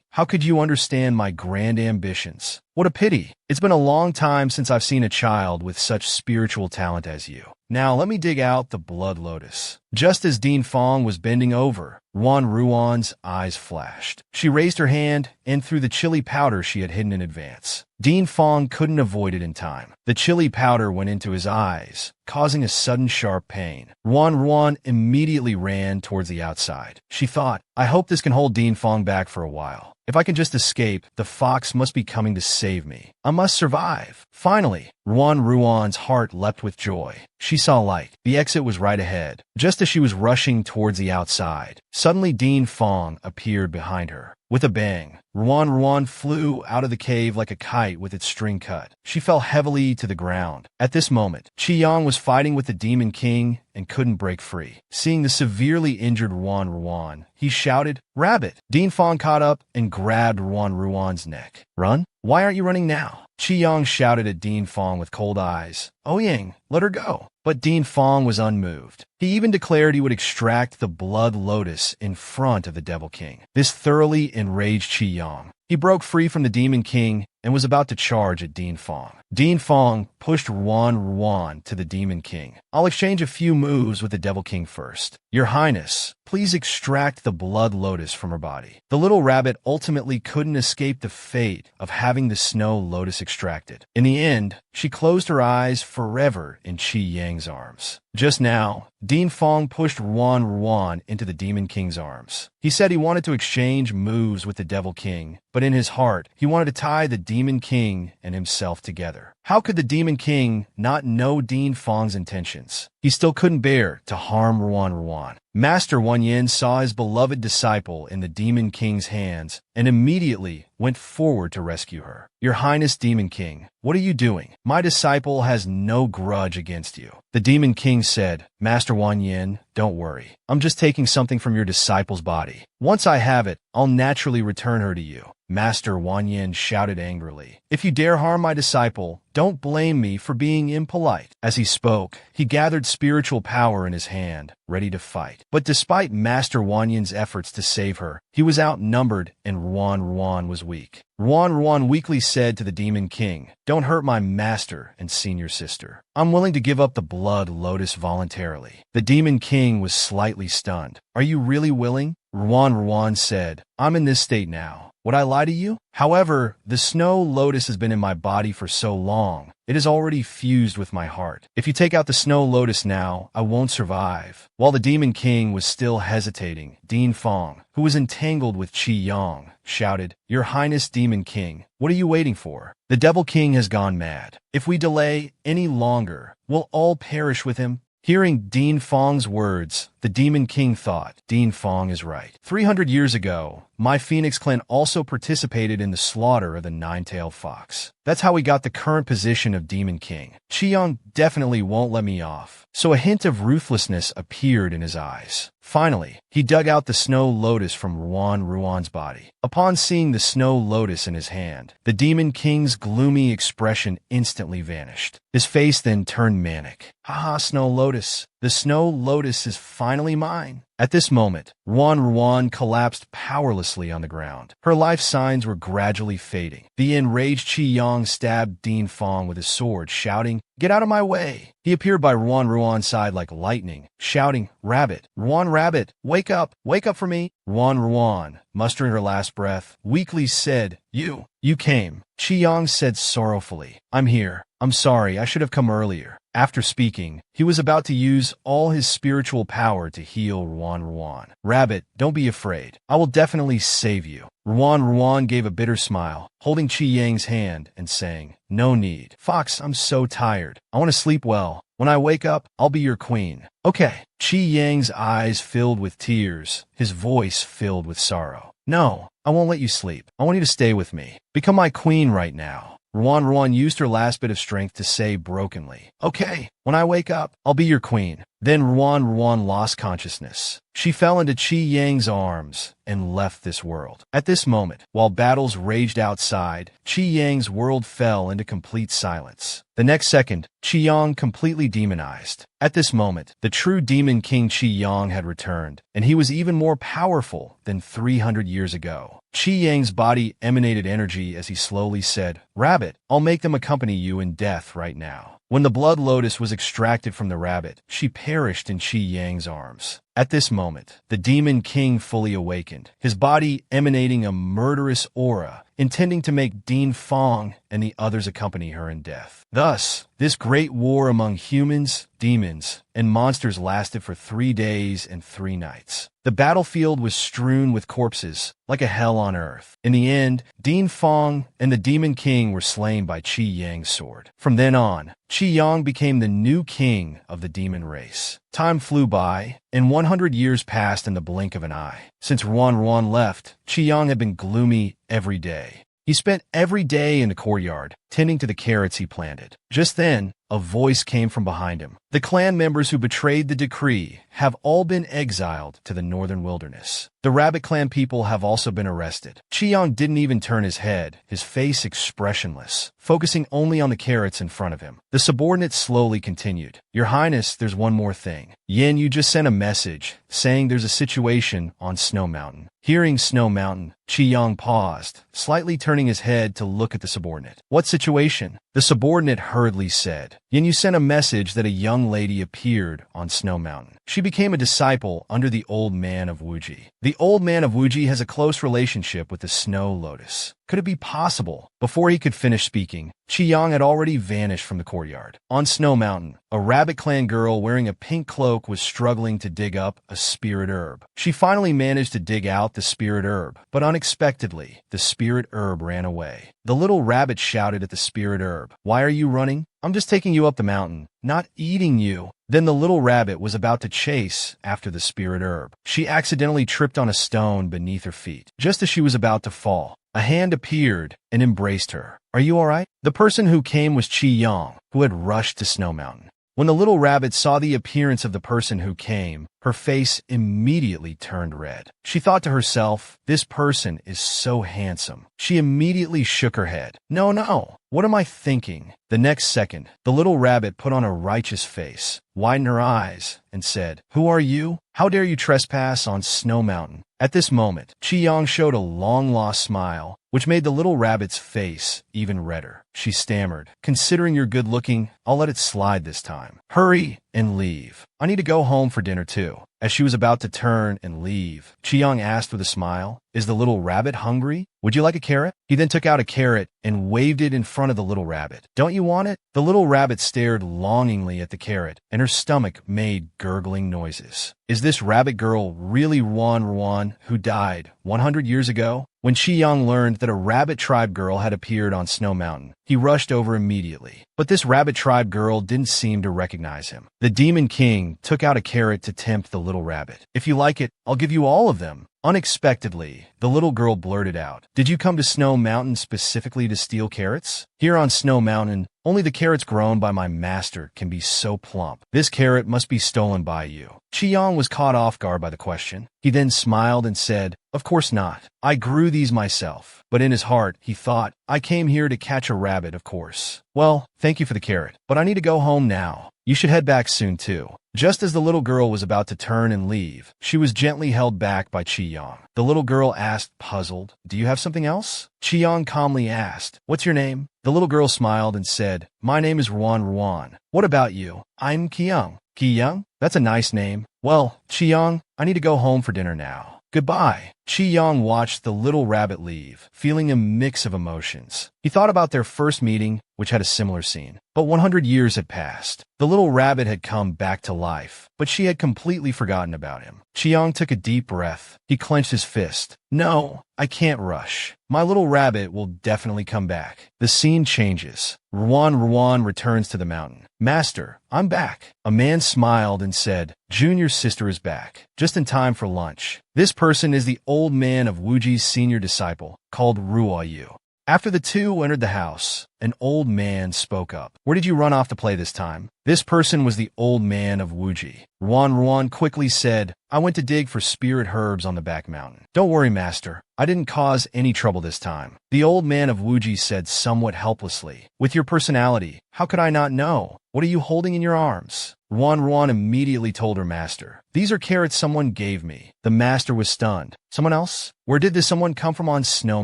How could you understand my grand ambitions? What a pity. It's been a long time since I've seen a child with such spiritual talent as you. Now let me dig out the blood lotus." Just as Dean Fong was bending over, Ruan's eyes flashed. She raised her hand and threw the chili powder she had hidden in advance. Dean Fong couldn't avoid it in time. The chili powder went into his eyes, causing a sudden sharp pain. Ruan immediately ran towards the outside. She thought, "I hope this can hold Dean Fong back for a while. If I can just escape, the fox must be coming to save me. I must survive." Finally, Ruan's heart leapt with joy. She saw light. The exit was right ahead. Just as she was rushing towards the outside, suddenly Dean Fong appeared behind her. With a bang, Ruan flew out of the cave like a kite with its string cut. She fell heavily to the ground. At this moment, Qiyang was fighting with the Demon King and couldn't break free. Seeing the severely injured Ruan, he shouted, "Rabbit!" Dean Fong caught up and grabbed Ruan's neck. "Run? Why aren't you running now?" Qiyang shouted at Dean Fong with cold eyes. "Ouyang, let her go." But Dean Fong was unmoved. He even declared he would extract the blood lotus in front of the Devil King. This thoroughly enraged Qiyang. He broke free from the Demon King and was about to charge at Dean Fong. Dean Fong pushed Ruan to the Demon King. I'll exchange a few moves with the Devil King first. Your Highness, please extract the blood lotus from her body. The little rabbit ultimately couldn't escape the fate of having the snow lotus extracted. In the end, she closed her eyes forever in Qi Yang's arms. Just now, Dean Fong pushed Ruan into the Demon King's arms. He said he wanted to exchange moves with the Devil King, but in his heart, he wanted to tie the Demon King and himself together. How could the Demon King not know Dean Fong's intentions? He still couldn't bear to harm Ruan. Master Wan Yin saw his beloved disciple in the Demon King's hands and immediately went forward to rescue her. Your Highness Demon King, what are you doing? My disciple has no grudge against you. The Demon King said, Master Wan Yin, don't worry. I'm just taking something from your disciple's body. Once I have it, I'll naturally return her to you. Master Wan Yin shouted angrily. If you dare harm my disciple, don't blame me for being impolite. As he spoke, he gathered spiritual power in his hand, ready to fight. But despite Master Wan Yin's efforts to save her, he was outnumbered and Ruan was weak. Ruan weakly said to the Demon King, don't hurt my master and senior sister. I'm willing to give up the blood lotus voluntarily. The Demon King was slightly stunned. Are you really willing? Ruan said, I'm in this state now. Would I lie to you? However, the snow lotus has been in my body for so long, it is already fused with my heart. If you take out the snow lotus now, I won't survive. While the Demon King was still hesitating, Dean Fong, who was entangled with Qi Yang, shouted, Your Highness Demon King, what are you waiting for? The Devil King has gone mad. If we delay any longer, we'll all perish with him. Hearing Dean Fong's words, the Demon King thought, Dean Fong is right. 300 years ago, my Phoenix clan also participated in the slaughter of the nine-tailed fox. That's how we got the current position of Demon King. Qiyang definitely won't let me off. So a hint of ruthlessness appeared in his eyes. Finally, he dug out the snow lotus from Ruan's body. Upon seeing the snow lotus in his hand, the Demon King's gloomy expression instantly vanished. His face then turned manic. Haha, snow lotus. The snow lotus is finally mine. At this moment, Ruan collapsed powerlessly on the ground. Her life signs were gradually fading. The enraged Qi Yang stabbed Dean Fong with his sword, shouting, Get out of my way! He appeared by Ruan's side like lightning, shouting, Rabbit! Rabbit! Wake up! Wake up for me! Ruan, mustering her last breath, weakly said, You came. Qi Yang said sorrowfully, I'm here. I'm sorry, I should have come earlier. After speaking, he was about to use all his spiritual power to heal Ruan. Rabbit, don't be afraid. I will definitely save you. Ruan gave a bitter smile, holding Qi Yang's hand and saying, No need. Fox, I'm so tired. I want to sleep well. When I wake up, I'll be your queen. Okay. Qi Yang's eyes filled with tears, his voice filled with sorrow. No, I won't let you sleep. I want you to stay with me. Become my queen right now. Ruan used her last bit of strength to say brokenly, Okay, when I wake up, I'll be your queen. Then Ruan lost consciousness. She fell into Qi Yang's arms and left this world. At this moment, while battles raged outside, Qi Yang's world fell into complete silence. The next second, Qi Yang completely demonized. At this moment, the true Demon King Qi Yang had returned, and he was even more powerful than 300 years ago. Qi Yang's body emanated energy as he slowly said, Rabbit, I'll make them accompany you in death right now. When the blood lotus was extracted from the rabbit, she perished in Qi Yang's arms. At this moment, the Demon King fully awakened, his body emanating a murderous aura, intending to make Dean Fong and the others accompany her in death. Thus, this great war among humans, demons, and monsters lasted for 3 days and 3 nights. The battlefield was strewn with corpses, like a hell on earth. In the end, Dean Fong and the Demon King were slain by Qi Yang's sword. From then on, Qi Yang became the new king of the demon race. Time flew by, and 100 years passed in the blink of an eye. Since Ruan left, Qi Yang had been gloomy every day. He spent every day in the courtyard, tending to the carrots he planted. Just then, a voice came from behind him. The clan members who betrayed the decree have all been exiled to the northern wilderness. The Rabbit Clan people have also been arrested. Chi-Young didn't even turn his head, his face expressionless, focusing only on the carrots in front of him. The subordinate slowly continued. Your Highness, there's one more thing. Yin, you just sent a message saying there's a situation on Snow Mountain. Hearing Snow Mountain, Chi-Young paused, slightly turning his head to look at the subordinate. What situation? The subordinate hurriedly said. Yin, you sent a message that a young lady appeared on Snow Mountain. She became a disciple under the Old Man of Wuji. The Old Man of Wuji has a close relationship with the Snow Lotus. Could it be possible? Before he could finish speaking, Chi-Young had already vanished from the courtyard. On Snow Mountain, a Rabbit Clan girl wearing a pink cloak was struggling to dig up a spirit herb. She finally managed to dig out the spirit herb, but unexpectedly, the spirit herb ran away. The little rabbit shouted at the spirit herb, "Why are you running? I'm just taking you up the mountain, not eating you." Then the little rabbit was about to chase after the spirit herb. She accidentally tripped on a stone beneath her feet. Just as she was about to fall, a hand appeared and embraced her. Are you all right? The person who came was Chi-Young, who had rushed to Snow Mountain. When the little rabbit saw the appearance of the person who came, her face immediately turned red. She thought to herself, this person is so handsome. She immediately shook her head. No, what am I thinking? The next second, the little rabbit put on a righteous face, widened her eyes, and said, Who are you? How dare you trespass on Snow Mountain? At this moment, Chi-Young showed a long-lost smile, which made the little rabbit's face even redder. She stammered, Considering you're good-looking, I'll let it slide this time. Hurry and leave. I need to go home for dinner too. As she was about to turn and leave, Chi-Young asked with a smile, Is the little rabbit hungry? Would you like a carrot? He then took out a carrot and waved it in front of the little rabbit. Don't you want it? The little rabbit stared longingly at the carrot, and her stomach made gurgling noises. Is this rabbit girl really Ruan, who died 100 years ago? When Chi-Young learned that a rabbit tribe girl had appeared on Snow Mountain, he rushed over immediately. But this rabbit tribe girl didn't seem to recognize him. The Demon King took out a carrot to tempt the little rabbit. If you like it, I'll give you all of them. Unexpectedly, the little girl blurted out, Did you come to Snow Mountain specifically to steal carrots? Here on Snow Mountain, only the carrots grown by my master can be so plump. This carrot must be stolen by you. Chi-Young was caught off guard by the question. He then smiled and said, Of course not. I grew these myself. But in his heart, he thought, I came here to catch a rabbit, of course. Well, thank you for the carrot, but I need to go home now. You should head back soon, too. Just as the little girl was about to turn and leave, she was gently held back by Chi-Young. The little girl asked, puzzled, Do you have something else? Chi-Young calmly asked, What's your name? The little girl smiled and said, My name is Ruan. What about you? I'm Ki-Young. Ki-Young? That's a nice name. Well, Chi-Young, I need to go home for dinner now. Goodbye. Chi-Young watched the little rabbit leave, feeling a mix of emotions. He thought about their first meeting, which had a similar scene. But 100 years had passed. The little rabbit had come back to life, but she had completely forgotten about him. Chi-Young took a deep breath. He clenched his fist. No, I can't rush. My little rabbit will definitely come back. The scene changes. Ruan returns to the mountain. Master, I'm back. A man smiled and said, Junior's sister is back, just in time for lunch. This person is the Old Man of Wuji's senior disciple, called Ruoyu. After the two entered the house, an old man spoke up. Where did you run off to play this time? This person was the Old Man of Wuji. Ruan quickly said, I went to dig for spirit herbs on the back mountain. Don't worry, master. I didn't cause any trouble this time. The Old Man of Wuji said somewhat helplessly, With your personality, how could I not know? What are you holding in your arms? Ruan immediately told her master, These are carrots someone gave me. The master was stunned. Someone else? Where did this someone come from on Snow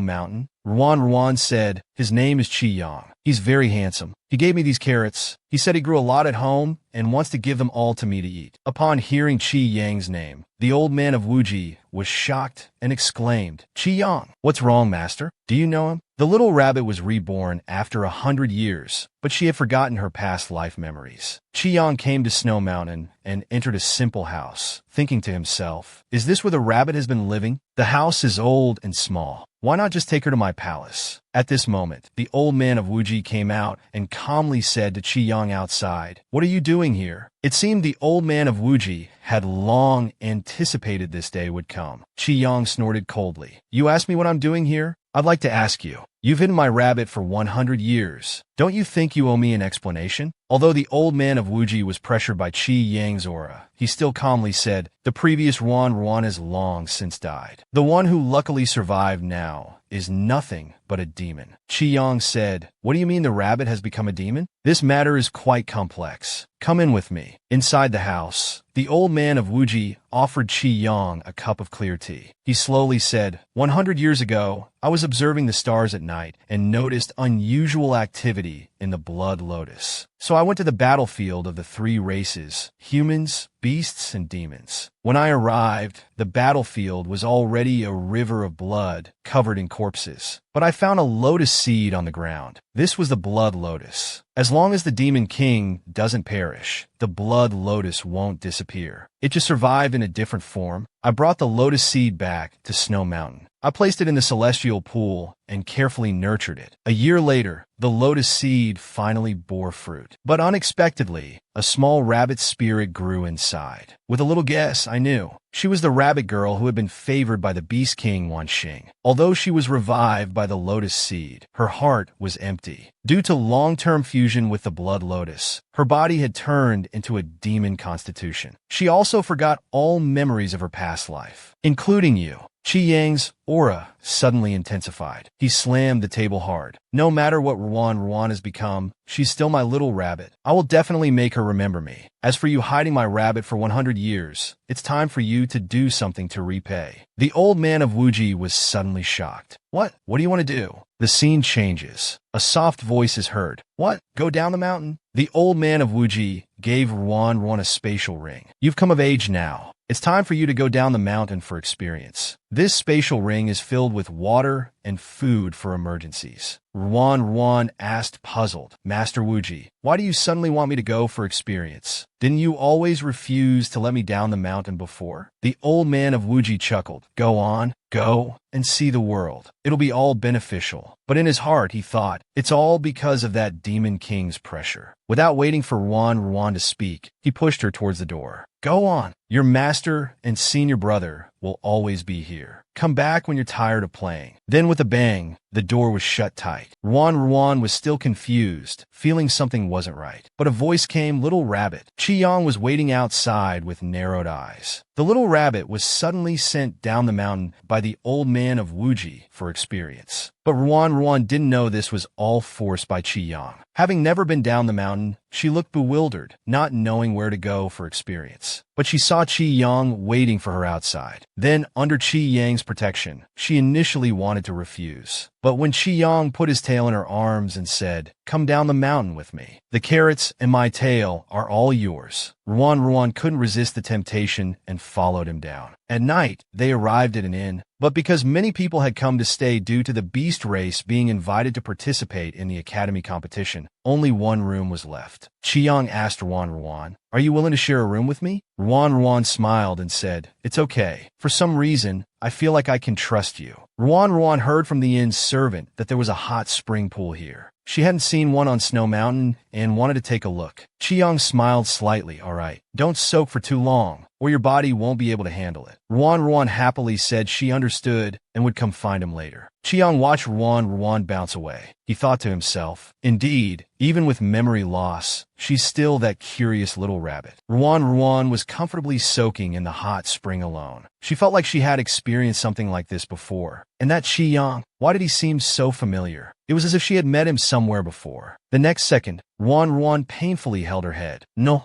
Mountain? Ruan said, His name is Chi-Young. He's very handsome. He gave me these carrots. He said he grew a lot at home and wants to give them all to me to eat. Upon hearing Chi-Yang's name, the Old Man of Wuji was shocked and exclaimed, Chi-Young, what's wrong, master? Do you know him? The little rabbit was reborn after 100 years, but she had forgotten her past life memories. Chi-Young came to Snow Mountain and entered a simple house, thinking to himself, Is this where the rabbit has been living? The house is old and small. Why not just take her to my palace? At this moment, the old man of Wuji came out and calmly said to Qi Yang outside, "What are you doing here?" It seemed the old man of Wuji had long anticipated this day would come. Qi Yang snorted coldly. "You ask me what I'm doing here? I'd like to ask you. You've hidden my rabbit for 100 years. Don't you think you owe me an explanation?" Although the old man of Wuji was pressured by Qi Yang's aura, he still calmly said, "The previous Ruan has long since died. The one who luckily survived now is nothing but a demon." Qi Yang said, "What do you mean the rabbit has become a demon? This matter is quite complex. Come in with me." Inside the house, the old man of Wuji offered Qi Yang a cup of clear tea. He slowly said, 100 years ago, I was observing the stars at night and noticed unusual activity in the blood lotus. So I went to the battlefield of the three races, humans, beasts, and demons. When I arrived, the battlefield was already a river of blood covered in corpses. But I found a lotus seed on the ground. This was the blood lotus. As long as the demon king doesn't perish, the blood lotus won't disappear. It just survived in a different form. I brought the lotus seed back to Snow Mountain. I placed it in the celestial pool and carefully nurtured it. A year later, the lotus seed finally bore fruit. But unexpectedly, a small rabbit spirit grew inside. With a little guess, I knew. She was the rabbit girl who had been favored by the Beast King Wanxing. Although she was revived by the lotus seed, her heart was empty. Due to long-term fusion with the blood lotus, her body had turned into a demon constitution. She also forgot all memories of her past life, including you. Qi Yang's aura suddenly intensified. He slammed the table hard. No matter what Ruan has become, she's still my little rabbit. I will definitely make her remember me. As for you hiding my rabbit for 100 years, it's time for you to do something to repay. The old man of Wuji was suddenly shocked. What? What do you want to do? The scene changes. A soft voice is heard. What? Go down the mountain? The old man of Wuji gave Ruan a spatial ring. You've come of age now. It's time for you to go down the mountain for experience. This spatial ring is filled with water and food for emergencies. Ruan asked, puzzled, Master Wuji, why do you suddenly want me to go for experience? Didn't you always refuse to let me down the mountain before? The old man of Wuji chuckled. Go on, go and see the world. It'll be all beneficial. But in his heart, he thought, it's all because of that demon king's pressure. Without waiting for Ruan to speak, he pushed her towards the door. Go on. Your master and senior brother will always be here. Come back when you're tired of playing. Then with a bang, the door was shut tight. Ruan was still confused, feeling something wasn't right. But a voice came, Little Rabbit. Qi Yang was waiting outside with narrowed eyes. The little rabbit was suddenly sent down the mountain by the old man of Wuji for experience. But Ruan didn't know this was all forced by Qi Yang. Having never been down the mountain, she looked bewildered, not knowing where to go for experience. But she saw Qi Yang waiting for her outside. Then, under Qi Yang's protection, she initially wanted to refuse. But when Qi Yang put his tail in her arms and said, Come down the mountain with me. The carrots and my tail are all yours. Ruan couldn't resist the temptation and followed him down. At night, they arrived at an inn, but because many people had come to stay due to the beast race being invited to participate in the academy competition, only one room was left. Qi Yang asked Ruan, are you willing to share a room with me? Ruan smiled and said, it's okay. For some reason, I feel like I can trust you. Ruan heard from the inn's servant that there was a hot spring pool here. She hadn't seen one on Snow Mountain and wanted to take a look. Qi Yang smiled slightly. All right, don't soak for too long, or your body won't be able to handle it. Ruan happily said she understood and would come find him later. Qi Yang watched Ruan bounce away. He thought to himself, indeed, even with memory loss, she's still that curious little rabbit. Ruan was comfortably soaking in the hot spring alone. She felt like she had experienced something like this before. And that Qi Yang, why did he seem so familiar? It was as if she had met him somewhere before. The next second, Ruan painfully held her head. No,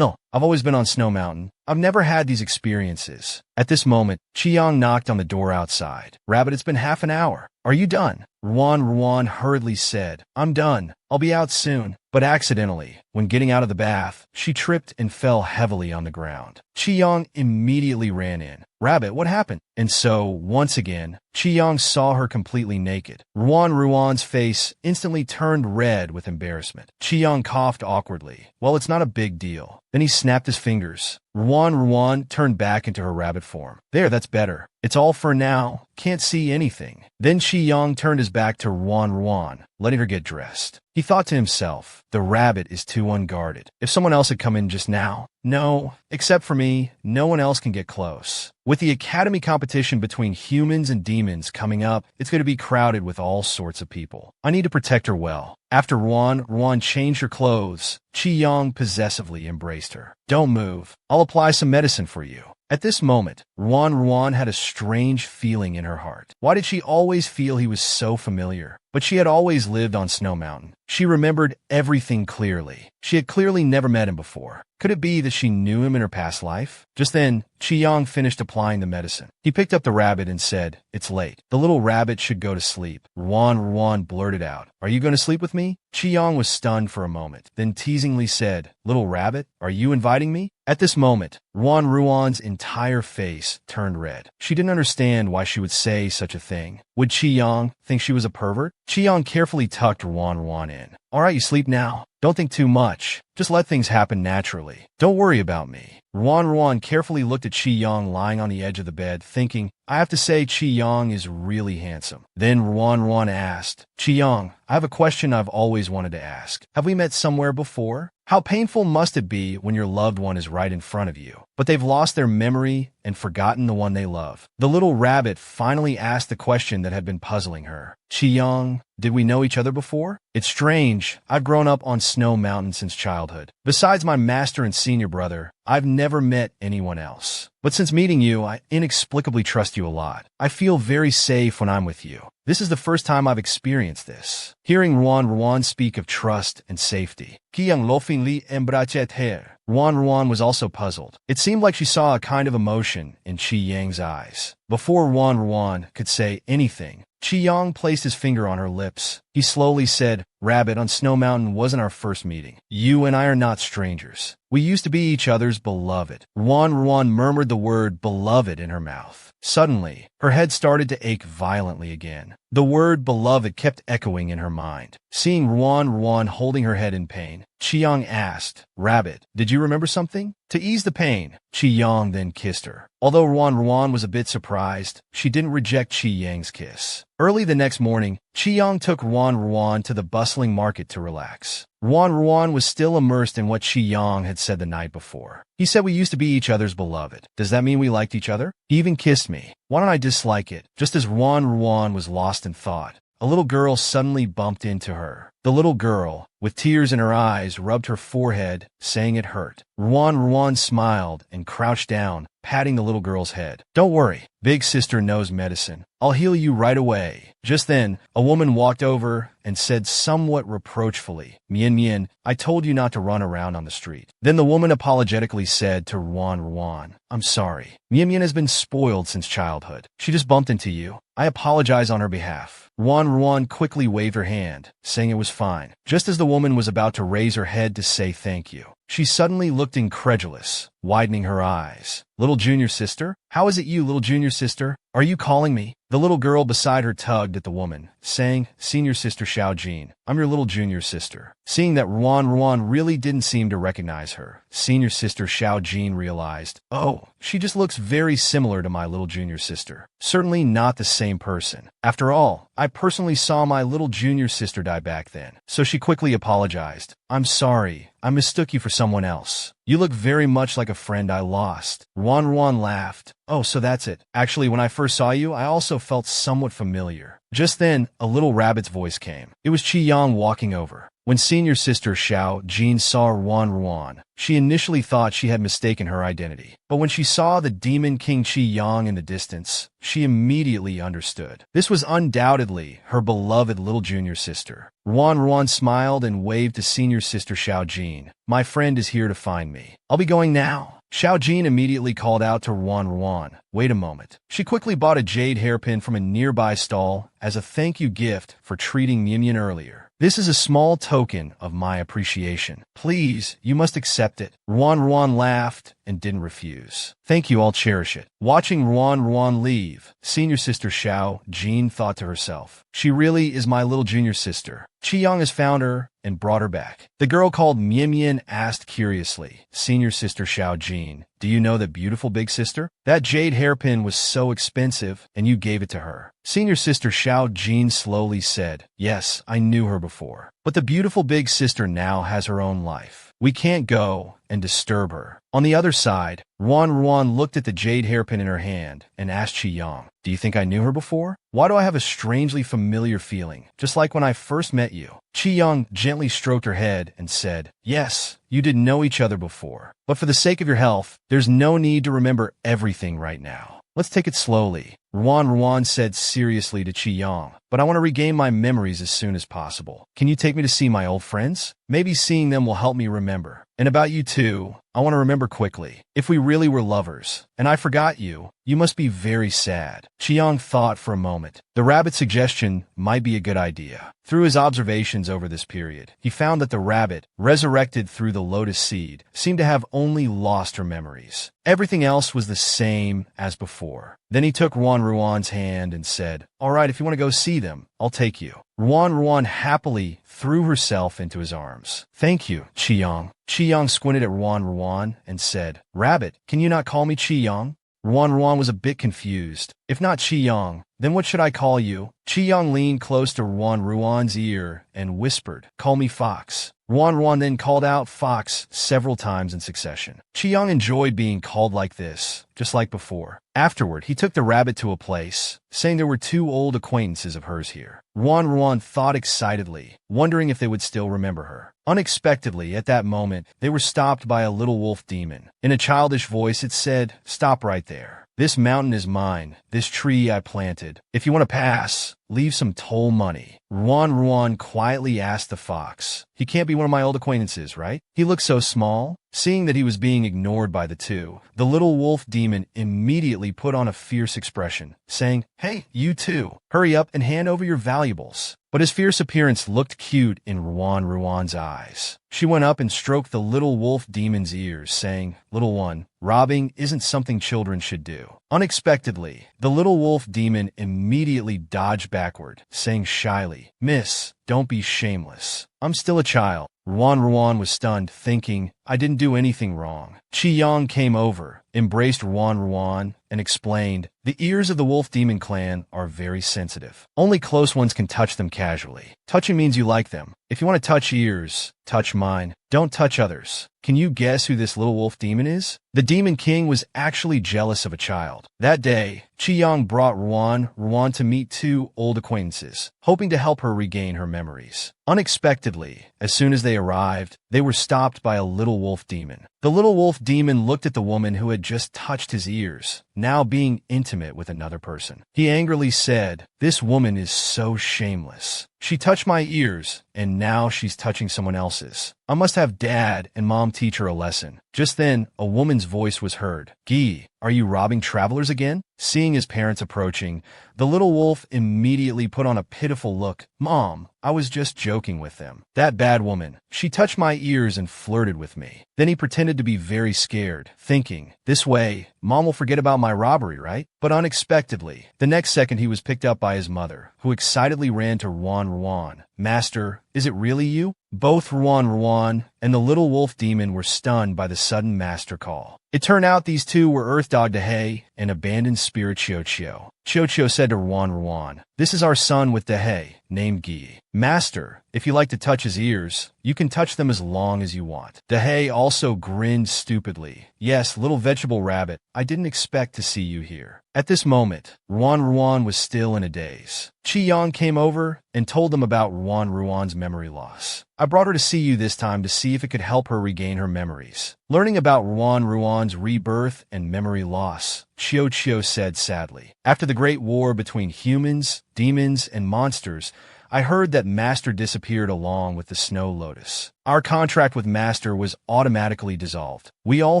I've always been on Snow Mountain. I've never had these experiences. At this moment, Qi Yang knocked on the door outside. Rabbit, it's been half an hour. Are you done? Ruan hurriedly said, I'm done. I'll be out soon. But accidentally, when getting out of the bath, she tripped and fell heavily on the ground. Qi Yang immediately ran in. "Rabbit, what happened?" And so, once again, Chi-Yang saw her completely naked. Ruan's face instantly turned red with embarrassment. Chi-Yang coughed awkwardly. "Well, it's not a big deal." Then he snapped his fingers. Ruan turned back into her rabbit form. "There, that's better. It's all for now. Can't see anything." Then Chi-Yang turned his back to Ruan, letting her get dressed. He thought to himself, the rabbit is too unguarded. If someone else had come in just now, no, except for me, no one else can get close. With the academy competition between humans and demons coming up, it's going to be crowded with all sorts of people. I need to protect her well. After Ruan changed her clothes, Chi-Yang possessively embraced her. "Don't move. I'll apply some medicine for you." At this moment, Ruan had a strange feeling in her heart. Why did she always feel he was so familiar? But she had always lived on Snow Mountain. She remembered everything clearly. She had clearly never met him before. Could it be that she knew him in her past life? Just then, Chi-Yang finished applying the medicine. He picked up the rabbit and said, "It's late. The little rabbit should go to sleep." Ruan blurted out, "Are you going to sleep with me?" Chi-Yang was stunned for a moment, then teasingly said, "Little rabbit, are you inviting me?" At this moment, Ruan's entire face turned red. She didn't understand why she would say such a thing. Would Chi-Yang think she was a pervert? Chi-Yang carefully tucked Ruan in. "All right, you sleep now. Don't think too much. Just let things happen naturally. Don't worry about me." Ruan carefully looked at Chi-Yang lying on the edge of the bed, thinking, "I have to say Chi-Yang is really handsome." Then Ruan asked, "Chi-Yang, I have a question I've always wanted to ask. Have we met somewhere before? How painful must it be when your loved one is right in front of you, but they've lost their memory and forgotten the one they love?" The little rabbit finally asked the question that had been puzzling her. "Chi-Yang, did we know each other before? It's strange. I've grown up on Snow Mountain since childhood. Besides my master and senior brother, I've never met anyone else. But since meeting you, I inexplicably trust you a lot. I feel very safe when I'm with you. This is the first time I've experienced this." Hearing Ruan speak of trust and safety, Kiyang Lofin Li embrachet her. Ruan was also puzzled. It seemed like she saw a kind of emotion in Chi-Yang's eyes. Before Ruan could say anything, Chi-Yang placed his finger on her lips. He slowly said, "Rabbit, on Snow Mountain wasn't our first meeting. You and I are not strangers. We used to be each other's beloved." Ruan murmured the word beloved in her mouth. Suddenly, her head started to ache violently again. The word beloved kept echoing in her mind. Seeing Ruan holding her head in pain, Chi-Yang asked, "Rabbit, did you remember something?" To ease the pain, Chi-Yang then kissed her. Although Ruan was a bit surprised, she didn't reject Chi-Yang's kiss. Early the next morning, Chi-Yang took Ruan to the bustling market to relax. Ruan was still immersed in what Chi-Yang had said the night before. He said we used to be each other's beloved. Does that mean we liked each other? He even kissed me. Why don't I dislike it? Just as Ruan was lost in thought, a little girl suddenly bumped into her. The little girl, with tears in her eyes, rubbed her forehead, saying it hurt. Ruan smiled and crouched down, patting the little girl's head. "Don't worry, big sister knows medicine. I'll heal you right away." Just then, a woman walked over and said somewhat reproachfully, Mian, I told you not to run around on the street." Then the woman apologetically said to Ruan, "I'm sorry. Mian has been spoiled since childhood. She just bumped into you. I apologize on her behalf." Ruan quickly waved her hand, saying it was fine. Just as the woman was about to raise her head to say thank you, she suddenly looked incredulous, widening her eyes. "Little junior sister? How is it you, little junior sister? Are you calling me?" The little girl beside her tugged at the woman, saying, "Senior sister Xiao Jin, I'm your little junior sister." Seeing that Ruan really didn't seem to recognize her, senior sister Xiao Jin realized, "Oh, she just looks very similar to my little junior sister. Certainly not the same person. After all, I personally saw my little junior sister die back then." So she quickly apologized. "I'm sorry. I mistook you for someone else. You look very much like a friend I lost." Ruan laughed. "Oh, so that's it. Actually, when I first saw you, I also felt somewhat familiar." Just then, a little rabbit's voice came. It was Chi-Yang walking over. When senior sister Xiao Jin saw Ruan, she initially thought she had mistaken her identity. But when she saw the Demon King Chi-Yang in the distance, she immediately understood. This was undoubtedly her beloved little junior sister. Ruan smiled and waved to senior sister Xiao Jin. "My friend is here to find me. I'll be going now." Xiao Jin immediately called out to Ruan, "Wait a moment." She quickly bought a jade hairpin from a nearby stall as a thank you gift for treating Mian earlier. "This is a small token of my appreciation. Please, you must accept accept it. Ruan laughed and didn't refuse. Thank you, I'll cherish it. Watching Ruan leave, senior sister Xiao Jin thought to herself, she really is my little junior sister. Qiyang has found her and brought her back. The girl called Mian asked curiously, senior sister Xiao Jin, do you know that beautiful big sister? That jade hairpin was so expensive, and you gave it to her. Senior sister Xiao Jin slowly said, yes, I knew her before. But the beautiful big sister now has her own life. We can't go and disturb her. On the other side, Ruan looked at the jade hairpin in her hand and asked Qiyang, do you think I knew her before? Why do I have a strangely familiar feeling, just like when I first met you? Qiyang gently stroked her head and said, yes, you didn't know each other before. But for the sake of your health, there's no need to remember everything right now. Let's take it slowly. Ruan said seriously to Qiyang, but I want to regain my memories as soon as possible. Can you take me to see my old friends? Maybe seeing them will help me remember. And about you too, I want to remember quickly. If we really were lovers, and I forgot you, you must be very sad. Qiyang thought for a moment. The rabbit suggestion might be a good idea. Through his observations over this period, he found that the rabbit, resurrected through the lotus seed, seemed to have only lost her memories. Everything else was the same as before. Then he took Ruan's hand and said, all right, if you want to go see them, I'll take you. Ruan happily threw herself into his arms. Thank you, Qiyang. Qiyang squinted at Ruan and said, rabbit, can you not call me Qiyang? Ruan was a bit confused. If not Qiyang, then what should I call you? Qiyang leaned close to Ruan's ear and whispered, call me Fox. Ruan then called out Fox several times in succession. Qiyang enjoyed being called like this, just like before. Afterward, he took the rabbit to a place, saying there were two old acquaintances of hers here. Ruan thought excitedly, wondering if they would still remember her. Unexpectedly, at that moment, they were stopped by a little wolf demon. In a childish voice, it said, stop right there. This mountain is mine, this tree I planted. If you want to pass, leave some toll money. Ruan quietly asked the fox. He can't be one of my old acquaintances, right? He looked so small. Seeing that he was being ignored by the two, the little wolf demon immediately put on a fierce expression, saying, hey, you too, hurry up and hand over your valuables. But his fierce appearance looked cute in Ruan's eyes. She went up and stroked the little wolf demon's ears, saying, little one, robbing isn't something children should do. Unexpectedly, the little wolf demon immediately dodged backward, saying shyly, miss, don't be shameless. I'm still a child. Ruan was stunned, thinking, I didn't do anything wrong. Qiyang came over, embraced Ruan, and explained, the ears of the wolf demon clan are very sensitive. Only close ones can touch them casually. Touching means you like them. If you want to touch ears, touch mine. Don't touch others. Can you guess who this little wolf demon is? The demon king was actually jealous of a child. That day, Qiyang brought Ruan to meet two old acquaintances, hoping to help her regain her memories. Unexpectedly, as soon as they arrived, they were stopped by a little wolf demon. The little wolf demon looked at the woman who had just touched his ears, now being intimate with another person. He angrily said, this woman is so shameless. She touched my ears, and now she's touching someone else's. I must have dad and mom teach her a lesson. Just then, a woman's voice was heard. Gee, are you robbing travelers again? Seeing his parents approaching, the little wolf immediately put on a pitiful look. Mom, I was just joking with them. That bad woman, she touched my ears and flirted with me. Then he pretended to be very scared, thinking, this way, Mom will forget about my robbery, right? But unexpectedly, the next second he was picked up by his mother, who excitedly ran to Ruan. Master, is it really you? Both Ruan and the little wolf demon were stunned by the sudden master call. It turned out these two were Earth Dog Dehei and abandoned spirit Qiao. Qiao said to Ruan, this is our son with Dehei, named Gi. Master, if you like to touch his ears, you can touch them as long as you want. Dehei also grinned stupidly. Yes, little vegetable rabbit, I didn't expect to see you here. At this moment, Ruan was still in a daze. Qiyang came over and told them about Ruan's memory loss. I brought her to see you this time to see if it could help her regain her memories. Learning about Ruan's rebirth and memory loss, Qiao said sadly. After the great war between humans, demons, and monsters, I heard that Master disappeared along with the Snow Lotus. Our contract with Master was automatically dissolved. We all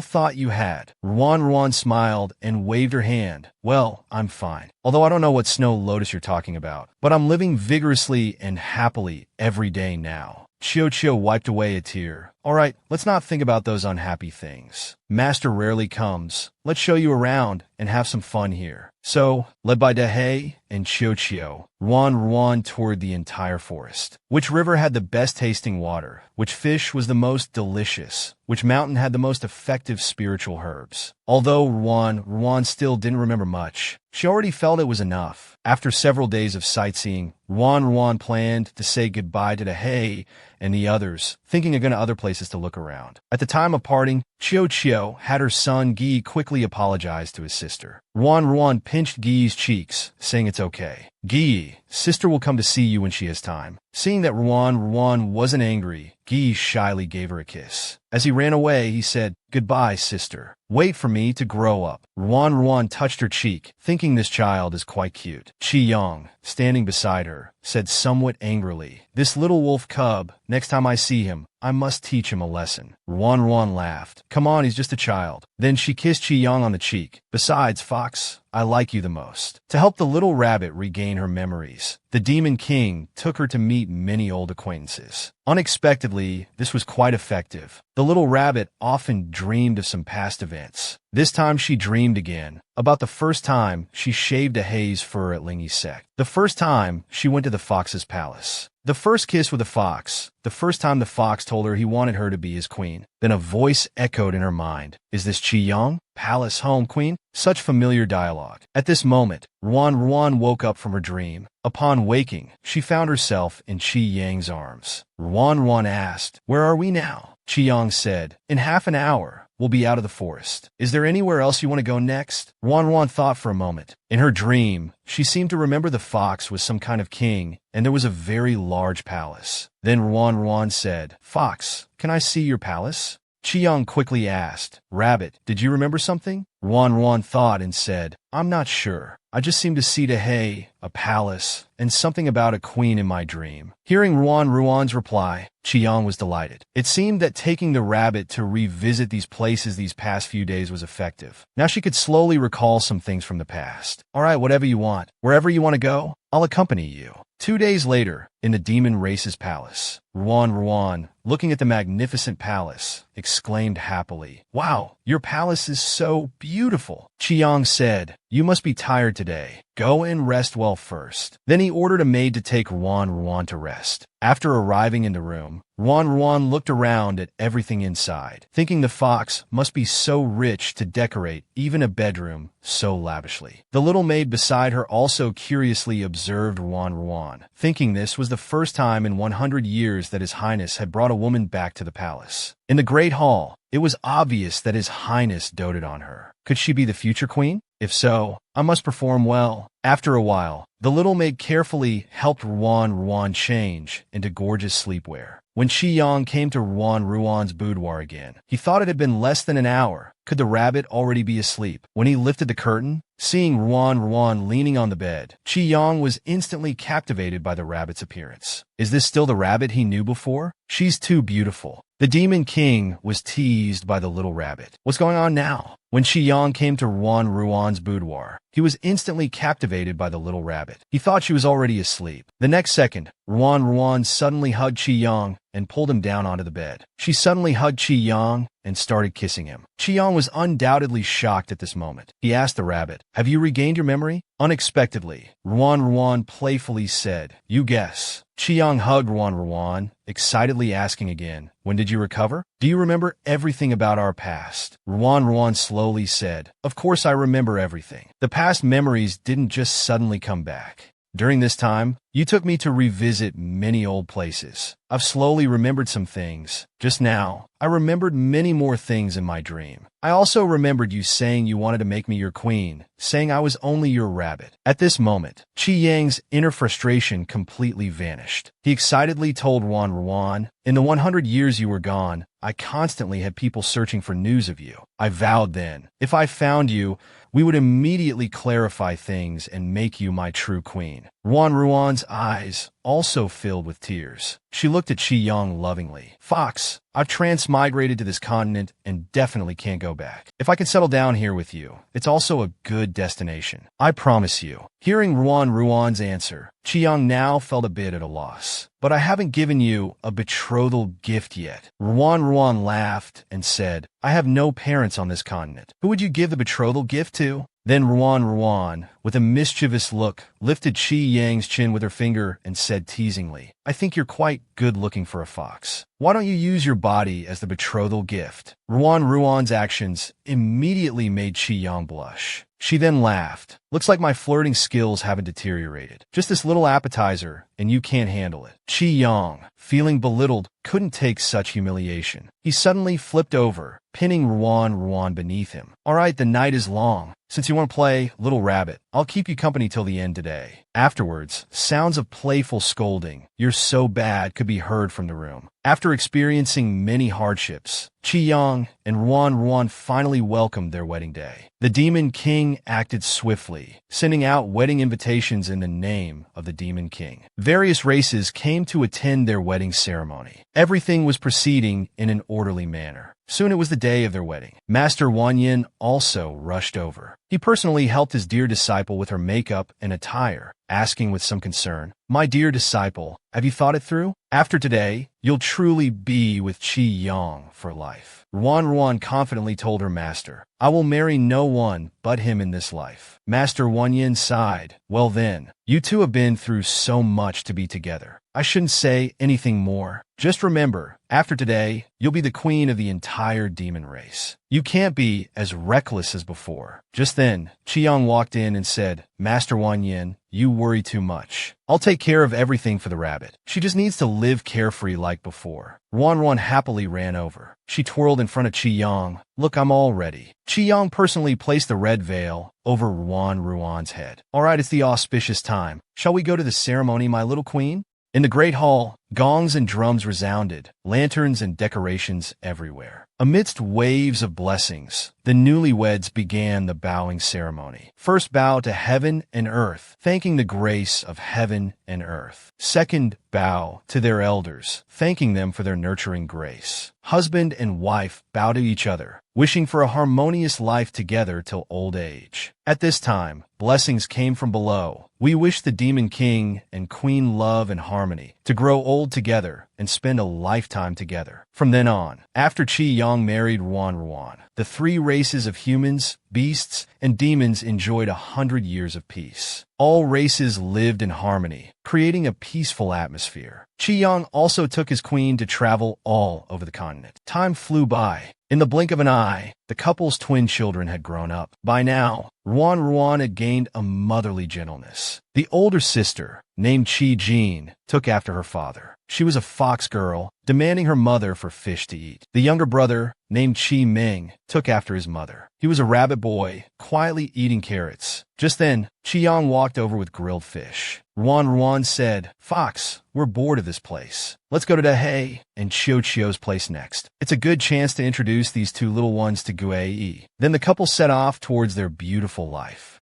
thought you had. Ruan smiled and waved her hand. Well, I'm fine. Although I don't know what Snow Lotus you're talking about. But I'm living vigorously and happily every day now. Qiao wiped away a tear, All right, let's not think about those unhappy things. Master rarely comes. Let's show you around and have some fun here. So, led by Dahei and Chio, Ruan toured the entire forest. Which river had the best tasting water? Which fish was the most delicious? Which mountain had the most effective spiritual herbs? Although Ruan still didn't remember much, she already felt it was enough. After several days of sightseeing, Ruan planned to say goodbye to Dahei and the others, thinking again of other places to look around. At the time of parting, Chio had her son Gi quickly apologize to his sister. Ruan pinched Gi's cheeks, saying it's okay. Gi, sister will come to see you when she has time. Seeing that Ruan wasn't angry, Gi shyly gave her a kiss. As he ran away, he said, "Goodbye, sister. Wait for me to grow up." Ruan touched her cheek, thinking this child is quite cute. Chi-young, standing beside her, said somewhat angrily, "This little wolf cub, next time I see him, I must teach him a lesson." Ruan laughed. "Come on, he's just a child." Then she kissed Chi-young on the cheek. "Besides, Fox, I like you the most." To help the little rabbit regain her memories, the Demon King took her to meet many old acquaintances. Unexpectedly, this was quite effective. The little rabbit often dreamed of some past events. This time she dreamed again about the first time she shaved a haze fur at Lingy's sect. The first time she went to the fox's palace. The first kiss with the fox. The first time the fox told her he wanted her to be his queen. Then a voice echoed in her mind. Is this Chi-young? Palace home queen? Such familiar dialogue. At this moment, Ruan woke up from her dream. Upon waking, she found herself in Chi-yang's arms. Ruan asked, "Where are we now?" Chi-young said, "In half an hour, we'll be out of the forest. Is there anywhere else you want to go next?" Ruan thought for a moment. In her dream, she seemed to remember the fox was some kind of king, and there was a very large palace. Then Ruan said, "Fox, can I see your palace?" Chi-young quickly asked, "Rabbit, did you remember something?" Ruan thought and said, "I'm not sure. I just seem to see Dahei, a palace, and something about a queen in my dream." Hearing Ruan's reply, Chi-young was delighted. It seemed that taking the rabbit to revisit these places these past few days was effective. Now she could slowly recall some things from the past. "All right, whatever you want. Wherever you want to go, I'll accompany you." 2 days later, in the Demon Race's palace, Ruan, looking at the magnificent palace, exclaimed happily, "Wow, your palace is so beautiful." Chi-young said, "You must be tired today. Go and rest well first." Then he ordered a maid to take Ruan to rest. After arriving in the room, Ruan looked around at everything inside, thinking the fox must be so rich to decorate even a bedroom so lavishly. The little maid beside her also curiously observed Ruan, thinking this was the first time in 100 years that His Highness had brought a woman back to the palace. In the Great Hall, it was obvious that His Highness doted on her. Could she be the future queen? If so, I must perform well. After a while, the little maid carefully helped Ruan change into gorgeous sleepwear. When Chi-young came to Ruan's boudoir again, he thought it had been less than an hour. Could the rabbit already be asleep? When he lifted the curtain, seeing Ruan leaning on the bed, Chi-young was instantly captivated by the rabbit's appearance. Is this still the rabbit he knew before? She's too beautiful. The Demon King was teased by the little rabbit. What's going on now? When Chi-young came to Ruan's boudoir, he was instantly captivated by the little rabbit. He thought she was already asleep. The next second, Ruan suddenly hugged Chi-young and pulled him down onto the bed. She suddenly hugged Chi-young and started kissing him. Chi-young was undoubtedly shocked at this moment. He asked the rabbit, "Have you regained your memory?" Unexpectedly, Ruan playfully said, "You guess." Chi-young hugged Ruan, excitedly asking again, "When did you recover? Do you remember everything about our past?" Ruan slowly said, "Of course I remember everything. The past memories didn't just suddenly come back. During this time, you took me to revisit many old places. I've slowly remembered some things. Just now, I remembered many more things in my dream. I also remembered you saying you wanted to make me your queen, saying I was only your rabbit." At this moment, Chi-yang's inner frustration completely vanished. He excitedly told Ruan, "In the 100 years you were gone, I constantly had people searching for news of you. I vowed then, if I found you, we would immediately clarify things and make you my true queen." Ruan's eyes also filled with tears. She looked at Qi Yang lovingly. Fox, I've transmigrated to this continent and definitely can't go back. If I can settle down here with you, it's also a good destination. I promise you. Hearing Ruan's answer, Qi Yang now felt a bit at a loss. But I haven't given you a betrothal gift yet. Ruan laughed and said, I have no parents on this continent. Who would you give the betrothal gift to? Then Ruan, with a mischievous look, lifted Qi Yang's chin with her finger and said teasingly, I think you're quite good looking for a fox. Why don't you use your body as the betrothal gift? Ruan's actions immediately made Qi Yang blush. She then laughed. Looks like my flirting skills haven't deteriorated. Just this little appetizer, and you can't handle it. Qi Yang, feeling belittled, couldn't take such humiliation. He suddenly flipped over, pinning Ruan beneath him. All right, the night is long. Since you want to play Little Rabbit, I'll keep you company till the end today. Afterwards, sounds of playful scolding, "You're so bad," could be heard from the room. After experiencing many hardships, Qi Yang and Ruan finally welcomed their wedding day. The Demon King acted swiftly, sending out wedding invitations in the name of the Demon King. Various races came to attend their wedding ceremony. Everything was proceeding in an orderly manner. Soon it was the day of their wedding. Master Wanyin also rushed over. He personally helped his dear disciple with her makeup and attire, asking with some concern, "My dear disciple, have you thought it through? After today, you'll truly be with Qi Yang for life." Ruan confidently told her master, "I will marry no one but him in this life." Master Wanyin sighed. "Well then, you two have been through so much to be together. I shouldn't say anything more. Just remember, after today, you'll be the queen of the entire demon race. You can't be as reckless as before." Just then, Qi Yang walked in and said, "Master Wanyin, you worry too much. I'll take care of everything for the rabbit. She just needs to live carefree like before." Ruan happily ran over. She twirled in front of Qi Yang. "Look, I'm all ready." Qi Yang personally placed the red veil over Ruan's head. "All right, it's the auspicious time. Shall we go to the ceremony, my little queen?" In the great hall, gongs and drums resounded, lanterns and decorations everywhere. Amidst waves of blessings, the newlyweds began the bowing ceremony. First bow to heaven and earth, thanking the grace of heaven and earth. Second bow to their elders, thanking them for their nurturing grace. Husband and wife bow to each other, wishing for a harmonious life together till old age. At this time, blessings came from below. "We wish the Demon King and Queen love and harmony, to grow old together and spend a lifetime together." From then on, after Qi Yang married Ruan, the three races of humans, beasts, and demons enjoyed 100 years of peace. All races lived in harmony, creating a peaceful atmosphere. Qi Yang also took his queen to travel all over the continent. Time flew by. In the blink of an eye, the couple's twin children had grown up. By now, Ruan had gained a motherly gentleness. The older sister, named Qi Jin, took after her father. She was a fox girl, demanding her mother for fish to eat. The younger brother, named Qi Ming, took after his mother. He was a rabbit boy, quietly eating carrots. Just then, Qi Yang walked over with grilled fish. Ruan said, "Fox, we're bored of this place. Let's go to Dahei and Chio's place next. It's a good chance to introduce these two little ones to Guei." Then the couple set off towards their beautiful life.